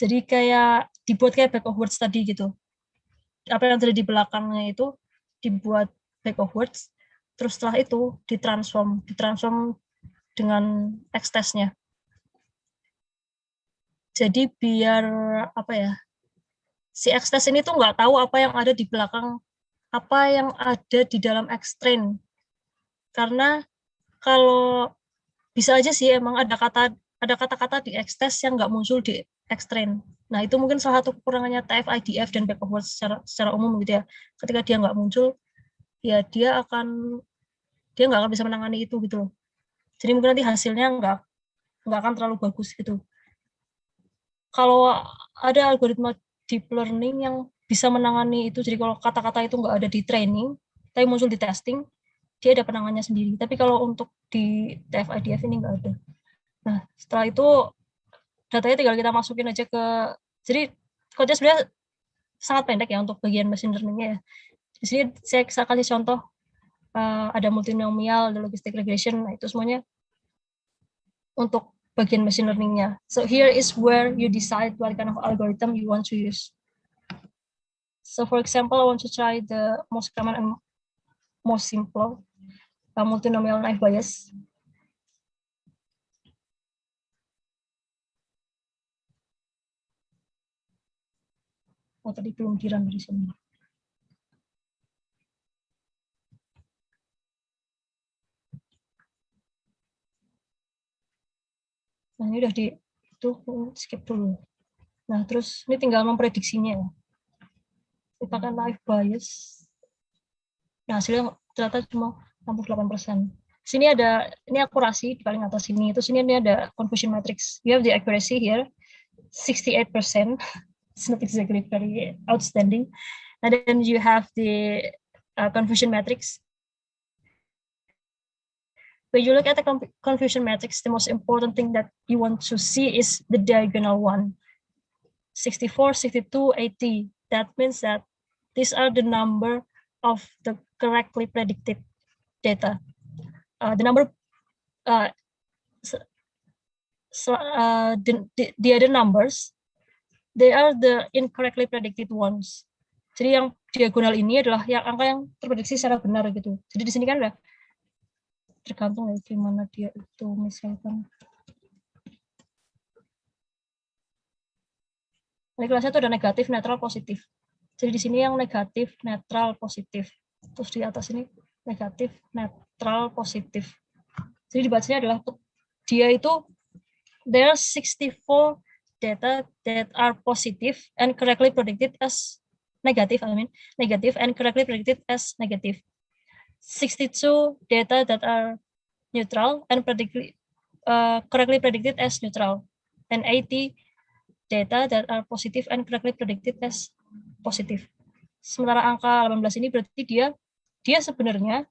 Jadi kayak dibuat kayak bag of words tadi gitu. Apa yang terjadi di belakangnya itu dibuat bag of words, terus setelah itu ditransform dengan X-test-nya. Jadi biar apa ya, si X-test ini tuh nggak tahu apa yang ada di belakang, apa yang ada di dalam X-train. Karena kalau bisa aja sih emang ada kata-kata di X-test yang nggak muncul di X-train. Nah, itu mungkin salah satu kekurangannya TF-IDF dan bag of words secara umum gitu ya. Ketika dia nggak muncul, ya dia nggak akan bisa menangani itu gitu loh. Jadi mungkin nanti hasilnya nggak akan terlalu bagus gitu. Kalau ada algoritma deep learning yang bisa menangani itu, jadi kalau kata-kata itu nggak ada di training, tapi muncul di testing, dia ada penanganannya sendiri. Tapi kalau untuk di TF-IDF ini nggak ada. Nah, setelah itu datanya tinggal kita masukin aja ke, jadi code-nya sebenarnya sangat pendek ya untuk bagian machine learning-nya ya. Di sini saya kasih contoh, ada multinomial, ada logistic regression, nah itu semuanya untuk bagian machine learning-nya. So here is where you decide what kind of algorithm you want to use. So for example, I want to try the most common and most simple multinomial naive Bayes. Oh, tadi belum di-run dari sini. Nah, ini udah itu skip dulu. Nah, terus ini tinggal memprediksinya ya. Kita pakai naive Bayes. Nah, hasilnya ternyata cuma 68%. Sini ada, ini akurasi di paling atas sini. Terus ini ada confusion matrix. You have the accuracy here, 68%. It's not exactly very outstanding. And then you have the confusion matrix. When you look at the confusion matrix, the most important thing that you want to see is the diagonal one. 64, 62, 80. That means that these are the number of the correctly predicted data. The number, the other numbers, they are the incorrectly predicted ones. Jadi yang diagonal ini adalah yang angka yang terprediksi secara benar gitu. Jadi di sini kan udah tergantung ya gimana dia itu, misalkan. Ini kelasnya itu ada negatif, netral, positif. Jadi di sini yang negatif, netral, positif. Terus di atas ini negatif, netral, positif. Jadi dibacanya adalah dia itu there are 64 data that are positive and correctly predicted as negative. Negative and correctly predicted as negative. 62 data that are neutral and correctly predicted as neutral. And 80 data that are positive and correctly predicted as positive. Sementara angka 18 ini berarti dia sebenarnya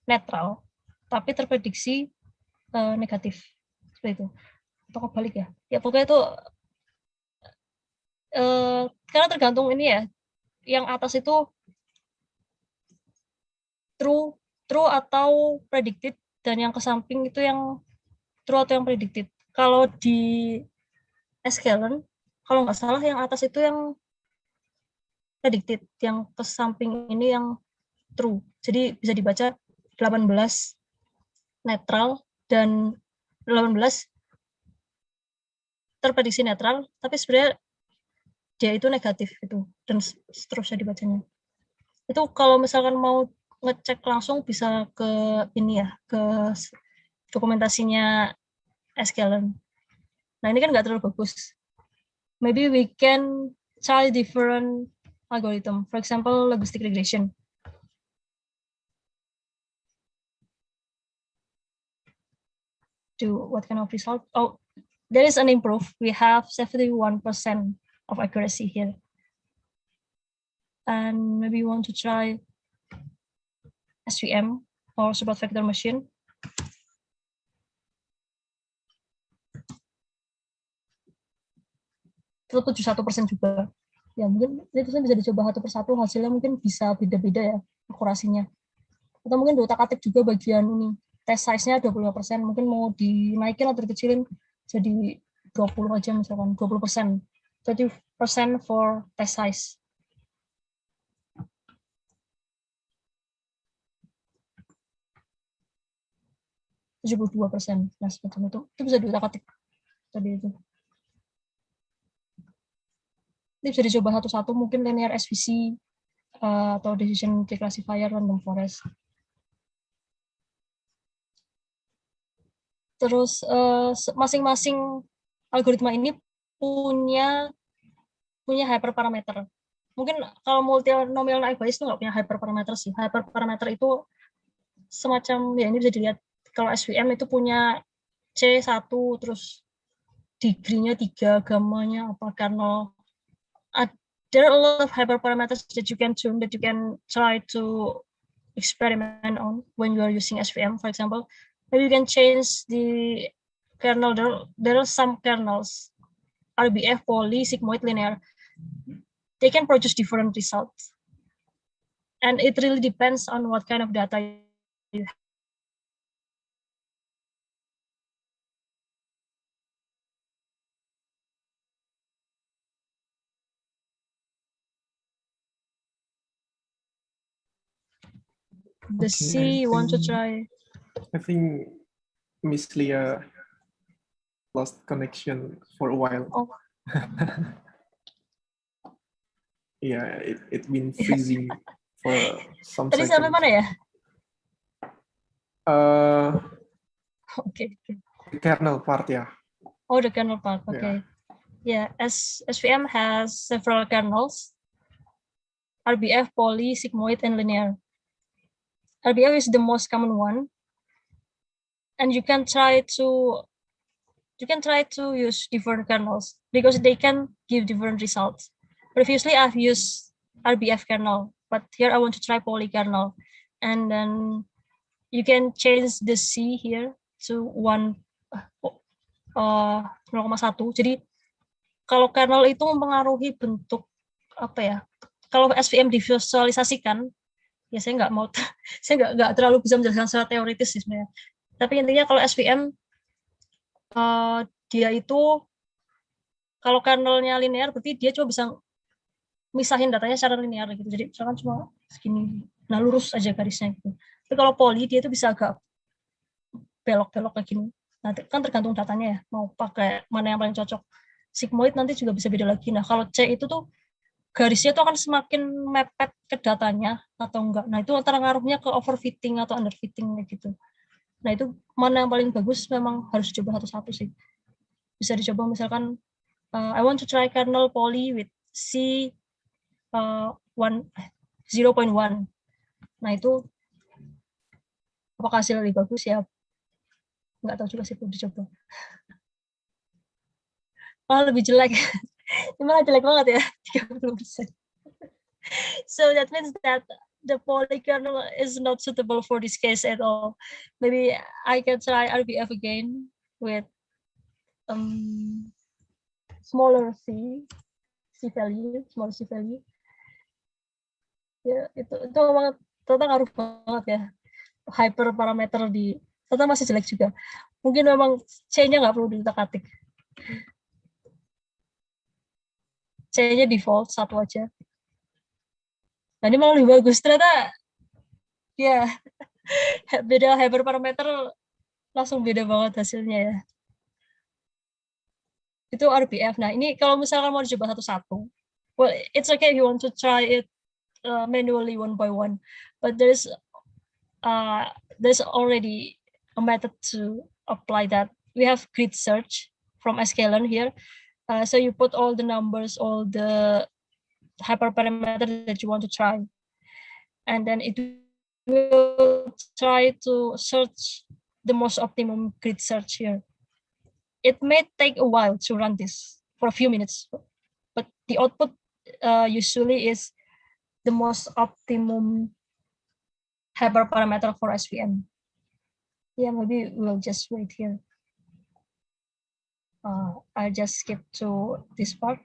netral, tapi terprediksi negatif. Seperti itu. Atau kebalik ya. Ya pokoknya itu karena tergantung ini ya. Yang atas itu true atau predicted, dan yang ke samping itu yang true atau yang predicted. Kalau di Escalon, kalau nggak salah yang atas itu yang predicted, yang ke samping ini yang true. Jadi bisa dibaca 18 netral dan 18 terprediksi netral, tapi sebenarnya dia itu negatif itu, dan seterusnya dibacanya. Itu kalau misalkan mau ngecek langsung bisa ke ini ya, ke dokumentasinya Escalon. Nah ini kan nggak terlalu bagus. Maybe we can try different algorithm. For example, logistic regression. Do what kind of result? Oh, there is an improve. We have 71% of accuracy here. And maybe you want to try SVM or support vector machine. Itu 71% juga. Ya mungkin itu bisa dicoba satu persatu, hasilnya mungkin bisa beda-beda ya akurasinya. Atau mungkin diutak-atik juga bagian ini. Test size-nya 25%, mungkin mau dinaikin atau dikecilin jadi 20 aja misalkan, 20%. 30% for test size. %72%. Nah, seperti itu bisa diutak-atik tadi itu. Ini bisa dicoba satu-satu, mungkin linear SVC atau decision tree classifier, random forest. Terus masing-masing algoritma ini punya hyperparameter. Mungkin kalau multinomial naive Bayes itu nggak punya hyperparameter sih. Hyperparameter itu semacam, ya ini bisa dilihat, kalau SVM itu punya C1, terus degree-nya 3, gamanya apa, kernel. There are a lot of hyperparameters that you can tune, that you can try to experiment on when you are using SVM, for example. Maybe you can change the kernel. There are some kernels, RBF, poly, sigmoid, linear. They can produce different results. And it really depends on what kind of data you have. The C, you want to try? I think Miss Leah lost connection for a while. Oh. Yeah, it been freezing for some Tadi seconds. sampai mana ya? Okay. The kernel part, yeah. Oh, the kernel part. Okay. Yeah, SVM has several kernels: RBF, poly, sigmoid, and linear. RBF is the most common one. and you can try to use different kernels because they can give different results. Previously, I've used RBF kernel, but here I want to try poly kernel, and then you can change the C here to 0,1. Jadi kalau kernel itu mempengaruhi bentuk apa ya? Kalau SVM divisualisasikan, ya saya nggak mau, saya nggak terlalu bisa menjelaskan secara teoritis sih sebenarnya. Tapi intinya kalau SVM dia itu kalau kernelnya linear berarti dia cuma bisa misahin datanya secara linear gitu. Jadi misalkan cuma segini, nah lurus aja garisnya gitu. Tapi kalau poly dia itu bisa agak belok-belok kayak gini. Nanti kan tergantung datanya ya, mau pakai mana yang paling cocok. Sigmoid nanti juga bisa beda lagi. Nah kalau C itu tuh garisnya tuh akan semakin mepet ke datanya atau enggak. Nah itu antara ngaruhnya ke overfitting atau underfitting kayak gitu. Nah itu mana yang paling bagus memang harus dicoba satu-satu sih. Bisa dicoba misalkan I want to try kernel poly with C 0.1. Nah itu apakah hasil lebih bagus ya? Nggak tahu juga sih, perlu dicoba. Malah lebih jelek. Malah jelek banget ya, 30%. So that means that the poly kernel is not suitable for this case at all. Maybe I can try RBF again with smaller C value, smaller C value. Ya itu memang ternyata ngaruh banget ya. Hyperparameter di ternyata masih jelek juga. Mungkin memang C-nya nggak perlu diutak-atik. C-nya default 1 aja. Nah ini malah lebih bagus ternyata. Ya, beda hyperparameter langsung beda banget hasilnya ya. Itu RBF. Nah ini kalau misalkan mau dicoba satu-satu, well it's okay if you want to try it manually one by one, but there's already a method to apply that. We have grid search from sklearn here. So you put all the numbers, all the hyperparameter that you want to try, and then it will try to search the most optimum grid search here. It may take a while to run this for a few minutes, but the output usually is the most optimum hyperparameter for SVM. Yeah, maybe we'll just wait here. I'll just skip to this part.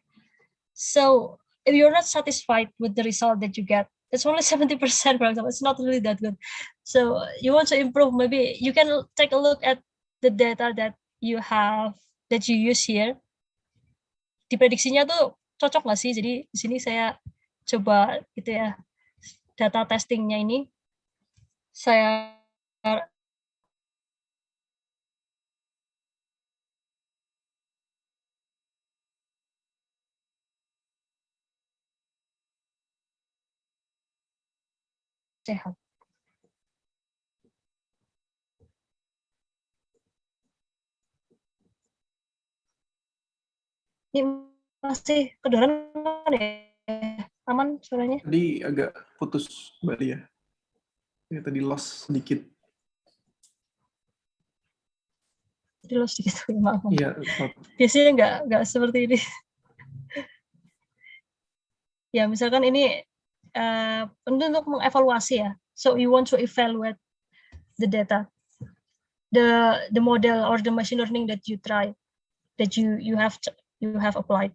So if you're not satisfied with the result that you get, it's only 70%, for example. It's not really that good. So you want to improve, maybe you can take a look at the data that you have, that you use here. Di prediksinya tuh cocok nggak sih? Jadi di sini saya coba gitu ya, data testingnya ini saya sehat. Ini masih kedengeran ya? Aman suaranya? Tadi agak putus, Mbak Lia. Ya, tadi loss sedikit. Jadi loss sedikit, maaf. Iya. Biasanya nggak seperti ini. Ya, misalkan ini untuk mengevaluasi ya. So you want to evaluate the data, the model or the machine learning that you try, that you have applied.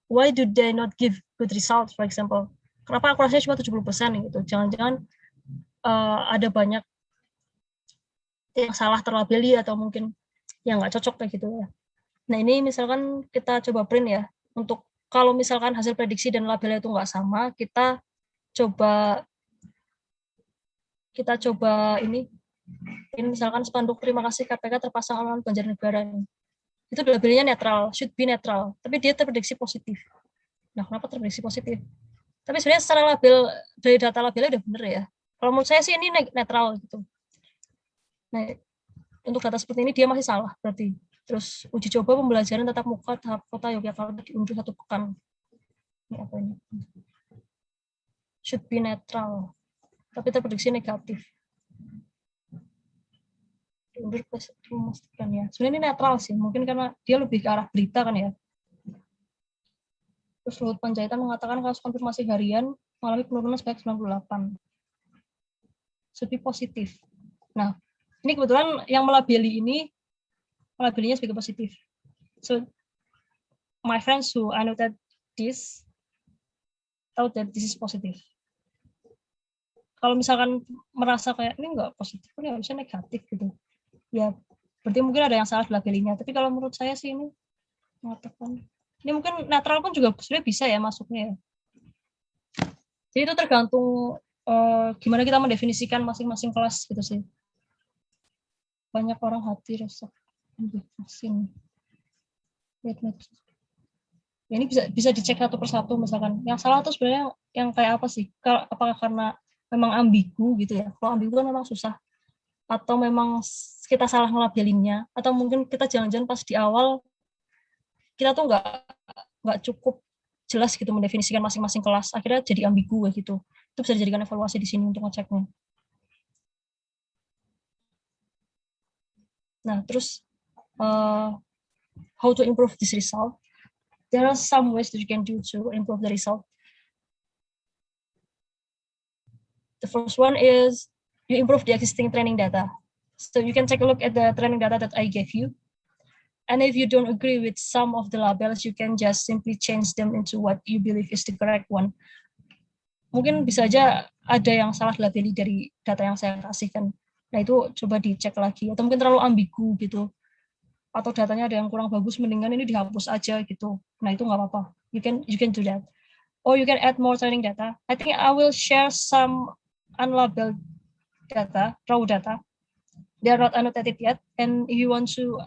Why do they not give good results, for example? Kenapa akurasinya cuma 70% gitu? Jangan-jangan ada banyak yang salah terlabeli atau mungkin yang nggak cocok kayak gitu ya. Nah ini misalkan kita coba print ya, untuk kalau misalkan hasil prediksi dan labelnya itu nggak sama, kita coba ini misalkan spanduk terima kasih KPK terpasang alamat Banjarnegara ini. Itu labelnya netral, should be netral, tapi dia terprediksi positif. Nah, kenapa terprediksi positif? Tapi sebenarnya secara label, dari data labelnya udah bener ya. Kalau menurut saya sih ini netral gitu. Nah, untuk data seperti ini dia masih salah berarti. Terus uji coba pembelajaran tatap muka tahap kota Yogyakarta diunduh 1 pekan. Ini apa ini? Should be netral, tapi terprediksi negatif. memastikan ya. Sebenarnya ini netral sih, mungkin karena dia lebih ke arah berita kan ya. Terus Luhut Panjaitan mengatakan kasus konfirmasi harian mengalami penurunan sebanyak 98. Lebih positif. Nah, ini kebetulan yang melabelinya sebagai positif. So, my friends who annotated this thought that this is positive. Kalau misalkan merasa kayak ini nggak positif, ini harusnya negatif gitu. Ya, berarti mungkin ada yang salah labelinya. Tapi kalau menurut saya sih ini mengatakan ini mungkin netral pun juga sebenarnya bisa ya masuknya ya. Jadi itu tergantung gimana kita mendefinisikan masing-masing kelas gitu sih. Banyak orang hati rusak vaksin. Ya, ini bisa dicek satu persatu misalkan. Yang salah tuh sebenarnya yang kayak apa sih? Apakah karena memang ambigu gitu ya? Kalau ambigu kan memang susah. Atau memang kita salah ngelabelinnya, atau mungkin kita jangan-jangan pas di awal kita tuh nggak cukup jelas gitu mendefinisikan masing-masing kelas, akhirnya jadi ambigu gitu. Itu bisa dijadikan evaluasi di sini untuk ngeceknya. Nah, terus how to improve this result? There are some ways that you can do to improve the result. The first one is you improve the existing training data. So you can take a look at the training data that I gave you. And if you don't agree with some of the labels, you can just simply change them into what you believe is the correct one. Mungkin bisa aja ada yang salah labeli dari data yang saya kasihkan. Nah itu coba dicek lagi. Atau mungkin terlalu ambigu gitu. Atau datanya ada yang kurang bagus, mendingan ini dihapus aja gitu. Nah itu nggak apa-apa. You can do that. Or you can add more training data. I think I will share some unlabeled data, raw data. They are not annotated yet. And if you want to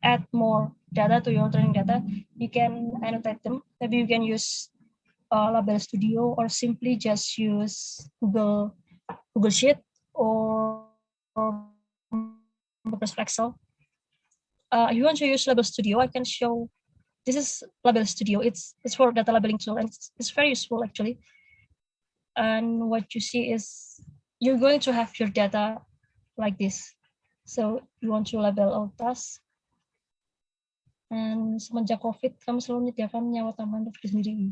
add more data to your training data, you can annotate them. Maybe you can use Label Studio or simply just use Google Sheet or Microsoft Excel. If you want to use Label Studio, I can show. This is Label Studio. It's for data labeling tool, and it's very useful actually. And what you see is you're going to have your data like this. So you want to label all tasks. And semenjak COVID, kami selalu menyediakan nyawa tambahan untuk diri sendiri.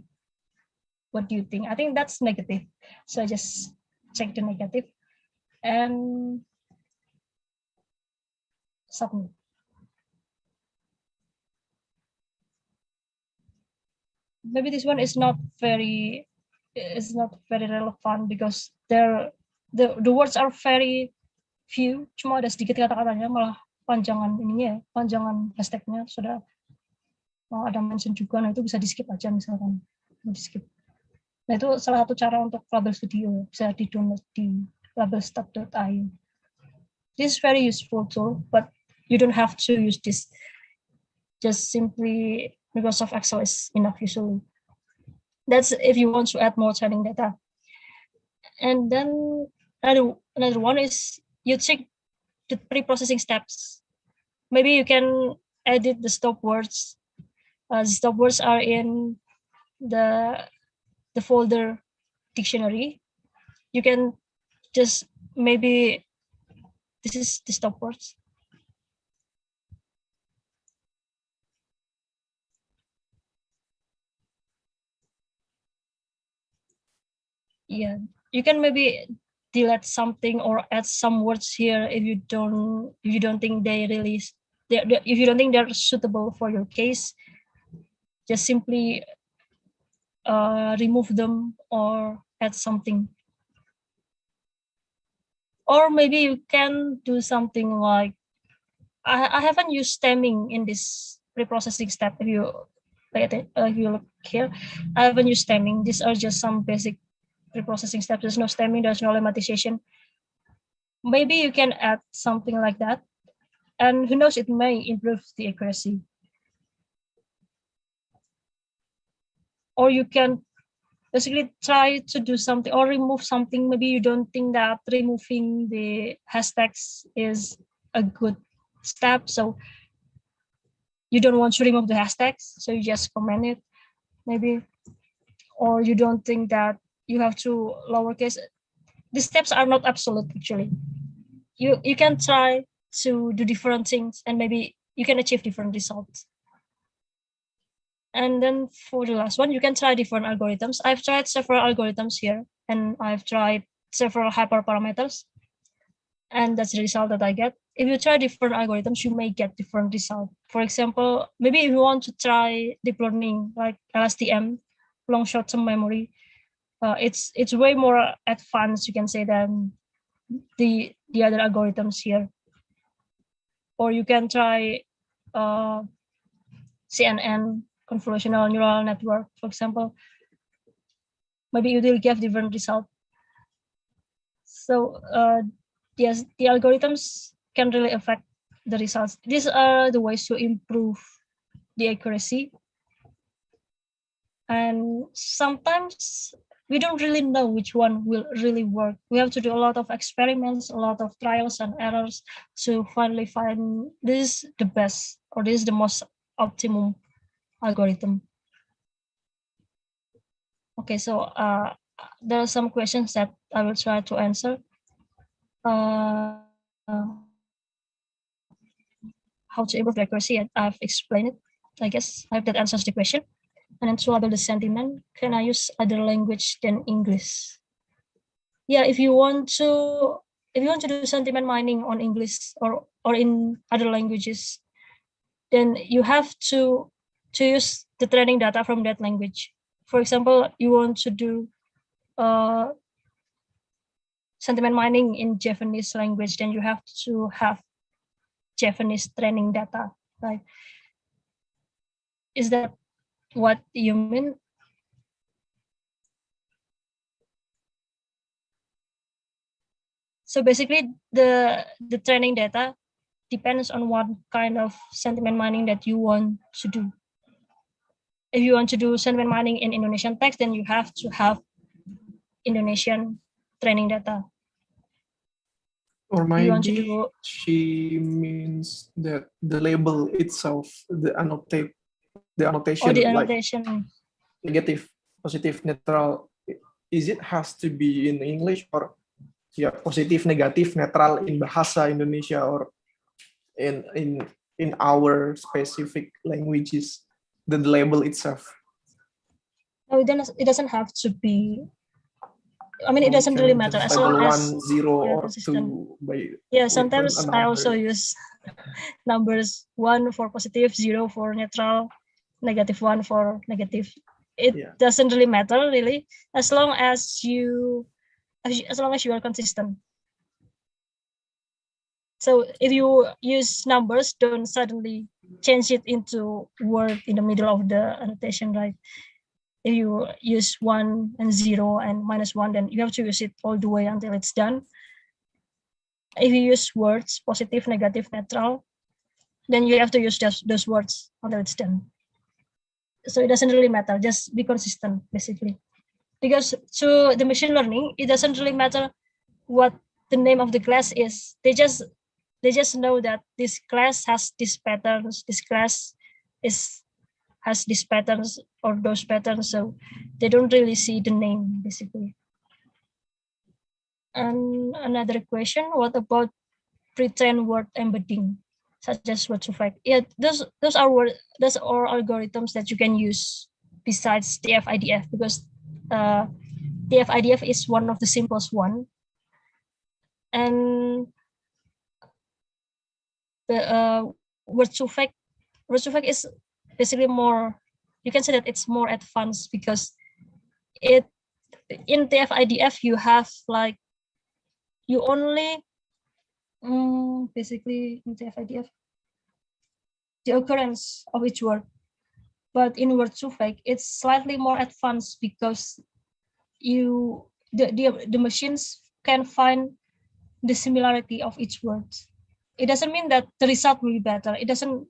What do you think? I think that's negative. So I just check the negative and submit. Maybe this one is not very relevant because the words are very few. Cuma ada sedikit kata-katanya, malah panjangan ininya, panjangan hashtagnya sudah ada mention juga. Nah itu bisa di skip aja misalkan, di skip. Nah itu salah satu cara untuk Label Studio, bisa di download di labelstat.io. This is very useful tool, but you don't have to use this. Just simply Microsoft Excel is enough usually. That's if you want to add more training data. And then another one is you check the pre-processing steps. Maybe you can edit the stop words. The stop words are in the folder dictionary. You can just maybe this is the stop words. Yeah, you can maybe delete something or add some words here if you don't think if you don't think they're suitable for your case. Just simply remove them or add something. Or maybe you can do something like I haven't used stemming in this pre-processing step. If you look here, I haven't used stemming. These are just some basic pre-processing steps. There's no stemming, there's no lemmatization. Maybe you can add something like that, and who knows, it may improve the accuracy. Or you can basically try to do something or remove something. Maybe you don't think that removing the hashtags is a good step, so you don't want to remove the hashtags, so you just comment it maybe. Or you don't think that you have to lowercase. These steps are not absolute actually. You can try to do different things, and maybe you can achieve different results. And then for the last one, you can try different algorithms. I've tried several algorithms here, and I've tried several hyperparameters, and that's the result that I get. If you try different algorithms, you may get different results. For example, maybe if you want to try deep learning like LSTM, long short-term memory, it's way more advanced, you can say, than the other algorithms here. Or you can try CNN, convolutional neural network, for example. Maybe you will get different result. So yes, the algorithms can really affect the results. These are the ways to improve the accuracy. And sometimes we don't really know which one will really work. We have to do a lot of experiments, a lot of trials and errors to finally find this is the best, or this is the most optimum algorithm. Okay, so there are some questions that I will try to answer. How to improve the accuracy, I've explained it. I guess I hope that answers the question. And then to label the sentiment, can I use other language than English? Yeah, if you want to do sentiment mining on English or in other languages, then you have to use the training data from that language. For example, you want to do sentiment mining in Japanese language, then you have to have Japanese training data, right? Is that what you mean? So basically, the training data depends on what kind of sentiment mining that you want to do. If you want to do sentiment mining in Indonesian text, then you have to have Indonesian training data. Or maybe she means that the label itself, the annotation, like negative, positive, neutral, is it has to be in English, or yeah, positif, negatif, netral in bahasa Indonesia, or in our specific languages, the label itself? No, it doesn't have to be. I mean, it doesn't really matter as long as 1, 0, or 2. Yeah, sometimes I also use numbers 1 for positive, 0 for neutral, -1 for negative. It doesn't really matter really, as long as you are consistent. So if you use numbers, don't suddenly change it into word in the middle of the annotation, right? If you use 1 and 0 and -1, then you have to use it all the way until it's done. If you use words, positive, negative, neutral, then you have to use just those words until it's done. So it doesn't really matter, just be consistent, basically. Because to the machine learning, it doesn't really matter what the name of the class is. They just know that this class has these patterns, this class has these patterns or those patterns, so they don't really see the name, basically. And another question, what about pretend word embedding, such as word to fact? Yeah, those are algorithms that you can use besides the FIDF, because the FIDF is one of the simplest one, and the word to fact is basically more, you can say that it's more advanced, because in TF-IDF you have like, you only basically in TF-IDF the occurrence of each word, but in word to fact it's slightly more advanced, because the machines can find the similarity of each word. It doesn't mean that the result will be better. It doesn't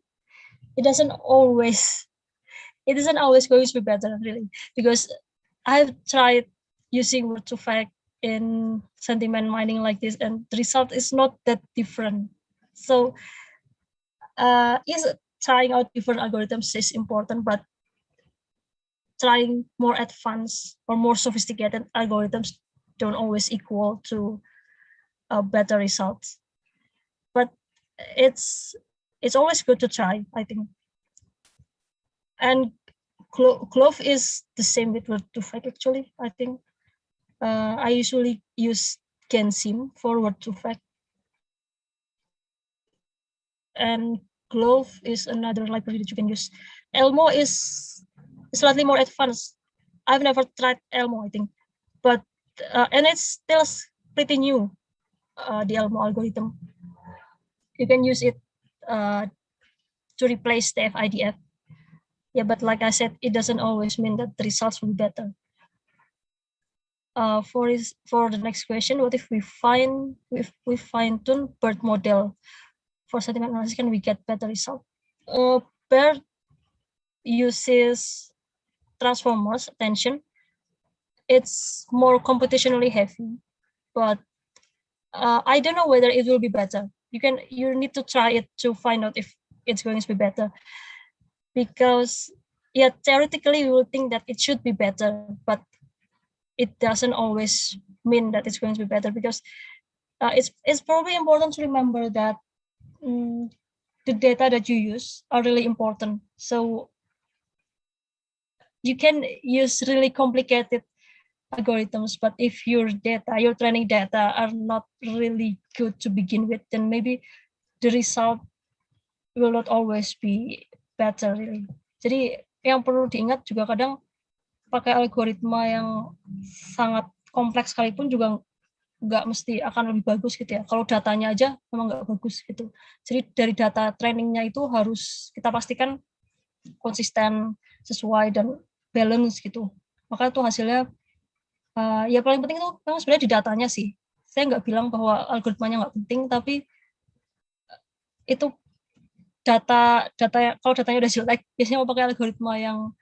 always going to be better, really, because I've tried using word to fact in sentiment mining like this, and the result is not that different. So yes, trying out different algorithms is important, but trying more advanced or more sophisticated algorithms don't always equal to better results. But it's always good to try, I think. And Clove is the same with word2vec actually, I think. I usually use Gensim for word2vec. And Clove is another library that you can use. Elmo is slightly more advanced. I've never tried Elmo, I think, but and it's still pretty new. The Elmo algorithm, you can use it to replace the FIDF. Yeah, but like I said, it doesn't always mean that the results will be better. For the next question, what if we fine tune BERT model for sentiment analysis, can we get better result? BERT uses transformers attention. It's more computationally heavy, but I don't know whether it will be better. You need to try it to find out if it's going to be better. Because yeah, theoretically we will think that it should be better, but it doesn't always mean that it's going to be better, because it's probably important to remember that the data that you use are really important. So you can use really complicated algorithms, but if your training data are not really good to begin with, then maybe the result will not always be better really. Jadi yang perlu diingat juga, kadang pakai algoritma yang sangat kompleks sekalipun juga nggak mesti akan lebih bagus gitu ya. Kalau datanya aja memang nggak bagus gitu. Jadi dari data trainingnya itu harus kita pastikan konsisten, sesuai, dan balance gitu. Maka itu hasilnya ya paling penting itu memang sebenarnya di datanya sih. Saya nggak bilang bahwa algoritmanya nggak penting, tapi itu data kalau datanya udah jelek, biasanya mau pakai algoritma yang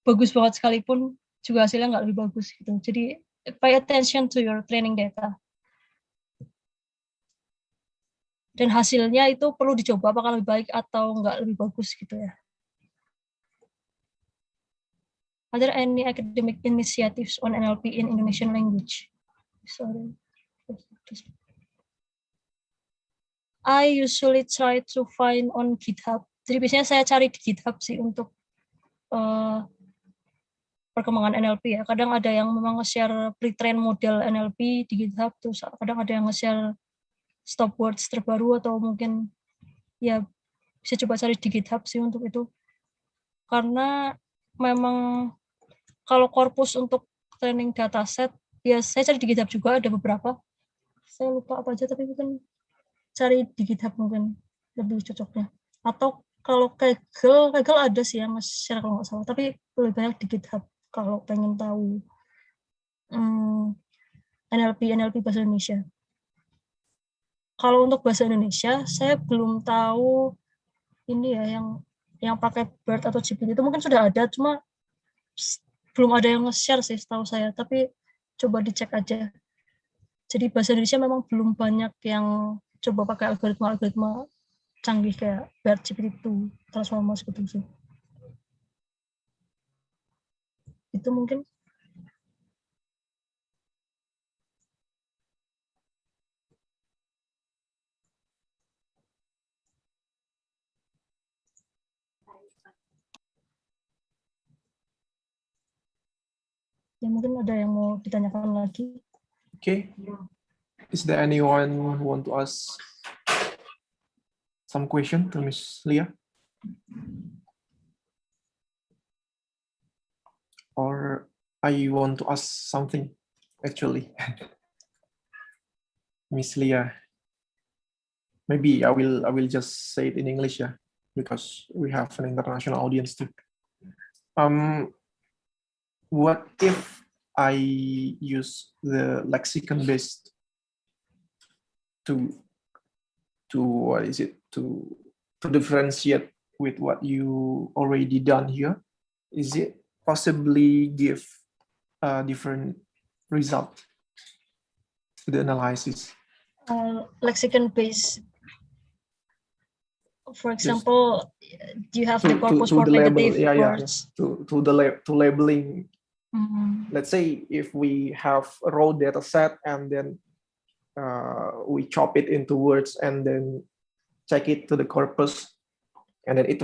bagus banget sekalipun juga hasilnya nggak lebih bagus gitu. Jadi pay attention to your training data. Dan hasilnya itu perlu dicoba apakah lebih baik atau nggak lebih bagus gitu ya. Are there any academic initiatives on NLP in Indonesian language? Sorry. I usually try to find on GitHub. Jadi biasanya saya cari di GitHub sih untuk perkembangan NLP ya. Kadang ada yang memang nge-share pre-train model NLP di GitHub, terus kadang ada yang nge-share stopwords terbaru, atau mungkin ya bisa coba cari di GitHub sih untuk itu. Karena memang kalau korpus untuk training dataset, ya saya cari di GitHub juga, ada beberapa. Saya lupa apa aja, tapi mungkin cari di GitHub mungkin lebih cocoknya. Atau kalau Kaggle ada sih yang nge-share kalau nggak salah, tapi lebih banyak di GitHub kalau pengen tahu NLP bahasa Indonesia. Kalau untuk bahasa Indonesia, saya belum tahu ini ya, yang pakai BERT atau GPT itu mungkin sudah ada, cuma belum ada yang nge-share sih setahu saya, tapi coba dicek aja. Jadi bahasa Indonesia memang belum banyak yang coba pakai algoritma canggih kayak BERT, GPT-2, Transformers gitu sih. Itu mungkin. Ya mungkin ada yang mau ditanyakan lagi. Okay. Is there anyone who want to ask some question to Miss Leah? Or I want to ask something actually. Miss Leah. Maybe I will just say it in English, yeah, because we have an international audience too. What if I use the lexicon based to what is it, to differentiate with what you already done here? Is it possibly give a different result to the analysis? Lexicon based, for example, do you have the corpus for negative words? To labeling. Let's say if we have a raw data set and then we chop it into words and then check it to the corpus, and then it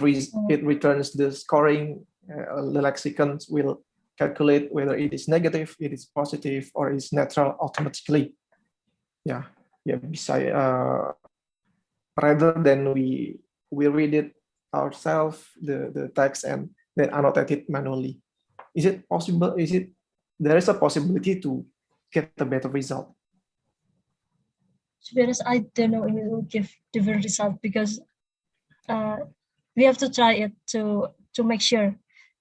returns the scoring. The lexicon will calculate whether it is negative, it is positive, or it is neutral automatically. Yeah. Beside, rather than we read it ourselves, the text, and then annotate it manually. Is it possible? There is a possibility to get a better result? To be honest, I don't know if it will give different result, because we have to try it to make sure.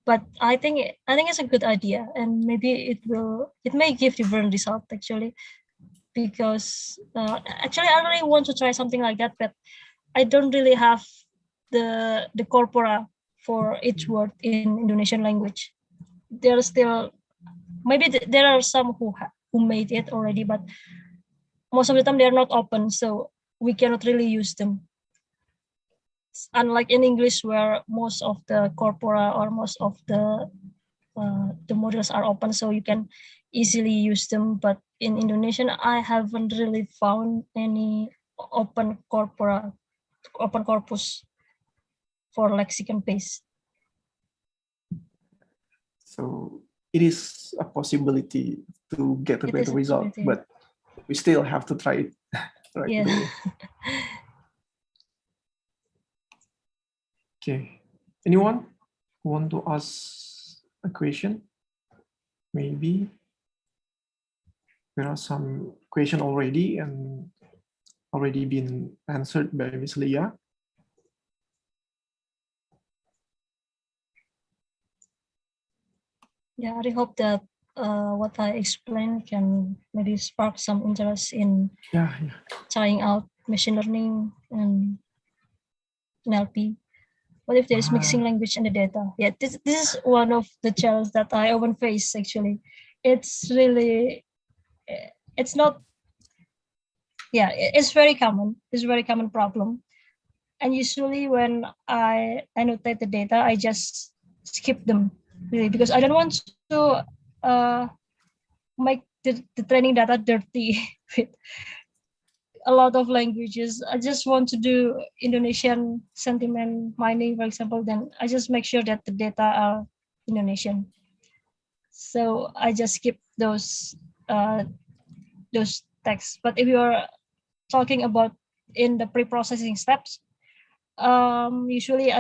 But I think it's a good idea, and maybe it may give different result actually, because actually I really want to try something like that, but I don't really have the corpora for each word in Indonesian language. There are still, maybe there are some who made it already, but most of the time they are not open, so we cannot really use them. Unlike in English, where most of the corpora or most of the models are open, so you can easily use them. But in Indonesian, I haven't really found any open corpora, open corpus for lexicon base. So it is a possibility to get a better result, but we still have to try it. Yeah. Okay. Anyone want to ask a question? Maybe there are some questions already and already been answered by Ms. Leah. Yeah, I hope that what I explained can maybe spark some interest in trying out machine learning and NLP. What if there is mixing language in the data? Yeah, this is one of the challenges that I often face actually. It's really, it's not, yeah, it's very common. It's a very common problem. And usually when I annotate the data, I just skip them really, because I don't want to make the training data dirty with a lot of languages. I just want to do Indonesian sentiment mining, for example, then I just make sure that the data are Indonesian. So I just skip those texts. But if you are talking about in the pre-processing steps, usually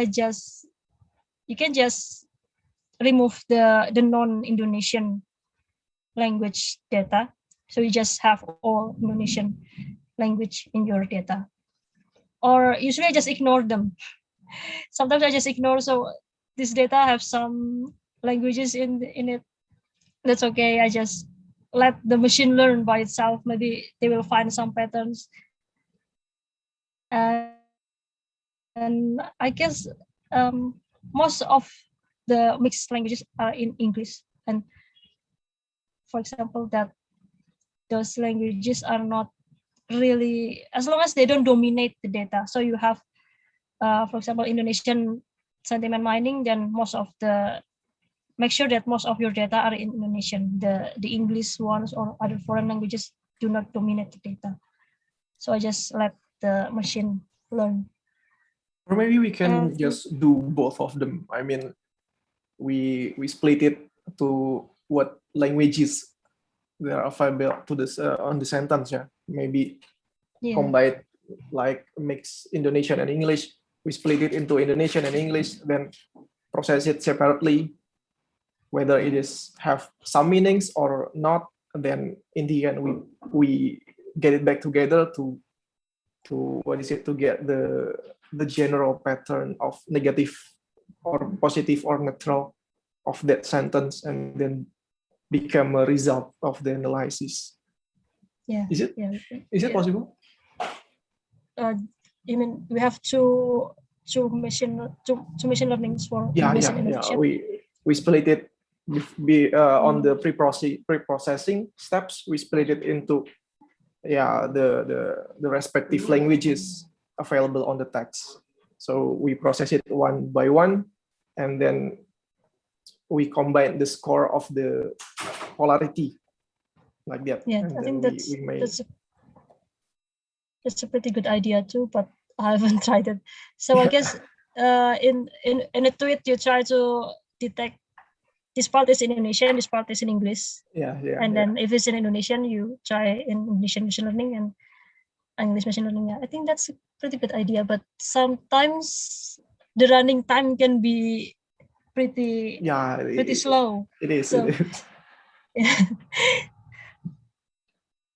you can just remove the non-Indonesian language data. So you just have all Indonesian language in your data. Or usually I just ignore them. Sometimes I just ignore, so this data have some languages in it. That's okay. I just let the machine learn by itself. Maybe they will find some patterns. And I guess most of the mixed languages are in English. And for example, that those languages are not really, as long as they don't dominate the data. So you have, for example, Indonesian sentiment mining, then make sure that most of your data are in Indonesian. The English ones or other foreign languages do not dominate the data. So I just let the machine learn. Or maybe we can just do both of them. I mean, we split it to what languages that are available to this on the sentence. Yeah, maybe combine, like mix Indonesian and English. We split it into Indonesian and English, then process it separately, whether it is have some meanings or not. Then in the end, we get it back together to to get the general pattern of negative or positive or neutral of that sentence, and then become a result of the analysis. Yeah. Is it possible? You mean we have two machine learnings for English and Indonesian? We split it on the pre-processing steps. We split it into the respective languages available on the text. So we process it one by one, and then we combine the score of the polarity like that. Yeah, and I think that's a pretty good idea too. But I haven't tried it. So I guess in a tweet you try to detect this part is in Indonesian, this part is in English. Yeah. And then if it's in Indonesian, you try in Indonesian machine learning and English machine learning. Yeah, I think that's a pretty good idea. But sometimes the running time can be pretty slow. It is. So,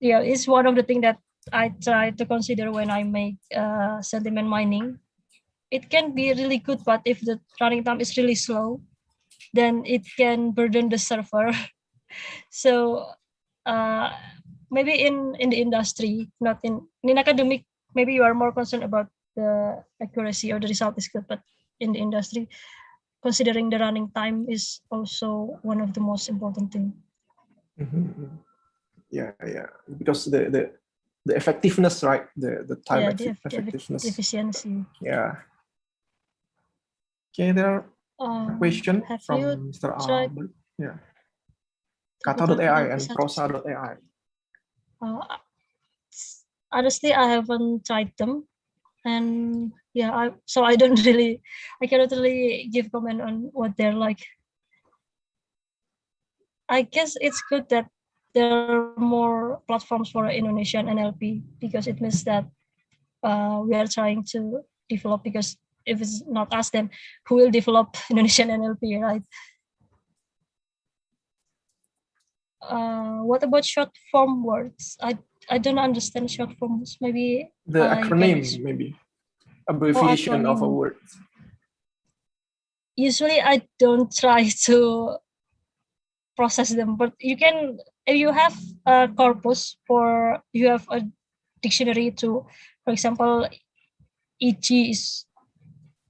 yeah, it's one of the things that I try to consider when I make sentiment mining. It can be really good, but if the running time is really slow, then it can burden the server. So maybe in the industry, not in academic, maybe you are more concerned about the accuracy or the result is good, but in the industry, considering the running time is also one of the most important thing. Yeah, because the effectiveness, right? The time effectiveness. The efficiency. Yeah. Okay, there are question from Mr. Albert. Yeah. Kata.ai and Prosa.ai. Honestly, I haven't tried them, and yeah, so I don't really, I cannot really give comment on what they're like. I guess it's good that there are more platforms for Indonesian NLP, because it means that we are trying to develop, because if it's not us, then who will develop Indonesian NLP, right? What about short form words? I don't understand short forms. Maybe the acronym, maybe abbreviation of a word. Usually, I don't try to process them, but you can. If you have a corpus you have a dictionary to, for example, EG is,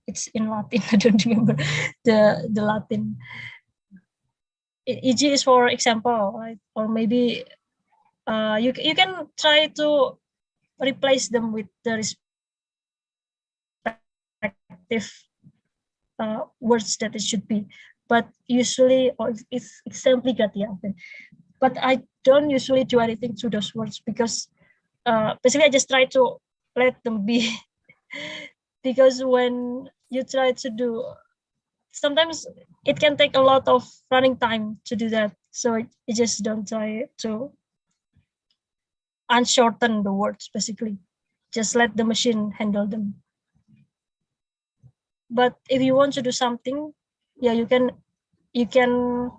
it's in Latin. I don't remember the Latin. EG is for example, right? Or maybe you can try to replace them with the respective words that it should be. But usually, or it's simply gratia. But I don't usually do anything to those words, because basically I just try to let them be. Because when you try to do, sometimes it can take a lot of running time to do that. So you just don't try to unshorten the words, basically. Just let the machine handle them. But if you want to do something, yeah, you can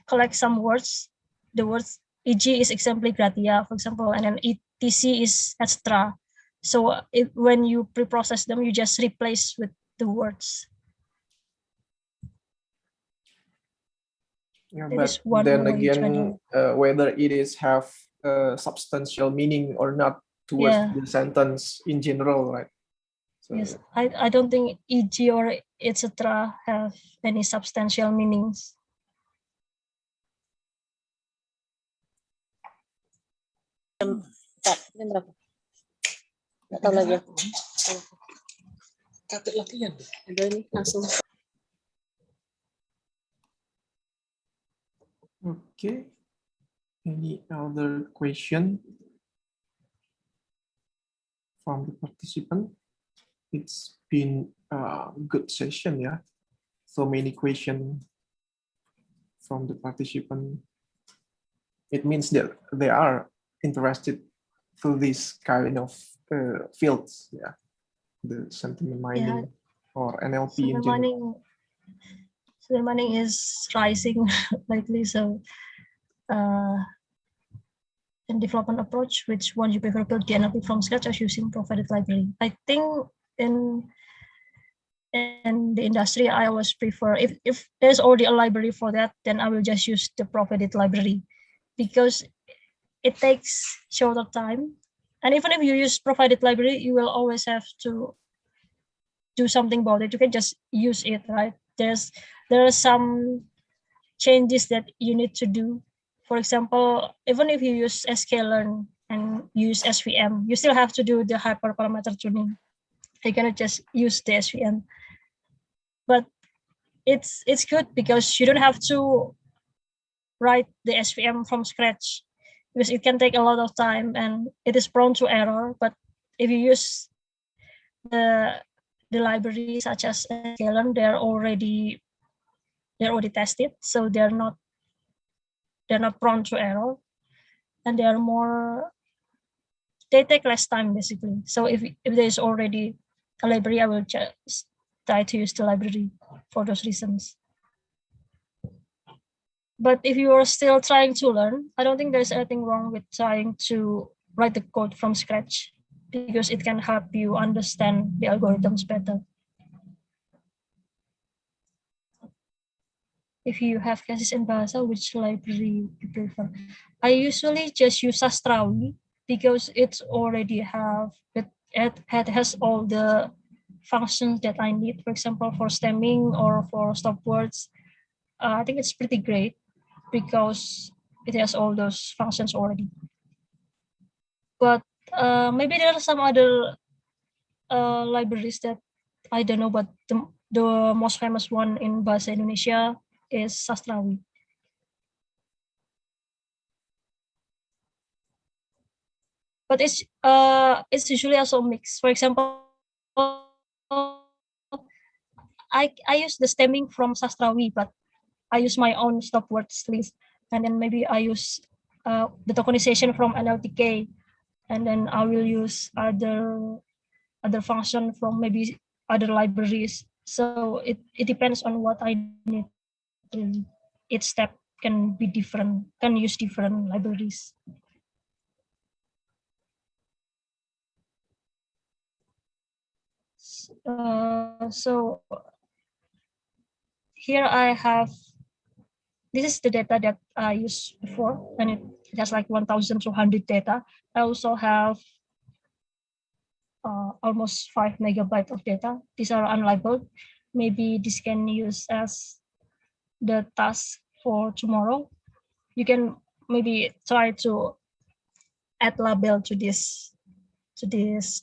collect some words. The words EG is exempli gratia, for example, and then ETC is extra. So when you pre-process them, you just replace with the words. Yeah, but then again, whether it is have substantial meaning or not towards the sentence in general, right? So, yes, I don't think EG or etc. have any substantial meanings. Nggak tahu lagi aku. Kata latihan. Ada ini langsung. Okay. Any other question from the participant? It's been a good session, yeah. So many questions from the participant. It means that they are interested to this kind of fields, yeah. The sentiment mining or NLP in general. Sentiment mining is rising lately, so in development approach, which one you prefer, build the NLP from scratch or using provided library? I think in the industry, I always prefer, if there's already a library for that, then I will just use the provided library, because it takes shorter time. And even if you use provided library, you will always have to do something about it. You can just use it, right? There are some changes that you need to do. For example, even if you use sklearn and use SVM, you still have to do the hyperparameter tuning. You cannot just use the SVM. But it's good because you don't have to write the SVM from scratch, because it can take a lot of time and it is prone to error. But if you use the libraries such as Galen, they're already tested, so they're not prone to error, and they take less time basically. So if there's already a library, I will just try to use the library for those reasons. But if you are still trying to learn, I don't think there's anything wrong with trying to write the code from scratch, because it can help you understand the algorithms better. If you have cases in Bahasa, which library you prefer? I usually just use Sastrawi because it's already it has all the functions that I need. For example, for stemming or for stop words, I think it's pretty great because it has all those functions already. But maybe there are some other libraries that I don't know, but the most famous one in Bahasa Indonesia is Sastrawi. But it's usually also mixed. For example, I use the stemming from Sastrawi, but I use my own stop words list, and then maybe I use the tokenization from NLTK, and then I will use other function from maybe other libraries. So it depends on what I need. Each step can be different, can use different libraries. So here I have, this is the data that I used before, and it has like 1,200 data. I also have almost 5 megabytes of data. These are unlabeled. Maybe this can use as the task for tomorrow. You can maybe try to add label to this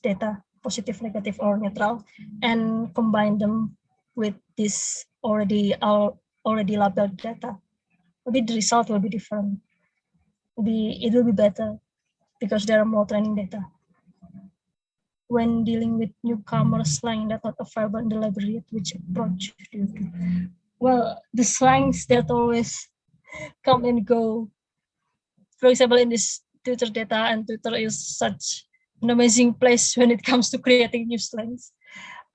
data, positive, negative, or neutral, and combine them with this already labeled data. Maybe the result will be different. Maybe it will be better because there are more training data. When dealing with newcomer slang that not available in the library, which approach do you do? Well, the slangs that always come and go. For example, in this Twitter data, and Twitter is such an amazing place when it comes to creating new slangs.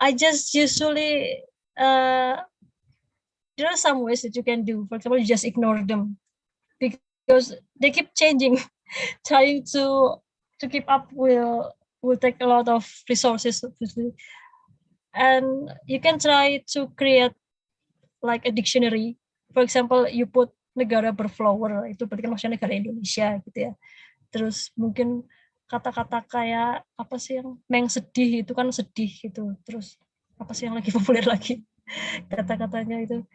I just usually, there are some ways that you can do. For example, you just ignore them because they keep changing. Trying to keep up will take a lot of resources, obviously. And you can try to create like a dictionary. For example, you put negara berflower, itu berarti kan maksudnya negara Indonesia gitu ya. Terus mungkin kata-kata kayak apa sih yang meng sedih itu kan sedih gitu. Terus apa sih yang lagi populer lagi kata-katanya itu,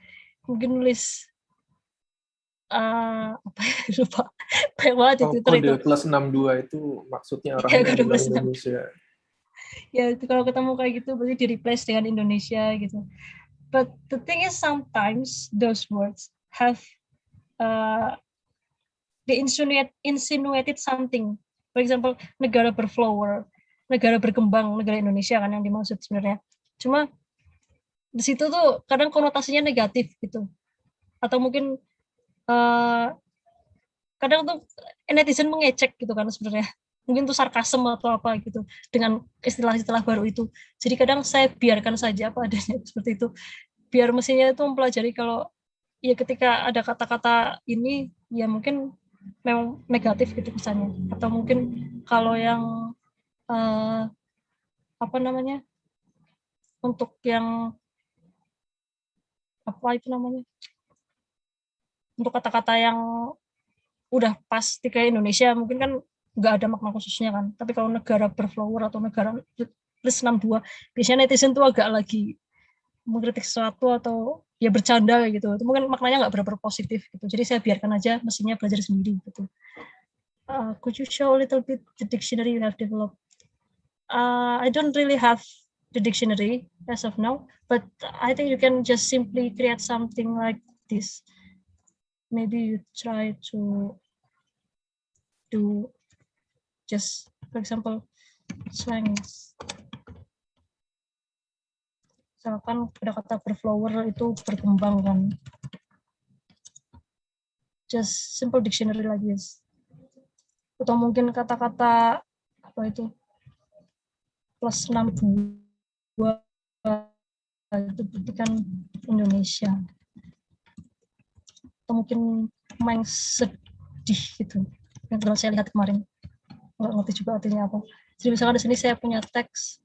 mungkin nulis apa lupa banget di Twitter itu. Kode plus 62 itu maksudnya Ya, orangnya kode adalah plus 62. Indonesia. Ya itu kalau ketemu kayak gitu berarti di replace dengan Indonesia gitu. But the thing is sometimes those words have they insinuated something. For example, negara berflower, negara berkembang, negara Indonesia kan yang dimaksud sebenarnya. Cuma di situ tuh kadang konotasinya negatif gitu. Atau mungkin kadang tuh netizen mengecek gitu kan sebenarnya. Mungkin tuh sarkasem atau apa gitu dengan istilah-istilah baru itu. Jadi kadang saya biarkan saja apa adanya seperti itu. Biar mesinnya itu mempelajari kalau ya ketika ada kata-kata ini ya mungkin memang negatif gitu pesannya. Atau mungkin kalau yang apa namanya? Untuk yang apa itu namanya? Untuk kata-kata yang udah pas di kayak Indonesia mungkin kan nggak ada makna khususnya kan. Tapi kalau negara berflower atau negara plus 62 biasanya netizen tuh agak lagi mengkritik sesuatu atau ya bercanda gitu. Itu mungkin maknanya nggak benar-benar positif gitu. Jadi saya biarkan aja mesinnya belajar sendiri gitu. Could you show a little bit the dictionary you have developed? I don't really have the dictionary as of now, but I think you can just simply create something like this. Maybe you try to do just, for example, slangs. Misalkan ada kata berflower itu berkembang kan. Just simple dictionary like this. Atau mungkin kata-kata apa itu plus 62 itu berarti kan Indonesia. Atau mungkin main sedih gitu. Yang kalau saya lihat kemarin nggak ngerti juga artinya apa. Jadi misalkan di sini saya punya teks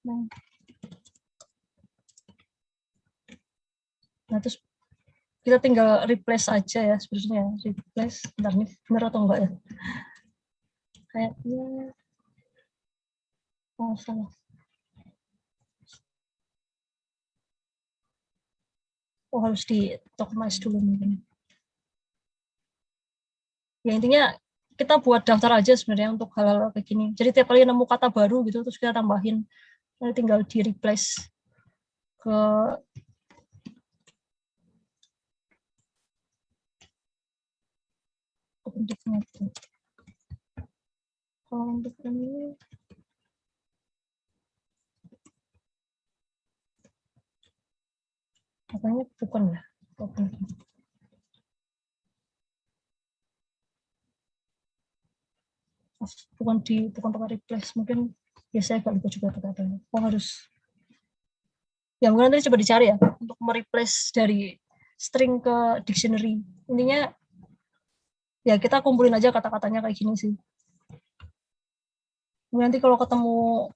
nah terus kita tinggal replace aja ya sebenarnya, replace. Bentar nih benar atau enggak ya, kayaknya salah. Harus di tokenize dulu mungkin ya. Intinya kita buat daftar aja sebenarnya untuk hal-hal kayak gini. Jadi tiap kali nemu kata baru gitu terus kita tambahin, nanti tinggal di replace ke bentuknya itu. Kalau untuk ini katanya bukan ya, bukan pakai replace, mungkin biasanya agak lupa juga kata-katanya. Harus ya mungkin nanti coba dicari ya untuk mereplace dari string ke dictionary. Intinya ya kita kumpulin aja kata-katanya kayak gini sih. Nanti kalau ketemu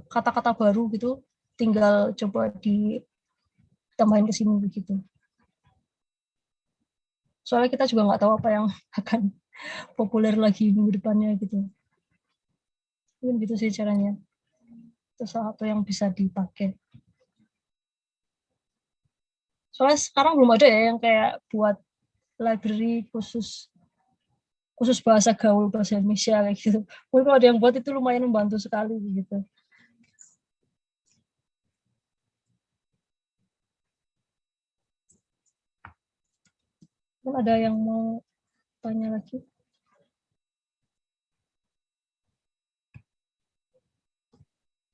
kata-kata baru gitu tinggal coba ditambahin ke sini begitu. Soalnya kita juga nggak tahu apa yang akan populer lagi minggu depannya gitu. Mungkin gitu sih caranya. Itu salah satu yang bisa dipakai. Soalnya sekarang belum ada ya yang kayak buat library khusus bahasa gaul bahasa Indonesia kayak gitu. Mungkin kalau ada yang buat itu lumayan membantu sekali gitu. Mungkin ada yang mau tanya lagi?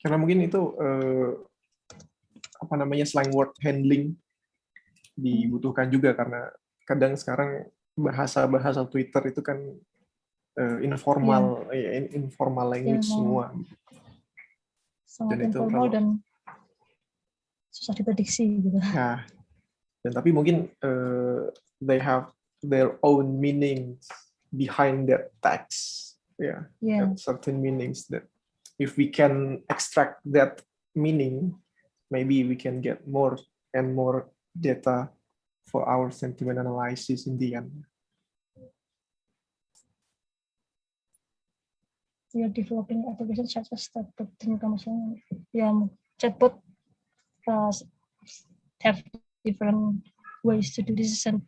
Karena mungkin itu apa namanya slang word handling dibutuhkan juga karena kadang sekarang bahasa Twitter itu kan informal language semua. Sangat informal dan susah diprediksi gitu. Ya, dan tapi mungkin they have their own meanings behind that text. Certain meanings that if we can extract that meaning, maybe we can get more and more data for our sentiment analysis in the end. We are developing applications such as chatbot. Chatbot have different ways to do this, and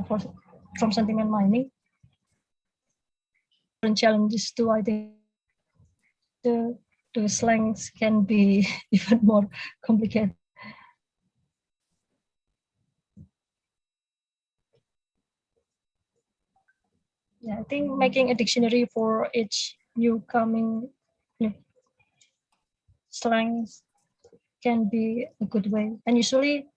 from sentiment mining. And challenges too, I think the slangs can be even more complicated. Yeah, I think making a dictionary for each new coming slangs can be a good way. And usually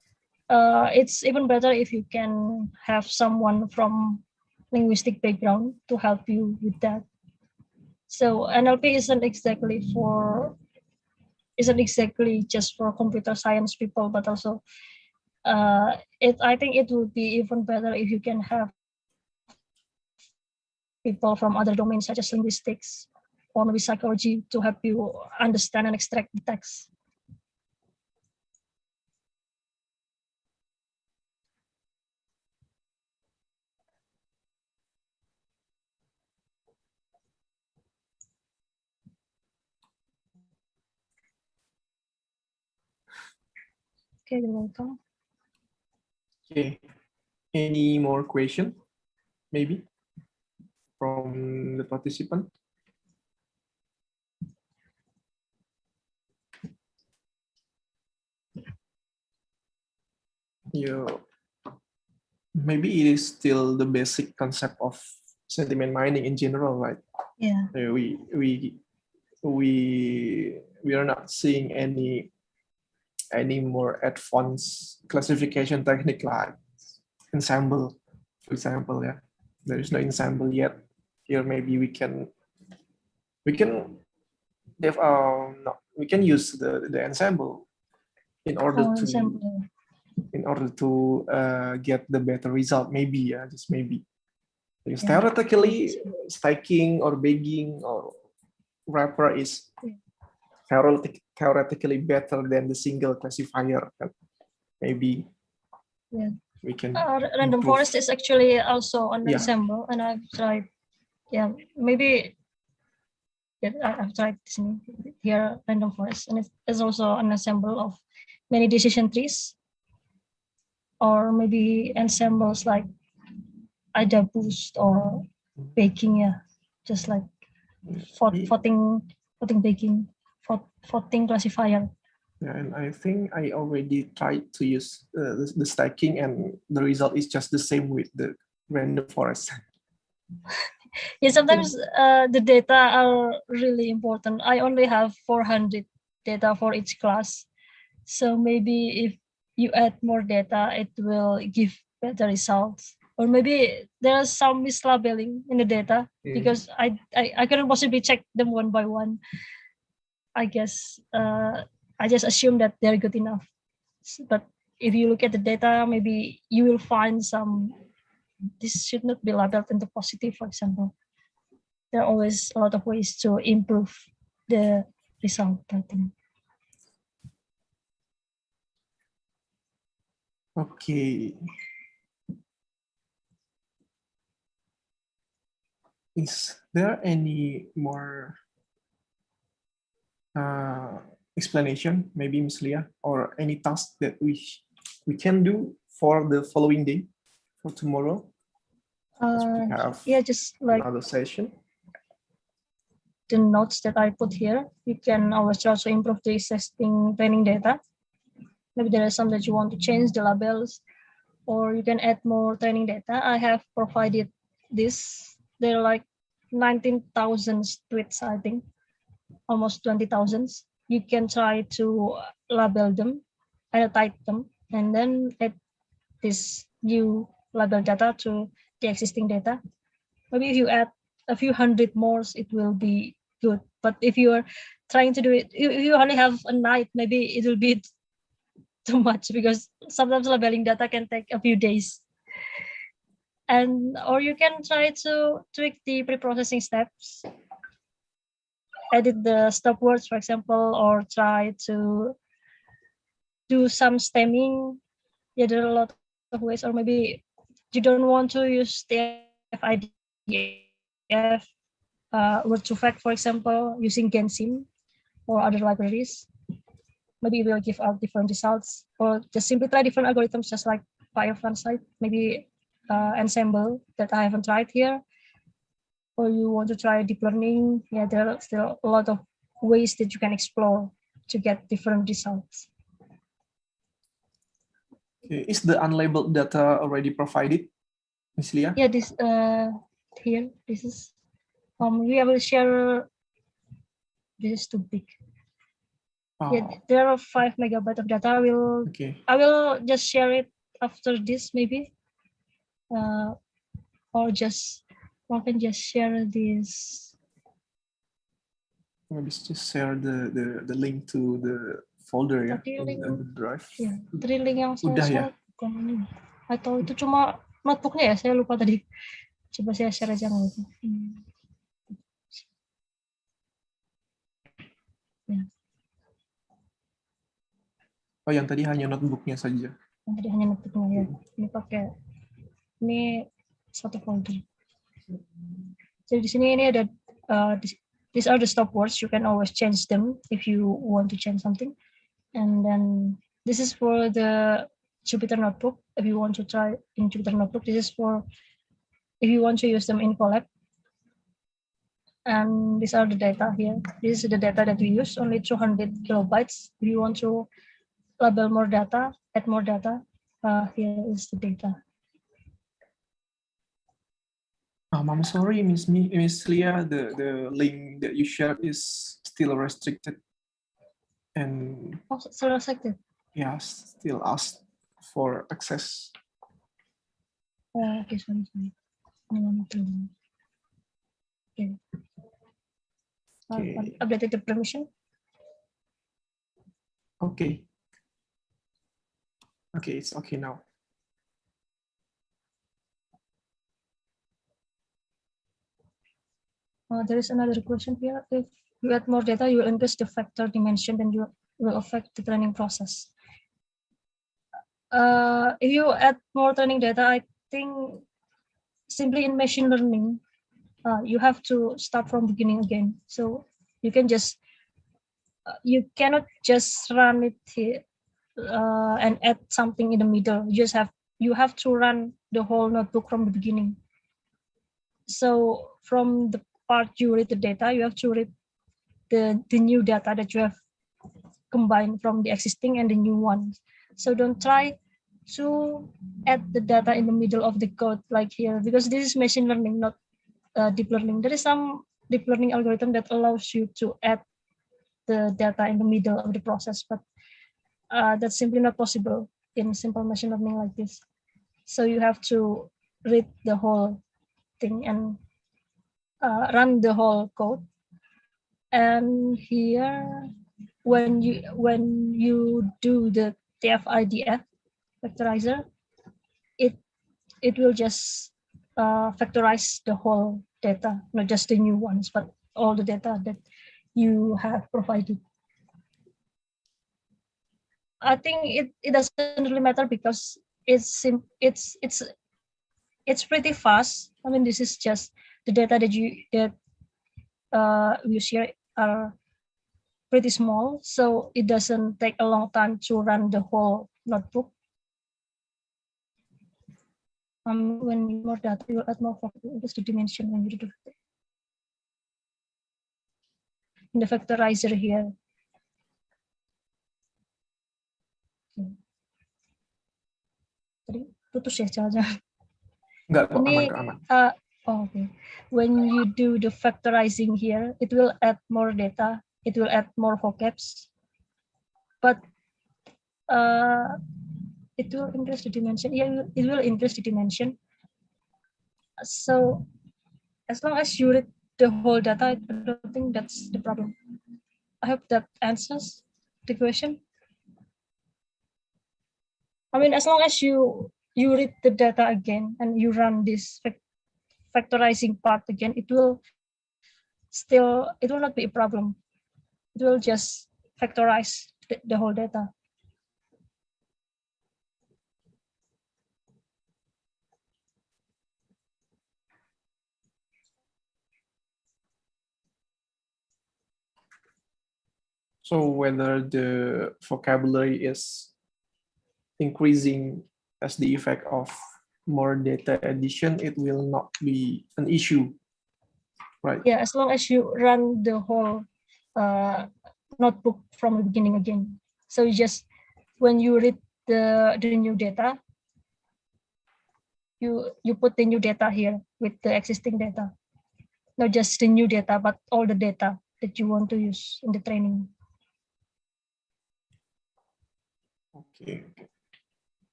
it's even better if you can have someone from linguistic background to help you with that. So NLP isn't exactly just for computer science people, but also I think it would be even better if you can have people from other domains such as linguistics or maybe psychology to help you understand and extract the text. Okay, you're welcome. Okay, any more question? Maybe from the participant? Yeah, maybe it is still the basic concept of sentiment mining in general, right? Yeah. We are not seeing any more advanced classification technique like ensemble, for example. Yeah, there is no ensemble yet. Here maybe we can use the ensemble in order Oh, to ensemble. Get the better result, maybe. Yeah, just maybe. Because Yeah. theoretically, stacking or bagging or wrapper is theoretically better than the single classifier. Maybe Yeah. we can Random improve. forest is actually also an Yeah. ensemble, and I've tried. Yeah, maybe. Yeah, I've tried this here random forest, and it's also an ensemble of many decision trees, or maybe ensembles like IDA boost or baking. Yeah, just like voting baking, voting classifier. Yeah, and I think I already tried to use the stacking, and the result is just the same with the random forest. Yeah, sometimes the data are really important. I only have 400 data for each class, so maybe if you add more data, it will give better results. Or maybe there's some mislabeling in the data because I couldn't possibly check them one by one. I guess I just assume that they're good enough. But if you look at the data, maybe you will find some, this should not be labeled into positive, for example. There are always a lot of ways to improve the result, I think. Okay. Is there any more explanation, maybe Ms. Leah, or any task that we can do for the following day, for tomorrow? We have Yeah, just like another session. The notes that I put here, you can always try to improve the existing training data. Maybe there is some that you want to change the labels, or you can add more training data. I have provided this. There are like 19,000 tweets, I think, almost 20,000. You can try to label them, annotate them, and then add this new label data to the existing data. Maybe if you add a few hundred more, it will be good. But if you are trying to do it, if you only have a night, maybe it will be too much, because sometimes labeling data can take a few days. Or you can try to tweak the pre-processing steps, edit the stop words, for example, or try to do some stemming. Yeah, there are a lot of ways. Or maybe you don't want to use the FIDF word to fact, for example, using Gensim or other libraries. Maybe it will give out different results, or just simply try different algorithms, just like Firefly, maybe ensemble that I haven't tried here. Or you want to try deep learning. Yeah, there are still a lot of ways that you can explore to get different results. Okay. Is the unlabeled data already provided, Ms. Leah? Yeah, this here, this is we will share. This is too big. Yeah, there are 5 megabytes of data. I will just share it after this, maybe, or just I can just share this. Maybe just share the link to the folder ya, in the drive. Ya, tadi link yang Udah ya. bukan ini. Atau itu cuma notebooknya ya? Saya lupa tadi. Coba saya share aja nggak itu. Ya. Oh, yang tadi hanya notebooknya saja. Yang tadi hanya notebooknya ya. Ini satu folder. Jadi di sini ini ada these are the stop words. You can always change them if you want to change something. And then this is for the Jupyter Notebook. If you want to try in Jupyter Notebook, this is for if you want to use them in Colab. And these are the data here. This is the data that we use, only 200 kilobytes. If you want to label more data, add more data, here is the data. I'm sorry, Miss Leah, the link that you shared is still restricted, and Oh, still restricted. yeah, still asked for access. Oh, okay, sorry. Okay. Okay. Updated the permission. Okay. Okay, it's okay now. There is another question here. If you add more data, you will increase the factor dimension, and you will affect the training process. If you add more training data, I think simply in machine learning, you have to start from beginning again. So you can just you cannot just run it here and add something in the middle. You have to run the whole notebook from the beginning. So from the part you read the data, you have to read the new data that you have combined from the existing and the new ones. So don't try to add the data in the middle of the code like here, because this is machine learning, not deep learning. There is some deep learning algorithm that allows you to add the data in the middle of the process, but that's simply not possible in simple machine learning like this. So you have to read the whole thing and run the whole code. And here, when you do the TF-IDF factorizer, it will just factorize the whole data, not just the new ones, but all the data that you have provided. I think it doesn't really matter because it's pretty fast. I mean, this is just the data that you share are pretty small, so it doesn't take a long time to run the whole notebook. When you more data, you add more focus to dimension when you do it. In the factorizer here. Tadi putus ya jangan. Enggak kok, Ini, aman. okay. When you do the factorizing here, it will add more data. It will add more vocabs, but it will increase the dimension. Yeah, it will increase the dimension. So as long as you read the whole data, I don't think that's the problem. I hope that answers the question. I mean, as long as you read the data again and you run this factorizing part again, it will not be a problem. It will just factorize the whole data. So whether the vocabulary is increasing as the effect of more data addition, it will not be an issue, right? Yeah, as long as you run the whole notebook from the beginning again. So you just, when you read the new data, you put the new data here with the existing data. Not just the new data, but all the data that you want to use in the training. Okay.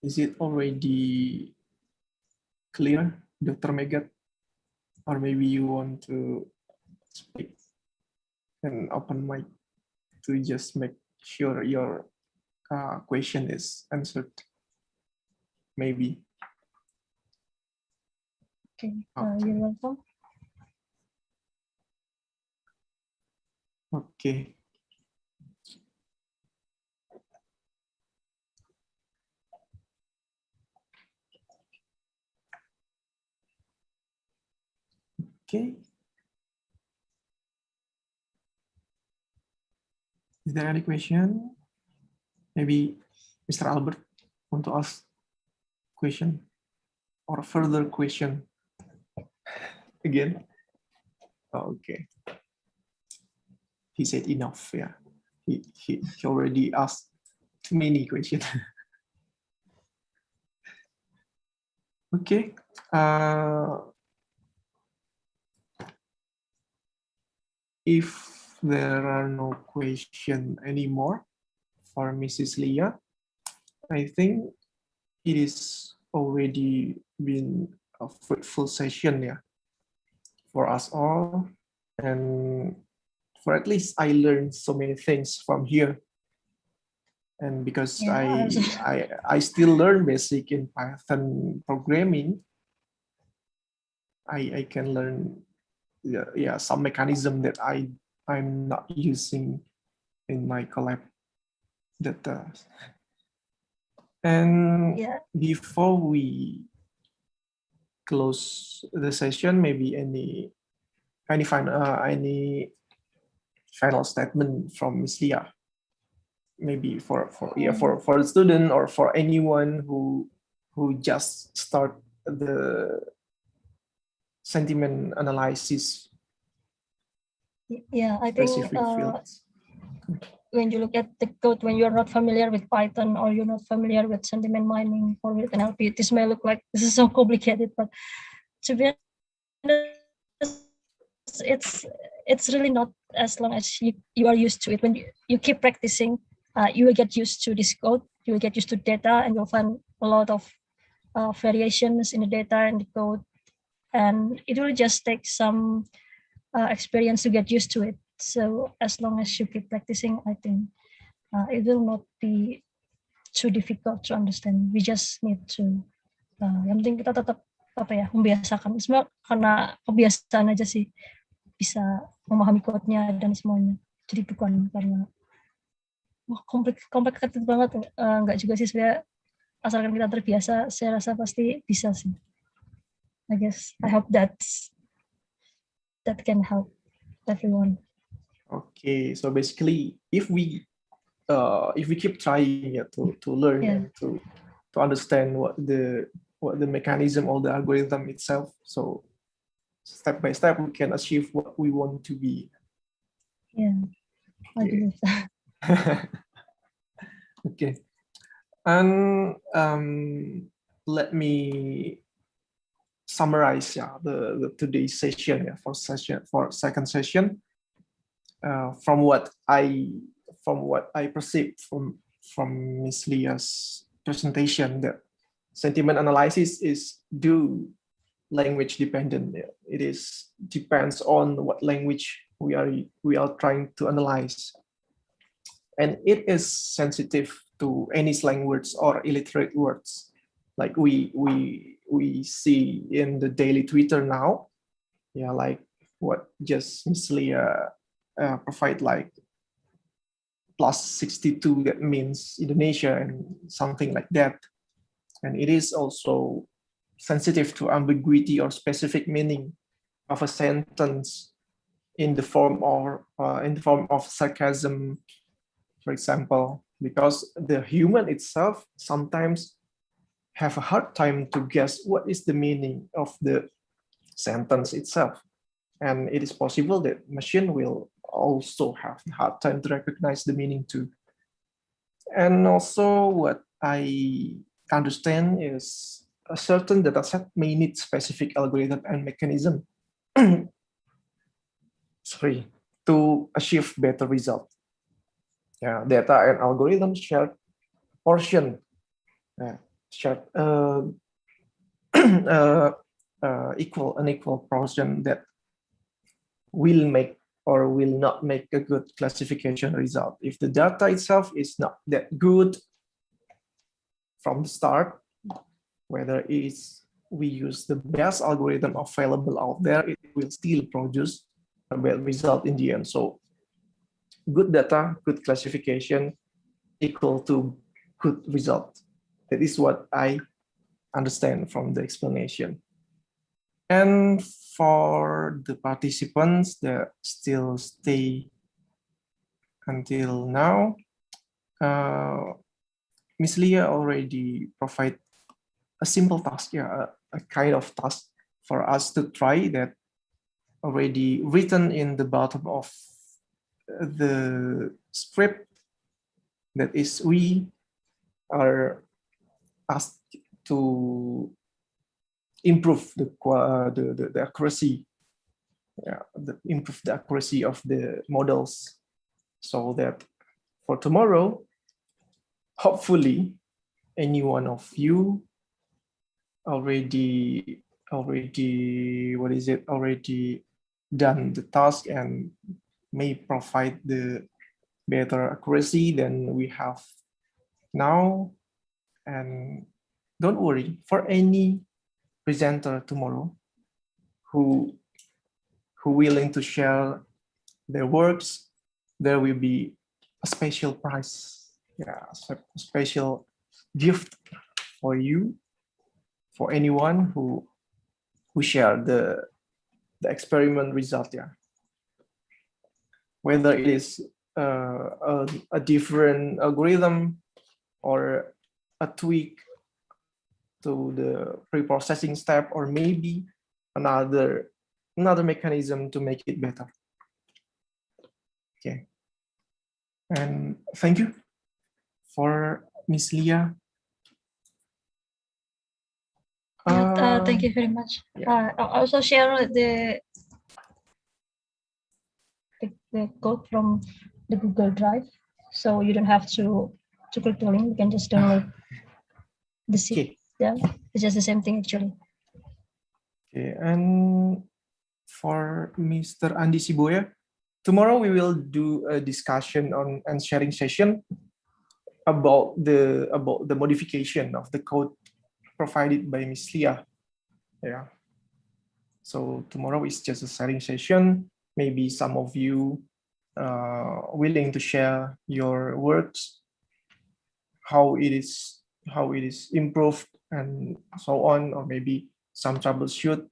Is it already clear, Dr. Megat? Or maybe you want to speak and open mic to just make sure your question is answered? Maybe. Okay, you're welcome. Okay. Okay. Is there any question? Maybe Mr. Albert want to ask question or further question again? Oh, okay. He said enough. Yeah. He already asked too many questions. Okay. if there are no questions anymore for Mrs. Leah, I think it is already been a fruitful session, yeah, for us all. And for at least I learned so many things from here. And because Yeah, I still learn basic in Python programming, I can learn some mechanism that I'm not using in my collab data. And yeah. before we close the session, maybe any final statement from Ms. Leah, maybe for the student or for anyone who just start the sentiment analysis Yeah, I think specific fields. when you look at the code, when you're not familiar with Python or you're not familiar with sentiment mining or with NLP, this may look like this is so complicated, but to be honest, it's really not, as long as you are used to it. When you keep practicing, you will get used to this code, you will get used to data, and you'll find a lot of variations in the data and the code, and it will just take some experience to get used to it. So as long as you keep practicing, I think it will not be too difficult to understand. We just need to, yang penting kita tetap membiasakan. Sebenarnya karena kebiasaan aja sih bisa memahami code-nya dan semuanya. Jadi bukan karena complicated banget, enggak juga sih sebenarnya. Asalkan kita terbiasa, saya rasa pasti bisa sih. I guess I hope that can help everyone. Okay, so basically, if we keep trying to learn and to understand what the mechanism or the algorithm itself, so step by step we can achieve what we want to be. Yeah, I believe that. Okay, and let me summarize the today's session for second session. From what I perceived from Ms. Leah's presentation, that sentiment analysis is language dependent. It depends on what language we are trying to analyze, and it is sensitive to any slang words or illiterate words, like we see in the daily Twitter now. Yeah, like what just Ms. Leah provide, like +62, that means Indonesia and something like that. And it is also sensitive to ambiguity or specific meaning of a sentence in the form of sarcasm, for example, because the human itself sometimes have a hard time to guess what is the meaning of the sentence itself. And it is possible that machine will also have a hard time to recognize the meaning too. And also what I understand is a certain data set may need specific algorithm and mechanism to achieve better result. Yeah, data and algorithm share portion, equal portion that will make or will not make a good classification result. If the data itself is not that good from the start, whether we use the best algorithm available out there, it will still produce a bad result in the end. So good data, good classification equal to good result. That is what I understand from the explanation. And for the participants that still stay until now, Ms. Leah already provide a simple task, a kind of task for us to try, that already written in the bottom of the script. That is, we are asked to improve the accuracy improve the accuracy of the models, so that for tomorrow, hopefully, any one of you already done the task and may provide the better accuracy than we have now. And don't worry, for any presenter tomorrow who willing to share their works, there will be a special prize, a special gift for you, for anyone who share the experiment result. Whether it is a different algorithm or a tweak to the pre-processing step, or maybe another mechanism to make it better. Okay. And thank you for Miss Leah. Thank you very much. I also share the code from the Google Drive, so you don't have to click the link. You can just download the zip. Yeah, it's just the same thing actually. Okay, and for Mr. Andi Siboya, tomorrow we will do a discussion on and sharing session about the modification of the code provided by Miss Leah. Yeah. So tomorrow is just a sharing session. Maybe some of you willing to share your works, how it is improved and so on, or maybe some troubleshoot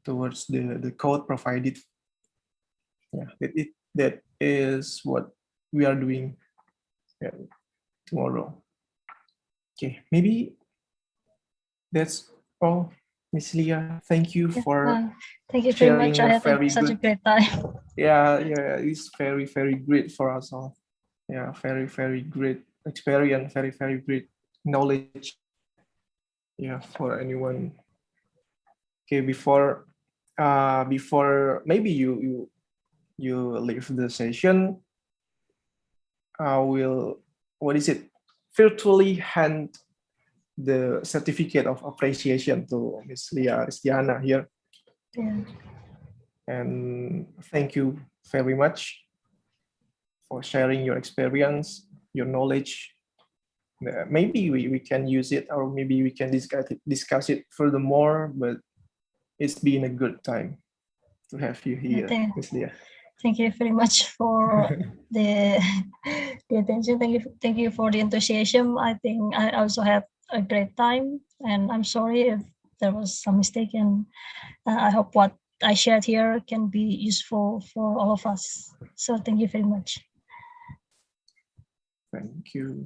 towards the code provided. Yeah, that is what we are doing tomorrow. Okay, maybe that's all. Miss Leah, thank you for thank you very much. I had such a great time. Yeah, it's very, very great for us all. Yeah, very, very great experience, very, very great knowledge. Yeah, for anyone. Okay, before maybe you leave the session, I will virtually hand the certificate of appreciation to Miss Leah Ristiana here. Yeah. And thank you very much for sharing your experience, your knowledge. Maybe we can use it, or maybe we can discuss it furthermore, but it's been a good time to have you here, Miss Leah. Thank you very much for the attention. Thank you for the enthusiasm. I think I also had a great time, and I'm sorry if there was some mistake, and I hope what I shared here can be useful for all of us. So thank you very much. Thank you.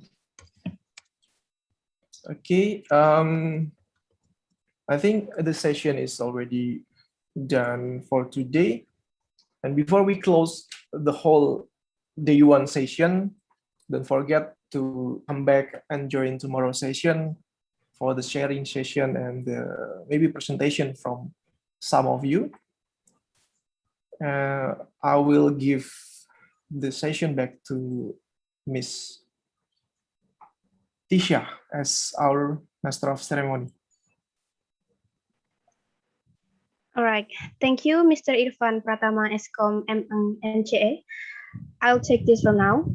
Okay, I think the session is already done for today. And before we close the whole day one session, don't forget to come back and join tomorrow's session for the sharing session and maybe presentation from some of you. I will give the session back to Miss Tisha as our Master of Ceremony. All right. Thank you, Mr. Irfan Pratama, Eskom NCA. I'll take this from now.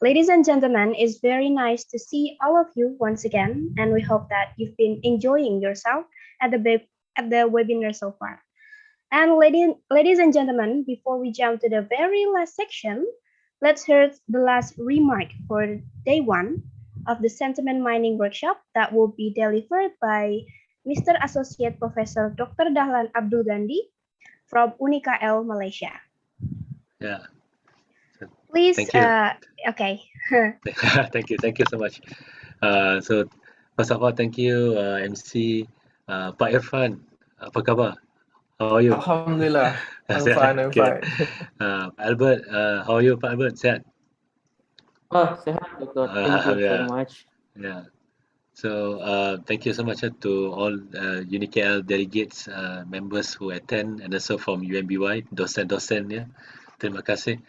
Ladies and gentlemen, it's very nice to see all of you once again, and we hope that you've been enjoying yourself at the webinar so far. And ladies and gentlemen, before we jump to the very last section, let's hear the last remark for day one of the sentiment mining workshop that will be delivered by Mr. Associate Professor Dr. Dahlan Abdul Gandhi from UNIKL, Malaysia. Yeah. Please, thank you. Okay. Thank you so much. So first of all, thank you, MC Pak Irfan. Apa khabar? How are you? Alhamdulillah. I'm fine. Pak Albert, how are you, Pak Albert? Sehat? Oh, sehat, Doctor. Thank you very much. Yeah. So thank you so much to all UniKL delegates, members who attend, and also from UMBY, dosen-dosen ya. Terima kasih.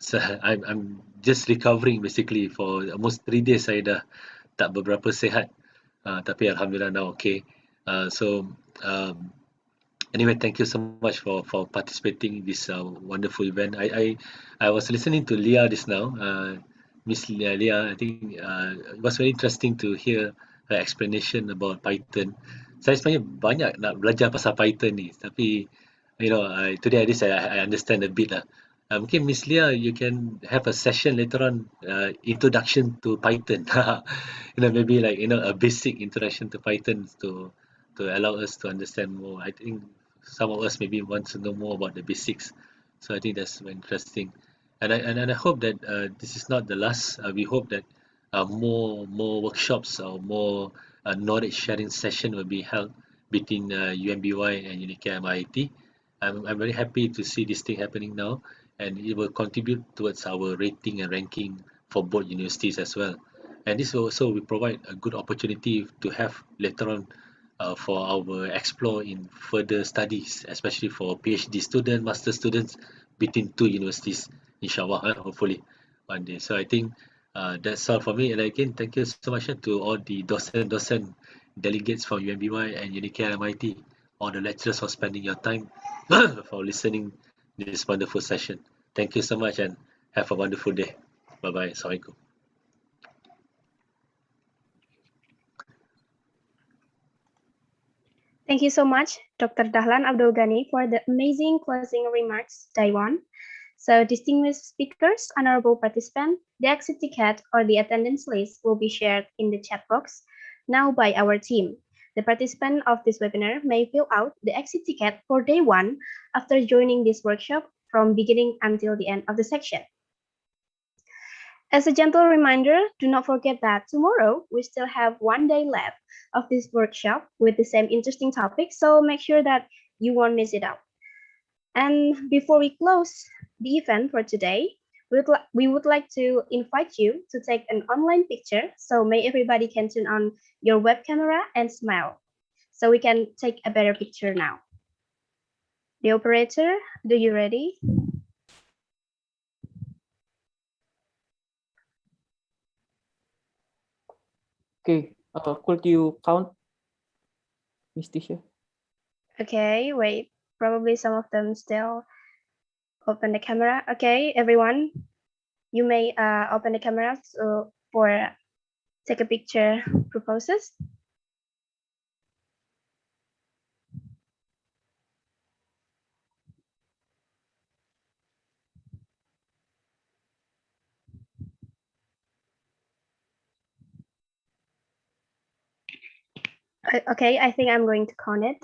So I'm just recovering basically for almost 3 days saya dah tak berberapa sihat. Tapi alhamdulillah now okay. So anyway, thank you so much for participating in this wonderful event. I was listening to Leah just now. Miss Leah, I think it was very interesting to hear her explanation about Python. Saya sebenarnya banyak nak belajar pasal Python ni, tapi today at least I understand a bit lah. Mungkin Miss Leah, you can have a session later on, introduction to Python. Maybe like a basic introduction to Python to allow us to understand more. I think some of us maybe want to know more about the basics, so I think that's very interesting. And I hope that this is not the last. We hope that more workshops or more knowledge sharing session will be held between UMBY and UNICA MIT. I'm very happy to see this thing happening now, and it will contribute towards our rating and ranking for both universities as well. And this will also will provide a good opportunity to have later on for our explore in further studies, especially for PhD students, master students between two universities, inshallah, hopefully one day. So I think that's all for me. And again, thank you so much to all the docent delegates from UMBY and UNICA MIT, all the lecturers for spending your time for listening to this wonderful session. Thank you so much and have a wonderful day. Bye-bye. Assalamualaikum. Thank you so much, Dr. Dahlan Abdul Ghani, for the amazing closing remarks, Taiwan. So, distinguished speakers, honorable participants, the exit ticket or the attendance list will be shared in the chat box now by our team. The participant of this webinar may fill out the exit ticket for day 1 after joining this workshop from beginning until the end of the section. As a gentle reminder, do not forget that tomorrow we still have 1 day left of this workshop with the same interesting topic, so make sure that you won't miss it out. And before we close the event for today, we would like to invite you to take an online picture, so may everybody can turn on your web camera and smile, so we can take a better picture now. The operator, are you ready? Okay, could you count, Miss Tisha? Okay, wait, probably some of them still open the camera. Okay, everyone, you may open the camera for take a picture proposes. Okay, I think I'm going to count it.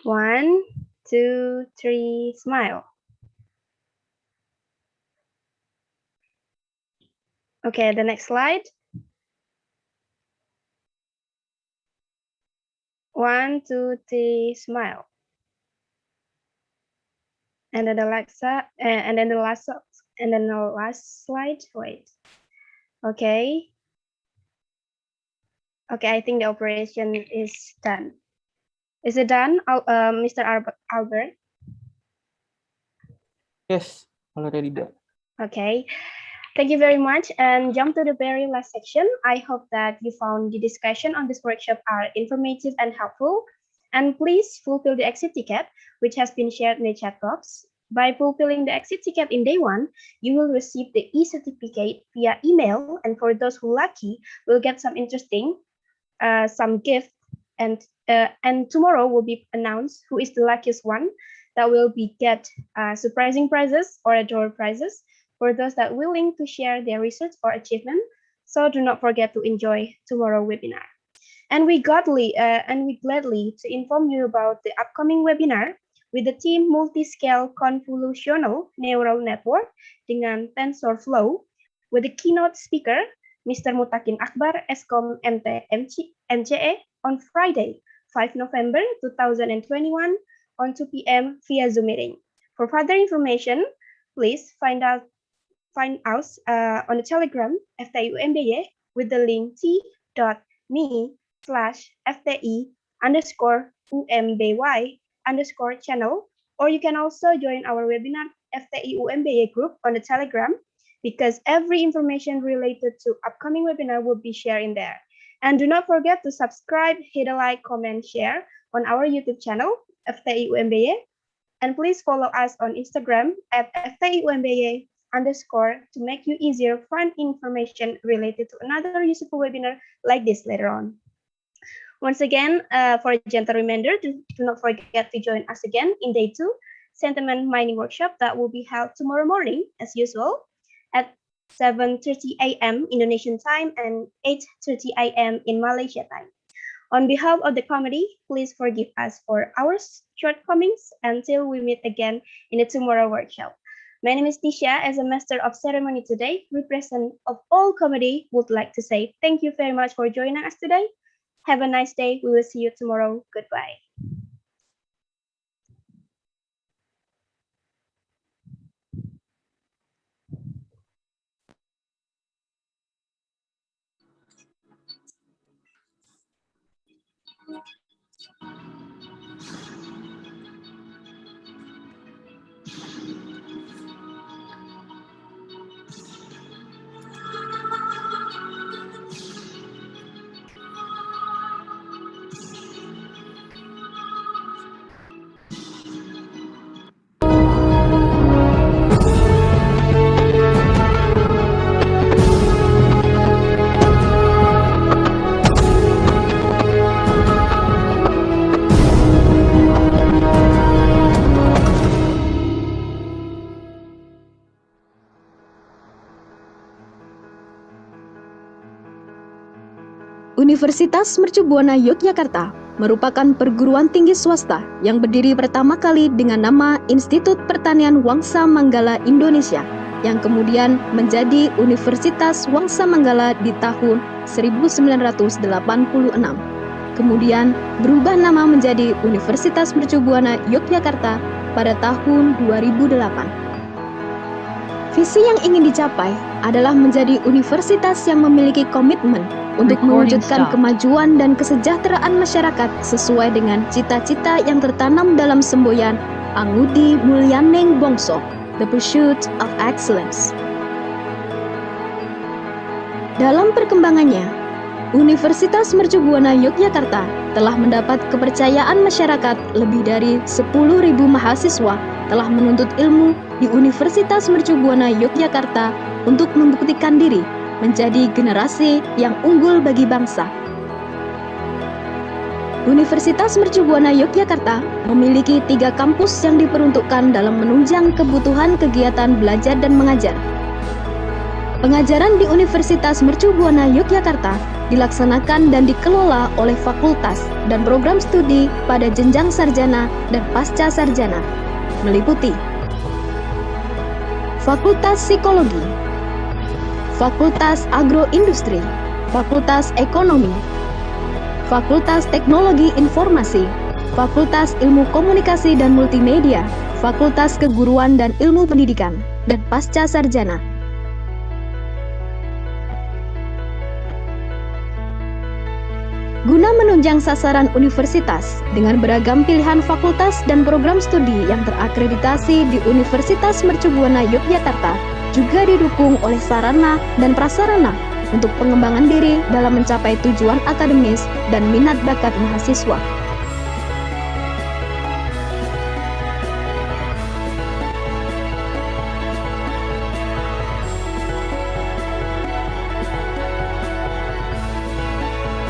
1, 2, 3, smile. Okay, the next slide. 1, 2, 3, smile. And then the last slide. Wait. Okay. Okay, I think the operation is done. Is it done, Mr. Albert? Yes, already done. Okay. Thank you very much, and jump to the very last section. I hope that you found the discussion on this workshop are informative and helpful. And please fulfill the exit ticket, which has been shared in the chat box. By fulfilling the exit ticket in day 1, you will receive the e-certificate via email, and for those who lucky, will get some interesting, some gift, and tomorrow will be announced who is the luckiest one that will be get surprising prizes or door prizes for those that willing to share their research or achievement. So do not forget to enjoy tomorrow webinar. And we gladly to inform you about the upcoming webinar with the team multi-scale convolutional neural network dengan TensorFlow with the keynote speaker Mr. Mutakin Akbar, Eskom MCE on Friday, 5 November 2021 on 2 p.m. via Zoom meeting. For further information, please find us on the Telegram FTI UMBY with the link bit.ly/FTI_UMBY_channel, or you can also join our webinar FTI UMBY group on the Telegram, because every information related to upcoming webinar will be shared in there. And do not forget to subscribe, hit a like, comment, share on our YouTube channel, FTI UMBY, and please follow us on Instagram at FTI UMBY_ to make you easier find information related to another useful webinar like this later on. Once again, for a gentle reminder, do not forget to join us again in day 2, Sentiment Mining Workshop, that will be held tomorrow morning as usual at 7:30 a.m. Indonesian time and 8:30 a.m. in Malaysia time. On behalf of the committee, please forgive us for our shortcomings until we meet again in the tomorrow workshop. My name is Tisha. As a master of ceremony today, representative of all committee, would like to say thank you very much for joining us today. Have a nice day. We will see you tomorrow. Goodbye. Universitas Mercu Buana Yogyakarta merupakan perguruan tinggi swasta yang berdiri pertama kali dengan nama Institut Pertanian Wangsa Manggala Indonesia, yang kemudian menjadi Universitas Wangsa Manggala di tahun 1986. Kemudian berubah nama menjadi Universitas Mercu Buana Yogyakarta pada tahun 2008. Visi yang ingin dicapai adalah menjadi universitas yang memiliki komitmen untuk mewujudkan kemajuan dan kesejahteraan masyarakat sesuai dengan cita-cita yang tertanam dalam semboyan Angudi Mulyaning Bongso, The Pursuit of Excellence. Dalam perkembangannya, Universitas Mercu Buana Yogyakarta telah mendapat kepercayaan masyarakat. Lebih dari 10.000 mahasiswa telah menuntut ilmu di Universitas Mercu Buana Yogyakarta untuk membuktikan diri menjadi generasi yang unggul bagi bangsa. Universitas Mercu Buana Yogyakarta memiliki 3 kampus yang diperuntukkan dalam menunjang kebutuhan kegiatan belajar dan mengajar. Pengajaran di Universitas Mercu Buana Yogyakarta dilaksanakan dan dikelola oleh fakultas dan program studi pada jenjang sarjana dan pasca sarjana, meliputi Fakultas Psikologi, Fakultas Agroindustri, Fakultas Ekonomi, Fakultas Teknologi Informasi, Fakultas Ilmu Komunikasi dan Multimedia, Fakultas Keguruan dan Ilmu Pendidikan, dan pasca sarjana. Guna menunjang sasaran universitas dengan beragam pilihan fakultas dan program studi yang terakreditasi di Universitas Mercu Buana Yogyakarta, juga didukung oleh sarana dan prasarana untuk pengembangan diri dalam mencapai tujuan akademis dan minat bakat mahasiswa.